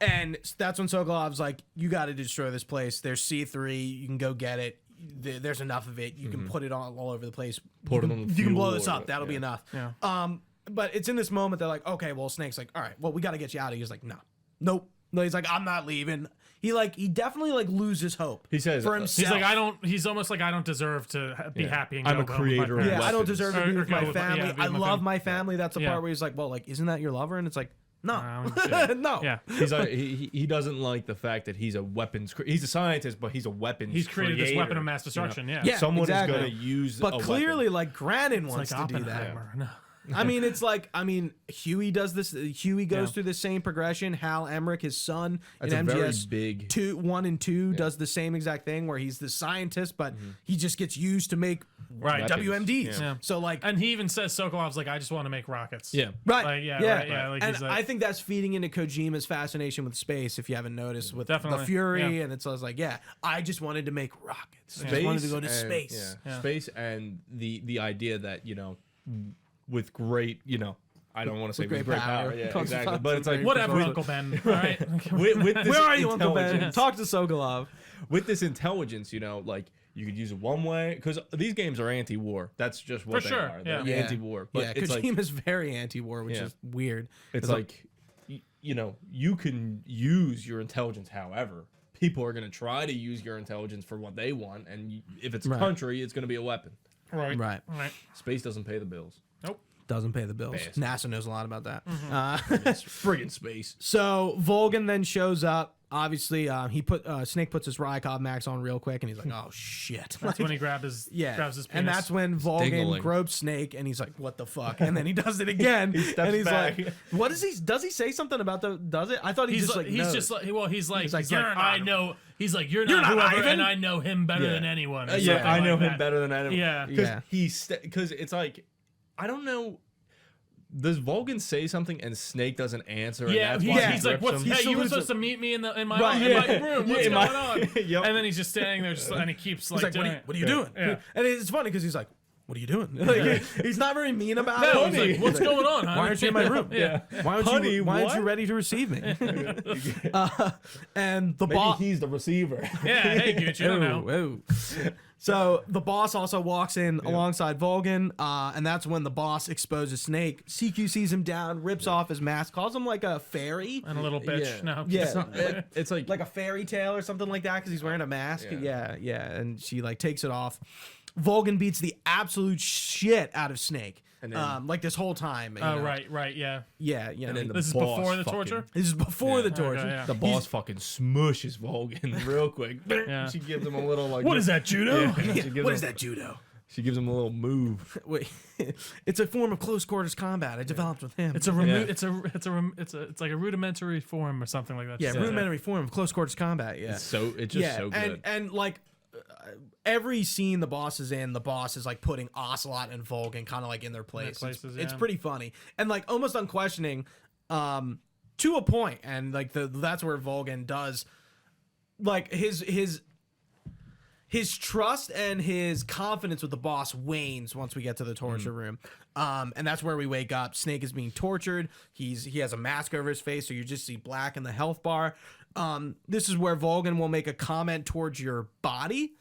And that's when Sokolov's like, you got to destroy this place. There's C3. You can go get it. There's enough of it. You can put it all over the place. Put you it can, on the you can blow fuel this or- up. That'll be yeah. enough. Yeah. But it's in this moment they're like, okay, well, Snake's like, all right, well, we got to get you out of here. He's like, nope. No, he's like, I'm not leaving. He definitely like loses hope. He says, for He's himself. like, he's almost like, I don't deserve to be happy and I'm go a home with my creator of parents. Yeah, I don't weapons. deserve to Or be with go my with my- family. yeah, be I with my love family. my family. That's the Yeah. part where he's like, well, like, isn't that your lover? And it's like, No, shit. no. Yeah. He's he doesn't like the fact that he's a weapons. He's a scientist, but he's a weapons. He's created this creator, weapon of mass destruction. you know? Yeah. Someone exactly. is going to use. But a clearly, weapon. like Granin It's wants like to do that. Oppenheimer. No. I mean, it's like Huey does this. Huey goes through the same progression. Hal Emmerich, his son, That's in a very MGS big- 1 and 2, does the same exact thing where he's the scientist, but he just gets used to make Right. Weapons. WMDs. Yeah. So like, And he even says Sokolov's like, I just want to make rockets. Yeah. right, Like, yeah, yeah, right, yeah, like, and he's like- I think that's feeding into Kojima's fascination with space. If you haven't noticed, with the Definitely, Fury, yeah. and it's like, yeah, I just wanted to make rockets. I Space just wanted to go to and- space. yeah. Yeah. Space and the idea that with great I don't want to say With with great great power. power Yeah, comes exactly. But it's like Whatever, with, Uncle Ben. All right. with this Where are you, Uncle Ben? intelligence- Talk to Sokolov. With this intelligence, like you could use it one way because these games are anti-war. That's just what For they sure, are. They're yeah. anti-war. But Yeah, it's like Kojima's very anti-war, which Yeah. is weird. it's like you can use your intelligence. However, people are going to try to use your intelligence for what they want, and if it's a Right. country, it's going to be a weapon. Right. Right. Right. Space doesn't pay the bills. Nope. Doesn't pay the bills. Bastard. NASA knows a lot about that. It's friggin' space. So Volgan then shows up. Obviously, Snake puts his Rykov Max on real quick, and he's like, "Oh shit!" That's when he grabs his penis. and that's when Volgan Dingling. gropes Snake, and he's like, "What the fuck?" And then he does it again, steps and he's back. like, "What is he? Does he say something about the? Does it? I thought he He's just like, like he's knows. just like, well, he's like, like, "You're not I Ivan." know. He's like, you're You're not not whoever, Ivan. and I know him better Yeah. than anyone. or Yeah, something I know like him that. better than anyone. Yeah. Yeah. Because it's like, I don't know. Does Volgan say something and Snake doesn't answer? Yeah, and that's why he he's like, grips "What's? him? Hey, He you were salutes supposed him. to meet me in my Right, in my yeah. room. Yeah, What's in going my- on?" Yep. And then he's just standing there, and he keeps like, He's like, doing what are you it. doing? Yeah. And it's funny because he's like, "What are you doing?" Like, he's not very mean about it. No, He's he's like, what's going on? Why aren't you in my room? Yeah. Why aren't Honey, you? Why aren't you what? ready to receive me? And the Maybe boss. he's the receiver. Yeah. Hey, dude, you don't know. Oh. So the boss also walks in alongside Volgan, and that's when the boss exposes Snake. CQ sees him down, rips off his mask, calls him like a fairy, And a little bitch. Yeah. No. Yeah. It's, not, it's like like a fairy tale or something like that, because he's wearing a mask. Yeah. Yeah, and she like takes it off. Volgan beats the absolute shit out of Snake, And then- like this whole time. you Oh, know. right, yeah. Yeah, you know. And then the This is boss before the fucking- torture. This is before the Okay, torture. yeah. the boss fucking smushes Volgan real quick. Yeah. She gives him a little like. What is that, judo? Yeah, she gives What him- is that, judo? She gives him a little move. Wait, it's a form of close quarters combat I developed with him. It's it's like a rudimentary form or something like that. yeah, rudimentary form of close quarters combat. Yeah, It's just so good. and like every scene the boss is in, the boss is like putting Ocelot and Volgan kind of like in their place. places, It's yeah. pretty funny and like almost unquestioning, to a point. And like that's where Volgan does like his trust and his confidence with the boss wanes once we get to the torture room. And that's where we wake up. Snake is being tortured. He has a mask over his face, so you just see black in the health bar. This is where Volgan will make a comment towards your body,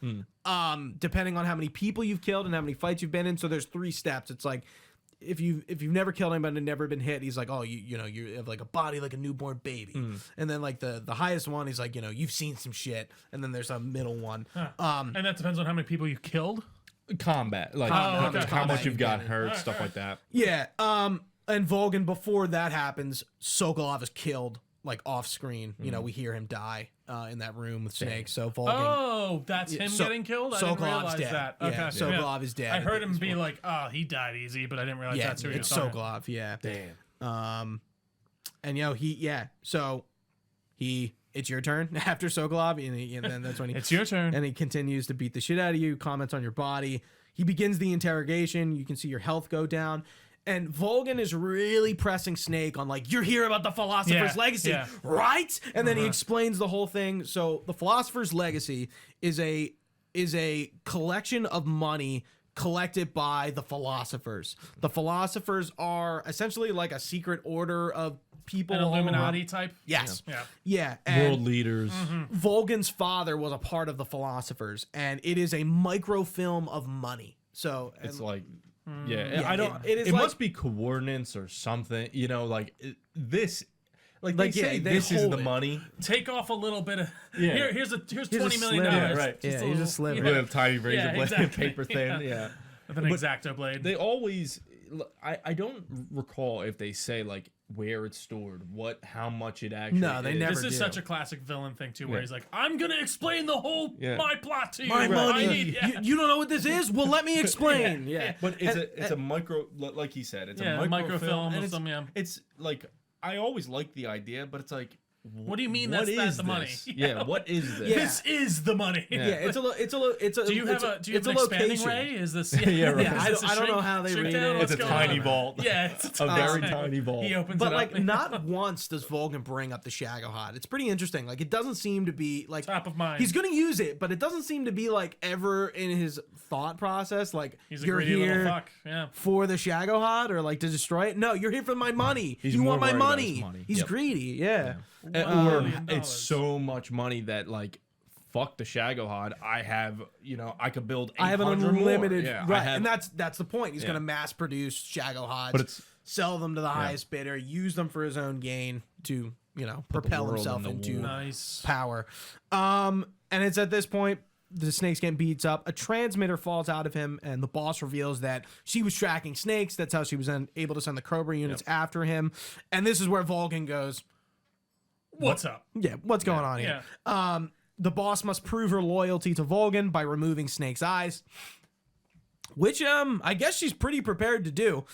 depending on how many people you've killed and how many fights you've been in. So there's 3 steps. It's like if you've never killed anybody and never been hit, he's like, oh, you have like a body like a newborn baby. And then like the highest one, he's like, you've seen some shit. And then there's a middle one. And that depends on how many people you killed. Combat, like Oh, okay. how much you've got Combat. hurt, stuff like that. Yeah. And Volgan, before that happens, Sokolov is killed like off screen. You know, we hear him die in that room with Snake. So Volgan. Oh, that's him So- getting killed? I didn't Sokolov's realize dead. that. Yeah, Okay. Sokolov is dead I heard at him this be point. like, oh, he died easy, but I didn't realize Yeah, that's who he it's was. Sokolov. Yeah. Damn. And so it's your turn after Sokolov, and then that's when he It's your turn. and he continues to beat the shit out of you, comments on your body. He begins the interrogation. You can see your health go down. And Volgan is really pressing Snake on like, you're here about the Philosopher's Yeah, Legacy, yeah. right? And then he explains the whole thing. So the Philosopher's Legacy is a collection of money collected by the philosophers. The philosophers are essentially like a secret order of people. An all around- Illuminati type? Yes. Yeah. Yeah. And World leaders. Volgan's father was a part of the philosophers, and it is a microfilm of money. So It's and- like, Yeah, I don't. it is It like- must be coordinates or something. This. Like Like, they yeah, say, they this is hold the it. money. Take off a little bit of. Yeah. Here's a $20 million. sliver. Yeah, right. Just Here's a sliver. With a tiny razor Yeah, blade, exactly. paper thin. Yeah. With an X-Acto blade. They always I don't recall if they say like where it's stored, how much it actually. No, they is. never This is do. such a classic villain thing too, where Yeah. he's like, "I'm gonna explain the whole my plot to you. My I money. need- yeah. You don't know what this is? Well, let me explain. Yeah. But it's a micro, like he said, it's Yeah, a a microfilm. microfilm And of some, yeah. it's like I always liked the idea, but it's like, What do you mean what that's is the money? this? Yeah, what is this? Yeah. This is the money. Yeah, it's a. Do you have an expanding location. ray? Is this? Yeah, right. Yeah, I don't know how they read it. It's a tiny vault. Yeah, it's A very tiny. tiny vault. He opens But it like, up. not once does Volgan bring up the Shagohod. It's pretty interesting. Like, it doesn't seem to be like Top of mind. He's gonna use it, but it doesn't seem to be like ever in his thought process. Like, He's a you're greedy little here fuck. Yeah. for the Shagohod or like to destroy it. No, you're here for my money. He's You more want my worried about money. his money. He's Yep. greedy. Yeah. Or $1 million. it's so much money that like, fuck the Shagohod. I have, I could build. I have an 800 more. unlimited Yeah, right, I have, and that's the point. He's Yeah. gonna mass produce Shagohods, But it's- sell them to the highest bidder, use them for his own gain to propel world himself in the into war. Nice. power. And it's at this point the snakes get beats up. A transmitter falls out of him, and the boss reveals that she was tracking snakes. That's how she was then able to send the Cobra units after him. And this is where Volgan goes, What's up? yeah, what's going on here? The boss must prove her loyalty to Volgan by removing Snake's eyes, which I guess she's pretty prepared to do.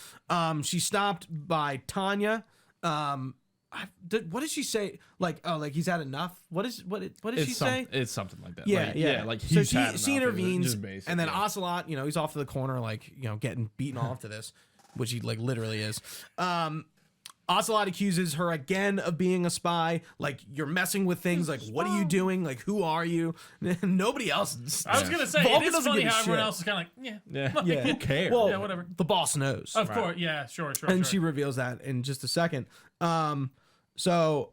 She's stopped by Tanya. What did she say? Like, oh, like he's had enough. What did she say? It's something like that. Yeah, like, yeah. Like so he's had she enough. intervenes, Just basic, and then yeah. Ocelot, he's off to the corner, like getting beaten off to this, which he like literally is. Ocelot accuses her again of being a spy. Like, you're messing with things. Like, what are you doing? Like, who are you? Nobody else. I was gonna say Vulcan it is doesn't funny give a how everyone shit. else is kind of like, Yeah. Yeah. Who cares? Well, Yeah, whatever. The boss knows. of course, yeah, sure. And she reveals that in just a second. So,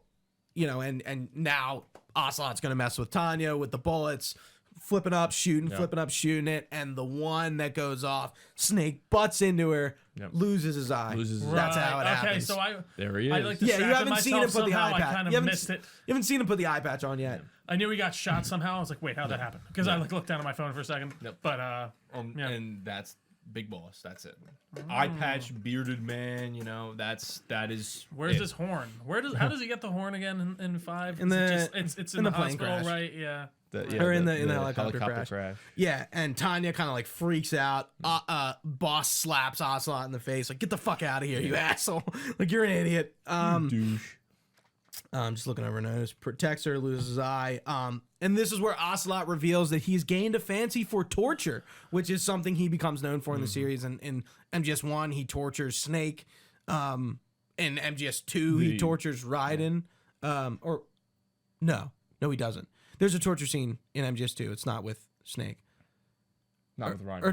and now Ocelot's gonna mess with Tanya with the bullets, flipping up, shooting it, and the one that goes off, Snake butts into her, loses his eye. That's how it happens. Okay, so There he I is. like yeah, you haven't seen him myself put the somehow. eye I patch. kind You of haven't missed it. You haven't seen him put the eye patch on yet. I knew he got shot somehow. I was like, wait, how'd that happen? Because I looked down at my phone for a second. But yeah. And that's Big Boss. That's it. Eye patch, bearded man. That is. Where's it. his horn? How does he get the horn again in 5? In the- it's in in the the plane hospital, crash. right? Yeah. Or in the helicopter crash. Yeah, and Tanya kind of like freaks out. Boss slaps Ocelot in the face, like, get the fuck out of here, you asshole. Like, you're an idiot. Douche. Just looking over her nose, protects her, loses his eye. And this is where Ocelot reveals that he's gained a fancy for torture, which is something he becomes known for in the series. And in MGS1, he tortures Snake. In MGS2, he tortures Raiden. No, he doesn't. There's a torture scene in MGS2. It's not with Snake. Not with Ryan. Or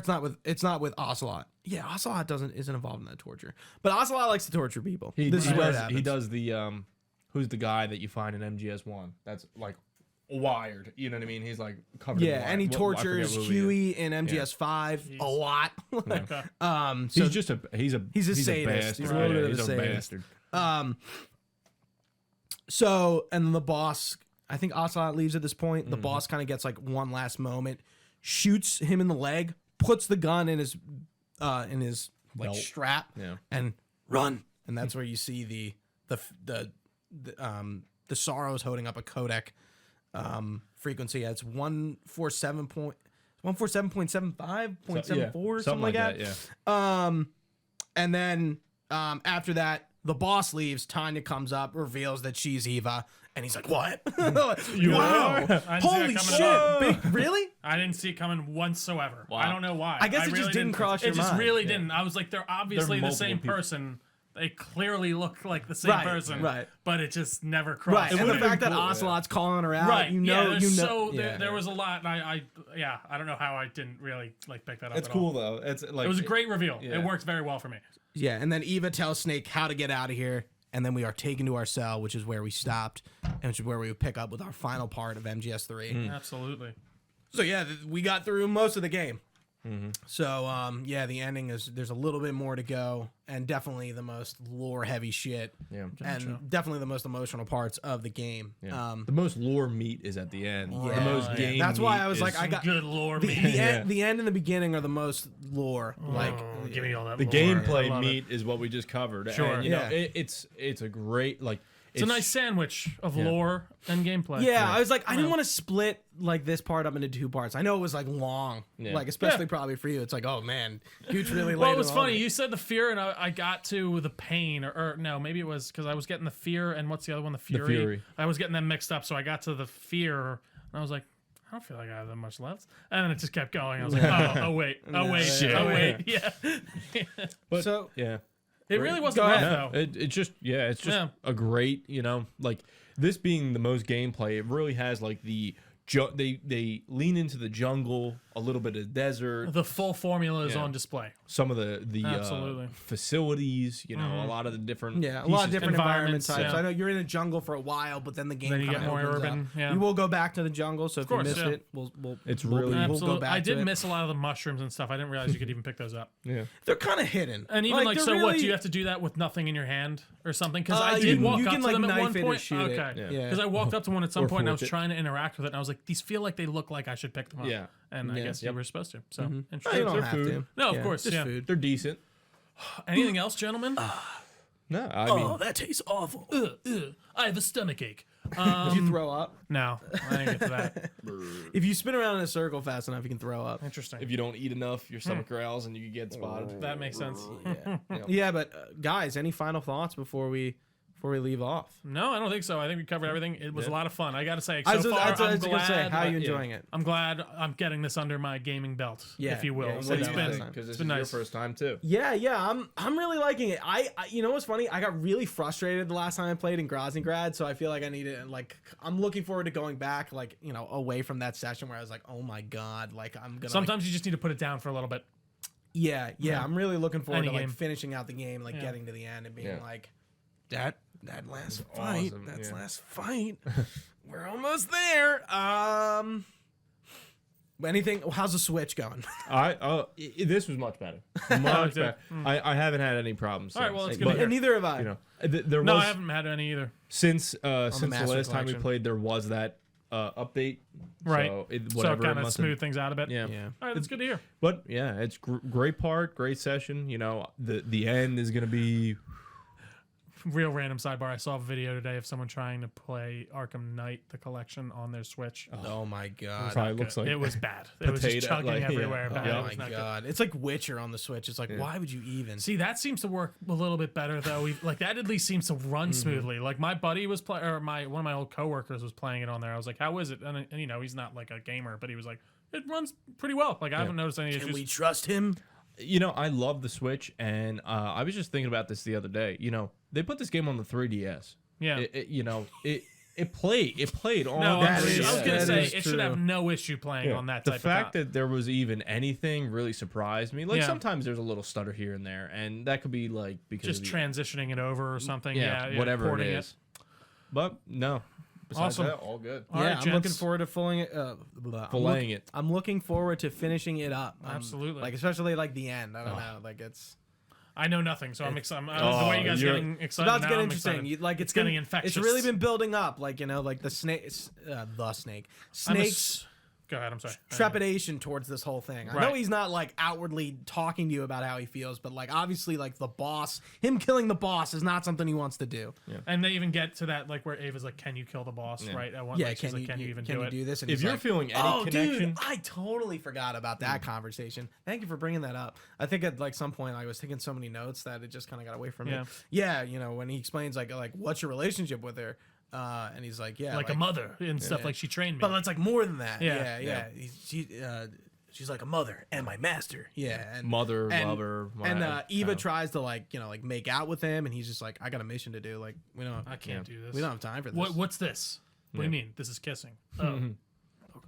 it's not with Ocelot. Yeah, Ocelot isn't involved in that torture. But Ocelot likes to torture people. This is where it happens. He does the who's the guy that you find in MGS1? That's like wired. You know what I mean? He's like covered. in Yeah, wire. and he I forget tortures who he is. Huey in MGS5 a lot. Okay. So He's just a he's a sadist. bastard. He's a little bit of he's a a sadist. bastard. So, and the boss, I think Ocelot leaves at this point. The boss kind of gets like one last moment, shoots him in the leg, puts the gun in his like Belt. strap, Yeah. and run. And that's where you see the Sorrows holding up a codec frequency. It's 147.75, 0.74, something like that. Yeah. And then after that, the boss leaves. Tanya comes up, reveals that she's Eva, and he's like, "What? Wow! I didn't see that Holy coming shit! at Big, really? I didn't see it coming whatsoever. Wow. I don't know why. I guess it just didn't cross your It just mind. really didn't. I was like, they're obviously the multiple same people. person. They clearly look like the same Right, person. right. But it just never Right? crossed. And the would've fact been that cool. Ocelot's calling her out, Right. there there was a lot. And I don't know how I didn't really like pick that up. It's at cool all. though. It's like It was a great reveal. Yeah. It worked very well for me. Yeah, and then Eva tells Snake how to get out of here, and then we are taken to our cell, which is where we stopped, and which is where we would pick up with our final part of MGS3. Absolutely. So yeah, we got through most of the game. So yeah, the ending is there's a little bit more to go, and definitely the most lore heavy shit, Yeah. and definitely the most emotional parts of the game. Yeah. The most lore meat is at the end. Yeah. The most game. That's why meat I was is- like, I got Good lore, the, man. the, Yeah. end, the end and the beginning are the most lore. Like, Give me all that. the lore. I gameplay love it. meat is what we just covered. Sure. And, you know, Yeah. it's a great like. It's a nice sandwich of lore and gameplay. yeah, I was like, I didn't want to split like this part up into 2 parts. I know it was like long, Yeah. like especially probably for you. It's like, oh man, Gooch really. Well, laid it was on funny. it. You said the fear, and I got to the pain, or no, maybe it was because I was getting the fear, and what's the other one? The fury. fury. I was getting them mixed up, so I got to the fear, and I was like, I don't feel like I have that much left, and then it just kept going. I was like, oh wait, yeah. But So- yeah. It really wasn't Go rough ahead. though. It's just it's just Yeah. a great, you know, like this being the most gameplay, it really has like the they lean into the jungle, a little bit of desert, The full formula is Yeah. on display. some of the Absolutely. facilities, you know, a lot of the different Yeah, a lot of pieces. different environment Environments, types. yeah. I know you're in a jungle for a while, but then the game Then you kinda get more opens urban, up. yeah. We will go back to the jungle, so if you course, missed yeah. it, we'll It's we'll- really- we'll go Absolutely. back I to did it. miss a lot of the mushrooms and stuff. I didn't realize you could even pick those up. Yeah. They're kind of hidden, And even like they're so, what really- do you have to do that with nothing in your hand or something? Because I you did can- walk you up can, to like, them at knife one it or point. shoot it. Okay, Yeah. because I walked up to one at some Or point and I was fork it. trying to interact with it, and I was like, these feel like they look like I should pick them up. Yeah. and I Yeah. guess you were supposed to. So No, interesting. you don't They're have food. to. No, of Yeah, course, just yeah. food. They're decent. Anything else, gentlemen? No, I mean that tastes awful. I have a stomach ache. Did you throw up? No, I didn't get to that. If you spin around in a circle fast enough, you can throw up. Interesting. if you don't eat enough, your stomach growls and you get spotted. That makes sense. Yeah, but guys, any final thoughts before we leave off? No, I don't think so. I think we covered everything. It was a lot of fun. I got to say, I so was, far, I was I'm gonna say, glad. how are you enjoying it? I'm glad I'm getting this under my gaming belt, Yeah, if you will. yeah, So what it's do you been think? Because this it's is been your nice. first time too. Yeah, I'm really liking it. I you know what's funny? I got really frustrated the last time I played in Grozingrad, so I feel like I need to I'm looking forward to going back, like, you know, away from that session where I was like, oh my god, like I'm gonna. Sometimes you just need to put it down for a little bit. Yeah, I'm really looking forward Any to like game. finishing out the game, like Yeah. getting to the end and being Yeah. like, that last fight, awesome, that's yeah. last fight. We're almost there. Anything? How's the Switch going? This was much better. Much dude. better. I haven't had any problems. All right, since. well, it's good But, to hear. And neither have I. you know, there No, was I haven't had any either. since the Master last time we Collection. played, there was that update. Right. So it, So whatever it kind it of must have- smooth things out a bit. Yeah. Yeah. All right, that's good to hear. But yeah, it's great part, great session. You know, the end is gonna be. Real random sidebar. I saw a video today of someone trying to play Arkham Knight, the collection, on their Switch. Oh my god. Probably looks like It was bad. It was just Potato, chugging like, yeah. everywhere. Oh Bad. Oh It was my not good. god. It's like Witcher on the Switch. It's like, why would you even? See, that seems to work a little bit better though. Like that at least seems to run smoothly. Like my buddy was playing, or one of my old coworkers was playing it on there. I was like, "How is it?" And you know, he's not like a gamer, but he was like, "It runs pretty well." Like I haven't noticed any Can issues. we trust him? You know, I love the Switch, and I was just thinking about this the other day. You know, they put this game on the 3DS. Yeah. It played on No, the That I was 3DS. gonna that say is it should true. have no issue playing on that The type fact of that there was even anything really surprised me. Like Yeah. sometimes there's a little stutter here and there, and that could be like because just of the- transitioning it over or something. yeah, whatever it porting is. But no, besides Awesome. that, all good. All yeah, right, I'm looking gents. forward to Filleting it. I'm looking forward to finishing it up. Absolutely. Like especially like the end. I don't know. Like it's I know nothing, so I'm excited. Oh, The way you guys are you're- getting it's excited about to now, get I'm interesting. excited. You, like It's getting been- infectious. It's really been building up. Like, you know, like the snakes. Go ahead. I'm sorry. Trepidation towards this whole thing. I know Right. he's not like outwardly talking to you about how he feels, but like obviously like the boss, him killing the boss is not something he wants to do. And they even get to that like where Ava's like, "Can you kill the boss?" Right? At one, Yeah, like, she's can like, you even can do you it? do this? And If he's you're like, feeling any oh, connection, dude, I totally forgot about that conversation. Thank you for bringing that up. I think at like some point I was taking so many notes that it just kind of got away from Yeah. me. Yeah, you know, when he explains like what's your relationship with her, and he's like, yeah, like a mother and stuff. Like she trained me. but it's like more than that. Yeah. Yeah. She's like a mother and my master. Yeah, and mother, and, lover, and Eva child. tries to like make out with him, and he's just like, I got a mission to do. Like we don't, I can't do this. we don't have time for this. What's this? What do you mean? This is kissing. Oh,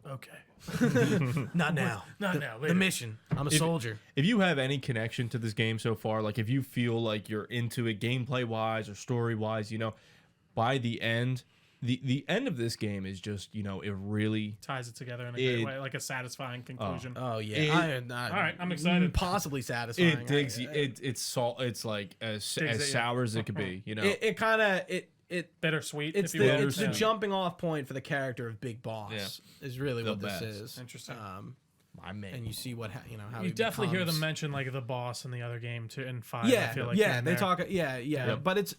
okay. Not now. Not now. The Later. mission. I'm a soldier. If you have any connection to this game so far, like if you feel like you're into it gameplay wise or story wise, you know, by the end, the end of this game is just, you know, it really Ties it together in a great way, like a satisfying conclusion. Oh yeah. All right, I'm excited. Possibly satisfying. it digs you. It's salt. It's like as Digs it, sour as it could be. You know. It kind of it. Bittersweet. It's if you will. the jumping off point for the character of Big Boss is really what best. this is. Interesting. My man. And you see what how You he definitely hear them becomes. mention like the boss in the other game too in 5. Yeah, I feel like yeah, here and they there. talk. Yeah. But it's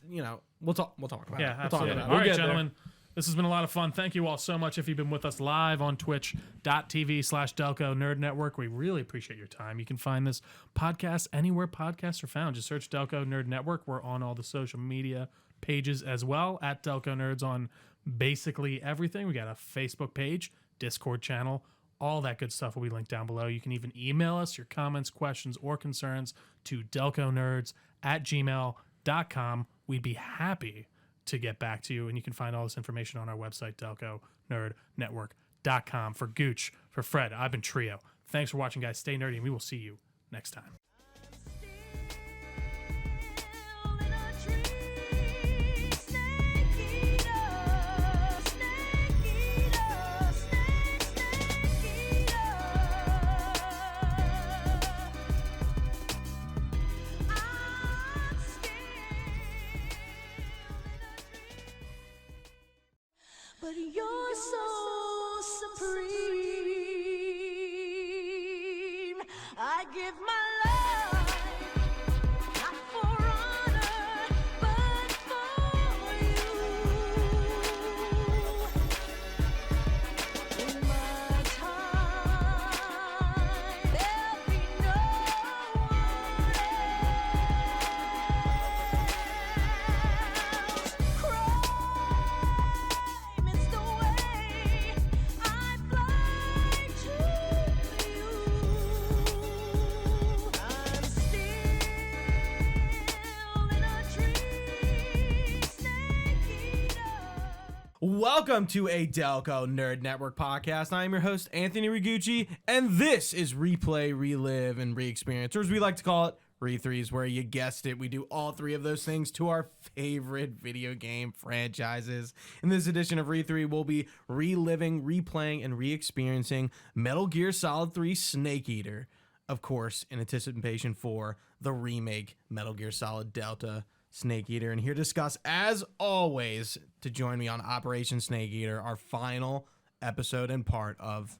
we'll talk about Yeah, it. We'll talk absolutely. about it. All We'll right, get there. gentlemen. This has been a lot of fun. Thank you all so much if you've been with us live on twitch.tv/Delco Nerd Network. We really appreciate your time. You can find this podcast anywhere podcasts are found. Just search Delco Nerd Network. We're on all the social media pages as well, at Delco Nerds on basically everything. We got a Facebook page, Discord channel, all that good stuff will be linked down below. You can even email us your comments, questions, or concerns to delconerds@gmail.com. We'd be happy to get back to you, and you can find all this information on our website, delconerdnetwork.com. For Gooch, for Fred, I've been Trio. Thanks for watching, guys. Stay nerdy, and we will see you next time. But you're so supreme. I give my life, not for honor, but for you. In my time, there'll be no one else. Crime is the way I fly to you. I'm still in a tree, snake eater. Welcome to a Delco Nerd Network podcast. I am your host, Anthony Ragucci, and this is Replay, Relive, and Reexperience, or as we like to call it, Re3s, where you guessed it, we do all three of those things to our favorite video game franchises. In this edition of Re3, we'll be reliving, replaying, and re-experiencing Metal Gear Solid 3 Snake Eater, of course, in anticipation for the remake Metal Gear Solid Delta Snake Eater. And here to discuss, as always, to join me on Operation Snake Eater, our final episode and part of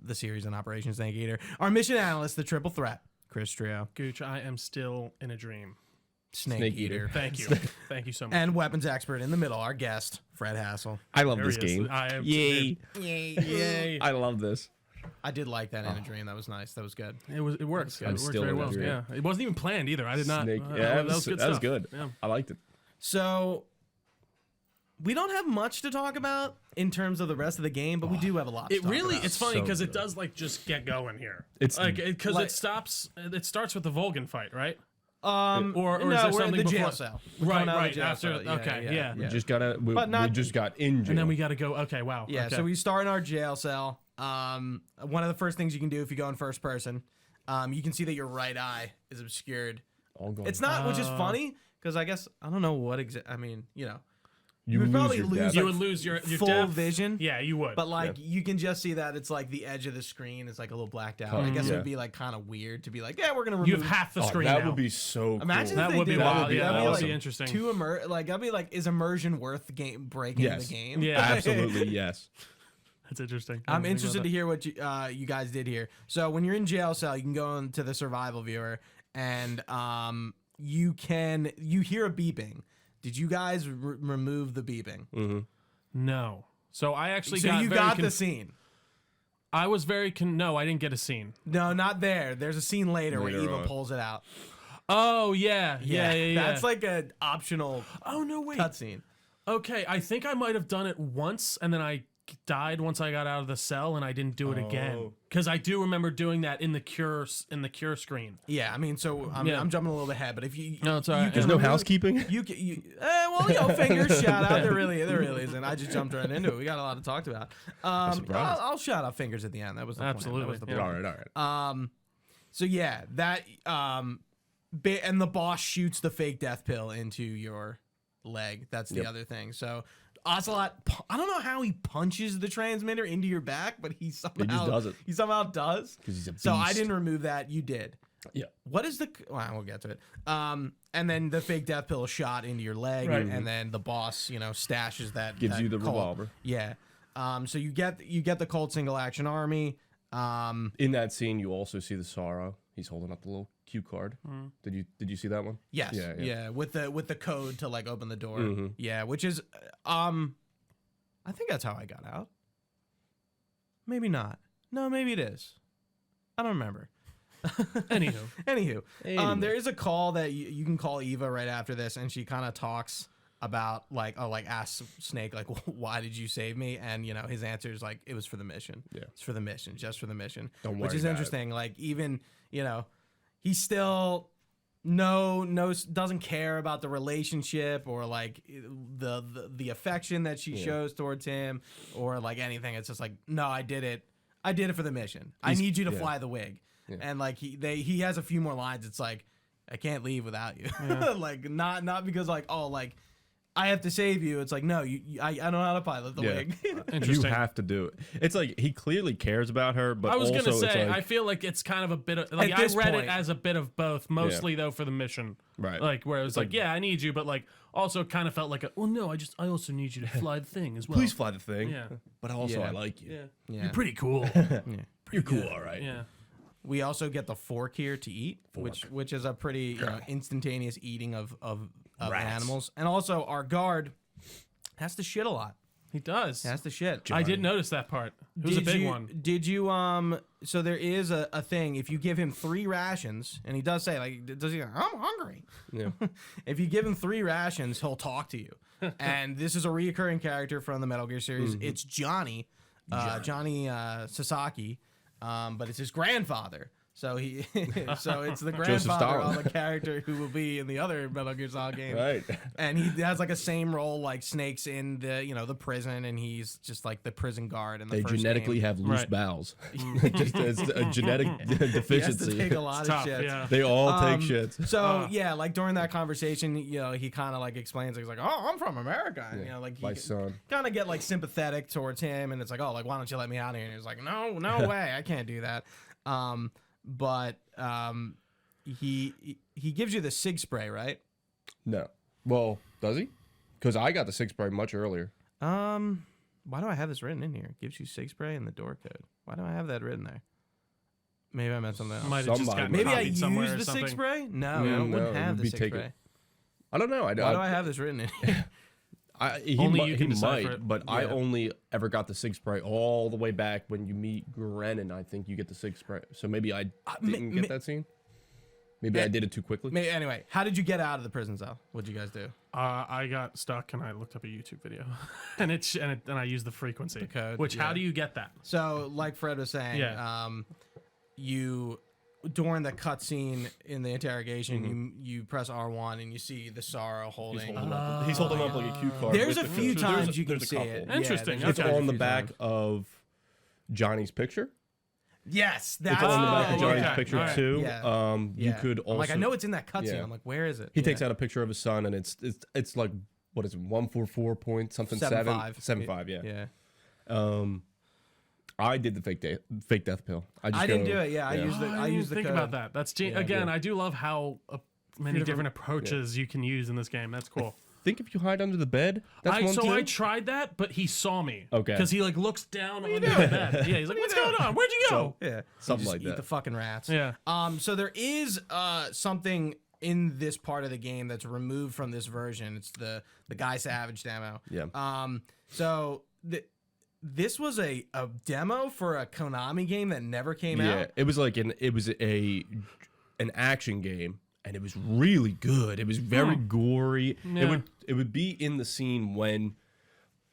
the series on Operation Snake Eater, our mission analyst, the triple threat, Chris Trio, Gooch, I am still in a dream. Snake, Snake Eater. Eater. Thank you. Thank you so much. And weapons expert in the middle, our guest, Fred Hassel. I love There this he is. game. I am Yay! Yay. I love this. I did like that in a dream. That was nice. That was good. It works. It I'm worked still very in well. that dream. Yeah. It wasn't even planned either. I did not. Snake. that was good that was stuff. good. Yeah. I liked it. So we don't have much to talk about in terms of the rest of the game, but we do have a lot. To It talk really, about. it's funny So because it good. does like just get going here. It's like because like- it stops. It starts with the Vulcan fight, right? no, Or is there we're in something the jail before? cell. We're Right, coming out of the right. jail After cell. okay, yeah. we just got we not- just got injured. And then we got to go. Okay, wow. Yeah, okay. so we start in our jail cell. One of the first things you can do if you go in first person, you can see that your right eye is obscured. all gone. It's not, which is funny because I guess I don't know what I mean, you would lose probably your lose, depth. you like, would lose your full depth. vision. Yeah, you would. But like you can just see that it's like the edge of the screen is like a little blacked out. Oh, I guess it yeah. would be like kind of weird to be like, yeah, we're gonna remove you have half the Oh, screen that now. would be so. Imagine cool. if That they would be did wild. that. Yeah, That'd that be would like be interesting. Too like that'd be like, is immersion worth breaking Yes. the game? Yeah. Absolutely yes. That's interesting. I'm interested to hear what you guys did here. So when you're in jail cell, you can go into the survival viewer and you hear a beeping. Did you guys remove the beeping? No. So I actually So got you very got the scene. I was very no, I didn't get a scene. No, not there. There's a scene later where Later Eva on. pulls it out. Oh yeah. That's like an optional Oh no, wait. cutscene. Okay, I think I might have done it once, and then I died once I got out of the cell, and I didn't do it again. Oh. Because I do remember doing that in the cure screen. Yeah, I mean, so I'm jumping a little bit ahead, but if you No, it's all right. you There's can no remove- housekeeping. Fingers shout out. There really isn't. I just jumped right into it. We got a lot to talk about. surprised. I'll shout out fingers at the end. That was the Absolutely, Plan. That was the yeah. plan. All right. So yeah, that and the boss shoots the fake death pill into your leg. That's the other thing. So Ocelot, I don't know how he punches the transmitter into your back, but he somehow does it. He somehow does. 'Cause he's a So I beast. didn't remove that. You did. Yeah. What is the? Well, we'll get to it. And then the fake death pill shot into your leg, Right. and then the boss, stashes that. Gives that you the Colt. revolver. Yeah. So you get the Colt single action army. In that scene, you also see the Sorrow. He's holding up the little cue card. Did you see that one? Yes. Yeah. With the code to like open the door. Mhm. Yeah, which is I think that's how I got out. Maybe not. No, maybe it is. I don't remember. Anywho, there is a call that you can call Eva right after this, and she kind of talks about asks Snake like, why did you save me? And his answer is like, it was for the mission. Yeah. It's for the mission, just for the mission. Don't which worry is about interesting. Like even he's still doesn't care about the relationship or like the affection that she shows towards him or like anything. It's just like, no, I did it for the mission. I need you to fly the wig. Yeah. And like he has a few more lines. It's like, I can't leave without you. Like not because like, oh, like I have to save you. It's like, no, I don't know how to pilot the wig. You Interesting. have to do it. It's like he clearly cares about her, but I was also gonna say, it's like, I feel like it's kind of a bit of like At I this read point. it as a bit of both, mostly though for the mission, Right. Like where it was like, yeah, I need you, but like also kind of felt like, well, no, I also need you to fly the thing as well. please fly the thing. Yeah. But also, Yeah. I like you. Yeah. Yeah. You're pretty cool. You're cool, all right. Yeah. We also get the fork here to eat, which is a pretty instantaneous eating of Rats. animals. And also our guard has to shit a lot. He does. Has to shit. I did notice that part. It was a big one. Did you so there is a thing, if you give him 3 rations, and he does say like, does he I'm hungry. Yeah. If you give him 3 rations, he'll talk to you. And this is a reoccurring character from the Metal Gear series. It's Johnny Sasaki, but it's his grandfather. So so it's the grandfather of the character who will be in the other Metal Gear Solid game. Right. And he has like a same role like Snake's in the the prison, and he's just like the prison guard in the They first genetically game. have loose Right. bowels. Just as a genetic He has to deficiency. take a lot of Tough, shit. yeah. They all take shits. So yeah, like during that conversation, he kind of like explains, he's like, "Oh, I'm from America," and, like My son. kind of get like sympathetic towards him, and it's like, "Oh, like why don't you let me out here?" And he's like, "No way, I can't do that." But he gives you the sig spray, right? No. Well, does he? Because I got the 6 spray much earlier. Why do I have this written in here? Gives you sig spray and the door code. Why do I have that written there? Maybe I meant something else. Might have just Somebody gotten might. Maybe I copied used somewhere or the something. sig spray. No, I No, wouldn't it have would the be sig taken. spray. I don't know. Why do I have this written in here? He Only might, you can he decipher might, it. but I Yeah. only ever got the 6 spray all the way back when you meet Grennan. I think you get the 6 spray. So maybe I didn't get that scene. Maybe I did it too quickly. Anyway, how did you get out of the prison cell? What'd you guys do? I got stuck and I looked up a YouTube video, and I used the frequency code, Which yeah. how do you get that? So, like Fred was saying, Yeah. you during the cutscene in the interrogation, you press R1 and you see the Sorrow holding. He's holding up like a cue card. There's a with few the- times you can there's a see couple. it. Interesting. there's It's a on the few back times. of Johnny's picture. Yes, that's It's on the back of Oh, Johnny's okay. picture Alright. too. Yeah. You Yeah. could also I'm like, I know it's in that cutscene. Yeah. I'm like, where is it? He takes out a picture of his son, and it's like, what is it, 144 point something 7.5. 7.5, yeah. Yeah. I did the fake death pill. I didn't do it. Yeah, I used the. Oh, I didn't used the think code. about that. That's again. I do love how many different approaches you can use in this game. That's cool. Think if you hide under the bed, that's one too. I tried that, but he saw me. Okay. Because he like looks down under the bed. Yeah, he's like, "What's going on? Where'd you go?" Yeah, Something You just like eat that. the fucking rats. Yeah. So there is something in this part of the game that's removed from this version. It's the Guy Savage demo. Yeah. So this was a demo for a Konami game that never came Yeah, out. it was like an action game, and it was really good. It was very gory. Yeah. It would be in the scene when,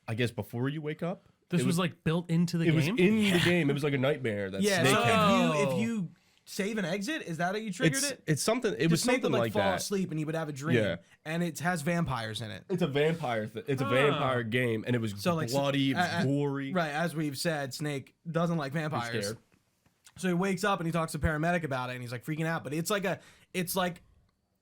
I guess, before you wake up. This It was like built into the It game. was in the game. It was like a nightmare that Yeah. Snake So had. if you save and exit, is that how you triggered it? It's something. It was Snake something would like fall that. asleep and he would have a dream. Yeah. And it has vampires in it. It's a vampire. It's a vampire game, and it was So, like, bloody, it was gory. Right, as we've said, Snake doesn't like vampires. scared. So he wakes up and he talks to paramedic about it, and he's like freaking out. But it's like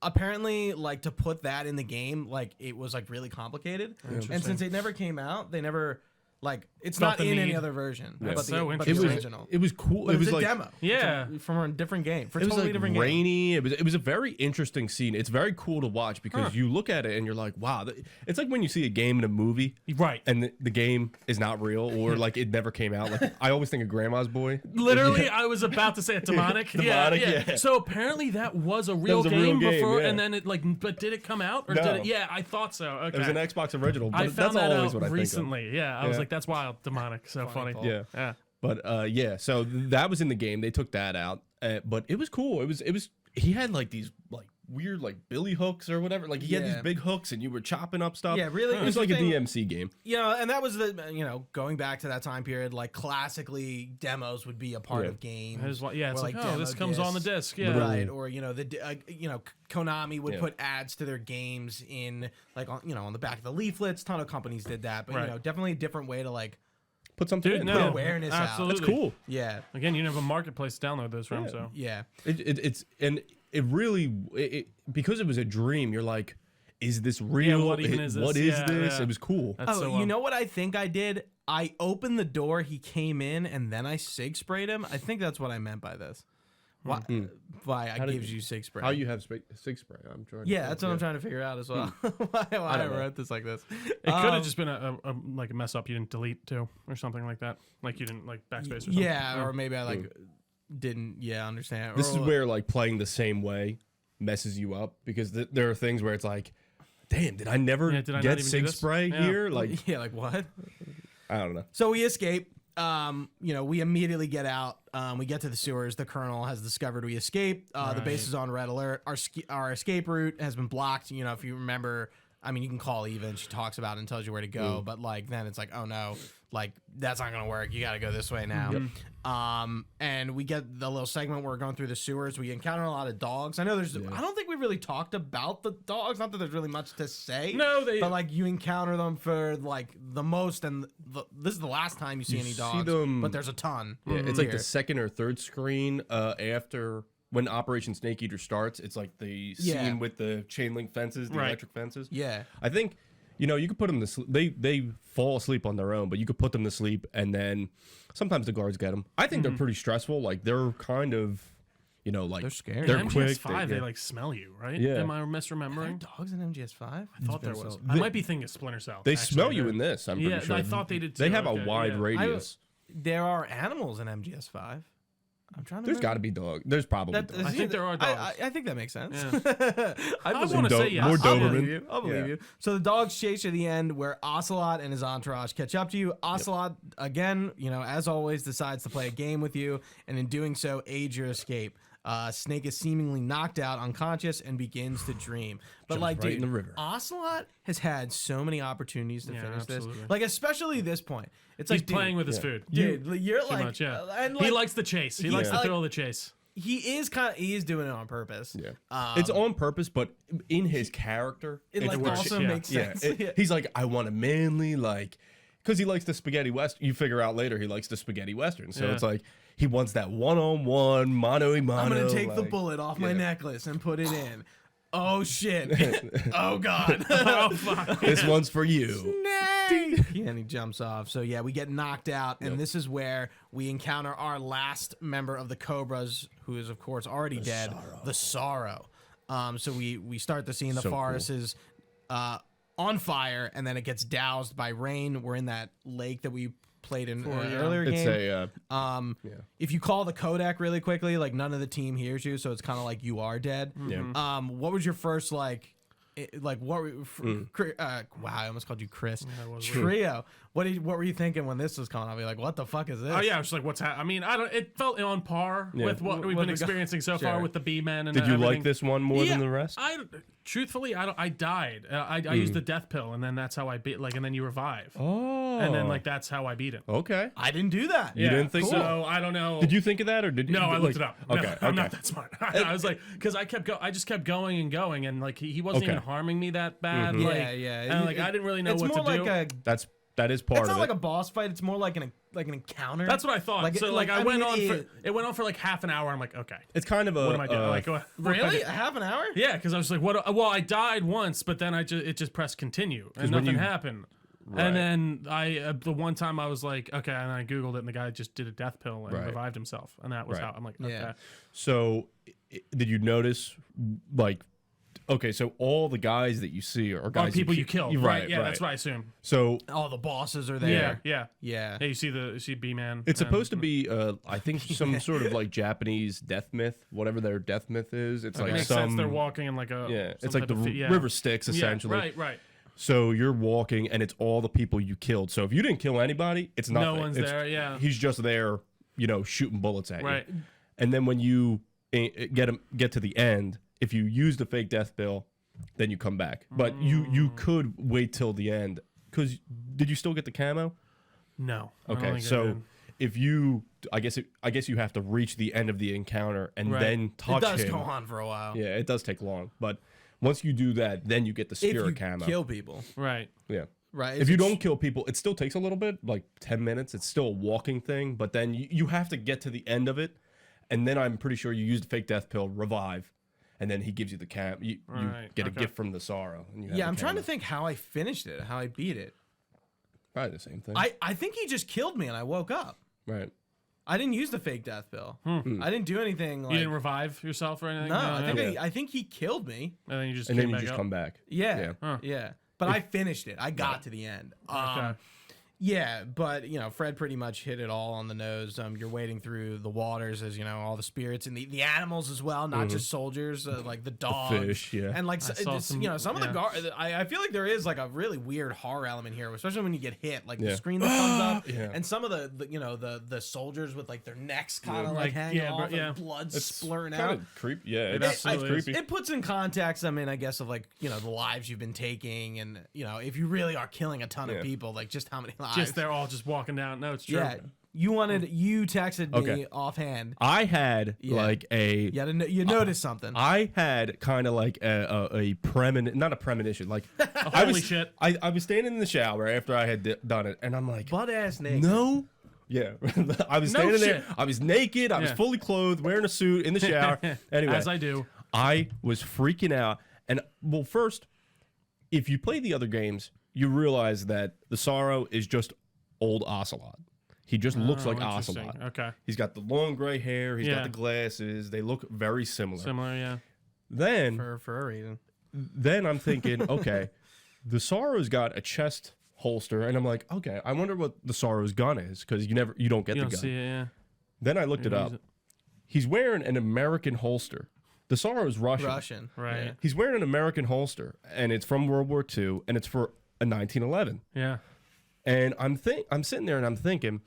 apparently, like, to put that in the game, like, it was like really complicated. And since it never came out, they never like it's Felt not the in any need. other version. That's But so the interesting. original. It was cool. But It was it's a like demo. Yeah. It's from a different game. For a it was totally like different game. rainy. It was a very interesting scene. It's very cool to watch because you look at it and you're like, wow. It's like when you see a game in a movie, Right. and the game is not real or like it never came out. Like I always think of Grandma's Boy. Literally, I was about to say it. Demonic. yeah. So apparently that was a real was a real game game, before, yeah. and then it like, but did it come out or No. did it? Yeah, I thought so. Okay. It was an Xbox original. But I found that's that always out what I think of. recently. Yeah, I was Yeah. like, that's wild. Demonic. So funny. Paul. Yeah. But yeah, so that was in the game. They took that out, but it was cool. It was. He had like these like weird like billy hooks or whatever. Like he had Yeah. these big hooks, and you were chopping up stuff. Yeah, really It was like a interesting. DMC game. Yeah, and that was going back to that time period, like classically demos would be a part Yeah. of games. It was, it's or, like, oh, demo this comes on the discs. disc. Yeah. Right, or Konami would Yeah. put ads to their games in like on the back of the leaflets. Ton of companies did that, but Right. definitely a different way to like Put something Dude, in. no. Yeah. awareness out. Absolutely. That's cool. Yeah, Again, you have a marketplace to download those from. So yeah. It's and it really because it was a dream. You're like, is this real? what even is this? What is Yeah, this? yeah. It was cool. that's so. You know what I think I did? I opened the door, he came in, and then I sig sprayed him. I think that's what I meant by this. Why I did- gives you sig spray? How you have sig spray? I'm trying. Yeah, that's what I'm trying to figure out as well. why I don't know. wrote this like this. It could have just been a like a mess up you didn't delete too, or something like that. Like you didn't like backspace or something. Yeah, or maybe I like didn't understand. This Or, is where like playing the same way messes you up because there are things where it's like, damn, did I never Yeah, did I not get even do sig this? spray Yeah. here? Like yeah, like what? I don't know. So we escape. We immediately get out. We get to the sewers. The colonel has discovered we escape. The base is on red alert. Our escape route has been blocked. If you remember, I mean, you can call Eva and she talks about it and tells you where to go. But like then it's like, oh no, like that's not gonna work. You got to go this way now. And we get the little segment where we're going through the sewers. We encounter a lot of dogs. I know I don't think we really talked about the dogs. Not that there's really much to say. No, but like you encounter them for like the most, and this is the last time you see any see dogs. them- But there's a ton. Yeah, it's like here. the second or third screen after when Operation Snake Eater starts. It's like the Yeah. scene with the chain link fences, the Right. electric fences. Yeah. I think you could put them to sleep. They fall asleep on their own, but you could put them to sleep, and then sometimes the guards get them. I think they're pretty stressful. Like they're kind of, like They're scary. They're In quick. MGS5, they like smell you, right? Yeah. Am I misremembering? Dogs in MGS5? I thought there was. I might be thinking of Splinter Cell. They actually. smell you in this. I'm pretty Yeah, sure. I thought they did They too. have Okay, a wide yeah. radius. There are animals in MGS5. I'm trying to. There's got to be dogs. There's probably dogs. I think there are dogs. I think that makes sense. Yeah. I I believe want to Do- say yes. more I'll Doberman. believe you. I'll believe Yeah. you. So the dogs chase you to the end where Ocelot and his entourage catch up to you. Ocelot, again, as always, decides to play a game with you, and in doing so, aids your escape. Snake is seemingly knocked out, unconscious, and begins to dream. But Jumps like, right dude, in the river. Ocelot has had so many opportunities to Yeah, finish absolutely. this. Like, especially this point. It's He's like, dude, playing with his food. Dude, you're Too like, much, yeah. and He like, likes the chase. He he- likes the like- thrill of the chase. he is doing it on purpose. Yeah. It's on purpose, but in his character, It it's like works. also yeah. makes Yeah, sense. he's like, I want a manly, like, because he likes the spaghetti western. You figure out later he likes the spaghetti western. So Yeah. it's like he wants that one-on-one, mano-a-mano. I'm gonna take the like- bullet off my yeah. necklace and put it in. Oh shit! Oh god! Oh fuck. This one's for you. Snake! And he jumps off. So yeah, we get knocked out, and this is where we encounter our last member of the Cobras, who is of course already dead. The Sorrow. So we start the scene. The So forest is on fire, and then it gets doused by rain. We're in that lake that we played in earlier It's game. a If you call the Kodak really quickly, like none of the team hears you, so it's kind of like you are dead. Yeah. What was your first what were wow, I almost called you Chris. was Trio. What were you thinking when this was coming out? Be like, what the fuck is this? Oh yeah, I was just like, what's happening? I mean, I don't. It felt on par with what we've What been we got- experiencing so far Sure. with the B-men and Did you like everything. this one more than the rest? Truthfully, I died. I used the death pill, and then that's how I beat. Like, and then you revive, Oh. and then like that's how I beat it. Okay. I didn't do that. You didn't think so? so? I don't know. Did you think of that, or did you? No, I looked it up. No, Okay. I'm not that smart. I was like, because I just kept going and going, and like he wasn't Okay. even harming me that bad. Yeah, Like, yeah. And like I didn't really know it's what more to do. like That's That is part It's of not it. like a boss fight. It's more like an encounter. That's what I thought. Like, So like, I I went mean, on. it- It went on for like half an hour. I'm like, okay, It's kind of a. what am I doing? Like, really a half an hour. Yeah, because I was like, what? Well, I died once, but then it just pressed continue and when nothing you- happened. Right. And then the one time I was like, okay, and I Googled it, and the guy just did a death pill and Right. revived himself, and that was Right. how I'm like, Yeah. okay, So, did you notice, like, okay, so all the guys that you see are all guys the people you ki- killed, right? Yeah, that's what I assume. So All the bosses are Yeah, there. yeah. Yeah. Yeah, you see B-Man. it's and- supposed to be, I think, some sort of like Japanese death myth, whatever their death myth is. It's like Makes some. sense. They're walking in like a Yeah, some it's like type the of yeah. river Styx Yeah, essentially. right. So you're walking, and it's all the people you killed. So if you didn't kill anybody, it's nothing. No one's It's- there. Yeah, He's just there, shooting bullets at right. you. And then when you get to the end, if you use the fake death bill, then you come back. But you could wait till the end, because did you still get the camo? No. I don't Okay, think I so did. if you, I guess you have to reach the end of the encounter and Right. then It touch does him. go on for a while. Yeah, it does take long, but once you do that, then you get the If spirit you camo. kill people, right. Yeah. right? If you don't kill people, it still takes a little bit, like 10 minutes. It's still a walking thing, but then you have to get to the end of it, and then I'm pretty sure you use the fake death pill, revive, and then he gives you the cam. You Right, get a okay. gift from the sorrow. And you have Yeah, the I'm trying to camo. think how I finished it, how I beat it. Probably the same thing. I think he just killed me and I woke up. right. I didn't use the fake death pill. I didn't do anything like. You didn't revive yourself or anything? no, yeah. I think he killed me. And then you just And came then you back just up? come back. Yeah, Huh. yeah. But I finished it. I got to the end. Okay. Yeah, but Fred pretty much hit it all on the nose. You're wading through the waters as all the spirits and the animals as well, not just soldiers, like the dogs, fish, yeah. and like saw it's, some- some of the yeah. I feel like there is like a really weird horror element here, especially when you get hit, like the Yeah. screen that comes up, Yeah. and some of the soldiers with like their necks kind of like Like, hanging yeah, off, but- yeah. and blood It's splurting kind out. of creepy. Yeah, It it's absolutely is. creepy. It puts in context, I mean, I guess of like, the lives you've been taking and, if you really are killing a ton of Yeah. people, like just how many lives. Just they're all just walking down. No, it's true. Yeah. You texted me Okay. offhand. I had Yeah. like a. You noticed something. I had kind of like a premonition, not a premonition. Like I Holy was, shit. I was standing in the shower after I had done it, and I'm like, Butt ass naked. no. Yeah, I was No standing there. shit. I was naked. I was Yeah. fully clothed, wearing a suit in the shower. Anyway, As I do. I was freaking out. And well, first, if you play the other games, you realize that the Sorrow is just old Ocelot. He just looks like Interesting. Ocelot. Okay. He's got the long gray hair. He's Yeah. got the glasses. They look very similar. Similar, yeah. Then For a reason. I'm thinking, okay, the Sorrow's got a chest holster, and I'm like, okay, I wonder what the Sorrow's gun is, because you don't get You the don't gun. see it, yeah. Then I looked it Use up. it. He's wearing an American holster. The Sorrow's Russian. Russian. Right. Yeah. He's wearing an American holster, and it's from World War II, and it's for a 1911. Yeah. And I'm sitting there and I'm thinking,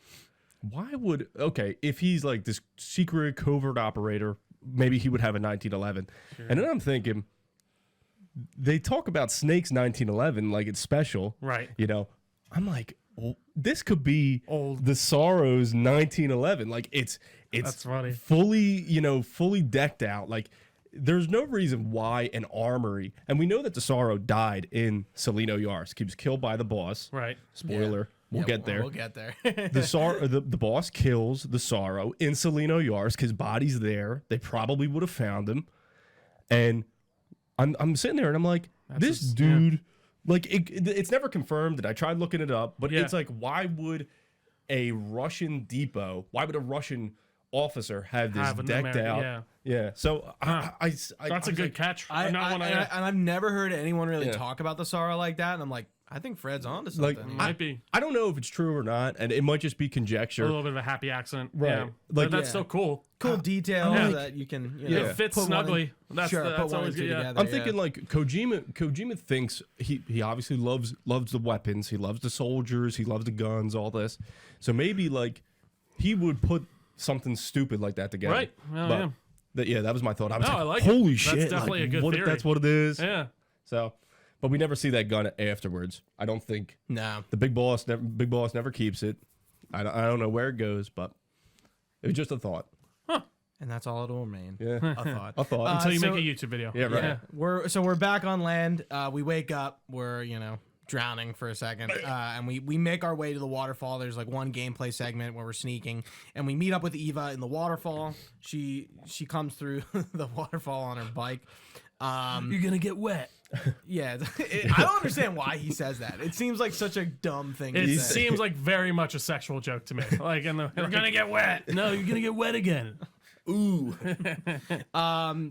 if he's like this secret covert operator, maybe he would have a 1911. And then I'm thinking, they talk about Snake's 1911 like it's special. Right. I'm like, well, this could be Old. the Sorrow's 1911. Like it's That's funny. fully decked out. Like there's no reason why an armory, and we know that the Sorrow died in Salino Yarsk. He was killed by the boss. Right. Spoiler. We'll Yeah, get there. We'll get there. The boss kills the Sorrow in Salino Yarsk. His body's there. They probably would have found him. And I'm sitting there and I'm like, this just- dude, like it's never confirmed. And I tried looking it up, but Yeah. it's like, why would a Russian depot? Why would a Russian officer have this Have an decked American- out? yeah. Yeah. So I That's a good catch. and I've never heard anyone really Yeah. talk about the Sorrow like that. And I'm like, I think Fred's on to Like, something. Might be I don't know if it's true or not, and it might just be a conjecture. little bit of a happy accident. Right. Yeah. Like- But that's Yeah. still cool. cool details Yeah. that you can, Yeah. It fits put one in- snugly. That's sure, that's put one always and two good. Yeah. together. I'm thinking like Kojima thinks he obviously loves the weapons, he loves the soldiers, he loves the guns, all this. So maybe like he would put something stupid like that together. Right. Well, But yeah. that was my thought. I was No, like, I like it. holy That's shit! definitely like, a good what if theory. that's what it is? Yeah. So, but we never see that gun afterwards. I don't think No. the big boss never keeps it. I don't know where it goes, but it was just a thought. And that's all it'll remain. Yeah, A thought. a thought. Until you so- make a YouTube video. Yeah, right. We're back on land. We wake up. We're drowning for a second, and we make our way to the waterfall. There's like one gameplay segment where we're sneaking, and we meet up with Eva in the waterfall. She comes through the waterfall on her bike. You're gonna get wet. Yeah, I don't understand why he says that. It seems like such a dumb thing. It to say. seems like very much a sexual joke to me. Like, you're gonna get wet. No, you're gonna get wet again. Ooh.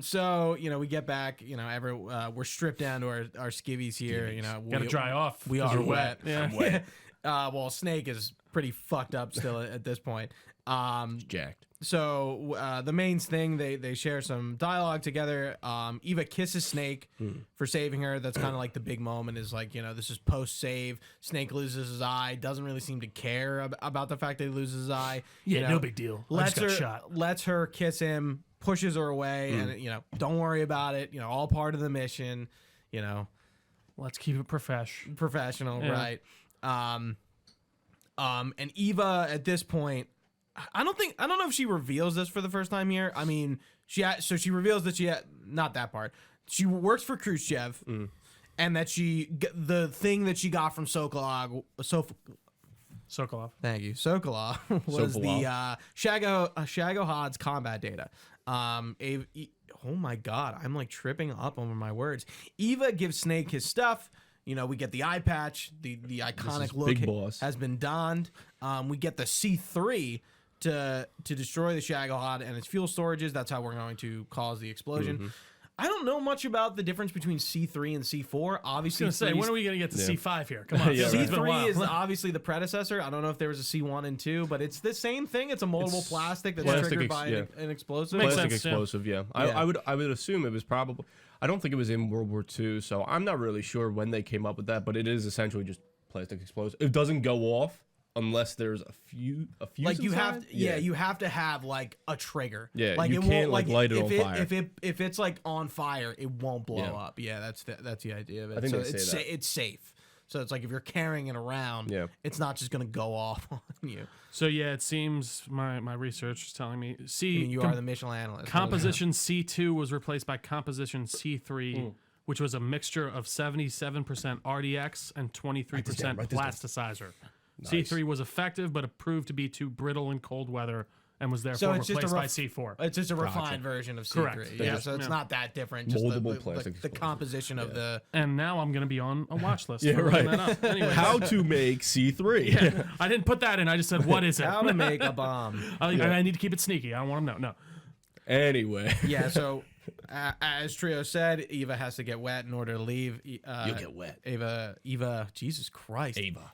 So we get back. We're stripped down to our skivvies here. Gotta dry off. We 'cause are you're wet. Yeah. I'm wet. Well, Snake is pretty fucked up still at this point. Jacked. So the main thing, they share some dialogue together. Eva kisses Snake for saving her. That's kind of like the big moment. Is like this is post save. Snake loses his eye. Doesn't really seem to care about the fact that he loses his eye. Yeah, no big deal. I just got shot. Lets her kiss him. Pushes her away, and don't worry about it. All part of the mission. Let's keep it Professional, Yeah. right? And Eva at this point, I don't know if she reveals this for the first time here. I mean, she reveals that not that part. She works for Khrushchev, and that the thing that she got from Sokolov. Thank you. Sokolov was the Shagohod's combat data. Oh my god, I'm like tripping up over my words. Eva gives Snake his stuff. We get the eye patch. The iconic look Big Boss. has been donned. We get the C3 to destroy the Shagohod and its fuel storages. That's how we're going to cause the explosion. I don't know much about the difference between C3 and C4. Obviously, I was gonna say, when are we gonna get to C5 here? Come on, Yeah, right. It's been a while. C3 is obviously the predecessor. I don't know if there was a C1 and 2, but it's the same thing. It's a moldable plastic that's triggered by an explosive. Makes Plastic sense, yeah. explosive, yeah. I would assume it was probably. I don't think it was in World War II, so I'm not really sure when they came up with that. But it is essentially just plastic explosive. It doesn't go off unless there's a few. Like you have, inside? you have to have like a trigger. Yeah, like you it can't, won't like, light it if on fire. If it's like on fire, it won't blow Yeah. up. Yeah, that's the idea of it. I think so they say it's that. it's safe. So it's like if you're carrying it around, Yeah. it's not just gonna go off on you. So yeah, it seems my research is telling me. I mean, you are the Michelin analyst. Composition C2 was replaced by Composition C3, which was a mixture of 77% RDX and 23% write this down. plasticizer. C3 was effective, but it proved to be too brittle in cold weather and was So therefore it's just replaced a by C4. It's just a refined version of C3. Correct. Yeah, so it's not that different. Just Moldable the plastic the composition of the. And now I'm going to be on a watch list. Yeah, for looking right. that up. Anyways. How to make C3? I didn't put that in. I just said, what is it? How to make a bomb. I need to keep it sneaky. I don't want them to know. No. Anyway. Yeah, so as Trio said, Eva has to get wet in order to leave. You'll get wet. Eva, Jesus Christ. Eva.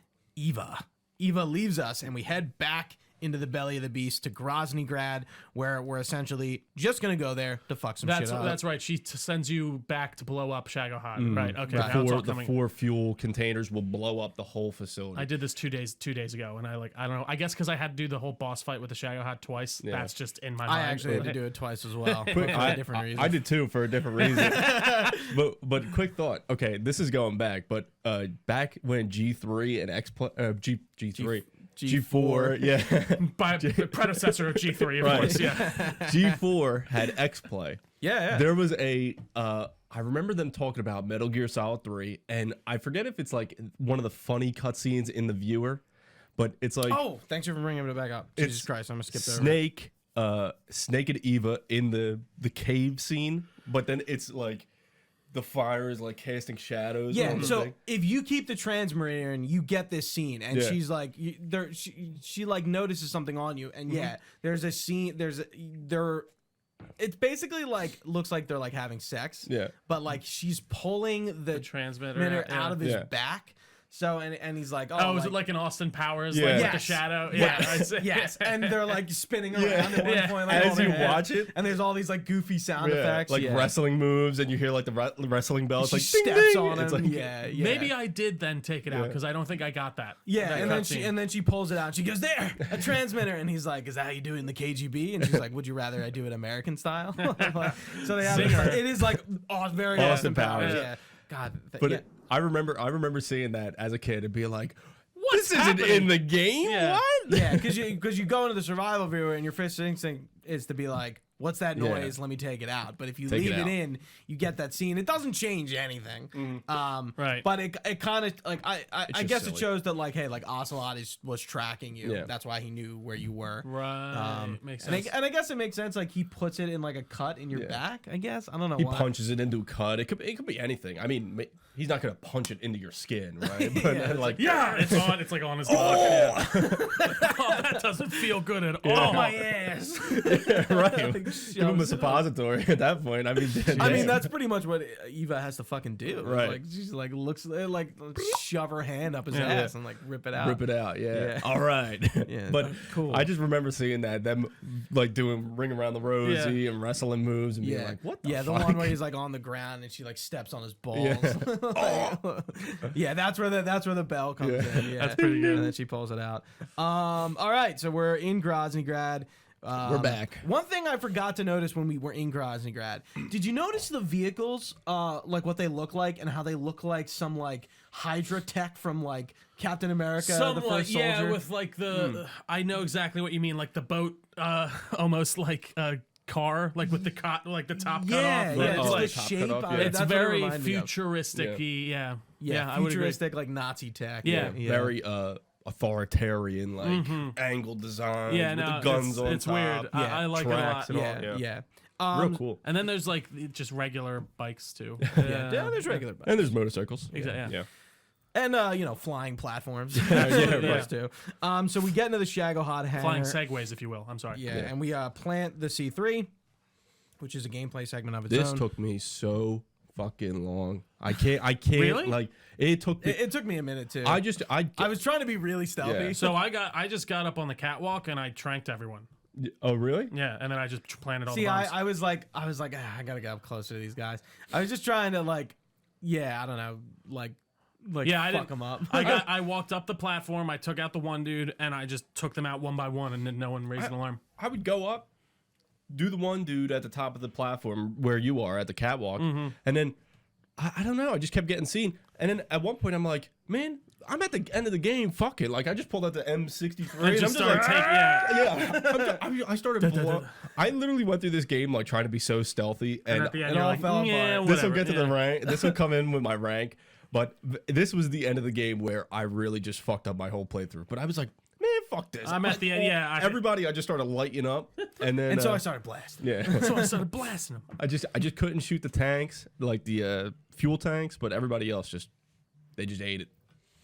Eva leaves us, and we head back into the belly of the beast to Groznygrad, where we're essentially just going to go there to fuck some shit up. That's right. She sends you back to blow up Shagohod. Right. Okay. Now it's all The coming. 4 fuel containers will blow up the whole facility. I did this 2 days ago, and I don't know. I guess because I had to do the whole boss fight with the Shagohod twice. Yeah. That's just in my mind. I actually had to do it twice as well. for I, a different reason. I did too for a different reason. but quick thought. Okay, this is going back, but back when G3 and G3 G4, yeah. By the predecessor of G3, of Right. course. Yeah. G4 had X-Play. Yeah. There was I remember them talking about Metal Gear Solid 3, and I forget if it's like one of the funny cutscenes in the viewer, but it's like Oh, thanks for bringing it back up. Jesus Christ, I'm going to skip over. Snake and Eva in the cave scene, but then it's like the fire is like casting shadows. Yeah, on the so thing. if you keep the transmitter and you get this scene, and Yeah. she's like, she like notices something on you, and yeah, there's a scene, it's basically like looks like they're like having sex, Yeah. but like she's pulling the transmitter out of his Yeah. back. So and he's like, Oh, is it like an Austin Powers, Yeah. like with Yes. the shadow? Yes, I see. yes, and they're like spinning around Yeah. at one Yeah. point, like, As holding you their head. watch it. and there's all these like goofy sound effects, like wrestling moves, and you hear like the wrestling bell. It's She like ding, steps ding. on him. It's like, yeah. Maybe I did then take it out because I don't think I got that. Yeah, that and then she pulls it out. And she goes, "There, a transmitter." And he's like, "Is that how you do it in the KGB?" And she's like, "Would you rather I do it American style?" So they have it is like very Austin Powers. Yeah. Yeah. God, But yeah. I remember seeing that as a kid and being like, What's "This isn't happening? in the game. Yeah. What?" Yeah, because you go into the survival viewer and your first instinct is to be like, What's that Yeah. noise? Let me take it out. But if you Take it leave it out. in, you get that scene. It doesn't change anything. Right. But it kind of like I just guess it silly. shows that like, hey, like Ocelot was tracking you. Yeah. That's why he knew where you were. Right. Makes And sense. I guess it makes sense. Like he puts it in like a cut in your back. I guess I don't know He why. punches it into a cut. It could be anything. I mean, he's not gonna punch it into your skin, right? But Yeah, like, yeah, it's on. It's like on his block. Yeah. Oh, that doesn't feel good at all. Oh my ass. right. Like, Give him a shoves it. suppository at that point. I mean, I mean, that's pretty much what Eva has to fucking do. Right. Like she's like looks like shove her hand up his Yeah. ass and like rip it out. rip it out. Yeah. Yeah. All right. Yeah. But Cool. I just remember seeing them like doing ring around the rosy and wrestling moves and being Yeah. like, what the the fuck? one where he's like on the ground and she like steps on his balls. Yeah. Yeah, that's where the bell comes in. Yeah. That's pretty good. And then she pulls it out. All right, so we're in Groznygrad. We're back. One thing I forgot to notice when we were in Groznygrad, did you notice the vehicles, like what they look like and how they look like some like Hydra tech from like Captain America, the Somewhat, first soldier? yeah, with like the. I know exactly what you mean, like the boat, almost like a car, like with the like the top cut yeah, off. yeah, Oh, just like the top shape. cut off, of yeah. it. It's That's what it very reminded me of. futuristic. Yeah. Yeah, I would agree. futuristic like Nazi tech. Yeah. Very authoritarian, like angled design. Yeah, with no, the guns on it's top. weird. Yeah, I like it a lot. tracks and all. Yeah, Yeah. yeah. Real cool. And then there's like just regular bikes too. Yeah, there's regular bikes. And there's motorcycles. Exactly, yeah. And flying platforms. Yeah, Those too. So we get into the Shagohod hangar. Flying segways, if you will. I'm sorry. Yeah, and we plant the C3, which is a gameplay segment of its This own. took me so fucking long. I can't Really? like it took me, It took me a minute too. I was trying to be really stealthy. Yeah. So I just got up on the catwalk and I tranked everyone. oh really? Yeah, and then I just planted all See, the bombs. I was like, I gotta get up closer to these guys. I was just trying to like, I don't know, like Yeah, I fuck didn't- them up. I walked up the platform, I took out the one dude, and I just took them out one by one, and then no one raised an alarm. I would go up, do the one dude at the top of the platform where you are at the catwalk, and then I don't know. I just kept getting seen, and then at one point I'm like, man, I'm at the end of the game. Fuck it. Like I just pulled out the M63 and I'm just like, I started blowing. I literally went through this game like trying to be so stealthy, and at the end, it you're all like, fell yeah, apart. this will whatever, get to yeah. the rank. This will come in with my rank. But this was the end of the game where I really just fucked up my whole playthrough. But I was like, man, fuck this. I'm at the end, yeah. Everybody, I just started lighting up, and then and so I started blasting. yeah, So I started blasting them. I just couldn't shoot the tanks like the fuel tanks, but everybody else they just ate it.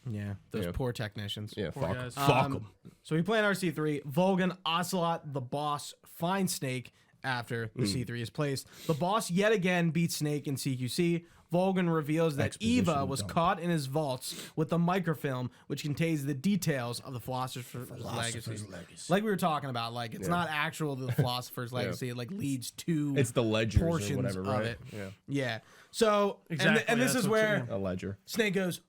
Yeah, those Yeah. poor technicians. Yeah, Poor fuck, guys. fuck them. So we play in our C3. Volgan, Ocelot, the boss, find Snake after the C3 is placed. The boss yet again beats Snake in CQC. Volgan reveals that Eva Exposition was dump. caught in his vaults with the microfilm, which contains the details of the Philosopher's Legacy. Like we were talking about, like it's not actual to the Philosopher's Legacy. It like leads to It's the ledgers portions or whatever, of right? it. Yeah, Yeah. So Exactly, and this that's is what where you- a ledger. Snake goes,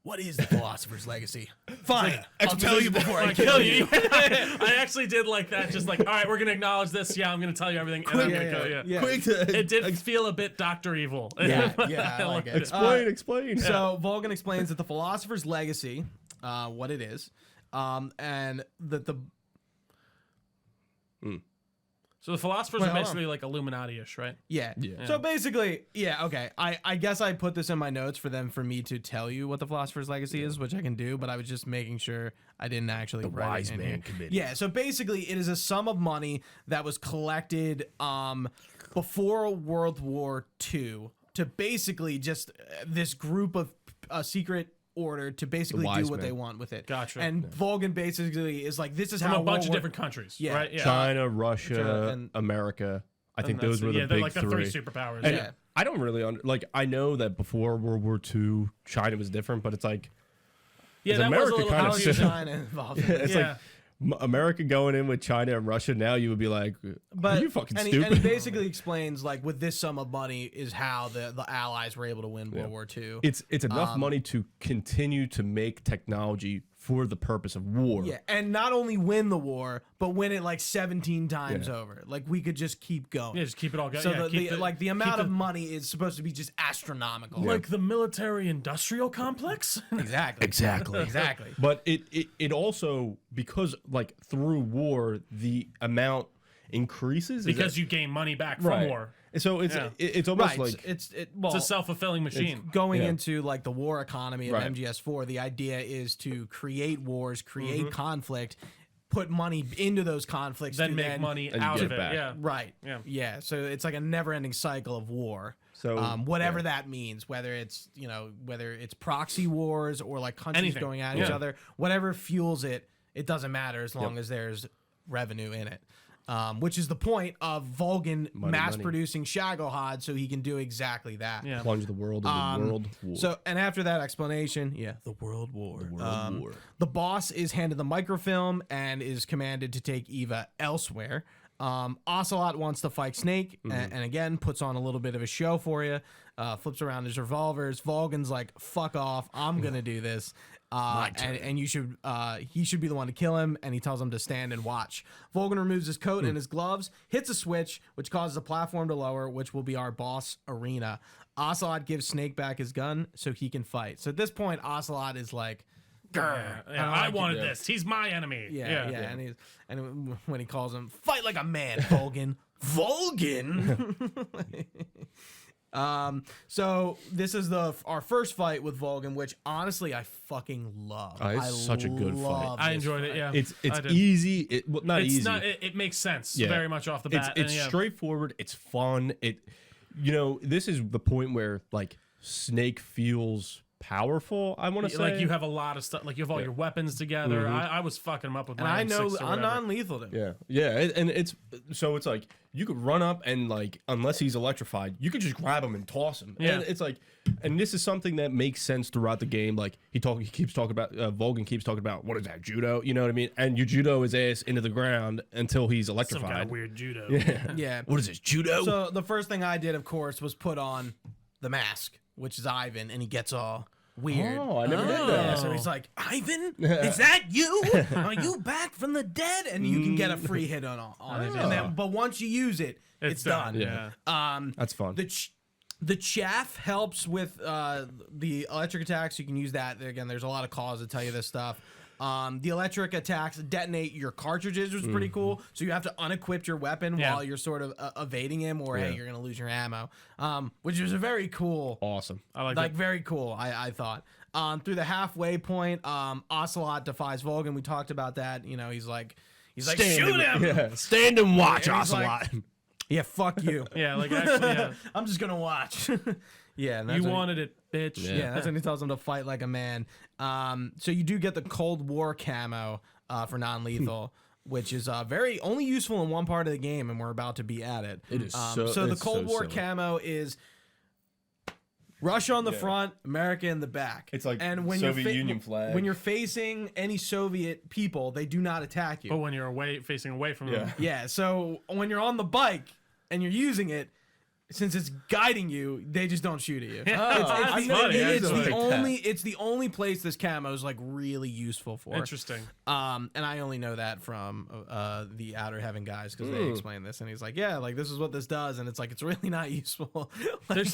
"What is the Philosopher's Legacy?" Fine, I'll tell you before I I kill you. I actually did like that. Just like, all right, we're gonna acknowledge this. Yeah, I'm gonna tell you everything. And I'm gonna kill you. Yeah. Quick to It did feel a bit Doctor Evil. Yeah, yeah, I like it. explain. So Volgan explains that the Philosopher's Legacy, what it is, and that the So the philosophers Wait, are hold on. basically like Illuminati-ish, right? yeah. Yeah. So basically, yeah, okay. I guess I put this in my notes for me to tell you what the Philosopher's Legacy is, which I can do, but I was just making sure I didn't actually write Wise it in Man here. Committee. Yeah, so basically it is a sum of money that was collected before World War II to basically just this group of secret order to basically do wise what men. they want with it. Gotcha. And Volgan basically is like, this is From how a bunch of World War- different countries, Yeah. right? Yeah. China, Russia, and- America. I think And those that's- were the yeah, they're big like the three superpowers. And Yeah. I don't really like. I know that before World War II, China was different, but it's like Yeah, Is that America was a little kinda How is Confusion. China involved? in it's it? Yeah. like America going in with China and Russia. Now you would be like, But are you fucking and stupid? He basically explains like with this sum of money is how the Allies were able to win World War II. it's enough money to continue to make technology for the purpose of war. Yeah, and not only win the war, but win it like 17 times over. Like we could just keep going. Yeah, just keep it all going. So yeah, the amount of money is supposed to be just astronomical. like the military-industrial complex. Exactly. Exactly. But it also, because like through war, the amount, increases? Is because that- you gain money back from right. war. And so it's Yeah. it's almost Right. like It's It's a self-fulfilling machine. going Yeah. into like the war economy of Right. MGS4. The idea is to create wars, create Mm-hmm. conflict, put money into those conflicts, Then to make money And out get of it it. back. Yeah. Right. Yeah. So it's like a never-ending cycle of war. So, whatever yeah. that means, whether it's whether it's proxy wars or like countries Anything. going at each Yeah. other, whatever fuels it, it doesn't matter as long as there's revenue in it. Which is the point of Volgan mass producing Shagohod, so he can do exactly that. Yeah. plunge the world into world war. So, and after that explanation, the World War. The boss is handed the microfilm and is commanded to take Eva elsewhere. Ocelot wants to fight Snake, and again puts on a little bit of a show for you. Flips around his revolvers. Volgan's like, "Fuck off! I'm gonna do this." And you should he should be the one to kill him, and he tells him to stand and watch. Volgan removes his coat and his gloves, hits a switch, which causes a platform to lower, which will be our boss arena. Ocelot gives Snake back his gun so he can fight. So at this point, Ocelot is like, Yeah, I wanted this. He's my enemy. yeah. And when he calls him, fight like a man, Volgan. Volgan. So this is our first fight with Volgan, which honestly I fucking love. It's such a good fight. love I this enjoyed fight. it. Yeah, It's I did. easy. Not It's easy. not. It makes sense Yeah. very much off the bat. It's and yeah. straightforward. It's fun. This is the point where like Snake feels powerful. I want to say Like you have a lot of stuff. Like you have all your weapons together. I was fucking him up with And my I know M6 or I'm whatever. non-lethal to him. and it's like you could run up and like unless he's electrified, you could just grab him and toss him. Yeah. And it's like, and this is something that makes sense throughout the game. Like he keeps talking about Volgan keeps talking about what is that judo? You know what I mean? And you judo his ass into the ground until he's Some electrified. kind of weird judo. Yeah. What is this judo? So the first thing I did, of course, was put on the mask, which is Ivan, and he gets all weird. Oh, I never did Yeah, that. so he's like, Ivan, is that you? Are you back from the dead? And you can get a free hit on it. And then, but once you use it, it's done. Yeah. That's fun. The chaff helps with the electric attacks. You can use that. Again, there's a lot of calls that tell you this stuff. The electric attacks detonate your cartridges, which is pretty cool. So you have to unequip your weapon while you're sort of evading him, or hey, you're gonna lose your ammo. Which was a very cool, Awesome. I like like it. very cool. I thought. Through the halfway point, Ocelot defies Volgan. We talked about that. He's like shoot him. Yeah. Stand and watch, And he's Ocelot. like, yeah, fuck you. Yeah, like actually, yeah. I'm just gonna watch. Yeah, and that's You what he- wanted it, bitch. Yeah, that's when he tells him to fight like a man. So you do get the Cold War camo for non-lethal, which is very only useful in one part of the game, and we're about to be at it. It is so the it's Cold so War silly. camo is Russia on the front, America in the back. It's like and when Soviet you're Union flag. When you're facing any Soviet people, they do not attack you. But when you're facing away from them, Yeah, so when you're on the bike and you're using it, since it's guiding you, they just don't shoot at you. That's funny, actually. It's the only place this camo is like really useful for. Interesting. And I only know that from the Outer Heaven guys because they explain this, and he's like, yeah, like this is what this does, and it's like it's really not useful.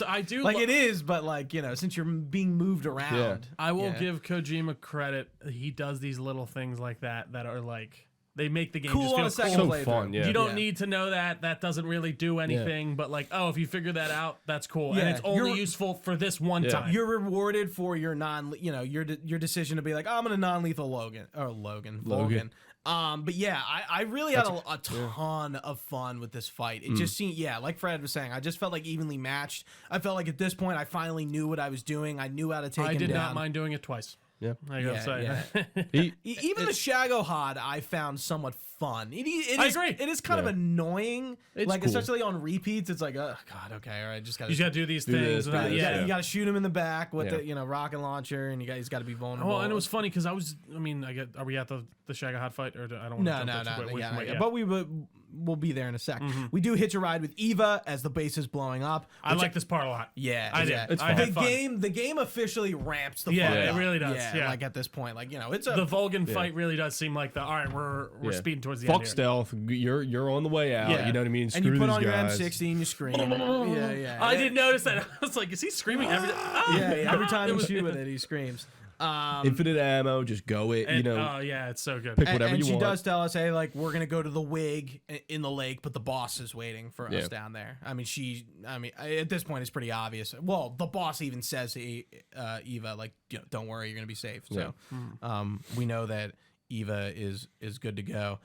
I do like it is, but like since you're being moved around, I will give Kojima credit. He does these little things like that are like they make the game cool just on feel a second cool. playthrough. fun, yeah. You don't need to know that. That doesn't really do anything. But like, oh, if you figure that out, that's cool. Yeah, And it's only you're- useful for this one time. You're rewarded for your your decision to be like, oh, I'm gonna non-lethal Volgan. But yeah, I really had a ton of fun with this fight. It just seemed, like Fred was saying, I just felt like evenly matched. I felt like at this point, I finally knew what I was doing. I knew how to take I him did down. not mind doing it twice. Yeah. I gotta say. Even the Shagohod I found somewhat fun. It I is, agree. It is kind of annoying. It's like cool. especially on repeats, it's like, oh god, okay, all right, just gotta You gotta do these things. this, and do this, yeah. you gotta shoot him in the back with Yeah. the rocket launcher, and he's got to be vulnerable. Oh, and it was funny because are we at the Shagohod fight, or I don't want No, to no, jump no. into Yeah, it. yeah. But we'll be there in a sec. We do hitch a ride with Eva as the base is blowing up. I like this part a lot. Yeah, I did. yeah. It's fun. The I had fun. the game officially ramps the Yeah, fuck it up. really does, yeah. Like at this point, like it's a The Volgan fight really does seem like all right, we're speeding towards the end Fuck here. stealth. You're on the way out. Yeah. You know what I mean? and you Screw put these on your guys. M60 and you scream. yeah. I did notice that. I was like, is he screaming every Yeah, every time It you was- shoot with it, he screams. Infinite ammo, just go it. You know, Oh yeah, it's so good. pick whatever and you she want. does tell us, hey, like we're gonna go to the wig in the lake, but the boss is waiting for us down there. I mean, at this point, it's pretty obvious. Well, the boss even says to Eva, like, don't worry, you're gonna be safe. So, we know that Eva is good to go.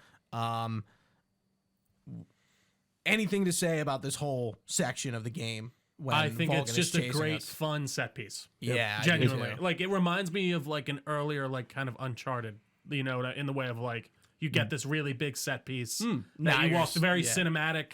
Anything to say about this whole section of the game? When I think Vulcan it's is just a chasing great, us? fun set piece. Yeah, I do genuinely. too. Like it reminds me of like an earlier, like kind of Uncharted. You know, in the way of like you get this really big set piece that Now you you're walk very yeah. cinematic.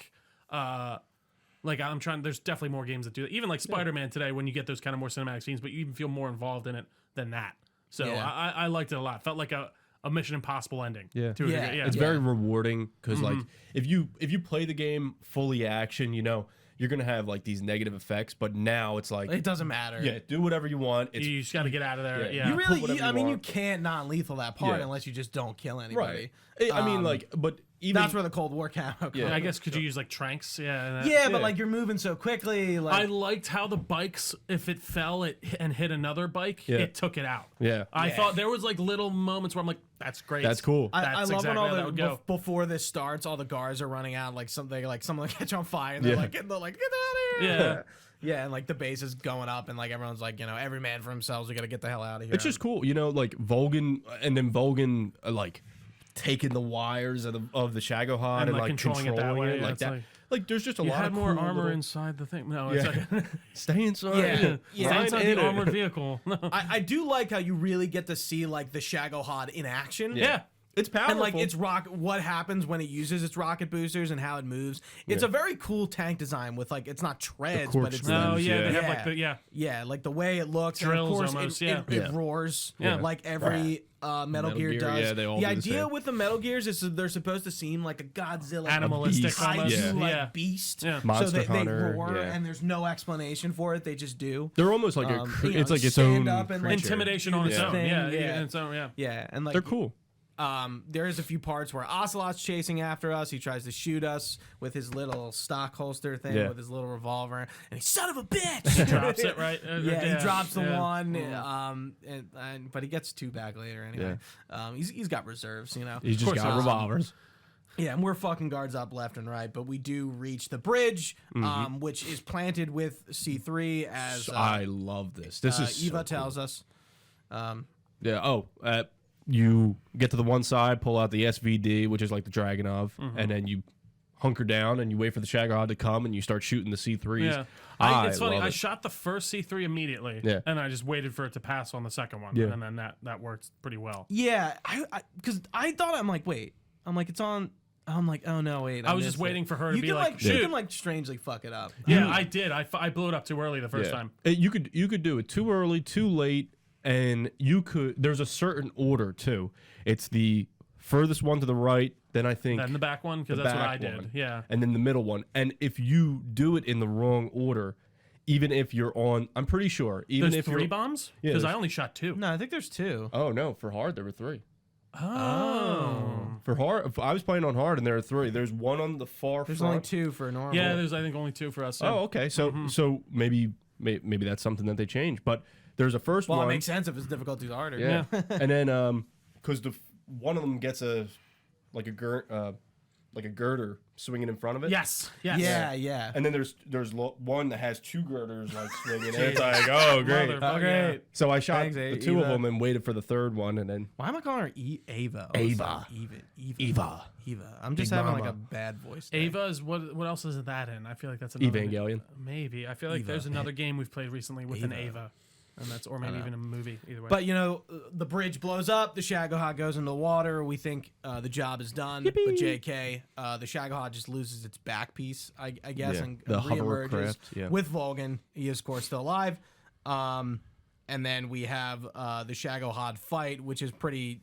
Like I'm trying. There's definitely more games that do that. Even like Spider-Man today, when you get those kind of more cinematic scenes, but you even feel more involved in it than that. So Yeah. I liked it a lot. Felt like a Mission Impossible ending. Yeah. To a Yeah. degree. Yeah. It's very rewarding because like if you play the game fully action, you're gonna have like these negative effects, but now it's like It doesn't matter. do whatever you want. It's You just got to get out of there. Yeah. Yeah. You put really, whatever I you mean, you want. can't non-lethal that part Yeah. unless you just don't kill anybody. right. I mean, like, but even That's where the Cold War camo comes. Yeah. I guess could you use like tranks? Yeah. Yeah, but Yeah. like you're moving so quickly. Like I liked how the bikes, if it fell and hit another bike, Yeah. it took it out. yeah. I Yeah. thought there was like little moments where I'm like, "That's great. That's cool. I That's love exactly when how all that would the go." before this starts, all the guards are running out, like something, like someone catch on fire, and they're Yeah. like, get out of here. Yeah. Yeah, and like the base is going up, and like everyone's like, every man for themselves. We got to get the hell out of here. It's just cool, like Vulcan, and then Vulcan like taking the wires of the Shagohod and like, like controlling it that way, yeah, like it's that. like- Like there's just a You lot had of more cool armor little- inside the thing. No, Yeah. it's like Stay inside. Yeah. Yeah. Stay inside in the it. armored vehicle. No. I do like how you really get to see like the Shagohod in action. Yeah. It's powerful. And like it's what happens when it uses its rocket boosters and how it moves. It's a very cool tank design with like it's not treads, but it's corkscrews. No, Screws, yeah, yeah. they have Yeah. like the yeah, like the way it looks. Drills and of course almost, it, yeah. it Yeah. roars Yeah. like every Metal Gear Gear, does. yeah, they all the do the idea same. with the Metal Gears is that they're supposed to seem like a Godzilla Animalistic beast. almost. kaiju, Yeah. like Yeah. beast. Yeah. So Monster they Hunter, roar yeah. and there's no explanation for it. They just do. They're almost like it's like its stand own up and, like, creature. Intimidation on its Yeah. own. Thing, Yeah, yeah. its own. Yeah. Yeah, and like They're cool. there is a few parts where Ocelot's chasing after us. He tries to shoot us with his little stock holster thing, Yeah. with his little revolver, and he son of a bitch Drops it right. Yeah, he drops the yeah. one, but he gets two back later anyway. He's got reserves, He's just Of course, got revolvers. Yeah, and we're fucking guards up left and right, but we do reach the bridge, Mm-hmm. which is planted with C3 as I love this. This is Eva so tells cool. us. Yeah. Oh, you get to the one side, pull out the SVD, which is like the Dragonov, and then you hunker down and you wait for the Shagohod to come and you start shooting the C3s. Yeah. It's funny. love I it. shot the first C3 immediately, Yeah. and I just waited for it to pass on the second one, Yeah. and then that worked pretty well. Yeah, because I thought I'm like, wait, I'm like it's on. I'm like, oh no, wait. I was just missed waiting it. for her to You be can, like, you shoot. can like strangely fuck it up. Yeah, I did. I blew it up too early the first time. You could do it too early, too late, and you could. There's a certain order too. It's the furthest one to the right, then I think Then the back one, because the that's what back I did. one, Yeah. and then the middle one. And if you do it in the wrong order, even if you're on, I'm pretty sure, even There's if three you're, bombs? Yeah, Because I there's- only shot two. No, I think there's two. Oh no, for hard there were 3. Oh. For hard, I was playing on hard, and there are 3. There's one on the far There's front. only two for normal. Yeah, there's I think only two for us. Oh, okay. So maybe that's something that they changed. But there's a first well, one. it makes sense if his difficulty's harder. Yeah. And then because one of them gets a girder swinging in front of it. Yes. Yes. Yeah, yeah. And then there's one that has 2 girders like swinging. And it's like, oh great. Motherfucker, Okay. yeah. So I shot Thanks, the 2 of Eva. them and waited for the third one, and then Why am I calling her Ava? Ava. Eva. I'm just Big having like Mama. a bad voice. day. Ava is what else is that in? I feel like that's another Evangelion. Maybe. I feel like Eva. there's another game we've played recently with an Ava. Ava. And that's or maybe even a movie. Either way. But the bridge blows up. The Shagohod goes into the water. We think the job is done. But JK, the Shagohod just loses its back piece, I guess, Yeah, and the reemerges hovercraft, yeah. with Vulcan. He is, of course, still alive. And then we have the Shagohod fight, which is pretty.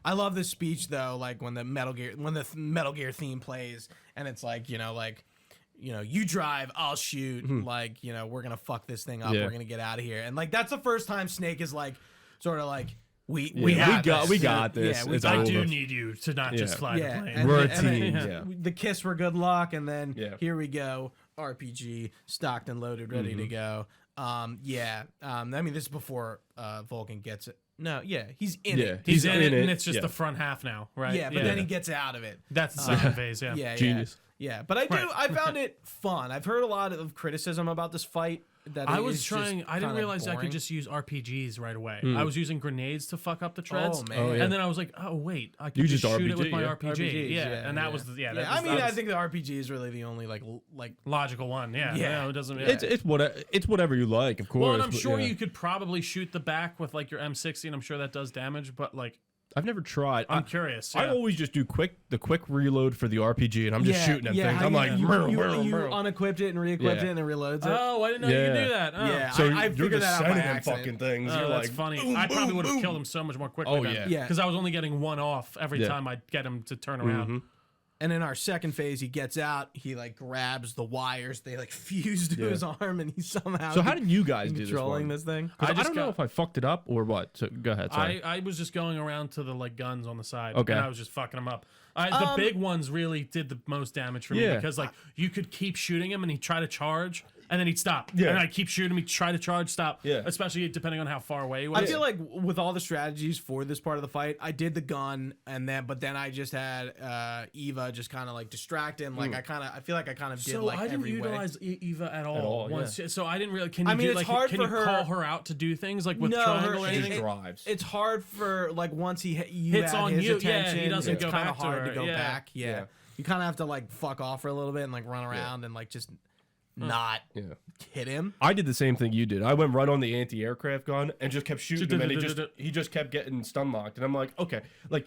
I love this speech though. Like when the Metal Gear theme plays, and it's like you drive, I'll shoot. Like, we're gonna fuck this thing up. Yeah. We're gonna get out of here. And like that's the first time Snake is like, sort of like, we got got this. Yeah, we It's got I over. do need you to not just Yeah. fly yeah, the plane. and We're a then- and team, then yeah. The kiss for good luck, and then Yeah. here we go, RPG stocked and loaded, ready to go. Yeah. I mean, this is before Vulcan gets it. No, yeah, he's in Yeah. it. He's in it, it, and it's just yeah. the front half now, right? Yeah, but then he gets out of it. That's the second phase, yeah. Yeah, Genius. Yeah, but I found it fun. I've heard a lot of criticism about this fight. That I it was is trying. just I didn't kinda realize I boring. could just use RPGs right away. I was using grenades to fuck up the treads. Oh, man. Oh, yeah. And then I was like, oh wait, I can You just just shoot it with RPG, my yeah. RPG. RPGs, yeah, yeah, and that yeah. was the, Yeah, that I was, mean, that I was think the RPG is really the only like logical one. Yeah, Yeah. no, it doesn't. It's whatever you like, of course. well, and I'm but sure yeah. you could probably shoot the back with like your M60, and I'm sure that does damage. But like, I've never tried. I'm curious. I yeah. always just do the quick reload for the RPG, and I'm just shooting at things. how I'm like, you brr. unequipped it and re-equipped Yeah. it and then reloads it. Oh, I didn't know you Yeah. could do that. Oh. Yeah. so I you're figured just that out by sending them accident. fucking things. Oh, You're that's like, funny. boom, I probably boom, would have boom. killed him so much more quickly. Oh, then. yeah. Yeah. Because I was only getting one off every Yeah. time I get him to turn around. And in our second phase, he gets out. He like grabs the wires. They like fuse to Yeah. his arm, and he somehow. So how did you guys do this controlling one? this thing? 'Cause I I just don't know got- if I fucked it up or what. So go ahead. Sorry. I was just going around to the like guns on the side. Okay. And I was just fucking them up. The big ones really did the most damage for me Yeah. because like you could keep shooting him and he'd try to charge and then he'd stop. Yeah. And I'd keep shooting him, he'd try to charge, stop. Yeah. Especially depending on how far away he was. I feel like with all the strategies for this part of the fight, I did the gun, but then I just had Eva just kind of like distract him. Like I feel like I kind of did so like I didn't every way. utilize Eva at all. all, once. So I didn't really. Can you I mean, do, it's like, hard can for you her- call her out to do things like with No, triangle or her- She anything? just drives. It's hard for like once you Hits had on his you, yeah, attention, he doesn't it's go kind of back to hard her, to go yeah. back. Yeah. Yeah. You kind of have to like fuck off for a little bit and like run around and like just not Yeah. hit him. I did the same thing you did. I went right on the anti-aircraft gun and just kept shooting him, and he just kept getting stun locked. And I'm like, okay, like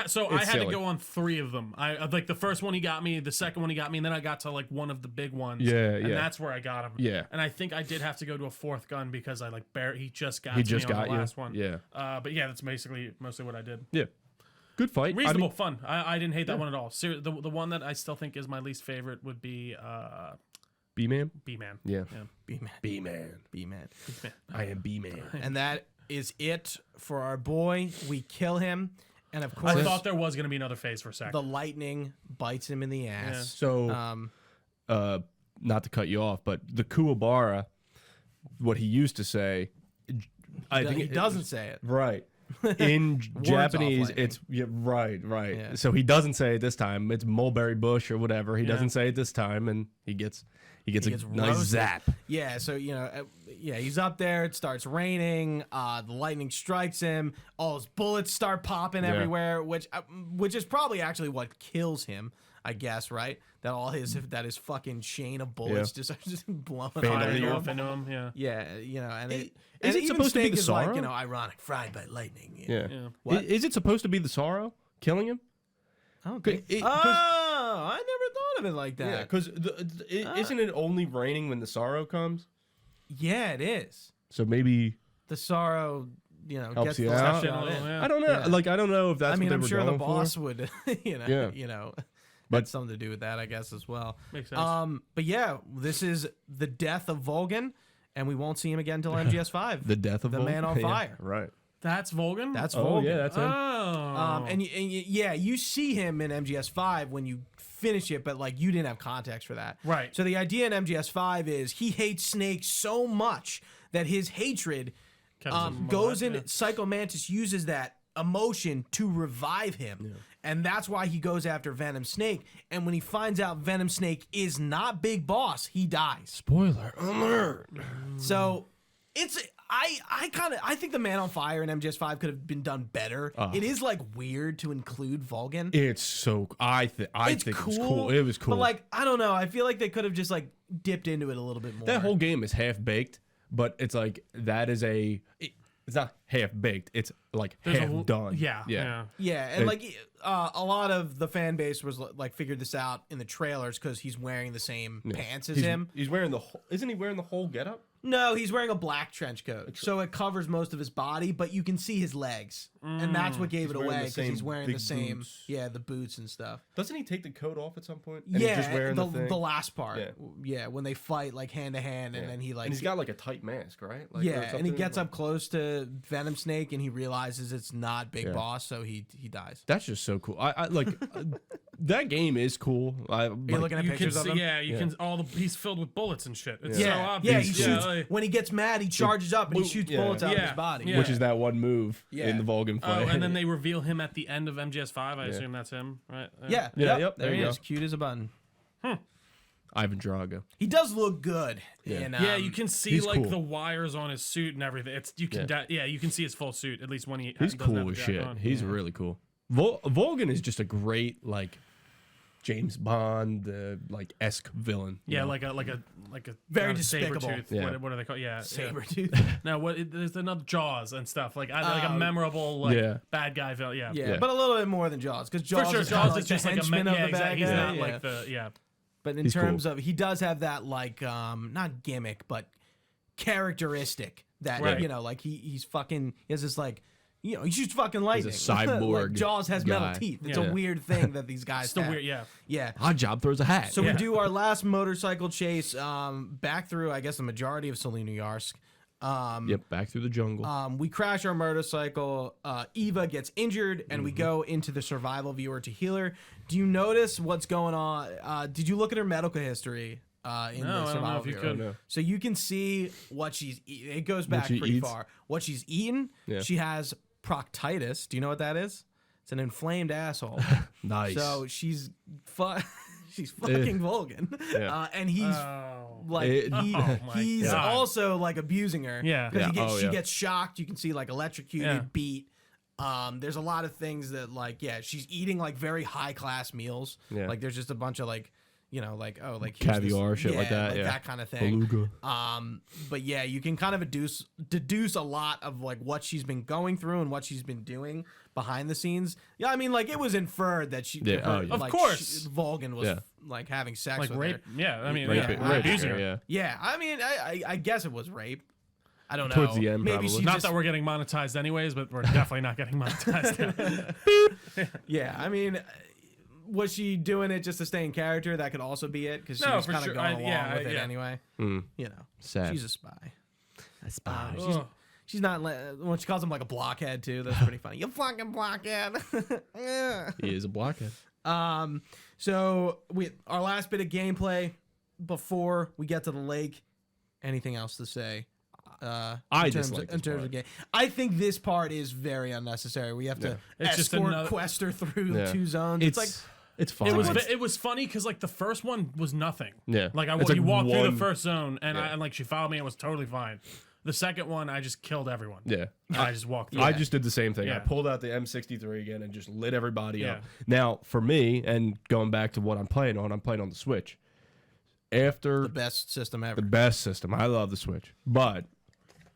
So I It's had to silly. go on 3 of them. I like the first one he got me, the second one he got me, and then I got to like one of the big ones. Yeah, and yeah. that's where I got him. Yeah. and I think I did have to go to a 4th gun because I like he just got he to just me on got the you. last one. Yeah, But yeah, that's basically mostly what I did. yeah. Good fight. Reasonable, I mean, fun. I didn't hate that one at all. The one that I still think is my least favorite would be B-man. B-Man. Yeah. B-man. B-man. B-man. I am B-man. And that is it for our boy. We kill him. And of course, I thought there was going to be another phase for a second. the lightning bites him in the ass. So, not to cut you off, but the Kuwabara, what he used to say, I think He it doesn't was- say it. right. In Japanese, lightning. it's right. Yeah. So he doesn't say it this time. It's mulberry bush or whatever. He Yeah. doesn't say it this time, and he gets a gets nice roasted. zap. Yeah, so he's up there. It starts raining. The lightning strikes him. All his bullets start popping everywhere, which is probably actually what kills him. I guess, right? That his fucking chain of bullets just blowing Fanning Firing off. off into him, yeah. Yeah, and Is and it even supposed to be Snake the is like, sorrow? ironic, fried by lightning. you know? Yeah. What? Is it supposed to be the sorrow killing him? I don't think. It- Oh, I never thought of it like Yeah, that. because isn't it only raining when the sorrow comes? Yeah, it is. So maybe The sorrow, Helps gets you the out. left Yeah. shot in. Yeah. I don't know. Yeah. Like I don't know if that's I mean, what they I'm were sure the going boss for. would, Yeah. had something to do with that, I guess, as well. Makes sense. But yeah, this is the death of Volgan, and we won't see him again until MGS5. The death of the Volk? man on Yeah, fire. right. That's Volgan? That's Oh Volgan. yeah, that's him. Oh. And you see him in MGS5 when you finish it, but like you didn't have context for that. Right. So the idea in MGS5 is he hates Snake so much that his hatred goes in. Psycho Mantis uses that emotion to revive him. And that's why he goes after Venom Snake. And when he finds out Venom Snake is not Big Boss, he dies. Spoiler alert. So it's I think the Man on Fire in MGS5 could have been done better. It is like weird to include Volgan. It's so I think It's it was cool. It was cool. But like I don't know, I feel like they could have just like dipped into it a little bit more. that whole game is half baked, but it's like that is it's not half baked. It's like half done. Yeah. Yeah, and like a lot of the fan base was like figured this out in the trailers because he's wearing the same pants as him. He's wearing isn't he wearing the whole getup? No, he's wearing a black trench coat, so it covers most of his body, but you can see his legs, and that's what gave it wearing away the because he's same wearing the big same, boots. the boots and stuff. Doesn't he take the coat off at some point? And Yeah, he's just wearing the thing? last part. Yeah. Yeah, when they fight like hand to hand, and then he like and he's got like a tight mask, right? Like, or yeah, and he something? gets up close to Venom Snake, and he realizes it's not Big Boss, so he dies. That's just so cool. I like that game is cool. You're looking at You can pictures of see, him. yeah, you can. He's filled with bullets and shit. It's so Yeah, obvious. he shoots. like- When he gets mad, he charges up and he shoots bullets out of his body. Yeah. which is that one move Yeah. in the Vulcan Oh, fight. and then they reveal him at the end of MGS5. I assume that's him, right? Yeah, Yeah, yep, yep, there there he you is, go. cute as a button. Ivan Drago. He does look good. In, Yeah, you can see he's like cool. the wires on his suit and everything. It's you can you can see his full suit at least when he He's doesn't have cool the as jacket shit. on. He's really cool. Vulcan is just a great like James Bond like esque villain. you Yeah, know? like a Very not a despicable. Saber-tooth. Yeah. What are they called? Yeah, Sabretooth. No, there's another Jaws and stuff like a memorable like Yeah. bad guy villain. Yeah, Yeah, Yeah. but a little bit more than Jaws, because for Jaws sure. is Jaws like is just the like a henchman of the bad exactly. He's guy. not Yeah. like the But in He's terms cool. of, he does have that like not gimmick, but characteristic that Right. like he's fucking, he has this like, he shoots fucking lightning. cyborg like Jaws has metal guy. teeth. It's Yeah. a weird thing that these guys It's the have. weird. Yeah, Yeah. Odd Job throws a hat. So we Yeah. do our last motorcycle chase back through, I guess, the majority of Selena Yarsk. Yep, back through the jungle. We crash our motorcycle. Eva gets injured, and we go into the survival viewer to heal her. Do you notice what's going on? Did you look at her medical history in No, I the don't know survival if you viewer? could. No. So you can see what she's eating. It goes back she pretty eats? far. What she's eaten, Yeah. she has proctitis. Do you know what that is? It's an inflamed asshole. Nice. So she's she's fucking Vulcan. Yeah. And he's Oh. like It- he- Oh my he's God. also like abusing her. Yeah. 'Cause Yeah. she Yeah. gets shocked. You can see like electrocuted, Yeah. beat. There's a lot of things that like she's eating like very high class meals. Yeah. Like there's just a bunch of like here's Caviar, this, shit like that, yeah. that kind of thing. Beluga. But yeah, you can kind of deduce a lot of like what she's been going through and what she's been doing behind the scenes. Yeah, I mean, like it was inferred that she, Yeah, oh, yeah. Of course. Vulcan was Yeah. like having sex like with rape. her. Yeah, I mean, Rape, yeah, rape, abusing her. yeah. Yeah, I mean, I guess it was rape. I don't know. Towards the end, maybe probably. she Not just, that we're getting monetized anyways, but we're definitely not getting monetized. yeah. I mean, was she doing it just to stay in character? That could also be it because she No, was for kind of sure. going along Yeah, with it yeah. anyway. Mm. Sad. She's a spy. A spy. Ugh. She's not when she calls him like a blockhead too. That's pretty funny. You fucking blockhead. Yeah. He is a blockhead. So our last bit of gameplay before we get to the lake. Anything else to say? I dislike in this terms part. of game. I think this part is very unnecessary. We have to It's just escort another- Quester through Yeah. 2 zones. It's like it's fine. It was funny because like the first one was nothing. Yeah. Like It's you walked through one- the first zone and Yeah. and like she followed me and was totally fine. The second one I just killed everyone. Yeah. And I just walked through. I just did the same thing. I Yeah. pulled out the M63 again and just lit everybody up. Yeah. Now, for me, and going back to what I'm playing on the Switch. After the best system ever. the best system, I love the Switch. But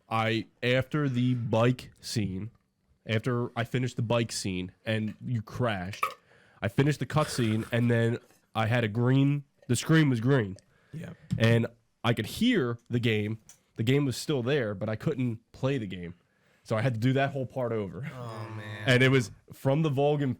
after the bike scene, after I finished the bike scene and you crashed, I finished the cutscene and then I had the screen was green. Yeah. And I could hear the game. The game was still there, but I couldn't play the game. So I had to do that whole part over. Oh man. And it was from Vulcan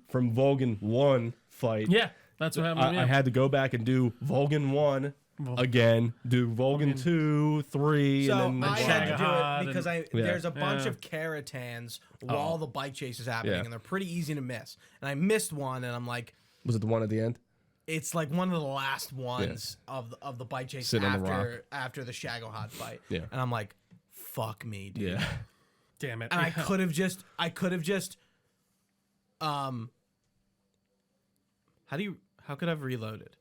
1 fight. Yeah, that's what happened. to me. I had to go back and do Vulcan 1 again, do Vulcan 2, 3, So and then I had to do Shagahad it because and- there's a bunch Yeah. of Karatans while the bike chase is happening, Yeah. and they're pretty easy to miss. And I missed one, and I'm like, was it the one at the end? it's like one of the last ones of the bike chase Sit on the after the Shagahad fight. Yeah. And I'm like, fuck me, dude. Yeah. Damn it. And I could have just how could I have reloaded?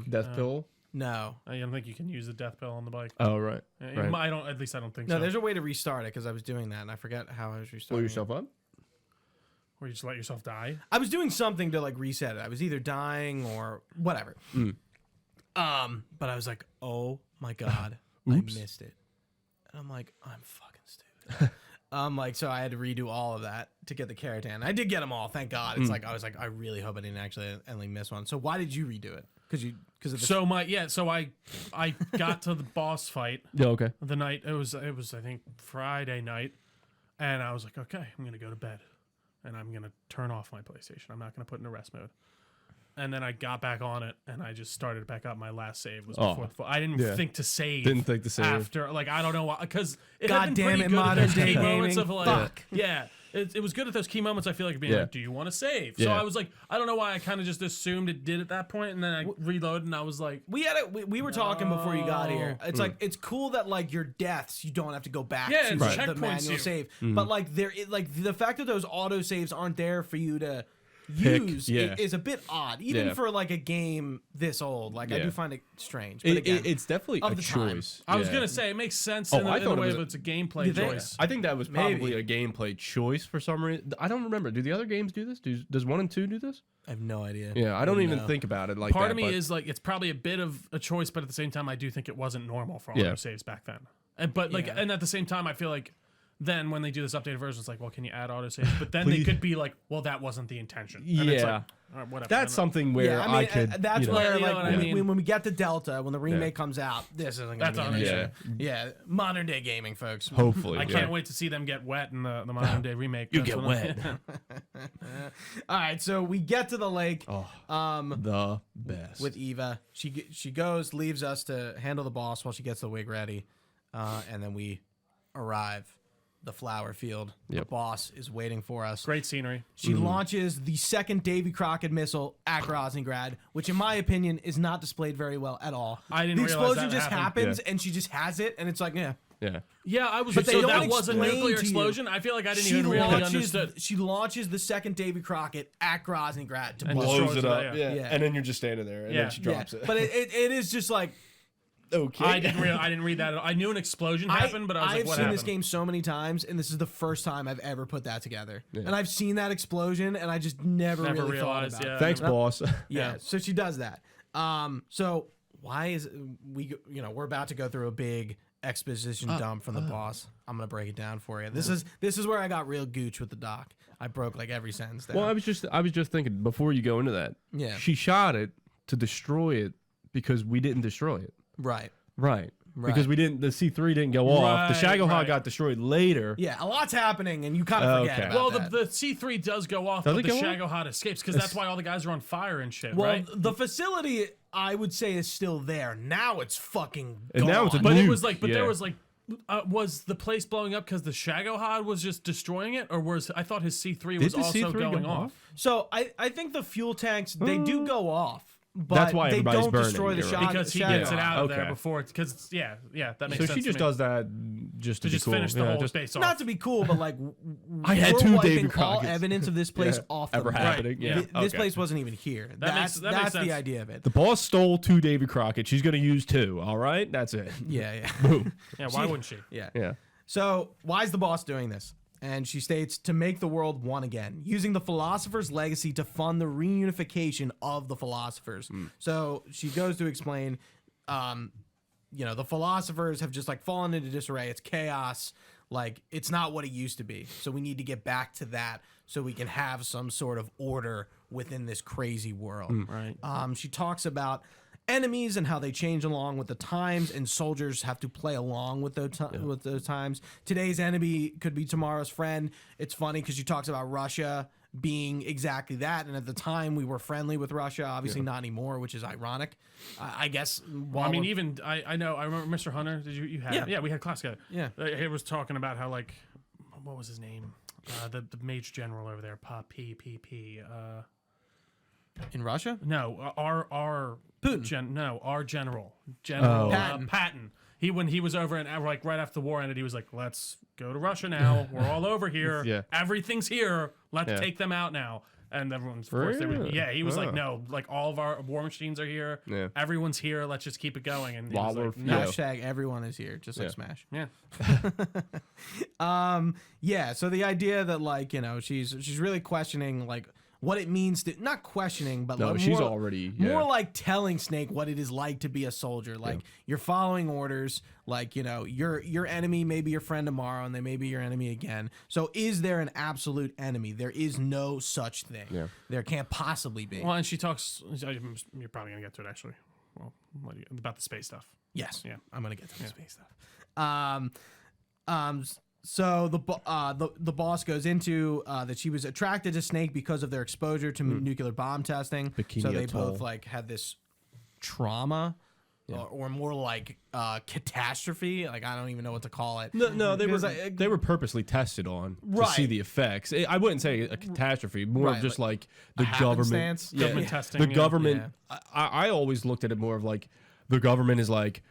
Death Pill? No. I don't think you can use the death pill on the bike. Oh, right. right. I don't. At least I don't think No, so. there's a way to restart it because I was doing that and I forgot how I was Blow restarting. yourself up? Where you just let yourself die. I was doing something to like reset it. I was either dying or whatever. But I was like, oh my god, I Oops. missed it. And I'm like, I'm fucking stupid. So I had to redo all of that to get the Karatan. I did get them all, thank God. It's like I was like, I really hope I didn't actually miss one. So why did you redo it? Because of the So I got to the boss fight Yeah, okay. the night it was I think Friday night, and I was like, okay, I'm gonna go to bed, and I'm gonna turn off my PlayStation. I'm not gonna put it in rest mode. and then I got back on it, and I just started back up. My last save was Oh. before. I didn't Yeah. think to save. Didn't think to save. after. Like I don't know why, because it God had been damn pretty it, good at modern those day key moments gaming. of like, Fuck. yeah. It was good at those key moments. I feel like being Yeah. like, do you want to save? So Yeah. I was like, I don't know why I kind of just assumed it did at that point, and then I reloaded, and I was like, We were talking before you got here. It's like it's cool that like your deaths you don't have to go back Yeah, to it's the checkpoints manual you. save. But like like the fact that those auto saves aren't there for you to Pick, use yeah. is a bit odd, even Yeah. for like a game this old. Like I Yeah. do find it strange. But again, It's definitely of a the time. choice. I was Yeah. gonna say it makes sense Oh, in, I in thought the it way was of a- it's a gameplay You think? choice. I think that was probably Maybe. a gameplay choice for some reason. I don't remember. Do the other games do this? Does 1 and 2 do this? I have no idea. Yeah, I don't Wouldn't even know. think about it like Part that. of me but- is like it's probably a bit of a choice, but at the same time, I do think it wasn't normal for Yeah. auto saves back then. But like, Yeah. and at the same time, I feel like then when they do this updated version, it's like, well, can you add auto saves? But then they Please. could be like, well, that wasn't the intention. And it's Yeah. like, all right, whatever. That's something where Yeah, I mean, could. that's you know, where You know like what I when, mean? when we get to Delta, when the remake comes out, this isn't going That's to be on an it. issue. Yeah, modern day gaming, folks. hopefully. I yeah. can't wait to see them get wet in the modern day remake. You That's get what I- wet. All right, so we get to the lake. Oh, Um, the best. with Eva. She goes, leaves us to handle the boss while she gets the wig ready, and then we arrive the flower field. The Yep. boss is waiting for us. Great scenery. She launches the second Davy Crockett missile at Grozingrad, which in my opinion is not displayed very well at all. I didn't the realize explosion that just happened. happens and she just has it, and it's like, yeah. yeah. Yeah, I was. But they So don't that was a explain nuclear to you. explosion. I feel like I didn't She even really launches, understood. she launches the second Davy Crockett at Grozingrad to And blow destroys Blows it it, up. yeah. Yeah. And then you're just standing there, and Yeah. then she drops it. But it is just like, okay. I didn't read that. At all. I knew an explosion happened, but I was like, I've what seen happened? this game so many times, and this is the first time I've ever put that together. And I've seen that explosion, and I just never really realized. thought about Yeah. it. Thanks, boss. Yeah, so she does that. So why is we're about to go through a big exposition dump from the boss. I'm gonna break it down for you. This is where I got real gooch with the doc. I broke like every sentence there. Well, I was just thinking before you go into that. Yeah. She shot it to destroy it because we didn't destroy it. right. Right. Right. Because we didn't. The C3 didn't go off. The Right, Shagohod right. got destroyed later. Yeah, a lot's happening, and you kind of forget Okay. about Well, that. the C3 does go off, Does but it the go off? Shagohod escapes because that's why all the guys are on fire and shit, well, right? the facility I would say is still there. Now it's fucking And now it's a gone. But it nuke. was like, but Yeah. there was like, was the place blowing up because the Shagohod was just destroying it, or was I thought his C3 was Did the also C3 going go off? So I think the fuel tanks they do go off, but That's why they everybody's don't burning, destroy the you're shot right. Because he Shagohod. gets it out of there Okay. before, because yeah, that makes So sense. she just to me. does that just to, to be just cool. finish the Yeah, whole just- space off. Not to be cool, but like I had we're two wiping David all Crockett's. evidence of this place Yeah. off Ever the map. happening. Right, Yeah. This Okay. place wasn't even here. That's that makes that's sense. the idea of it. The boss stole 2 Davy Crockett. She's going to use 2. All right, that's it. Yeah, yeah. Boom. Yeah, why wouldn't she? Yeah. Yeah. So why is the boss doing this? And she states to make the world one again, using the philosopher's legacy to fund the reunification of the philosophers. So she goes to explain, the philosophers have just like fallen into disarray. It's chaos. Like it's not what it used to be. So we need to get back to that so we can have some sort of order within this crazy world. Right. She talks about enemies and how they change along with the times, and soldiers have to play along with those times. Today's enemy could be tomorrow's friend. It's funny because she talks about Russia being exactly that, and at the time we were friendly with Russia. Obviously not anymore, which is ironic. I guess. Well, I mean, even I know. I remember Mr. Hunter. Did you had? Yeah. Yeah, we had class together. Yeah. He was talking about how like, what was his name? The Mage General over there, P. in Russia. No, our Putin. our general, General Patton. Patton. When he was over and like right after the war ended, he was like, "Let's go to Russia now. We're all over here. Yeah. Everything's here. Let's Yeah. take them out now." And everyone's For forced. real? Yeah, he was like, Oh. "No, like all of our war machines are here. Yeah. Everyone's here. Let's just keep it going." And he was While like, we're- "No." Yeah. Hashtag everyone is here, just like Yeah. Smash. Yeah. Yeah, so the idea that like, she's really questioning like what it means to not questioning, but No, like, she's more, already more like telling Snake what it is like to be a soldier. Like you're following orders, like, your enemy may be your friend tomorrow and they may be your enemy again. So is there an absolute enemy? There is no such thing. Yeah. There can't possibly be. Well, and she talks. You're probably gonna get to it actually. Well, about the space stuff. Yes. Yeah. I'm gonna get to the space stuff. So the boss goes into that she was attracted to Snake because of their exposure to nuclear bomb testing. Bikini so they Atoll. both like had this trauma, or more like catastrophe. Like I don't even know what to call it. No, they were Because they were purposely tested on to Right. see the effects. I wouldn't say a catastrophe, more Right, of just like the a government. happenstance? Government testing, The yeah. government. I always looked at it more of like the government is like,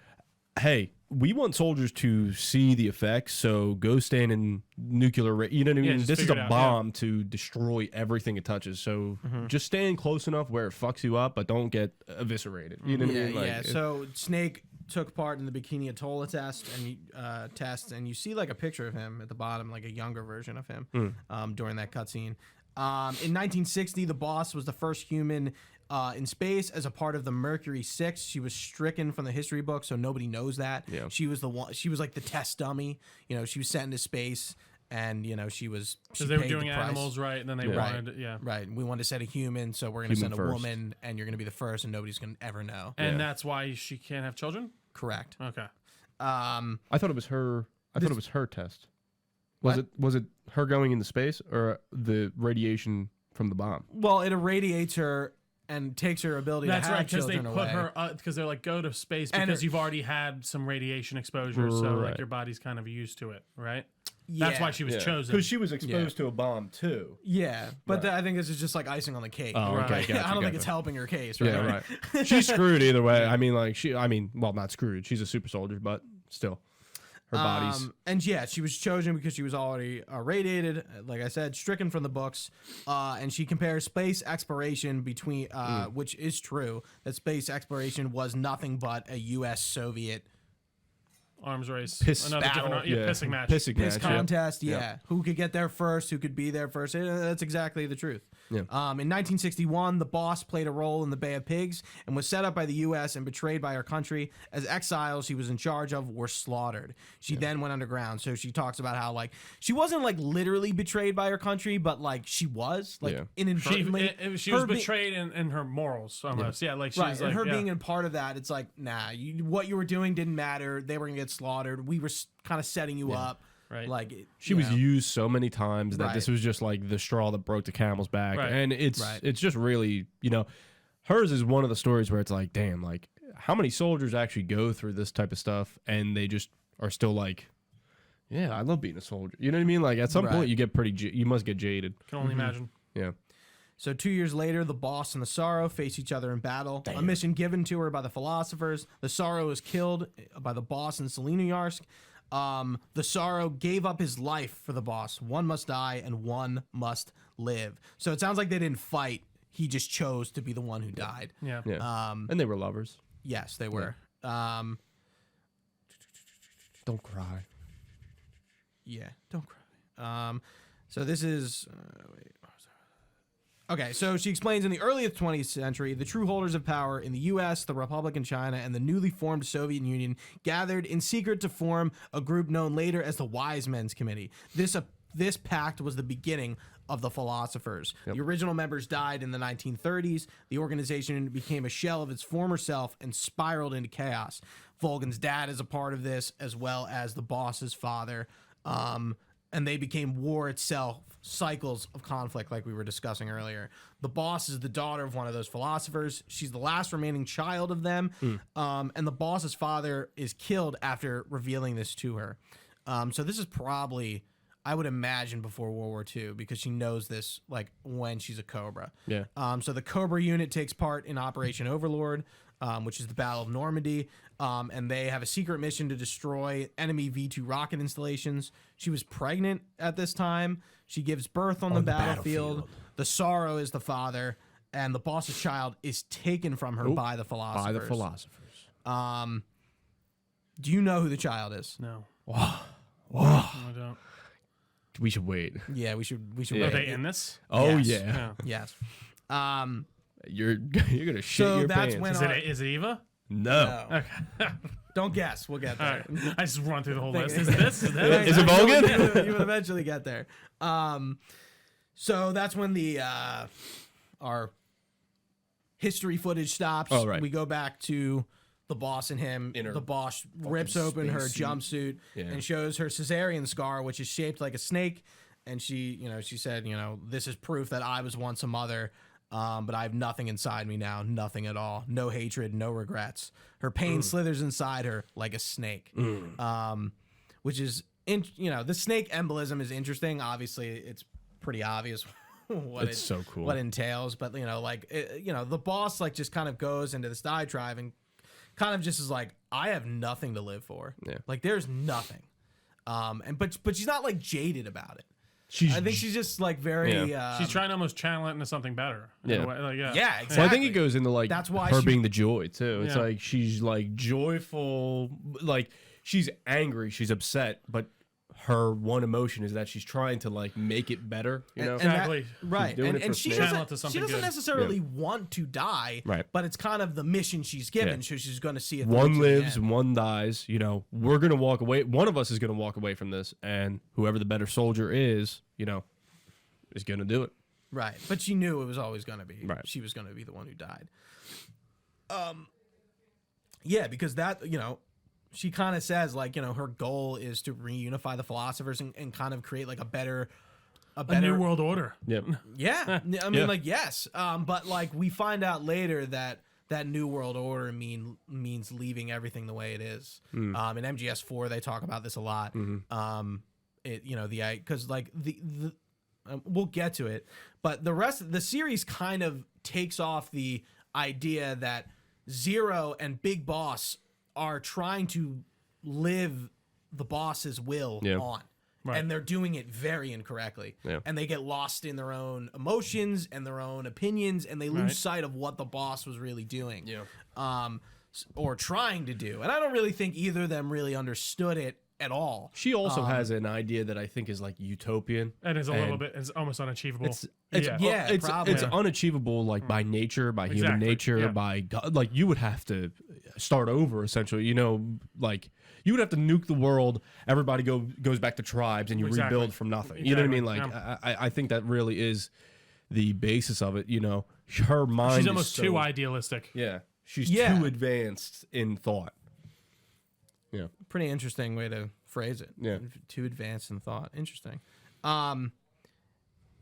hey, we want soldiers to see the effects, so go stand in nuclear. You know what I mean? just This is figure a it out, bomb to destroy everything it touches. So just stand close enough where it fucks you up, but don't get eviscerated. You know what I mean? Like, So Snake took part in the Bikini Atoll test, and you see like a picture of him at the bottom, like a younger version of him, during that cutscene. In 1960, the boss was the first human in space as a part of the Mercury 6. She was stricken from the history book, so nobody knows that. Yeah. She was the one. She was like the test dummy. You know, she was sent into space, and you know she Because they were paid the doing price. animals right, and then they Right. wanted, yeah. Right. We wanted to set a human, so we're going to Human send a first. woman, and you're going to be the first, and nobody's going to ever know. And that's why she can't have children? Correct. Okay. I thought it was her. I thought it was her test. What? Was it her going into space or the radiation from the bomb? Well, it irradiates her and takes her ability That's to have right, because they children put away. her, because they're like, go to space And because her- you've already had some radiation exposure, so like Right. your body's kind of used to it, right? That's why she was chosen. Because she was exposed to a bomb too. Yeah, but I think this is just like icing on the cake. Oh, okay, right? gotcha, I don't think gotcha. it's helping her case. Right? Yeah, right. She's screwed either way. I mean, like well, not screwed. She's a super soldier, but still, her body's. And yeah, she was chosen because she was already radiated, like I said, stricken from the books. And she compares space exploration between, which is true, that space exploration was nothing but a U.S. Soviet Arms race. Piss Another battle. different, pissing match. Pissing piss match. Yeah. contest. Yeah. Who could get there first? Who could be there first? That's exactly the truth. Yeah. In 1961, the boss played a role in the Bay of Pigs and was set up by the U.S. and betrayed by her country. As exiles she was in charge of were slaughtered. She then went underground. So she talks about how like she wasn't like literally betrayed by her country, but like she was like Yeah. inadvertently. She was Her be- betrayed in her morals almost. Yeah, like she Right, was and like, her yeah. being a part of that, it's like, nah, what you were doing didn't matter. They were gonna get slaughtered. We were kind of setting you up. Right. Like She was used so many times that Right. this was just like the straw that broke the camel's back, Right. and it's just really, hers is one of the stories where it's like, damn, like how many soldiers actually go through this type of stuff, and they just are still like, yeah, I love being a soldier. You know what I mean? Like at some Right. point you get you must get jaded. Can only imagine. Yeah. So 2 years later, the boss and the Sorrow face each other in battle. A mission given to her by the philosophers. The Sorrow is killed by the boss in Selenoyarsk. The Sorrow gave up his life for the boss. One must die and one must live. So it sounds like they didn't fight. He just chose to be the one who died. Yeah. Yeah. And they were lovers. Yes, they were. Don't cry. Yeah, don't cry. So this is wait. Okay, so she explains in the early 20th century, the true holders of power in the U.S., the Republic in China, and the newly formed Soviet Union gathered in secret to form a group known later as the Wise Men's Committee. This pact was the beginning of the philosophers. The original members died in the 1930s. The organization became a shell of its former self and spiraled into chaos. Volgan's dad is a part of this, as well as the boss's father. And they became war itself, cycles of conflict like we were discussing earlier. The boss is the daughter of one of those philosophers. She's the last remaining child of them. And the boss's father is killed after revealing this to her. So this is probably, I would imagine, before World War II, because she knows this like when she's a Cobra. Yeah. So the Cobra unit takes part in Operation Overlord, which is the Battle of Normandy. And they have a secret mission to destroy enemy V2 rocket installations. She was pregnant at this time. She gives birth on the battlefield. The Sorrow is the father, and the boss's child is taken from her by the philosophers. By the philosophers. Do you know who the child is? No. Oh. No, I don't. We should wait. Yeah, we should Are wait. they in this? Oh Yes. yeah. Yeah. Yes. You're gonna shit So your that's pants. when Is it Eva? No. Okay. Don't guess. We'll get All there. right. I just run through the whole list. Is this? Is that? Is it Vulcan? You would eventually get there. So that's when the our history footage stops. Oh, right. We go back to the boss and him. In her The boss rips open her spacesuit. jumpsuit Yeah. and shows her cesarean scar, which is shaped like a snake. And she said, this is proof that I was once a mother, but I have nothing inside me now, nothing at all, no hatred, no regrets. Her pain slithers inside her like a snake, which is, the snake embolism is interesting. Obviously, it's pretty obvious It's so cool. what it entails, but the boss like just kind of goes into this diatribe and kind of just is like, I have nothing to live for. Yeah. Like there's nothing. But she's not like jaded about it. She's I think she's just like very. She's trying to almost channel it into something better. in Yeah. a way, like, Yeah, exactly. Well, I think it goes into like That's why her she- being the joy too. It's Yeah. like she's like joyful, like she's angry, she's upset, but her one emotion is that she's trying to like make it better. You know, And that- Exactly. right. doing it And for she Snake. Channel it to doesn't, she something doesn't good. necessarily want to die, Right. but it's kind of the mission she's given, Yeah. so she's going to see it through one to the lives, end. one dies. We're gonna walk away. One of us is gonna walk away from this, and whoever the better soldier is gonna do it. Right. But she knew it was always going to be. Right. She was going to be the one who died. Yeah, because that, she kind of says like, her goal is to reunify the philosophers and kind of create like a better A new world order. Yep. Yeah. I mean, Yeah. like, yes. But like we find out later that new world order means leaving everything the way it is. In MGS4, they talk about this a lot. Because like the we'll get to it, but the rest of the series kind of takes off the idea that Zero and Big Boss are trying to live the boss's will Yeah. on. Right. And they're doing it very incorrectly. Yeah. And they get lost in their own emotions and their own opinions, and they lose Right. sight of what the boss was really doing. Yeah. Or trying to do. And I don't really think either of them really understood it at all. She also has an idea that I think is like utopian. And it's a little bit, it's almost unachievable. It's probably. it's unachievable like by nature, by human Exactly, nature, yeah. by God. Like you would have to start over essentially. Like you would have to nuke the world. Everybody goes back to tribes, and you Exactly. rebuild from nothing. You know what I mean? Like Exactly, I think that really is the basis of it. Her mind. She's is almost so, too idealistic. Yeah, she's Yeah. too advanced in thought. Yeah. Pretty interesting way to phrase it. Yeah. Too advanced in thought. Interesting.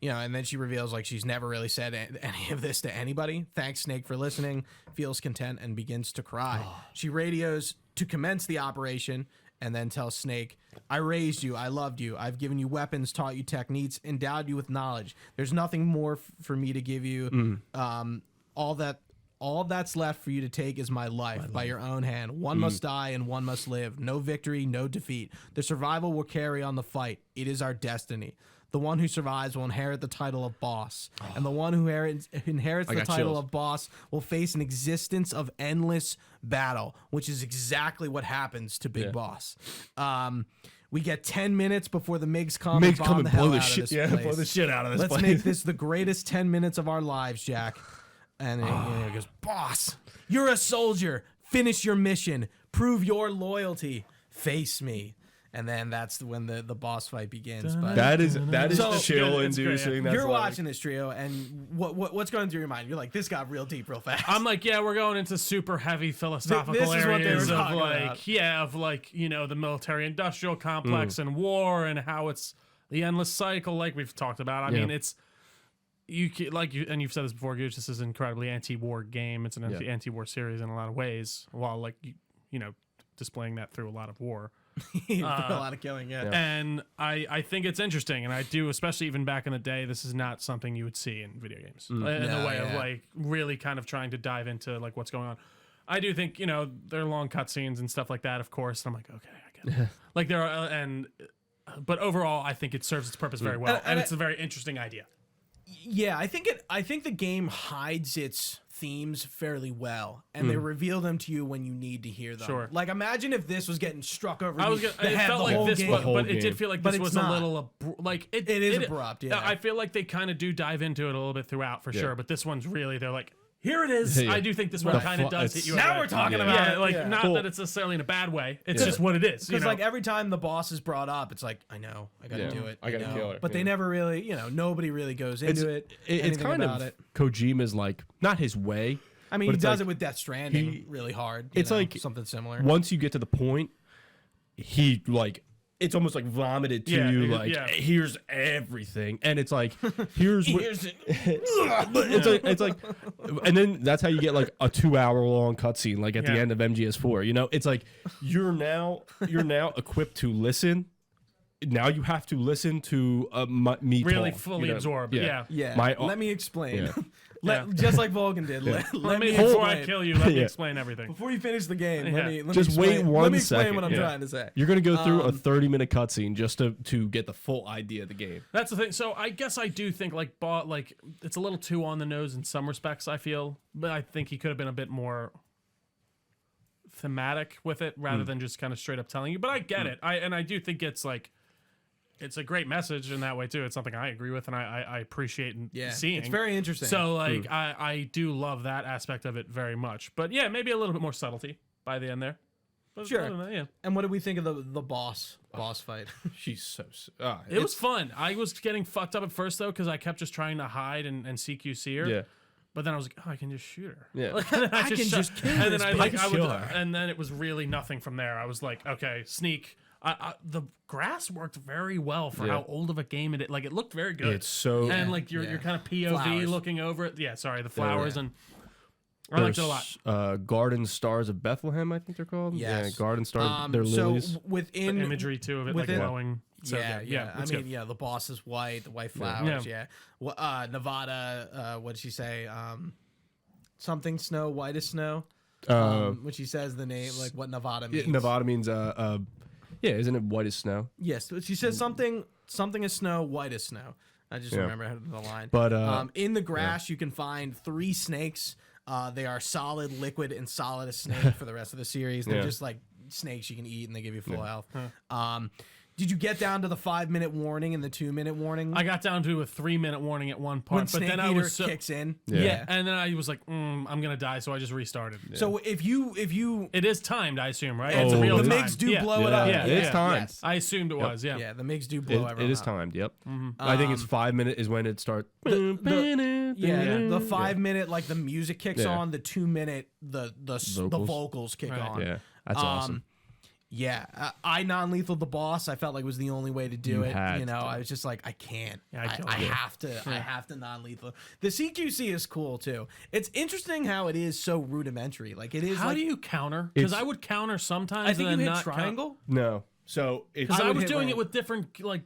And then she reveals like she's never really said any of this to anybody. Thanks, Snake, for listening. Feels content and begins to cry. She radios to commence the operation and then tells Snake, I raised you. I loved you. I've given you weapons, taught you techniques, endowed you with knowledge. There's nothing more for me to give you. All that's left for you to take is my life by your own hand. One must die and one must live. No victory, no defeat. The survival will carry on the fight. It is our destiny. The one who survives will inherit the title of boss. And the one who inherits the got title chills. of boss will face an existence of endless battle, which is exactly what happens to Big Boss. We get 10 minutes before the MiGs come and bomb the hell out of this place. blow the shit out of this Let's place. make this the greatest 10 minutes of our lives, Jack. And he goes, Boss, you're a soldier. Finish your mission. Prove your loyalty. Face me. And then that's when the boss fight begins. But That is So- chill It's great, inducing. yeah. That's you're like- watching this trio, and what's going through your mind? You're like, this got real deep real fast. I'm like, yeah, we're going into super heavy philosophical This is what they areas were of talking like, about. the military-industrial complex and war and how it's the endless cycle, like we've talked about. I mean, it's and you've said this before, Gooch. This is an incredibly anti-war game. It's an anti-war series in a lot of ways, while displaying that through a lot of war. a lot of killing, yeah. And I think it's interesting, and I do, especially even back in the day, this is not something you would see in video games in the No, way of yeah. like really kind of trying to dive into like what's going on. I do think there are long cutscenes and stuff like that, of course. And I'm like, okay, I get it. Like there are, but overall, I think it serves its purpose very well, and it's a very interesting idea. Yeah, I think the game hides its themes fairly well, and they reveal them to you when you need to hear them. Sure. Like imagine if this was getting struck over. I was the it head felt the like whole this, game. but it game. did feel like But this it's was not. a little It is abrupt, yeah. I feel like they kind of do dive into it a little bit throughout for sure, but this one's really they're like, here it is. Yeah. I do think this one kind of does it's- hit you. Now over we're the- talking Yeah. about yeah, it. like Yeah. not Cool. that it's necessarily in a bad way. It's just what it is. Because like every time the boss is brought up, it's like I know I gotta Yeah. do it. I gotta know. kill it, But they yeah. never really, nobody really goes into It's anything kind about of it. Kojima's like not his way. I mean, But he it's does like, it with Death Stranding he- really hard. it's know, like something similar. once you get to the point, he like it's almost like vomited to Yeah, you. yeah, Like yeah. here's everything, and it's like here's what, Here's it. but it's like, and then that's how you get like a 2-hour long cutscene, like at the Yeah. end of MGS4. You know, it's like you're now equipped to listen. Now you have to listen to me Really talk, fully you know? absorb. Yeah. Yeah. My- let me explain. Yeah. Let, Yeah. Just like Volgan did. Let me Before I explain. kill you, let me Yeah. explain everything. Before you finish the game, Yeah. let me Just wait explain, one let me explain second, what I'm yeah. trying to say. You're gonna go through a 30-minute cutscene just to get the full idea of the game. That's the thing. So I guess I do think like it's a little too on the nose in some respects, I feel, but I think he could have been a bit more thematic with it rather than just kind of straight up telling you. But I get it. I do think it's like it's a great message in that way too. It's something I agree with and I appreciate seeing. It's very interesting. So like I do love that aspect of it very much. But yeah, maybe a little bit more subtlety by the end there. But Sure. other than that, yeah. and what did we think of the boss fight? She's so. It was fun. I was getting fucked up at first though because I kept just trying to hide and CQC her. Yeah. But then I was like, oh, I can just shoot her. Yeah. Like, and then I can just kill and this then I bitch. would, Kill her. and then it was really nothing from there. I was like, okay, sneak. The grass worked very well for Yeah. how old of a game it is. Like it looked very good. It's so. and like you're kind of POV Flowers. looking over it. Yeah, sorry, the flowers Yeah. and I liked it a lot. Garden Stars of Bethlehem, I think they're called. Yes. Yeah, Garden Stars. They're so lilies. within The imagery too of it, like within- glowing. So yeah, good. yeah. I it's mean, good. yeah, the boss is white, the white flowers. Yeah. Well, Nevada. What did she say? Something snow, white as snow. When she says the name, like what Nevada means. Nevada means yeah, isn't it white as snow? Yes, she says something as snow, white as snow. I just remember the line. But in the grass, you can find 3 snakes. They are solid, liquid, and solid as snake for the rest of the series. They're Yeah. just like snakes you can eat, and they give you full health. Did you get down to the 5-minute warning and the 2-minute warning? I got down to a 3-minute warning at one part, when but Snake then I Eater was so, kicks in. yeah, and then I was like, I'm gonna die, so I just restarted. So if you It is timed, I assume, right? Oh, it's real the time. MIGs do yeah. blow it Yeah, up. yeah, it's timed. Yes. I assumed it was, yeah. Yeah, the MIGs do blow everyone it is up. timed. Yep. I think it's 5 minutes is when it starts. Yeah, the 5-minute like the music kicks Yeah. on, the 2-minute the vocals kick Right. on. Yeah, that's awesome. Yeah, I non-lethal the boss. I felt like was the only way to do You it. had You know, to. I was just like, I can't. Yeah, I killed I it. have to. I have to non-lethal. The CQC is cool too. It's interesting how it is so rudimentary. Like it is. How like, do you counter? Because It's- I would counter sometimes. I think you and then hit not triangle. No. So it's Because I, would was hit doing right. it with different like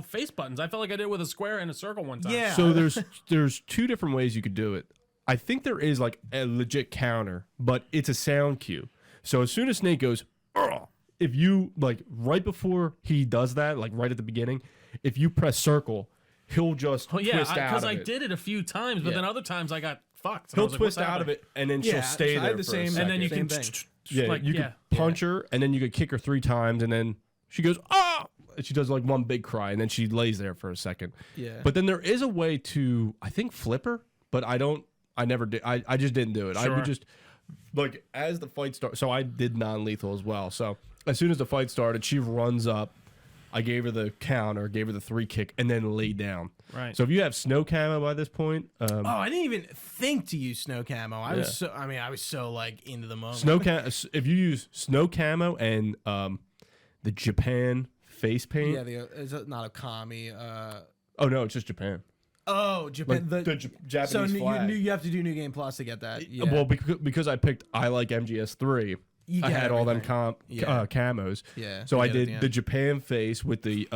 face buttons. I felt like I did it with a square and a circle one time. Yeah. so there's 2 different ways you could do it. I think there is like a legit counter, but it's a sound cue. So as soon as Snake goes, "Ugh," if you like right before he does that, like right at the beginning, if you press circle, he'll just Well, yeah, twist out because of I it. did it a few times, but Yeah. then other times I got fucked. And I He'll was like, twist what's out of happening? it, and then Yeah, she'll stay so I there had the for same- a And then you Same can, thing. Yeah, like, you yeah. could punch her, and then you could kick her 3 times, and then she goes, ah! And she does like one big cry, and then she lays there for a second. Yeah. But then there is a way to, I think, flip her, but I never did. I just didn't do it. I Sure. would just, like, as the fight started, so I did non-lethal as well. So as soon as the fight started, she runs up. I gave her the counter, gave her the 3 kick, and then laid down. Right. So if you have snow camo by this point, Oh, I didn't even think to use snow camo. I was so. I mean, I was so like into the moment. if you use snow camo and the Japan face paint. Yeah, is it not a kami? Oh no, it's just Japan. Oh, Japan. Like the Japanese so flag. you have to do New Game Plus to get that. Yeah. Well, because I picked I like MGS3. You I get had all them everything. camos. Yeah, So you I get it at did the the end. Japan face with the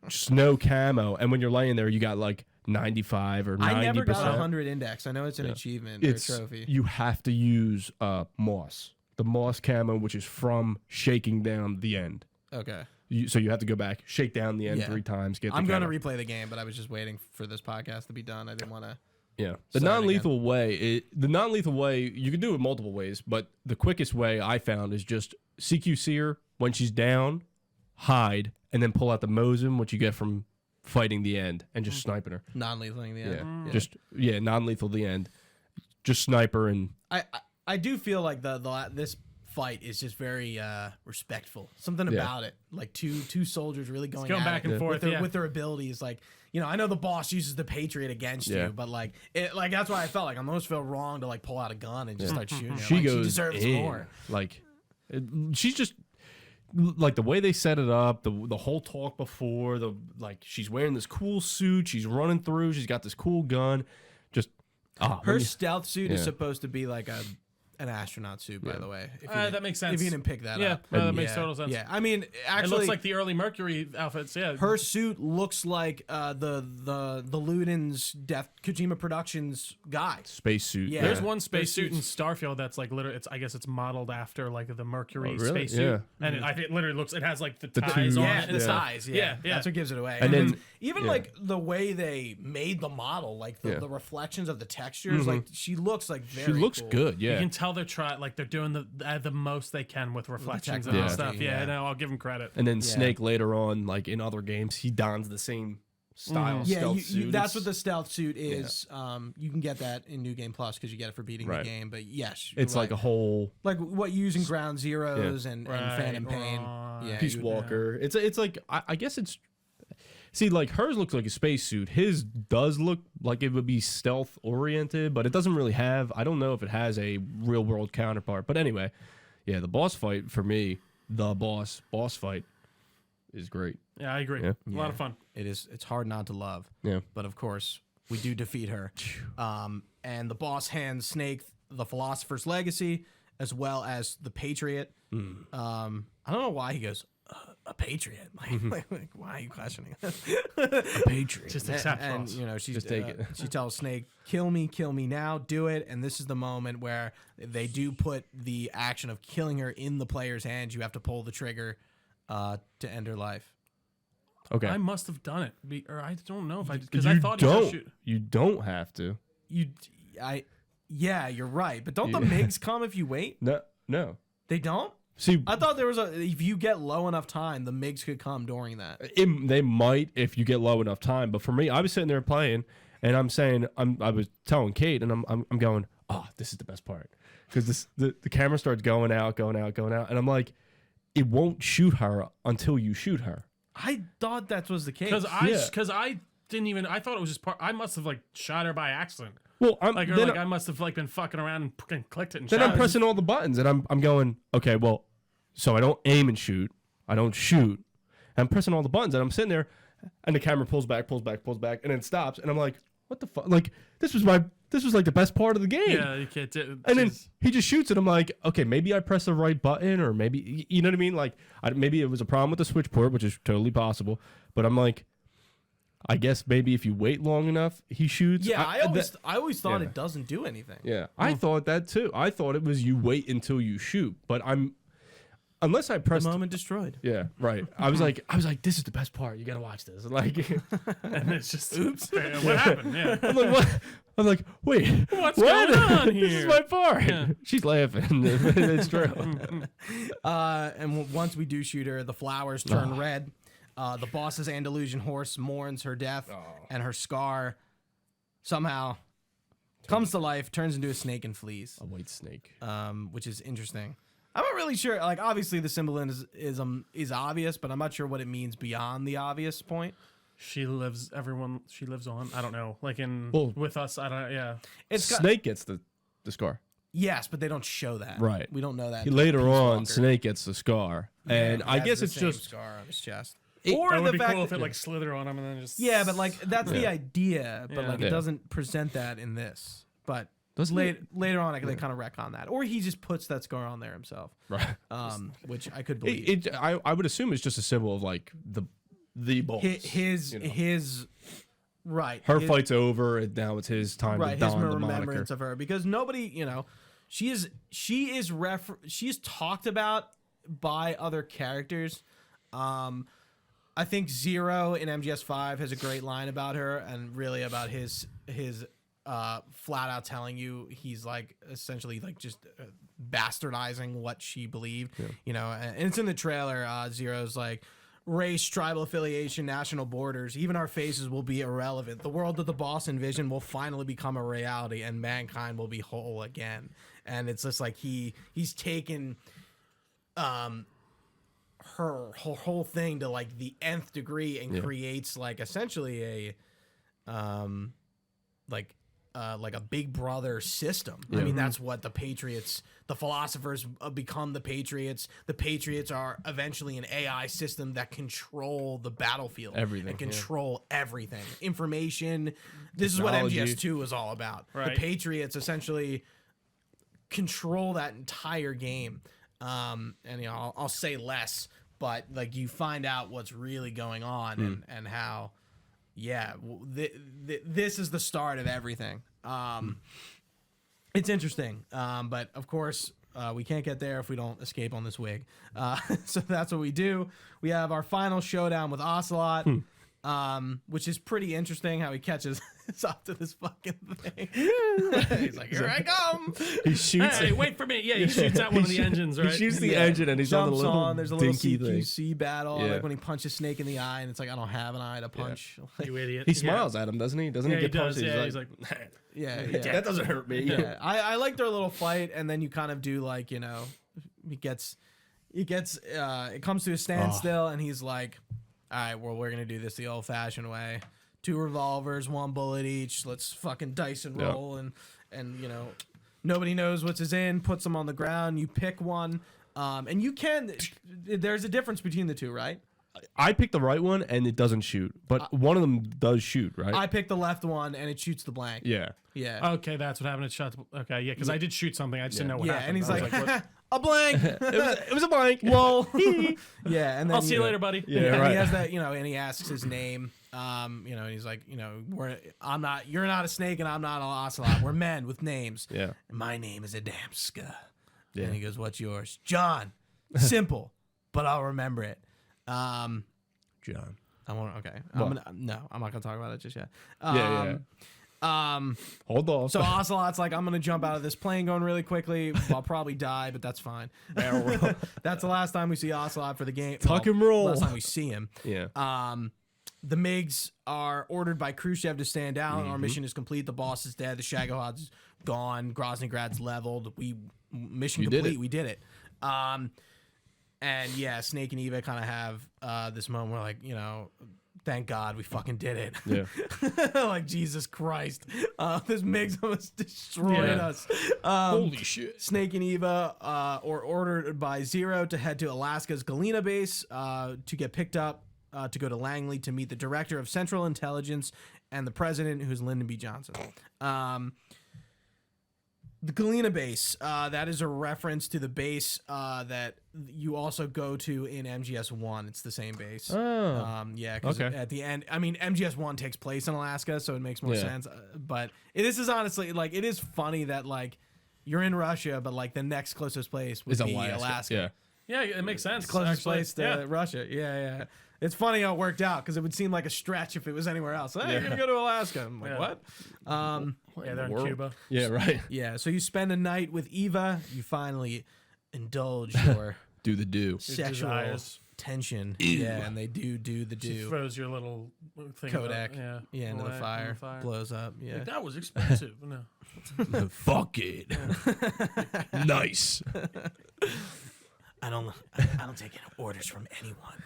snow camo, and when you're laying there, you got like 95 or 90%. I never got a 100 index. I know it's an achievement or a It's trophy. you have to use moss, the moss camo, which is from shaking down the end. Okay. So you have to go back, shake down the end Yeah. 3 times. Get. The I'm going to camo. replay the game, but I was just waiting for this podcast to be done. I didn't want to. Yeah, the Start non-lethal way. The non-lethal way, you can do it multiple ways, but the quickest way I found is just CQC her when she's down, hide, and then pull out the Mosin, which you get from fighting the end, and just sniping her. Non-lethaling the Yeah, end. just non-lethal the end, just sniper and I do feel like the this fight is just very respectful. Something about it, like two soldiers really going back and forth with their abilities. Like, you know, I know the boss uses the Patriot against you, but like that's why I felt like I almost felt wrong to like pull out a gun and just start shooting. She Like, goes she deserves in. more. Like, she's just like the way they set it up, the whole talk before, like she's wearing this cool suit, she's running through, she's got this cool gun. Just Her stealth suit is supposed to be like an astronaut suit, by the way. If that makes sense. If you didn't pick that Yeah, up. no, that makes total sense. Yeah, I mean, actually, It looks like the early Mercury outfits. Yeah, her suit looks like the Luden's Kojima Productions guy. spacesuit. Yeah. There's one spacesuit in Starfield that's like literally. I guess it's modeled after like the Mercury Oh, really? spacesuit, Yeah. and it literally looks. It has like the two- ties on Yeah, it. the size. Yeah, Yeah. that's what gives it away. And then- even yeah. like the way they made the model, like the reflections of the textures, like she looks like She very looks cool. good. You Yeah. can tell they're trying, like they're doing the most they can with reflections and technology, stuff. Yeah, yeah. no, I'll give them credit. And then Snake later on, like in other games, he dons the same style Yeah, stealth suit. that's It's- what the stealth suit is. You can get that in New Game Plus because you get it for beating the Right. game. But yes, It's like a whole like what you use in Ground Zeroes and Phantom Right, Pain. right. Yeah, Peace Walker. It's like I guess it's. See, like hers looks like a spacesuit. His does look like it would be stealth oriented, but it doesn't really have. I don't know if it has a real world counterpart. But anyway, yeah, the boss fight for me, the boss fight, is great. Yeah, I agree. Yeah. A lot of fun. It is. It's hard not to love. Yeah. But of course, we do defeat her. And the boss hands Snake the Philosopher's Legacy as well as the Patriot. I don't know why he goes a Patriot. Like, why are you questioning that? A Patriot. Just accept And us. you know, she's Just take it. she tells Snake, kill me now, do it. And this is the moment where they do put the action of killing her in the player's hands. You have to pull the trigger to end her life. Okay. I must have done it, or I don't know if I because you I thought he was don't. gonna shoot. You don't have to. Yeah, you're right. But don't the MiGs come if you wait? No. They don't? See, I thought there was if you get low enough time, the MiGs could come during that. they might if you get low enough time. But for me, I was sitting there playing, and I'm saying, I was telling Kate, and I'm going, oh, this is the best part, because the camera starts going out, and I'm like, it won't shoot her until you shoot her. I thought that was the case. Because I didn't even. I thought it was just part. I must have like shot her by accident. Well, I must have like been fucking around and clicked it and then shot I'm her. pressing all the buttons, and I'm going, okay, well, so I don't aim and shoot, I don't shoot. I'm pressing all the buttons, and I'm sitting there, and the camera pulls back, and then stops, and I'm like, what the fuck? Like this was like the best part of the game. Yeah, you can't. And then he just shoots it. I'm like, okay, maybe I pressed the right button, or maybe, you know what I mean? Like, maybe it was a problem with the switch port, which is totally possible. But I'm like, I guess maybe if you wait long enough, he shoots. yeah, I always thought yeah. it doesn't do anything. Yeah, I thought that too. I thought it was you wait until you shoot. But unless I pressed. Moment destroyed. Yeah, right. I was like, this is the best part. You gotta watch this. Like, and it's just oops. What happened? Yeah. I'm like, what? I'm like, wait, What's what? going on This is here? my part. Yeah. She's laughing. It's true. And once we do shoot her, the flowers turn red. The boss's Andalusian horse mourns her death, and her scar somehow comes to life, turns into a snake and flees. A white snake. Which is interesting. I'm not really sure. Like, obviously, the symbolism is obvious, but I'm not sure what it means beyond the obvious point. She lives on. I don't know. Like with us, I don't. Yeah. It's got, Snake gets the scar. yes, but they don't show that. Right. We don't know that. Later Peace on, Walker. Snake gets the scar, and He I has guess the it's same just scar on his chest. Or Or it would the be fact cool if that, it like slither on him and then just. yeah, but like that's the idea, but Yeah. like Yeah. it doesn't present that in this. But Doesn't later on, they kind of wreck on that, or he just puts that scar on there himself, right. which I could believe. I would assume it's just a symbol of like the boss. his you know. his right. Her his, fight's over, and now it's his time right. to His don the remembrance moniker. of her, because nobody, she is she's talked about by other characters. I think Zero in MGS5 has a great line about her, and really about his flat out telling you he's like essentially like just bastardizing what she believed, and it's in the trailer. Zero's like, race, tribal affiliation, national borders, even our faces will be irrelevant. The world that the boss envisioned will finally become a reality, and mankind will be whole again. And it's just like he's taken her whole thing to like the nth degree and creates like essentially like a Big Brother system. I mean, that's what the Patriots, the philosophers become the Patriots. The Patriots are eventually an AI system that control the battlefield. Everything, And control everything. Information. This is what MGS2 is all about. Right. The Patriots essentially control that entire game. And, you know, I'll say less, but like you find out what's really going on and how... Yeah, this is the start of everything. It's interesting, but of course we can't get there if we don't escape on this wig. So that's what we do. We have our final showdown with Ocelot, which is pretty interesting. How he catches us up to this fucking thing. He's like, "Here I come!" He shoots. Hey, wait for me. Yeah, he shoots out one of the engines, right? He shoots the engine and he's on the Jumps little on. There's a little dinky thing. CQC battle, Yeah. like when he punches Snake in the eye, and it's like, I don't have an eye to punch. You idiot. He smiles at him, doesn't he? Doesn't Yeah, he he get punched? does. Yeah, he's like, Yeah, that doesn't hurt me. Yeah, I like their little fight, and then you kind of do like, you know, it comes to a standstill, and he's like, all right, well, we're gonna do this the old-fashioned way. 2 revolvers, 1 bullet each. Let's fucking dice and roll, and you know, nobody knows what's in. Puts them on the ground. You pick one, and you can. There's a difference between the two, right? I picked the right one and it doesn't shoot, but one of them does shoot, right? I picked the left one, and it shoots the blank. Yeah. Yeah. okay, that's what happened. It shot. Okay, yeah, because I did shoot something. I just didn't know what Yeah, happened. and he's I was like, what? a blank. It was a blank. Lol. Yeah, and then I'll see you know, later, buddy. Yeah, and right. he has that, you know, and he asks his name. You know, and he's like, you know, you're not a snake, and I'm not an ocelot. We're men with names. Yeah. And my name is Adamska. Yeah. And he goes, what's yours? John. Simple, but I'll remember it. John. I won't. Okay. What? I'm not gonna talk about it just yet. Yeah. Hold on. So Ocelot's like, I'm gonna jump out of this plane going really quickly. I'll probably die, but that's fine. That's the last time we see Ocelot for the game. Tuck and roll. Last time we see him. Yeah. The MiGs are ordered by Khrushchev to stand down. Our mission is complete. The boss is dead. The Shagohod's gone. Grozny leveled. Mission You did complete. it. We did it. And yeah, Snake and Eva kind of have this moment where, like, you know, thank God we fucking did it. Yeah. Like, Jesus Christ. This MiG's almost destroyed Yeah. us. Holy shit. Snake and Eva are ordered by Zero to head to Alaska's Galena base to get picked up to go to Langley to meet the director of Central Intelligence and the president, who's Lyndon B. Johnson. The Galena base, that is a reference to the base that you also go to in MGS1. It's the same base. Oh. Yeah, because Okay. at the end, I mean, MGS1 takes place in Alaska, so it makes more Yeah. sense. But this is honestly, like, it is funny that, like, you're in Russia, but, like, the next closest place would Is be Alaska. Alaska. Yeah. Yeah, it makes sense. Closest actually. place to Russia. Yeah. It's funny how it worked out, because it would seem like a stretch if it was anywhere else. Hey, you're going to go to Alaska. I'm like, Yeah. what? Yeah, they're in world? Cuba. Yeah, right. Yeah, so you spend a night with Eva. You finally indulge your Do the do. sexual desires. tension. Yeah, and they do the She do. throws your little thing. Kodak. Yeah, Into the away, fire. Blows up. Yeah. Like, that was expensive. No. Fuck it. Nice. I don't take orders from anyone.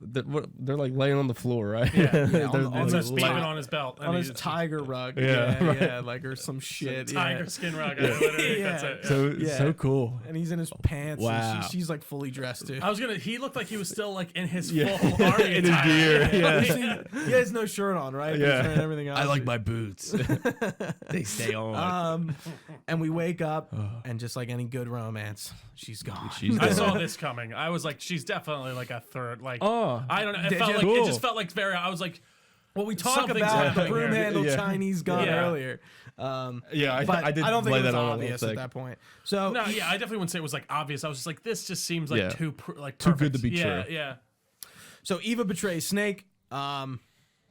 They're like laying on the floor, right? Yeah, They're- on the- they're It's the just like- beeping on his belt. On his tiger rug. Yeah, Yeah, like, or some shit. tiger skin rug. Literally, Yeah. that's it. So Yeah. so cool. And he's in his pants. Wow. And she's like fully dressed too. I was gonna. He looked like he was still like in his Yeah. full army In his attire. gear. Yeah. Yeah. He has no shirt on, right? Yeah. He's wearing everything else. I like my boots. They stay on. And we wake up, and just like any good romance, she's gone. She's I dead. saw this coming. I was like, she's definitely like a third. Like, Oh. I don't know. It Did felt you? like it Cool. just felt like very. I was like, Well, we talked Something's about the happening here. broom-handled Yeah. Chinese gun Yeah. earlier. Yeah, But I did don't think lay it was that on a obvious little at thick. that point. So no, yeah, I definitely wouldn't say it was like obvious. I was just like, this just seems like Yeah. too Too good to perfect. be yeah, true. Yeah, So Eva betrays Snake.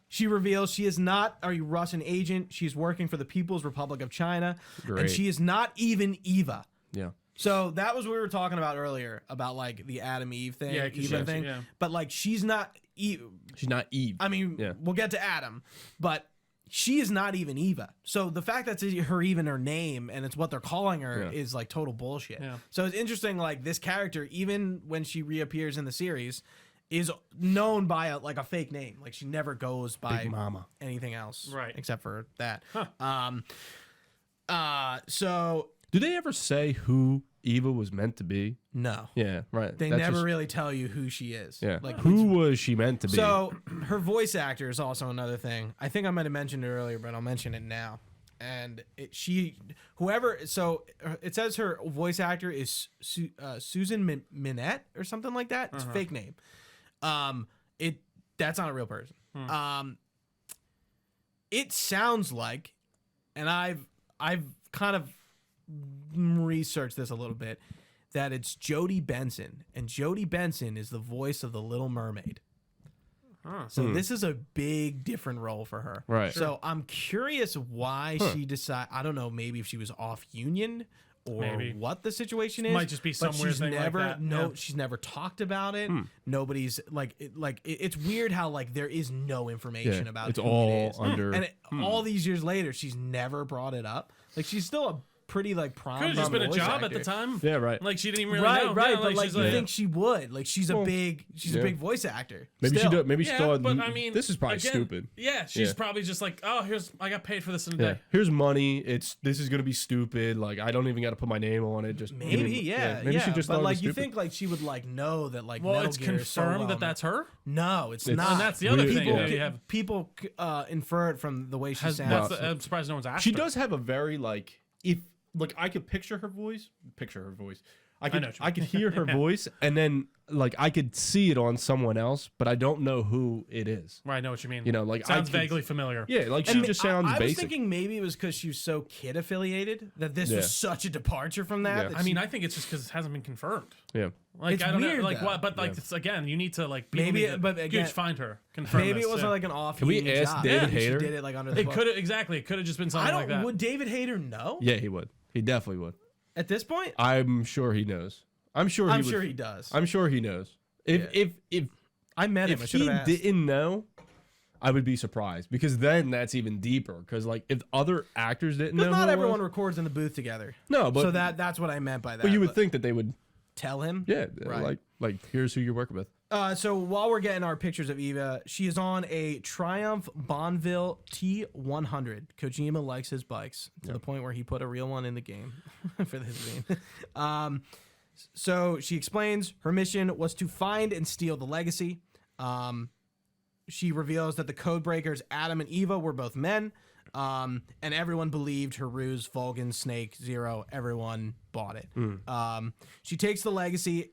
She reveals she is not a Russian agent. She's working for the People's Republic of China. And Great. she is not even Eva. Yeah. So that was what we were talking about earlier, about like the Adam Eve thing, Yeah, 'cause Eva she- thing. yeah. But like she's not Eve. She's not Eve. I mean, Yeah. we'll get to Adam, but she is not even Eva. So the fact that's her name and it's what they're calling her is like total bullshit. Yeah. So it's interesting, like this character, even when she reappears in the series, is known by a fake name. Like she never goes by Big Mama. anything else, Right. except for that. So Do they ever say who Eva was meant to be? no, Yeah, right. they That's never just- really tell you who she is. Yeah. Like Who was she meant to be? So her voice actor is also another thing. I think I might have mentioned it earlier, but I'll mention it now. And it says her voice actor is Susan Minette or something like that. It's a fake name. That's not a real person. It sounds like, and I've kind of researched this a little bit, that it's Jodie Benson, and Jodie Benson is the voice of the Little Mermaid. So this is a big different role for her. Right. So I'm curious why she decided. I don't know. Maybe if she was off union or Maybe. what the situation is. Might just be but some weird she's thing like never. that. No, Yeah. she's never talked about it. Nobody's it's weird how like there is no information Yeah, about it's who all it is. under- And all these years later, she's never brought it up. Like she's still a pretty like Could have just been a voice job actor. at the time. Yeah, right. Like she didn't even really Right, know. right, Yeah, but like she's you think she would. Like she's a big voice actor. maybe Still. she do, maybe she Yeah, thought but I mean, this is probably again, stupid. Yeah, she's Yeah. probably just like, oh, I got paid for this in a Yeah. day. Here's money. This is gonna be stupid. Like I don't even got to put my name on it. Just give Maybe, me- yeah, Maybe she just but thought it like was you stupid. think like she would like know that like Well, Metal it's Gear is so confirmed well that that's her. No, it's It's- not. And that's the other Weird, thing. yeah. You have People infer it from the way she has, sounds. I'm surprised no one's asked. She her. does have a very like if like I could picture her voice. I know what you I could hear her voice, and then like I could see it on someone else, but I don't know who it is. Right, I know what you mean. You know, like I sounds could- vaguely familiar. Yeah, like she And just sounds I was basic. thinking maybe it was because she was so kid affiliated that this Yeah. was such a departure from that. Yeah. that I mean, I think it's just because it hasn't been confirmed. yeah, Like It's I don't weird, know, like though. what? But like it's, again, you need to like people Maybe need to, but again- find her. Confirm maybe this, it wasn't yeah. like an off. Can we union ask job. David Maybe Hayter? She did it like under the It book. could exactly. It could have just been something I don't. like that. Would David Hayter know yeah. He would. He definitely would. at this point? I'm sure he knows. I'm sure he does. I'm sure he knows. If I met him. I if should he have asked. didn't know, I would be surprised because then that's even deeper. Because like if other actors didn't know, Because who not it everyone was- records in the booth together. No, but So that's what I meant by that. but you would But think that they would. tell him. Yeah, Right. like here's who you're working with. So while we're getting our pictures of Eva, she is on a Triumph Bonneville T100. Kojima likes his bikes to the point where he put a real one in the game for this game. So she explains her mission was to find and steal the legacy. She reveals that the code breakers Adam and Eva were both men. And everyone believed her ruse. Vulcan, Snake, Zero, everyone bought it. She takes the legacy.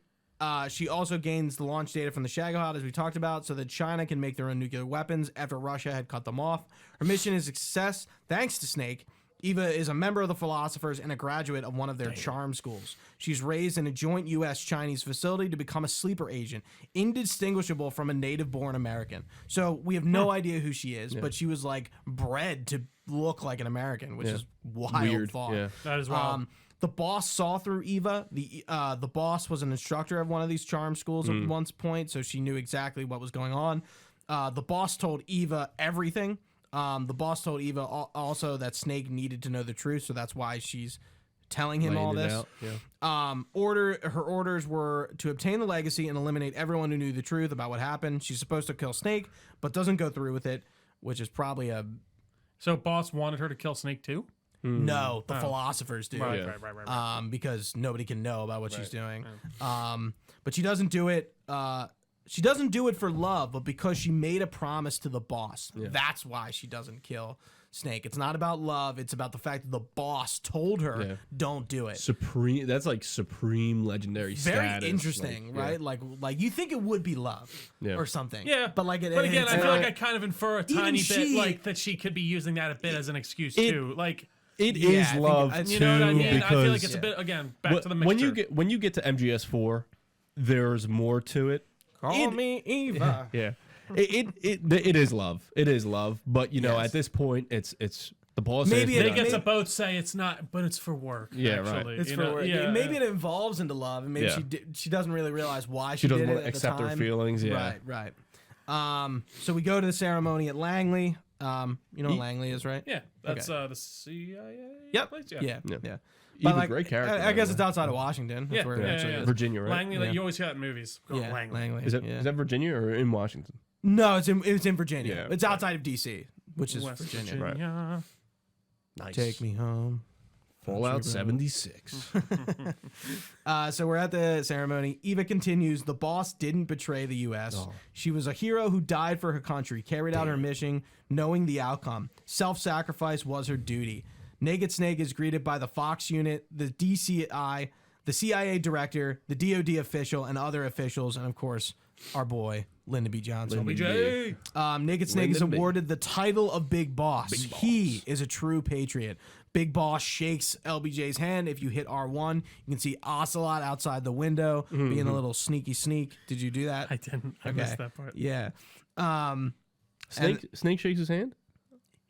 She also gains the launch data from the Shagohod, as we talked about, so that China can make their own nuclear weapons after Russia had cut them off. Her mission is a success thanks to Snake. Eva is a member of the Philosophers and a graduate of one of their charm schools. She's raised in a joint U.S.-Chinese facility to become a sleeper agent, indistinguishable from a native-born American. So we have no idea who she is, but she was like bred to look like an American, which is wild Weird. thought. Yeah. That is wild. The boss saw through Eva. The boss was an instructor of one of these charm schools at one point, so she knew exactly what was going on. The boss told Eva everything. The boss told Eva also that Snake needed to know the truth, so that's why she's telling him all Laying it this. out, yeah. Her orders were to obtain the legacy and eliminate everyone who knew the truth about what happened. She's supposed to kill Snake, but doesn't go through with it, which is probably a So boss wanted her to kill Snake too. no. The philosophers do. Right, Yeah. right. Because nobody can know about what she's doing. But she doesn't do it. She doesn't do it for love, but because she made a promise to the boss. That's why she doesn't kill Snake. It's not about love. It's about the fact that the boss told her, Yeah. don't do it. Supreme. That's like supreme legendary Very status. interesting, like, right? Like you think it would be love Yeah. or something. Yeah, But like, But again, it's I feel not. like I kind of infer a Even tiny she- bit, like that she could be using that a bit as an excuse It- too. Like, It Yeah, I is think- love I- too. you know what I mean? Because I feel like it's a bit again back to the mixture. when you get to MGS4, there's more to it. Call me Eva. Yeah, it is love. It is love. But you know, Yes. at this point, it's the boss. Maybe says They it- no. get to Maybe- both say it's not, but it's for work. Yeah, right. actually. It's you for know? work. Yeah, Maybe it evolves into love, and maybe Yeah. she doesn't really realize why she doesn't did it wanna at the accept her time. feelings, yeah. Right. So we go to the ceremony at Langley. You know what Langley is, right? Yeah, that's the CIA. Yep. place? Yeah. Yeah. Yeah. Even But great character. I guess it's outside of Washington. That's Yeah, where it actually is. Virginia, right? Langley, like you always hear that in movies. Go Yeah, Langley. Is yeah. that Virginia or in Washington? No, it's in Virginia. Yeah. It's outside of DC, which is West Virginia. Virginia. Nice. Take me home. Fallout 76. So we're at the ceremony. Eva continues, the boss didn't betray the U.S. Oh. She was a hero who died for her country, carried out her mission, knowing the outcome. Self-sacrifice was her duty. Naked Snake is greeted by the Fox unit, the DCI, the CIA director, the DOD official, and other officials, and of course, our boy, Lyndon B. Johnson. BJ. Naked Snake is Lyndon B. awarded the title of Big Boss. He is a true patriot. Big Boss shakes LBJ's hand. If you hit R1, you can see Ocelot outside the window being a little sneaky sneak. Did you do that? I didn't. I missed that part. Yeah. Snake shakes his hand?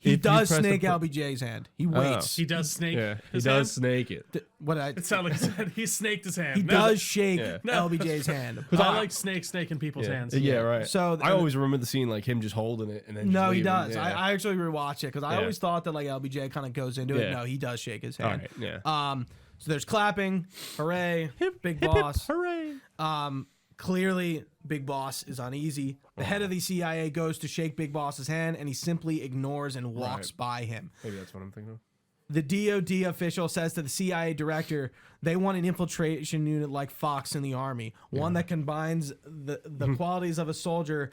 He If you does press the snake bu- LBJ's hand. He waits. He does snake. Yeah, he his does hand? snake it. It sounded like he said he snaked his hand. He No, does shake Yeah. LBJ's hand. I like snaking people's hands. Yeah, right. So I always remember the scene like him just holding it and then just No, he leaving. does. Yeah. I actually rewatched it because I Yeah. always thought that like LBJ kind of goes into it. Yeah. No, he does shake his All hand. right, yeah. So there's clapping, hooray, Big Boss. Hooray. Clearly, Big Boss is uneasy. The head of the CIA goes to shake Big Boss's hand, and he simply ignores and walks by him. Maybe that's what I'm thinking of. The DOD official says to the CIA director, they want an infiltration unit like Fox in the Army, one that combines the qualities of a soldier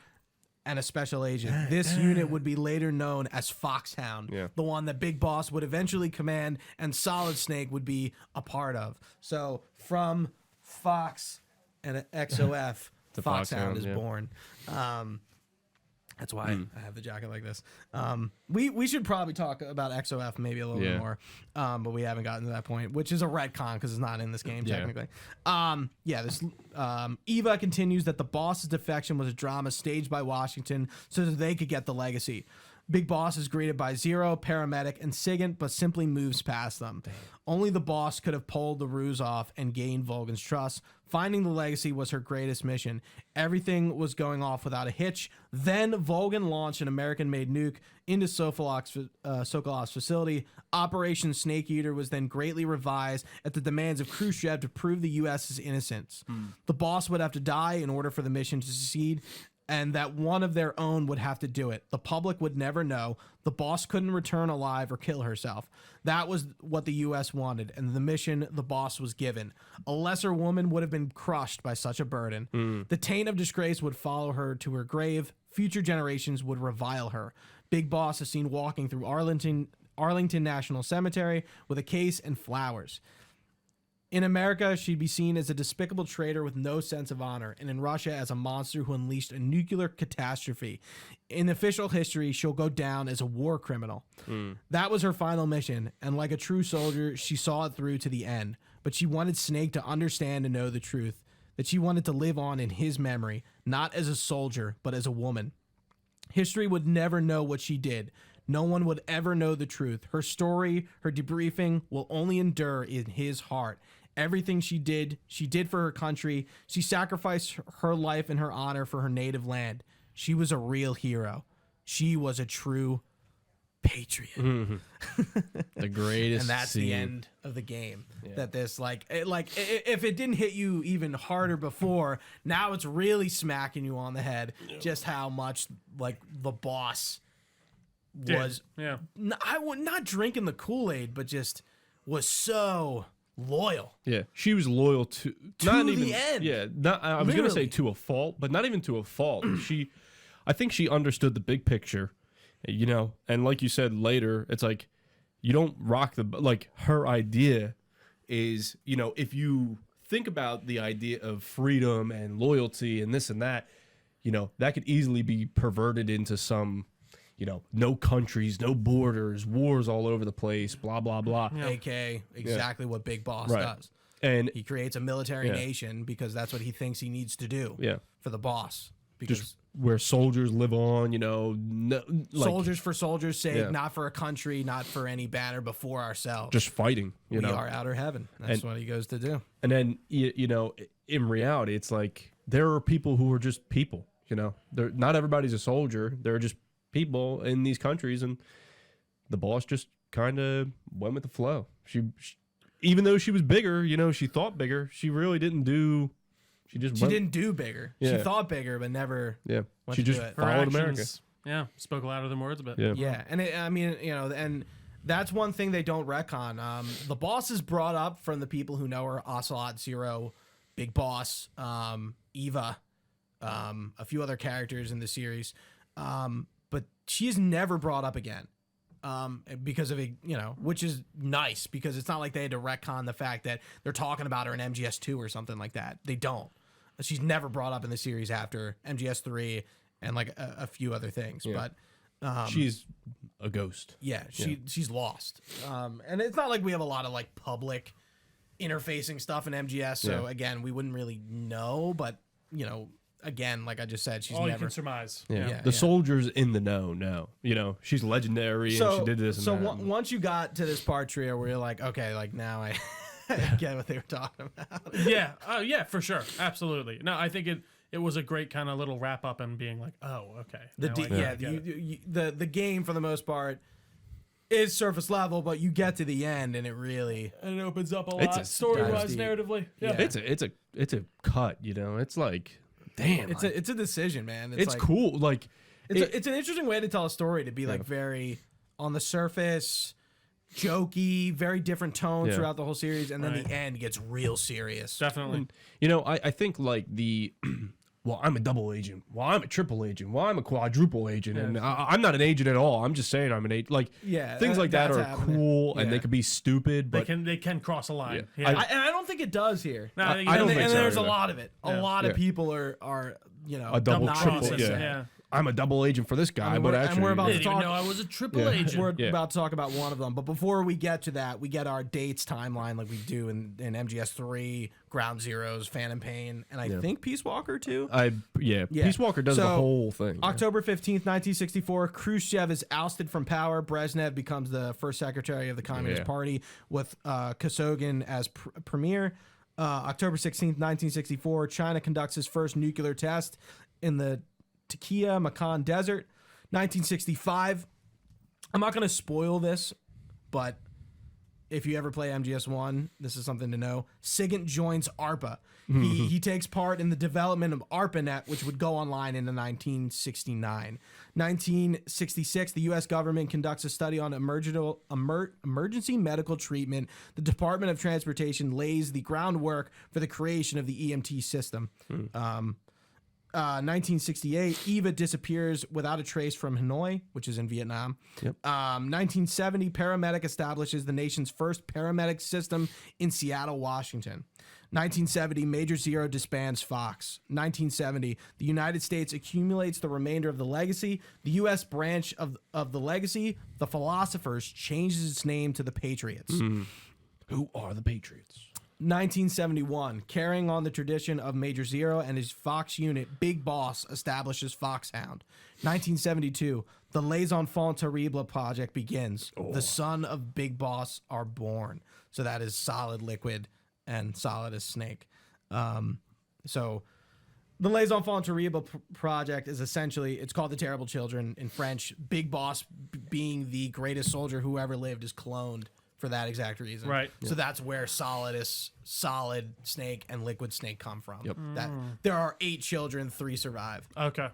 and a special agent. This unit would be later known as Foxhound, Yeah. the one that Big Boss would eventually command and Solid Snake would be a part of. So from Fox and XOF, Foxhound Foxhound, is yeah. born. That's why I have the jacket like this. We should probably talk about XOF maybe a little bit Yeah. more, but we haven't gotten to that point, which is a retcon because it's not in this game Yeah. technically. This Eva continues that the boss's defection was a drama staged by Washington so that they could get the legacy. Big Boss is greeted by Zero, Paramedic, and Sigint, but simply moves past them. Only the boss could have pulled the ruse off and gained Volgan's trust. Finding the legacy was her greatest mission. Everything was going off without a hitch. Then Volgan launched an American-made nuke into Sokolov's facility. Operation Snake Eater was then greatly revised at the demands of Khrushchev to prove the U.S.'s innocence. The boss would have to die in order for the mission to succeed, and that one of their own would have to do it. The public would never know. The boss couldn't return alive or kill herself. That was what the U.S. wanted, and the mission the boss was given. A lesser woman would have been crushed by such a burden. The taint of disgrace would follow her to her grave. Future generations would revile her. Big Boss is seen walking through Arlington National Cemetery with a case and flowers. In America, she'd be seen as a despicable traitor with no sense of honor, and in Russia as a monster who unleashed a nuclear catastrophe. In official history, she'll go down as a war criminal. That was her final mission, and like a true soldier, she saw it through to the end. But she wanted Snake to understand and know the truth, that she wanted to live on in his memory, not as a soldier, but as a woman. History would never know what she did. No one would ever know the truth. Her story, her debriefing will only endure in his heart. Everything she did for her country. She sacrificed her life and her honor for her native land. She was a real hero. She was a true patriot. The greatest. And that's the scene. end of the game. That this if it didn't hit you even harder before, now it's really smacking you on the head. Just how much like the boss was. Yeah. Not drinking the Kool-Aid, but just was so loyal. Yeah, she was loyal to the end. Yeah, I was gonna say Literally. to a fault, but not even to a fault. I think she understood the big picture, and like you said later, it's like you don't rock her idea is, if you think about the idea of freedom and loyalty and this and that, that could easily be perverted into some, no countries, no borders, wars all over the place, blah, blah, blah. AK, exactly what Big Boss Right. does. And He creates a military nation because that's what he thinks he needs to do for the boss. Because just where soldiers live on, soldiers for soldiers' sake, Yeah. not for a country, not for any banner before ourselves. just fighting, we are outer heaven. That's what he goes to do. And then, in reality, it's like there are people who are just people, They're not everybody's a soldier. They're just people in these countries, and the boss just kind of went with the flow. She, even though she was bigger, you know, she thought bigger. She really didn't do. She didn't do bigger. She Yeah. thought bigger, but never. Yeah, went she to just do it. Her followed America. actions, yeah, spoke louder than words a bit. Yeah. Yeah, and I mean, you know, and that's one thing they don't retcon. The boss is brought up from the people who know her: Ocelot, Zero, Big Boss, Eva, a few other characters in the series, but she's never brought up again. Because of which is nice because it's not like they had to retcon the fact that they're talking about her in MGS2 or something like that. They don't. She's never brought up in the series after MGS3 and like a few other things. Yeah. But She's a ghost. yeah, she's lost. And it's not like we have a lot of like public interfacing stuff in MGS. So Yeah. again, we wouldn't really know. But again, like I just said, she's All you never. can surmise. Yeah. The soldiers in the know. You know, she's legendary and she did this and so that. once you got to this part, Trio, where you're like, okay, like now I get what they were talking about. Yeah, yeah, for sure, absolutely. No, I think it was a great kind of little wrap up and being like, oh, okay. Now I get it. The game for the most part is surface level, but you get to the end and it really And it opens up a It's lot a story-wise, deep. narratively. Yeah. it's a cut. You know, it's like, damn, it's a decision, man. it's like, cool. Like, It's an interesting way to tell a story, to be like very on the surface, jokey, very different tone Yeah. throughout the whole series, and then Right. the end gets real serious. Definitely. you know, I think like the. Well, I'm a double agent. Well, I'm a triple agent. Well, I'm a quadruple agent, and I'm not an agent at all. I'm just saying I'm an agent. Like, Yeah, things like that that's are happening. cool, and they Yeah. could be stupid, but They can cross a line. Yeah. Yeah. And I don't think it does here. No, I think I it don't does. think and so there's a either. lot of it. A Yeah. lot of Yeah. people are A double, not triple, gonna yeah. say. Yeah. I'm a double agent for this guy, I mean, but we're- and actually, we're about I to didn't even talk- know I was a triple Yeah. agent. We're Yeah. about to talk about one of them, but before we get to that, we get our dates timeline like we do in MGS3, Ground Zeroes, Phantom Pain, and I think Peace Walker too. Yeah. Yeah. Peace Walker does the So, whole thing. October 15th, 1964, Khrushchev is ousted from power. Brezhnev becomes the first secretary of the Communist Yeah. Party with Kosygin as premier. October 16th, 1964, China conducts its first nuclear test in the Takia Makan Desert. 1965, I'm not going to spoil this, but if you ever play MGS1, this is something to know. Sigint joins ARPA. He takes part in the development of ARPANET, which would go online in 1969. 1966, the U.S. government conducts a study on emergency medical treatment. The Department of Transportation lays the groundwork for the creation of the EMT system. 1968, Eva disappears without a trace from Hanoi, which is in Vietnam. 1970, paramedic establishes the nation's first paramedic system in Seattle, Washington. 1970, Major Zero disbands Fox. 1970, the United States accumulates the remainder of the Legacy. The U.S. branch of the Legacy, the Philosophers, changes its name to the Patriots. Who are the Patriots? 1971, carrying on the tradition of Major Zero and his Fox unit, Big Boss establishes Foxhound. 1972, the Les Enfants Terribles project begins. The son of Big Boss are born. So that is Solid Liquid and Solid as Snake. So the Les Enfants Terribles project is essentially, it's called The Terrible Children in French. Big Boss being the greatest soldier who ever lived is cloned for that exact reason. Right. So that's where Solid Snake and Liquid Snake come from. That there are 8 children, 3 survive. Okay.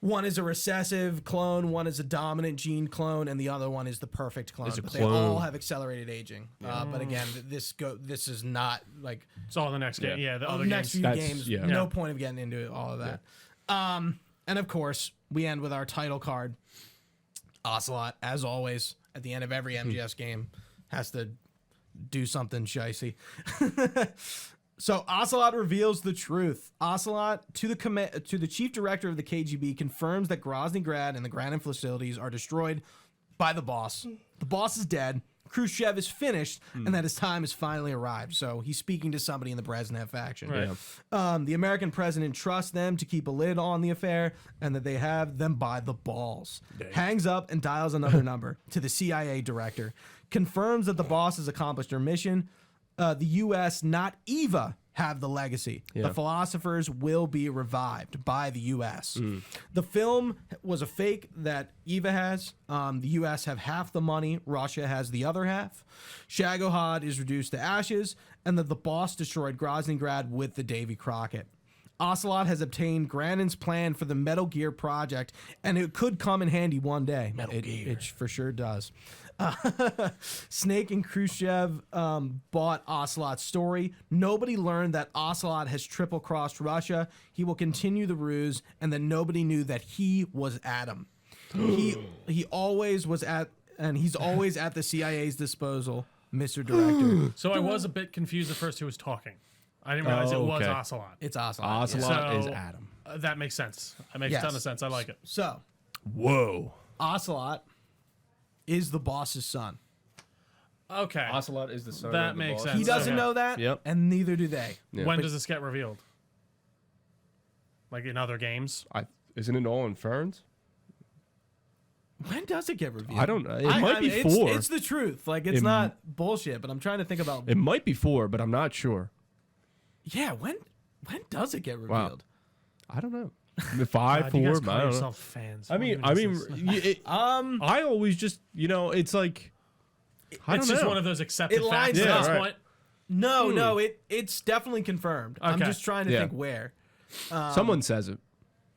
One is a recessive clone, one is a dominant gene clone, and the other one is the perfect clone. It's a But clone. they all have accelerated aging. But again, this is not like It's all the next game. Yeah, the other next games. few That's- games. yeah. No Yeah. point of getting into all of that. And of course, we end with our title card. Ocelot, as always, at the end of every MGS game, has to do something shicey. So Ocelot reveals the truth. Ocelot, to the chief director of the KGB, confirms that Grozny Grad and the Granin facilities are destroyed by the boss. The boss is dead. Khrushchev is finished, and that his time has finally arrived. So he's speaking to somebody in the Brezhnev faction. Right. The American president trusts them to keep a lid on the affair, and that they have them by the balls. Hangs up and dials another number to the CIA director. Confirms that the boss has accomplished her mission. The U.S., not Eva, have the legacy. Yeah. The philosophers will be revived by the U.S. The film was a fake that Eva has. The U.S. have half the money. Russia has the other half. Shagohod is reduced to ashes, and that the boss destroyed Groznygrad with the Davy Crockett. Ocelot has obtained Granin's plan for the Metal Gear project, and it could come in handy one day. It for sure does. Snake and Khrushchev bought Ocelot's story. Nobody learned that Ocelot has triple-crossed Russia. He will continue the ruse, and that nobody knew that he was Adam. he always was at, and he's always at the CIA's disposal, Mr. Director. So I was a bit confused at first who was talking. I didn't realize it was okay. Ocelot. It's Ocelot. Ocelot So- is Adam. That makes sense. That makes a ton of sense. I like it. So, Whoa. Ocelot is the boss's son. Okay. Ocelot is the son That of the makes boss. sense. He doesn't Okay. know that, Yep. and neither do they. Yeah. When does this get revealed? Like in other games? Isn't it all in Ferns? When does it get revealed? I don't know. It might be 4. It's the truth. Like, it's not bullshit, but I'm trying to think about... It might be 4, but I'm not sure. Yeah, when does it get Wow. revealed? I don't know. 5, God, 4. you guys I call don't know. yourself fans. I mean, I always just, it's like, I it's don't just know. one of those accepted It lines facts at up. this Yeah, right. point. No, it's definitely confirmed. I'm Okay. just trying to Yeah. think where. Someone says it.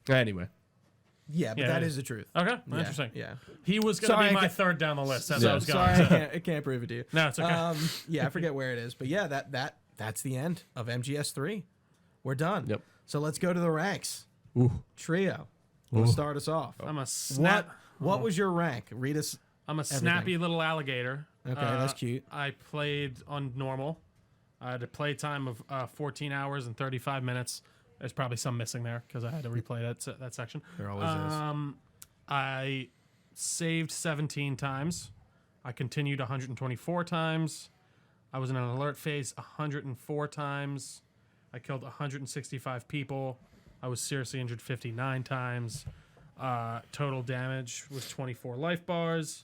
Anyway. Yeah, but Yeah, that it is is. the truth. Okay, Yeah, interesting. Yeah. He was going to Sorry, be I my can't- third down the list as Yeah. I was going. Sorry, I can't prove it to you. No, it's okay. Yeah, I forget where it is, but yeah, that's the end of MGS3. We're done. Yep. So let's go to the ranks. Ooh. Trio, will start us off. I'm a snap. What was your rank? Read us. I'm a snappy little alligator. Okay, that's cute. I played on normal. I had a play time of 14 hours and 35 minutes. There's probably some missing there because I had to replay that section. There always is. I saved 17 times. I continued 124 times. I was in an alert phase 104 times. I killed 165 people. I was seriously injured 59 times. Total damage was 24 life bars.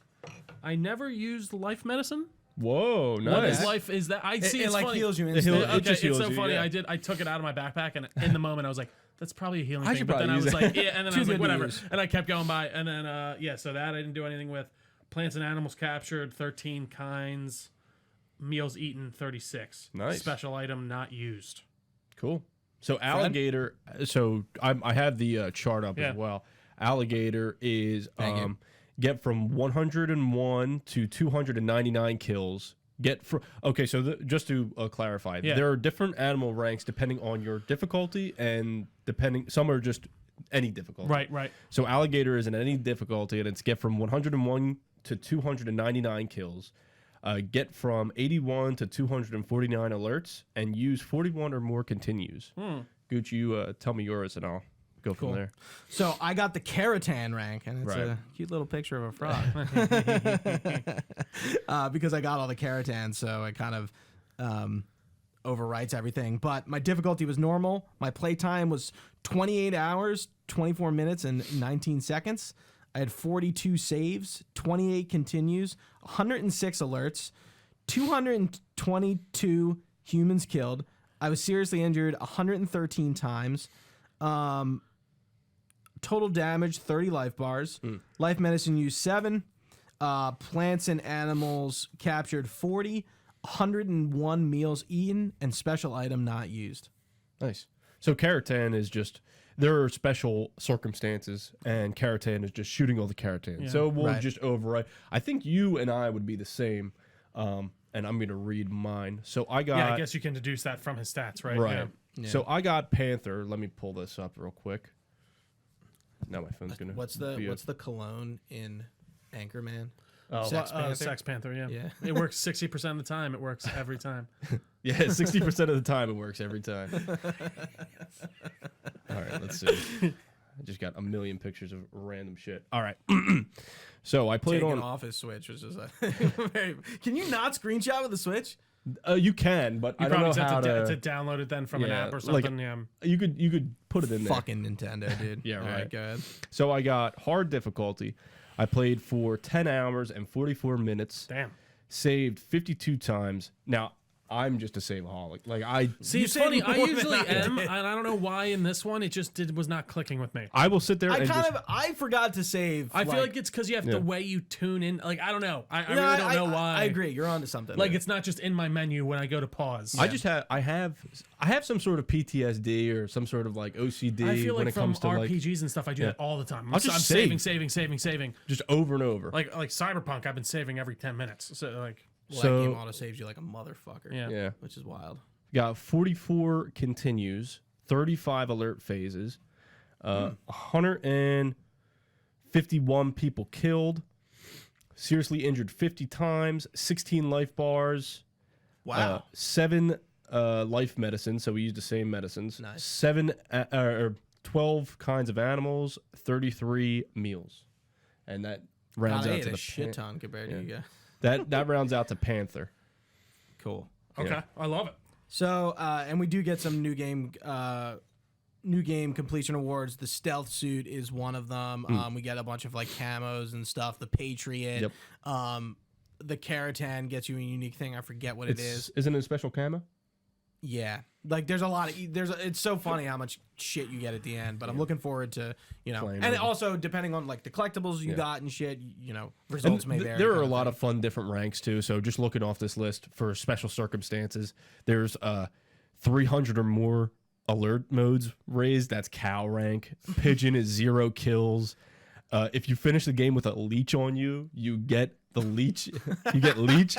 I never used life medicine. Whoa, What nice. is life? Is that I see? It It's like funny. heals you It instantly. heals- Okay, just it's heals so you, funny. yeah. I took it out of my backpack, and in the moment I was like, "That's probably a healing I thing." should But then probably I was use like, that. "Yeah," and then I Too was like, good to "Whatever," use. and I kept going by, and then yeah, so that I didn't do anything with. Plants and animals captured 13 kinds. Meals eaten 36. Nice. Special item not used. Cool. So alligator. So I have the chart up Yeah. as well. Alligator is Thank you. get from 101 to 299 kills. Get from so just to clarify, Yeah. there are different animal ranks depending on your difficulty and depending. Some are just any difficulty. Right. So alligator is in any difficulty, and it's get from 101 to 299 kills. Get from 81 to 249 alerts, and use 41 or more continues. Gucci, you tell me yours, and I'll go from there. So I got the Keratin rank, and it's Right. a cute little picture of a frog. Because I got all the Keratans, so it kind of overwrites everything. But my difficulty was normal. My playtime was 28 hours, 24 minutes, and 19 seconds. I had 42 saves, 28 continues, 106 alerts, 222 humans killed. I was seriously injured 113 times. Total damage 30 life bars. Life medicine used 7. Plants and animals captured 40. 101 meals eaten, and special item not used. Nice. So Keratin is just, there are special circumstances, and Keratin is just shooting all the Keratans. So we'll Right. just override. I think you and I would be the same, and I'm going to read mine. So I got... Yeah, I guess you can deduce that from his stats, right? Right. Yeah. So I got Panther. Let me pull this up real quick. Now my phone's going to... What's the cologne in Anchorman? Oh, Sex Panther? Sex Panther, yeah. Yeah. It works 60% of the time. It works every time. Yeah, 60% of the time it works every time. All right, let's see. I just got a million pictures of random shit. All right. So I played Taking on... off his Switch, which is Can you not screenshot with the Switch? you can, but I don't know Probably how have to... to download it then from an Yeah, app or like- something. Yeah. You could put it in there. Fucking Nintendo, dude. Yeah, All right. Go ahead. So I got hard difficulty. I played for 10 hours and 44 minutes. Damn. Saved 52 times. Now, I'm just a saveaholic. Like I See, You it's said funny. I more than usually I am, did. and I don't know why in this one it just was not clicking with me. will sit there and just, I forgot to save. I feel like it's because you have the way you tune in. Like I don't know. I really don't know why. I agree. You're onto something. Like it's not just in my menu when I go to pause. I have some sort of PTSD or some sort of like OCD I feel when like it from comes to like RPGs and stuff, I do that all the time. I'll just I'm save. saving. just over and over. Like Cyberpunk, I've been saving every 10 minutes. So like, well, so- that game auto saves you like a motherfucker. yeah. yeah. Which is wild. Got 44 continues, 35 alert phases, 151 people killed, seriously injured 50 times, 16 life bars, Wow. 7 life medicines, so we used the same medicines, Nice. 12 kinds of animals, 33 meals. And that rounds God, I out ate to a the shit ton compared to you guys. that rounds out to Panther. Cool. Okay, Yeah. I love it. So, and we do get some new game completion awards. The stealth suit is one of them. We get a bunch of like camos and stuff. The Patriot. Yep. The Keratin gets you a unique thing. I forget what it is. Isn't it a special camo? Yeah. Like there's a lot of it's so funny how much shit you get at the end, but I'm looking forward to, Playing and it. also depending on like the collectibles you got and shit, results may vary. There are kind a lot thing. of fun different ranks too. So just looking off this list for special circumstances, there's 300 or more alert modes raised. That's cow rank. Pigeon is 0 kills. If you finish the game with a leech on you, you get the leech. You get leech.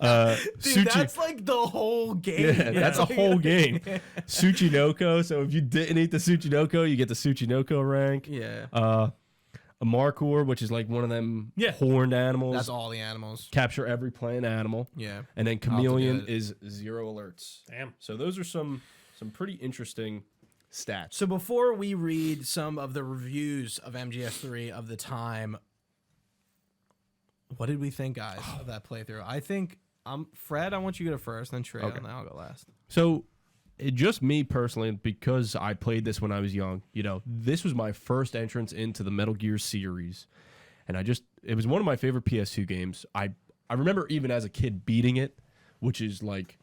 Dude, that's like the whole game. Yeah, that's a whole game. Tsuchinoko. So if you didn't eat the Tsuchinoko, you get the Tsuchinoko rank. Yeah. A Markor, which is like one of them Yeah. horned animals. That's all the animals. Capture every playing animal. Yeah. And then have to do Chameleon it. is 0 alerts. Damn. So those are some pretty interesting stats. So before we read some of the reviews of MGS3 of the time, what did we think, guys, of that playthrough? I think Fred, I want you to go first, then Trey, and then I'll go last. So just me personally, because I played this when I was young, this was my first entrance into the Metal Gear series. And it was one of my favorite PS2 games. I remember even as a kid beating it, which is like,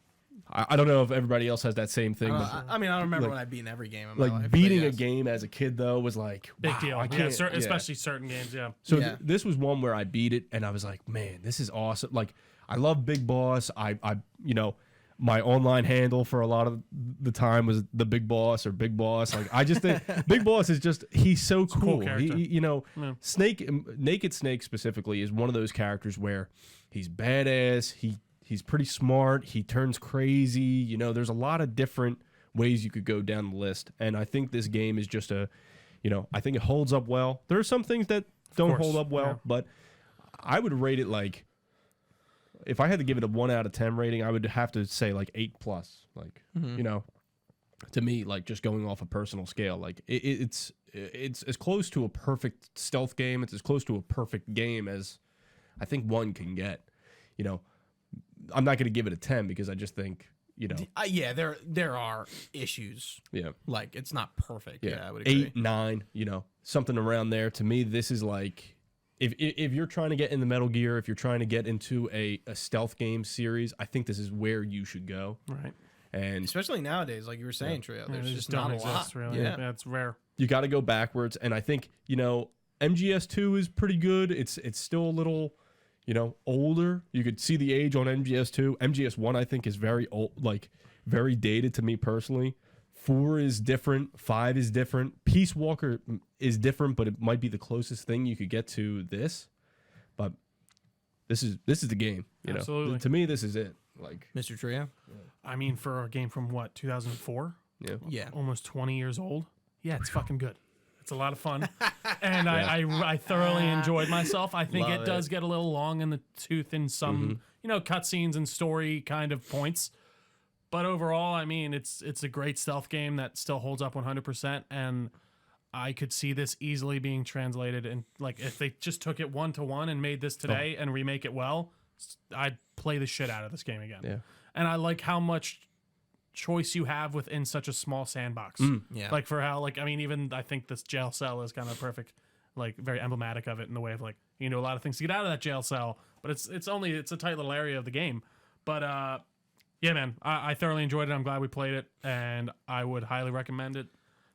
I don't know if everybody else has that same thing. But I mean, I don't remember when I beat every game in my like life. but beating a yes. game as a kid though was like Big wow, deal. I Yeah, can't, especially certain games. Yeah. So Yeah. this was one where I beat it and I was like, man, this is awesome. Like I love Big Boss. I my online handle for a lot of the time was the Big Boss or Big Boss. Like I just think Big Boss is he's so cool. character. Snake, Naked Snake specifically is one of those characters where he's badass. He's pretty smart. He turns crazy. There's a lot of different ways you could go down the list. And I think this game is just I think it holds up well. There are some things that don't course, hold up well, yeah. but I would rate it like, if I had to give it a 1 out of 10 rating, I would have to say like 8+. Like, to me, like just going off a personal scale, like it's as close to a perfect stealth game. It's as close to a perfect game as I think one can get. I'm not going to give it a 10 because I just think, Yeah, there are issues. yeah, Like it's not perfect. Yeah, I would agree. 8, 9, something around there. To me, this is like, if you're trying to get in the Metal Gear, if you're trying to get into a stealth game series, I think this is where you should go. Right. And Especially nowadays, like you were saying, Trio. There's They just don't not a exist, lot. really. Yeah. It's rare. you got to go backwards. And I think, MGS2 is pretty good. It's still a little, older. You could see the age on MGS2. MGS1, I think, is very old, like very dated to me personally. 4 is different. 5 is different. Peace Walker is different, but it might be the closest thing you could get to this. But this is the game. Absolutely. To me, this is it. Like, Mr. Trio. I mean, for a game from what, 2004? yeah. Yeah. Almost 20 years old. Yeah, it's fucking good. It's a lot of fun. And I thoroughly enjoyed myself. I think Love it does get a little long in the tooth in some, cutscenes and story kind of points. But overall, I mean, it's a great stealth game that still holds up 100%. And I could see this easily being translated. And like, if they just took it 1-to-1 and made this today and remake it well, I'd play the shit out of this game again. Yeah. And I like how much choice you have within such a small sandbox. Yeah. Like for how, like, I mean, even I think this jail cell is kind of perfect, like very emblematic of it in the way of like, you can do a lot of things to get out of that jail cell, but it's a tight little area of the game. But Yeah, man, I thoroughly enjoyed it. I'm glad we played it, and I would highly recommend it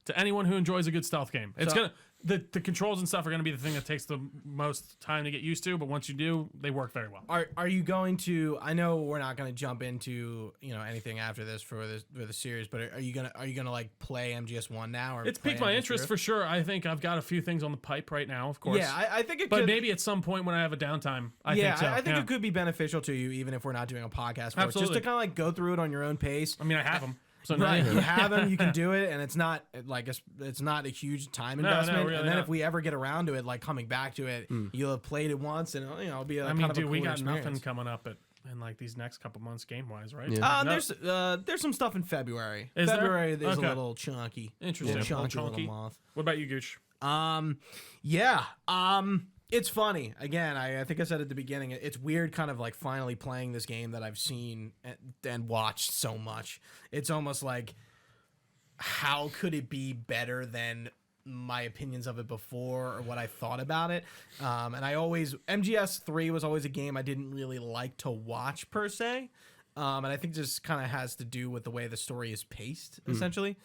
to anyone who enjoys a good stealth game. It's the controls and stuff are gonna be the thing that takes the most time to get used to, but once you do, they work very well. Are you going to? I know we're not going to jump into anything after this for the series, but are you gonna like play MGS1 now? Or It's play piqued my MGS2? interest for sure. I think I've got a few things on the pipe right now, of course. Yeah, I think it but could. maybe at some point when I have a downtime, I think so. I think yeah. it could be beneficial to you, even if we're not doing a podcast for it, just Absolutely. to kind of like go through it on your own pace. I mean, I have them. So Right, now- you have them, you can do it, and it's not like it's not a huge time investment. really and then not. if we ever get around to it, like coming back to it, you'll have played it once, and it'll be a I mean, kind of a dude, we cooler got nothing experience. coming up in like these next couple months game wise, right? Yeah. There's some stuff in February. Is there? February is Okay. a little chunky. Interesting. Little A little chunky chunky. little month. What about you, Gooch? Yeah. It's funny. Again, I think I said at the beginning, it's weird kind of like finally playing this game that I've seen and watched so much. It's almost like, how could it be better than my opinions of it before or what I thought about it? And MGS3 was always a game I didn't really like to watch per se. And I think just kind of has to do with the way the story is paced, essentially.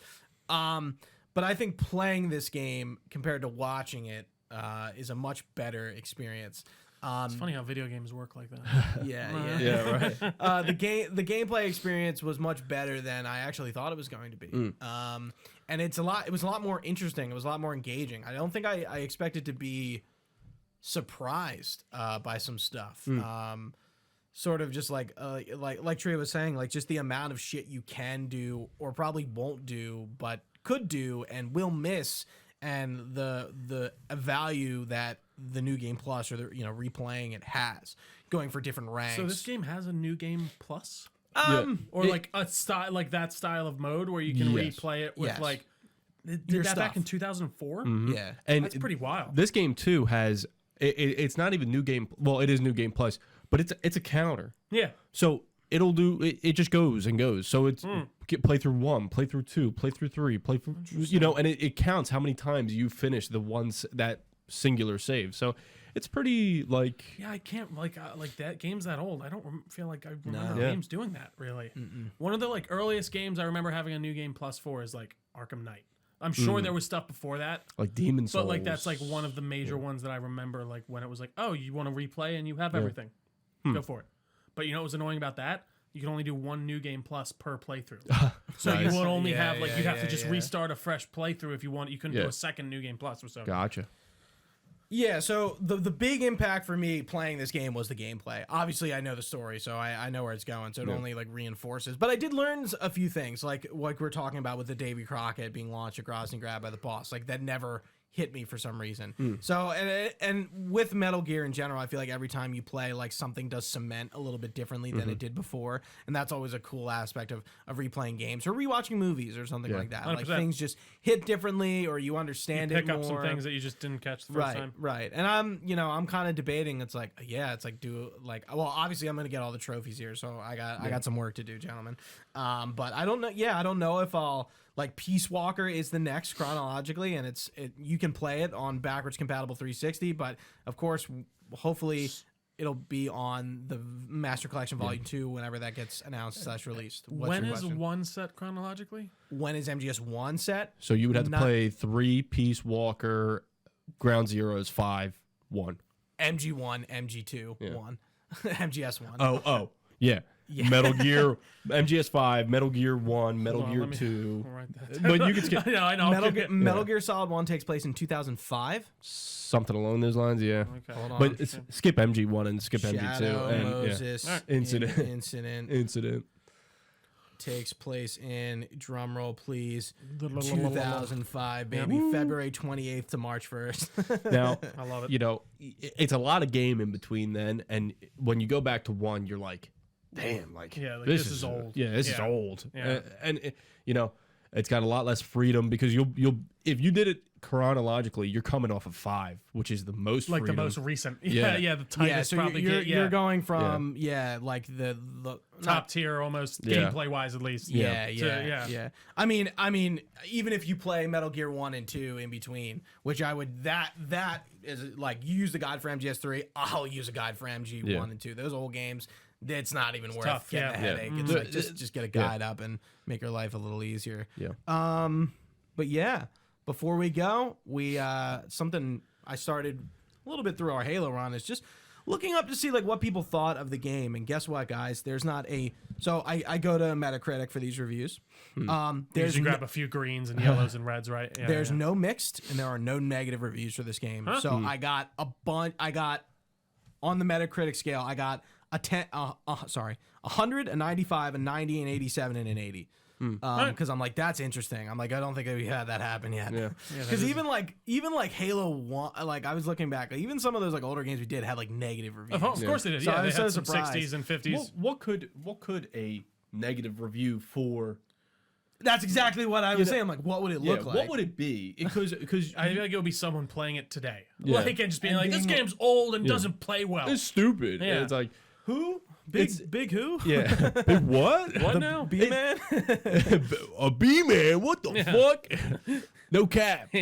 But I think playing this game compared to watching it is a much better experience. It's funny how video games work like that. Yeah. Yeah, right. The gameplay experience was much better than I actually thought it was going to be. And it was a lot more interesting. It was a lot more engaging. I don't think I expected to be surprised by some stuff. Sort of just like Trio was saying, like just the amount of shit you can do or probably won't do, but could do and will miss, and the value that the new game plus or the replaying it has, going for different ranks. So this game has a new game plus, or It- like a style, like that style of mode where you can Yes. replay it with Yes. like. Did Your that back stuff. in 2004? Yeah. And That's pretty wild. This game too has it's not even new game. Well, it is new game plus, but it's a counter. Yeah. So it'll do it just goes and goes. So it's play through 1, play through 2, play through 3, play through and it counts how many times you finish the ones that singular save. So it's pretty like Yeah, I can't like that game's that old. I don't feel like I remember Yeah. games doing that really. One of the like earliest games I remember having a new game plus for is like Arkham Knight. I'm sure there was stuff before that, Demon Souls. but like that's like one of the major ones that I remember. Like when it was like, oh, you want to replay and you have everything, go for it. But you know what was annoying about that? You can only do one new game plus per playthrough. So you Nice. would only Yeah, have like yeah, you'd have yeah, to just yeah. restart a fresh playthrough if you want. You couldn't do Yeah. a second new game plus or so. Gotcha. Yeah, so the big impact for me playing this game was the gameplay. Obviously, I know the story, so I know where it's going, so it only like reinforces. But I did learn a few things, like we're talking about with the Davy Crockett being launched across and grabbed by the boss. Like that never hit me for some reason. So and with Metal Gear in general, I feel like every time you play, like something does cement a little bit differently than it did before, and that's always a cool aspect of replaying games or rewatching movies or something like that. Like 100%. things just hit differently, or you understand Pick it more. up some things that you just didn't catch the first time. Right. And I'm kind of debating. It's like, well, obviously I'm going to get all the trophies here. So I got some work to do, gentlemen. But I don't know. Yeah. I don't know if I'll like Peace Walker is the next chronologically, and you can play it on backwards compatible 360, but of course, hopefully it'll be on the Master Collection Volume 2 whenever that gets announced / released. What's When your is question? one set chronologically? When is MGS1 set? So you would have to Not- play 3, Peace Walker, Ground Zeroes, 5, 1. MG1, MG2, 1. MGS1. Oh, yeah. Metal Gear, MGS 5, Metal Gear 1, Metal Hold on, Gear let me- 2. I'll write that But you can skip I know. Metal Gear Solid 1 takes place in 2005. something along those lines, yeah. Okay. Hold on. But skip MG1 and skip Shadow MG2 and Moses Incident. Incident takes place in, drumroll please, 2005, baby. February 28th to March 1st. Now, I love it. you know, it's a lot of game in between then, and when you go back to 1, you're like, damn, like, Yeah, like, this is old. Yeah, this is Yeah. old. Yeah. And you know, it's got a lot less freedom because you'll if you did it chronologically, you're coming off of 5, which is the most Like freedom. the most recent. Yeah. Yeah, the tightest so probably. you're going from like the top tier almost Yeah. gameplay wise at least. Yeah, Yeah. yeah. I mean, even if you play Metal Gear 1 and 2 in between, which I would that is like you use the guide for MGS3, I'll use a guide for MG1 and 2. Those old games it's not even worth tough, getting yeah. a headache. It's like just get a guide up and make your life a little easier. Yeah. But yeah, before we go, we something I started a little bit through our Halo run is just looking up to see like what people thought of the game. And guess what, guys? There's not a I go to Metacritic for these reviews. There's grab a few greens and yellows and reds, right? Yeah, there's no mixed and there are no negative reviews for this game. So I got a bunch. I got on the Metacritic scale. I got a 100, a 95, a 90, an 87, and an 80. Because I'm like, that's interesting. I'm like, I don't think we had that happen yet. Yeah. Because even like Halo 1, like I was looking back, like, even some of those like older games we did had like negative reviews. Of course they did. So Yeah, I they was had so some surprised. 60s and 50s. What could a negative review for? That's exactly what I was saying. I'm like, what would it look like? What would it be? Because I feel like it would be someone playing it today. Yeah. Like, and just being And like, this being- game's old and doesn't play well. it's stupid. Yeah. It's like who? Big who? Yeah. Big what? What now? B man? A B man? What the fuck? No cap.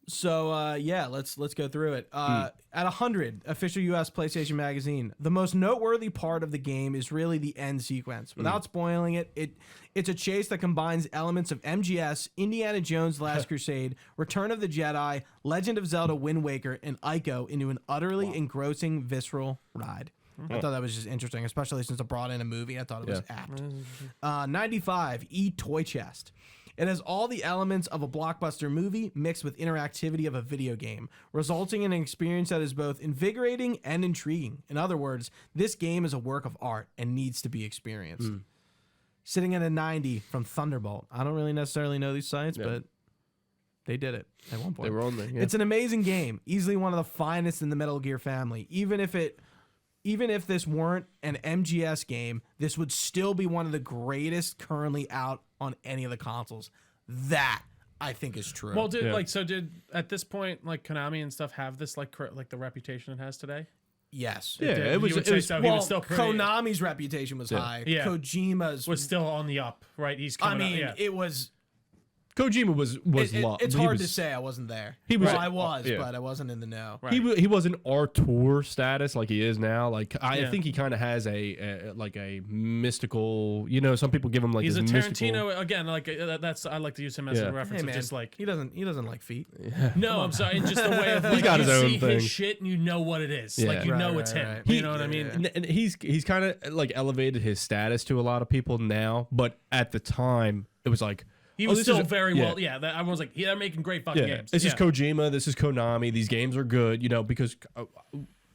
So yeah, let's go through it. At 100, official U.S. PlayStation Magazine, the most noteworthy part of the game is really the end sequence. Without spoiling it's a chase that combines elements of MGS, Indiana Jones: Last Crusade, Return of the Jedi, Legend of Zelda: Wind Waker, and Ico into an utterly engrossing, visceral ride. I thought that was just interesting, especially since it brought in a movie. I thought it was apt. 95, Toy Chest. It has all the elements of a blockbuster movie mixed with interactivity of a video game, resulting in an experience that is both invigorating and intriguing. In other words, this game is a work of art and needs to be experienced. Sitting at a 90 from Thunderbolt. I don't really necessarily know these sites, but they did it at one point. They were on there. Yeah. It's an amazing game, easily one of the finest in the Metal Gear family. Even if this weren't an MGS game, this would still be one of the greatest currently out on any of the consoles. That I think is true. Well, did at this point like Konami and stuff have this like the reputation it has today? yes. Yeah, Did- it was. you would It say was so. He Well, was still pretty, Konami's reputation was high. Yeah. Kojima's was still on the up, right? He's I coming mean, up. it was. Kojima was It's he hard was- to say. I wasn't there. He was- Well, I was, yeah. but I wasn't in the know. Right. He wasn't Artur status like he is now. Like I Yeah. think he kind of has a like a mystical. You know, some people give him like He's a this mystical, Tarantino again. Like that's I like to use him as Yeah. a reference Hey of man, just like he doesn't like feet. no, I'm sorry, just the way of like got you his own see thing. his shit and you know what it is. Yeah. Like you Right, know right, it's him. right. You know what I mean? Yeah. and he's kind of like elevated his status to a lot of people now. But at the time, it was like He oh, was this still is a- very yeah. well. Yeah, that, everyone's like, yeah, they're making great fucking Yeah, games. this is Yeah. Kojima. This is Konami. These games are good, you know, because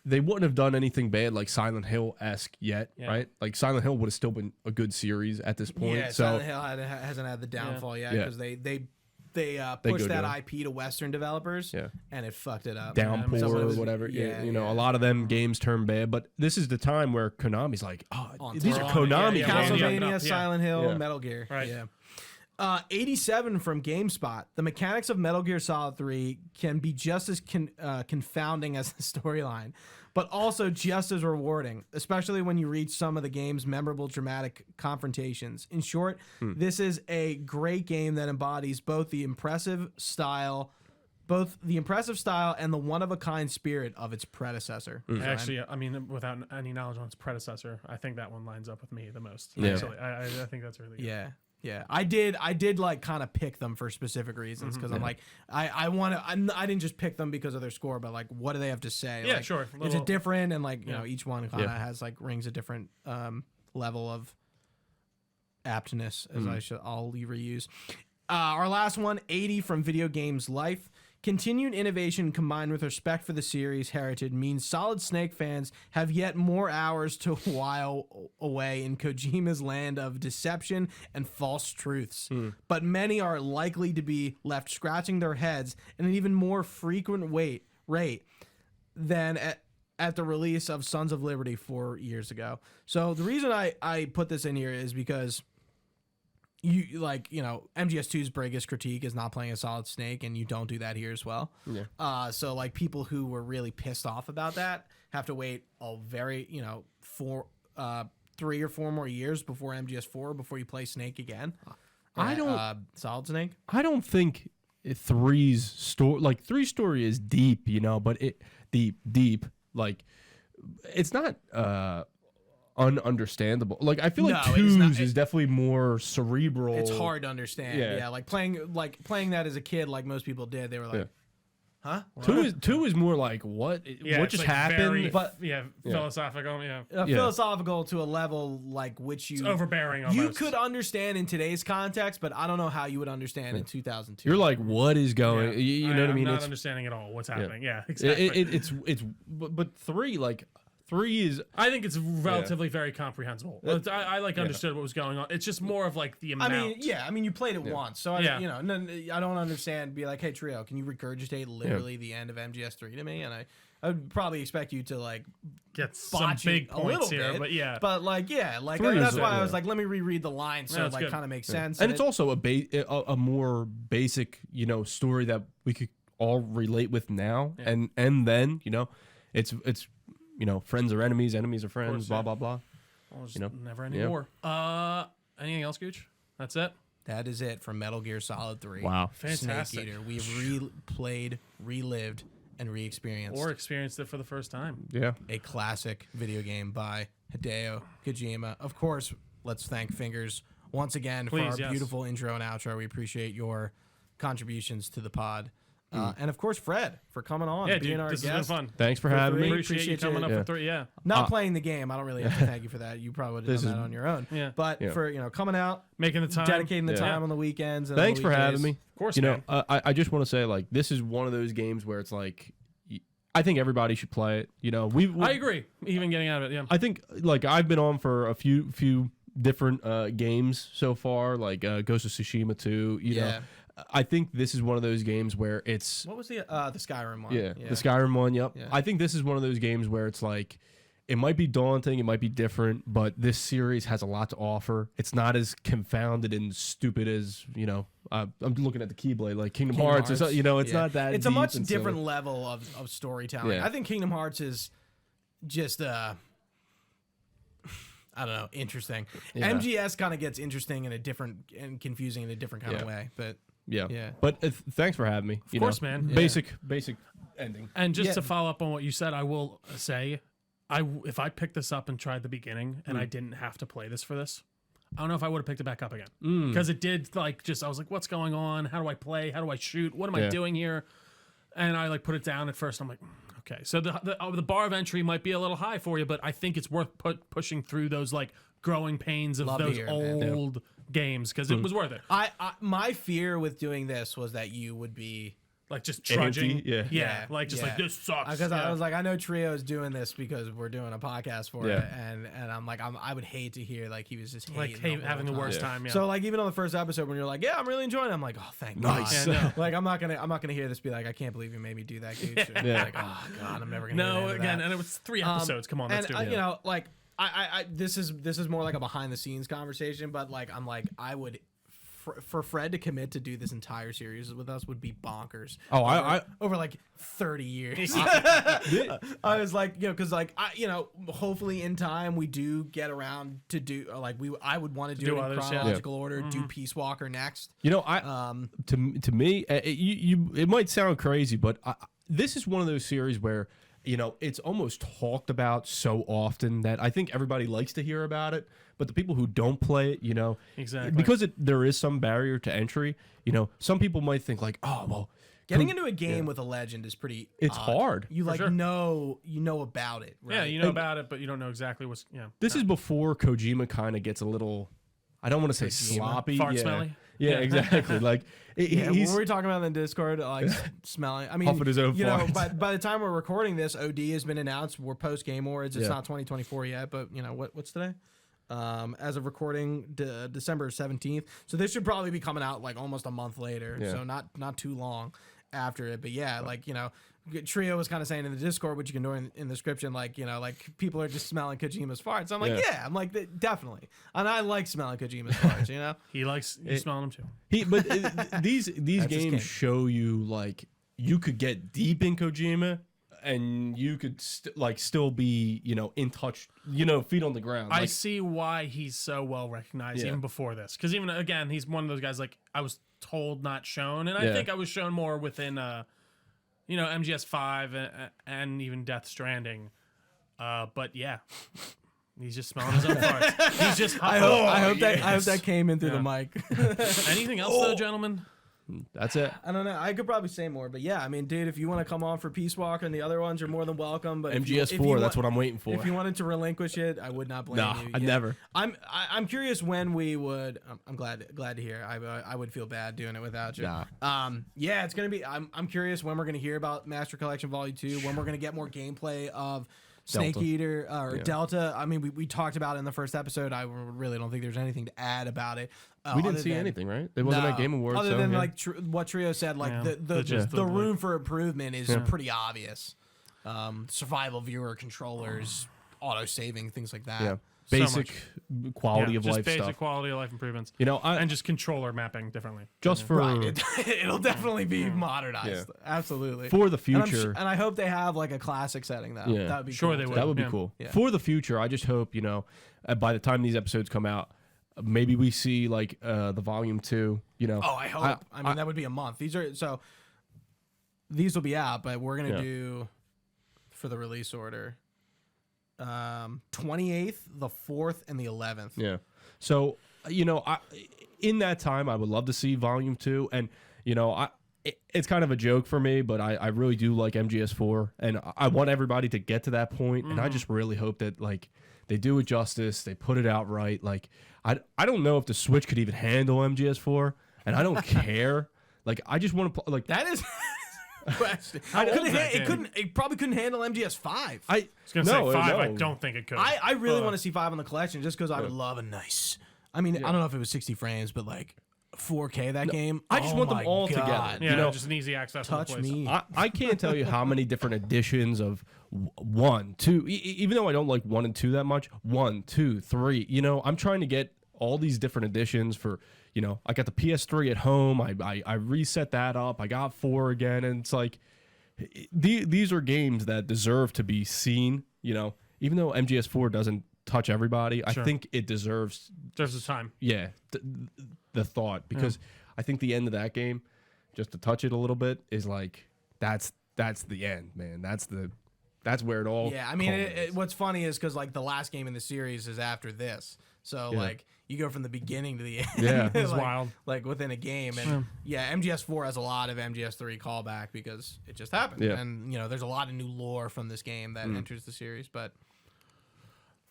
they wouldn't have done anything bad like Silent Hill esque yet, Yeah. right? Like Silent Hill would have still been a good series at this point. Yeah, so Silent Hill hasn't had the downfall yet Yeah. because they They pushed go that down. IP to Western developers, Yeah. and it fucked it up. Downpour Some of or those- whatever. Yeah, you know, yeah. a lot of them games turn bad, but this is the time where Konami's like, oh, On these are top. Konami Yeah, games. yeah, Castlevania, yeah. Silent Hill, Yeah. Metal Gear. Right. Yeah. 87 from GameSpot. The mechanics of Metal Gear Solid 3 can be just as confounding as the storyline, but also just as rewarding, especially when you reach some of the game's memorable dramatic confrontations. In short, this is a great game that embodies both the impressive style and the one-of-a-kind spirit of its predecessor. Actually, I mean, without any knowledge on its predecessor, I think that one lines up with me the most. Yeah. Actually, I think that's really good. Yeah. Yeah, I did like kind of pick them for specific reasons because I'm like I want to. I didn't just pick them because of their score, but like what do they have to say? Yeah, like, sure. Is Little- it different? And like you know, each one kind of Yeah. has like rings a different level of aptness, as I'll reuse. Our last one, 80 from Video Games Life. Continued innovation combined with respect for the series' heritage means Solid Snake fans have yet more hours to while away in Kojima's land of deception and false truths. But many are likely to be left scratching their heads at an even more frequent rate than at the release of Sons of Liberty 4 years ago. So the reason I put this in here is because MGS2's biggest critique is not playing a Solid Snake, and you don't do that here as well. Yeah. So like people who were really pissed off about that have to wait a very 3 or 4 more years before MGS4 before you play Snake again. I don't- Solid Snake. I don't think three's story is deep, you know, but it deep like it's not ununderstandable. Like I feel like No, it is not. twos is definitely more cerebral. It's hard to understand. Yeah. Yeah, like playing that as a kid, like most people did. They were like, Yeah. "Huh?" Two is more like what Yeah, what it's, just like, happened. very, But- philosophical. Yeah, Yeah. Philosophical to a level like which you it's overbearing. Almost. you could understand in today's context, but I don't know how you would understand in 2002. You're like, what is going? Yeah. You know what I mean? I'm not It's understanding at all what's happening. Yeah, exactly. it's but three is I think it's relatively very comprehensible. I understood what was going on. It's just more of like the amount. I mean, you played it once, so Yeah. I don't understand. Be like, hey, Trio, can you regurgitate literally the end of MGS3 to me? And I would probably expect you to like Get some botch big it a little points here, bit, but yeah. but like Three that's is- why I yeah. was like, let me reread the line so No, it it's like good. kind of makes sense. and it's also a more basic story that we could all relate with now, and then it's friends are enemies, enemies are friends, course, blah yeah. blah blah. Well, just know? never anymore. Anything else, Gooch? That's it. that is it for Metal Gear Solid 3. Wow. Fantastic. Snake Eater. We've replayed, relived, and re-experienced Or experienced it for the first time. Yeah. a classic video game by Hideo Kojima. Of course, let's thank Fingers once again for Please, our yes. beautiful intro and outro. We appreciate your contributions to the pod. And of course, Fred, for coming on, Yeah, and being dude, our this has guest. been fun. Thanks for For having three. me. Appreciate you coming up Yeah. for 3. Yeah. Not playing the game. I don't really have to thank you for that. You probably would have This done is- that on your own. Yeah. But Yeah. for coming out, Making the time. dedicating the Yeah. time on the weekends. And on Thanks the for having weekdays. me. Of course, You know, man. I just want to say, like, this is one of those games where it's like, I think everybody should play it. I agree. Even getting out of it, yeah. I think like I've been on for a few different games so far, like Ghost of Tsushima 2. You know, I think this is one of those games where it's What was the Skyrim one? the Skyrim one. Yep. Yeah. I think this is one of those games where it's like it might be daunting, it might be different, but this series has a lot to offer. It's not as confounded and stupid as I'm looking at the Keyblade, like Kingdom Hearts. Or so, it's Yeah. not that. It's a deep much and different silly. level of storytelling. Yeah. I think Kingdom Hearts is just I don't know, interesting. Yeah. MGS kind of gets interesting in a different and confusing in a different kind of Yeah. way. But Yeah. Yeah. But thanks for having me. Of course, man. Yeah. Basic ending. And just Yeah. to follow up on what you said, I will say, if I picked this up and tried the beginning and I didn't have to play this for this, I don't know if I would have picked it back up again. Because it did I was like, what's going on? How do I play? How do I shoot? What am I Yeah. doing here? And I put it down at first. I'm like, okay. So the bar of entry might be a little high for you, but I think it's worth pushing through those growing pains of Love to those hear it, man. old games because it was worth it. I my fear with doing this was that you would be Just trudging. yeah. Yeah. This sucks. because Yeah. I was like, I know Trio's doing this because we're doing a podcast for Yeah. it, and I'm like, I would hate to hear he was just hating having the whole worst time. time. Yeah. So even on the first episode when you're like, yeah, I'm really enjoying it, I'm like, oh, thank Nice. God. Yeah, no. I'm not gonna hear this be like, I can't believe you made me do that, Gooch. Yeah. Like, oh God, I'm never gonna. hear no, the end of again, that. and it was 3 episodes. Come on, let's do it. I this is more like a behind the scenes conversation, but I'm like, I would. For Fred to commit to do this entire series with us would be bonkers. Oh, I over 30 years. I was like, because hopefully in time we do get around to do I would want to do it in others, yeah. chronological order. Do Peace Walker next. to me, it might sound crazy, but this is one of those series where it's almost talked about so often that I think everybody likes to hear about it. But the people who don't play it, Exactly. because there is some barrier to entry. Some people might think like, oh well, Getting into a game with a legend is pretty. It's odd. hard. You sure. know about it. Right? Yeah, you know about it, but you don't know exactly what's. Yeah. This is before Kojima kind of gets a little. I don't want to say sloppy. Fart yeah. smelly? Yeah, Yeah. exactly. Yeah, what he's were we talking about in the Discord? Smelling. I mean, Huffing his own farts. by the time we're recording this, OD has been announced. We're post Game Awards. It's Yeah. not 2024 yet, but what's today? As of recording, December 17th. So this should probably be coming out almost a month later. Yeah. So not too long after it. But yeah, Trio was kind of saying in the Discord, which you can do in the description, people are just smelling Kojima's farts. I'm like, Yeah. I'm like, definitely. And I like smelling Kojima's farts, He likes you smelling them too. these That's his games game. show you you could get deep in Kojima and you could still be in touch, feet on the ground. I see why he's so well recognized Yeah. even before this, because even again, he's one of those guys I was told, not shown, and I Yeah. think I was shown more within MGS5 and even Death Stranding. But yeah, He's just smelling his own farts. He's just. I hope that came in through the mic. Anything else, though, gentlemen? That's it. I don't know. I could probably say more, but yeah, I mean, dude, if you want to come on for Peace Walker and the other ones, you're more than welcome. But MGS4, that's what I'm waiting for. If you wanted to relinquish it, I would not blame you. I'd never. I'm curious when we would. I'm glad to hear. I would feel bad doing it without you. Nah. Yeah, it's gonna be. I'm curious when we're gonna hear about Master Collection Volume 2. When we're gonna get more gameplay of Snake Eater or Delta. I mean, we talked about it in the first episode. I really don't think there's anything to add about it. We didn't see anything, right? It wasn't at Game Awards. Other than like what Trio said, like the room for improvement is pretty obvious. Survival viewer controllers, auto saving, things like that. Yeah. Basic quality of life just basic stuff. quality of life improvements. You know, and just controller mapping differently. Just for it'll definitely be modernized. Absolutely. For the future. And I hope they have like a classic setting though. Yeah. That would be Sure cool they too. would. That would be Yeah. cool. Yeah. For the future, I just hope, by the time these episodes come out, maybe we see like the volume 2, Oh, I hope. I mean, that would be a month. These will be out, but we're gonna do for the release order 28th, the 4th, and the 11th. Yeah. So, in that time, I would love to see volume 2. And, it's kind of a joke for me, but I really do like MGS4. And I want everybody to get to that point. And I just really hope that, like, they do it justice. They put it out right. Like, I don't know if the Switch could even handle MGS4. And I don't care. Like, I just want to play. Like, That is. Question. It probably couldn't handle MGS5. I was gonna say 5. I don't think it could. I really want to see 5 on the collection just because I would love a nice. I mean, I don't know if it was 60 frames, but like 4K that game. I just want them all together. Yeah, just an easy access. Touch me. I can't tell you how many different editions of 1, 2, even though I don't like 1 and 2 that much, 1, 2, 3, I'm trying to get all these different editions for, I got the PS3 at home. I reset that up. I got 4 again. And it's like, these are games that deserve to be seen, even though MGS4 doesn't touch everybody. I think it deserves the time. Yeah. The thought, because I think the end of that game, just to touch it a little bit, is like, that's the end, man. That's where it all. Yeah, I mean, what's funny is because like the last game in the series is after this, so like you go from the beginning to the end. Yeah, it's like, wild. Like within a game, and MGS4 has a lot of MGS3 callback because it just happened, and there's a lot of new lore from this game that enters the series, but.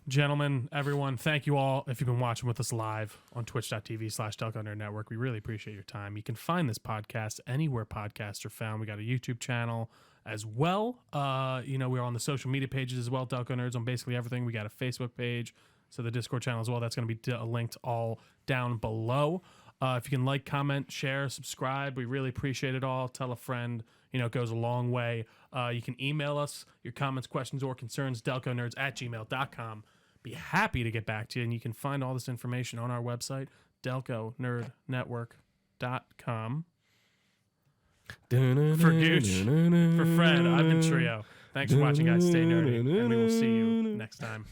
Gentlemen, everyone, thank you all if you've been watching with us live on twitch.tv/Delco Nerd Network. We really appreciate your time. You can find this podcast anywhere podcasts are found. We got a YouTube channel as well. We're on the social media pages as well, Delco Nerds, on basically everything. We got a Facebook page, so the Discord channel as well. That's going to be linked all down below. If you can like, comment, share, subscribe, we really appreciate it all. Tell a friend. It goes a long way. You can email us your comments, questions, or concerns, delconerds@gmail.com. Be happy to get back to you, and you can find all this information on our website, delconerdnetwork.com. For Gooch, for Fred, I've been Trio. Thanks for watching, guys. Stay nerdy, and we will see you next time.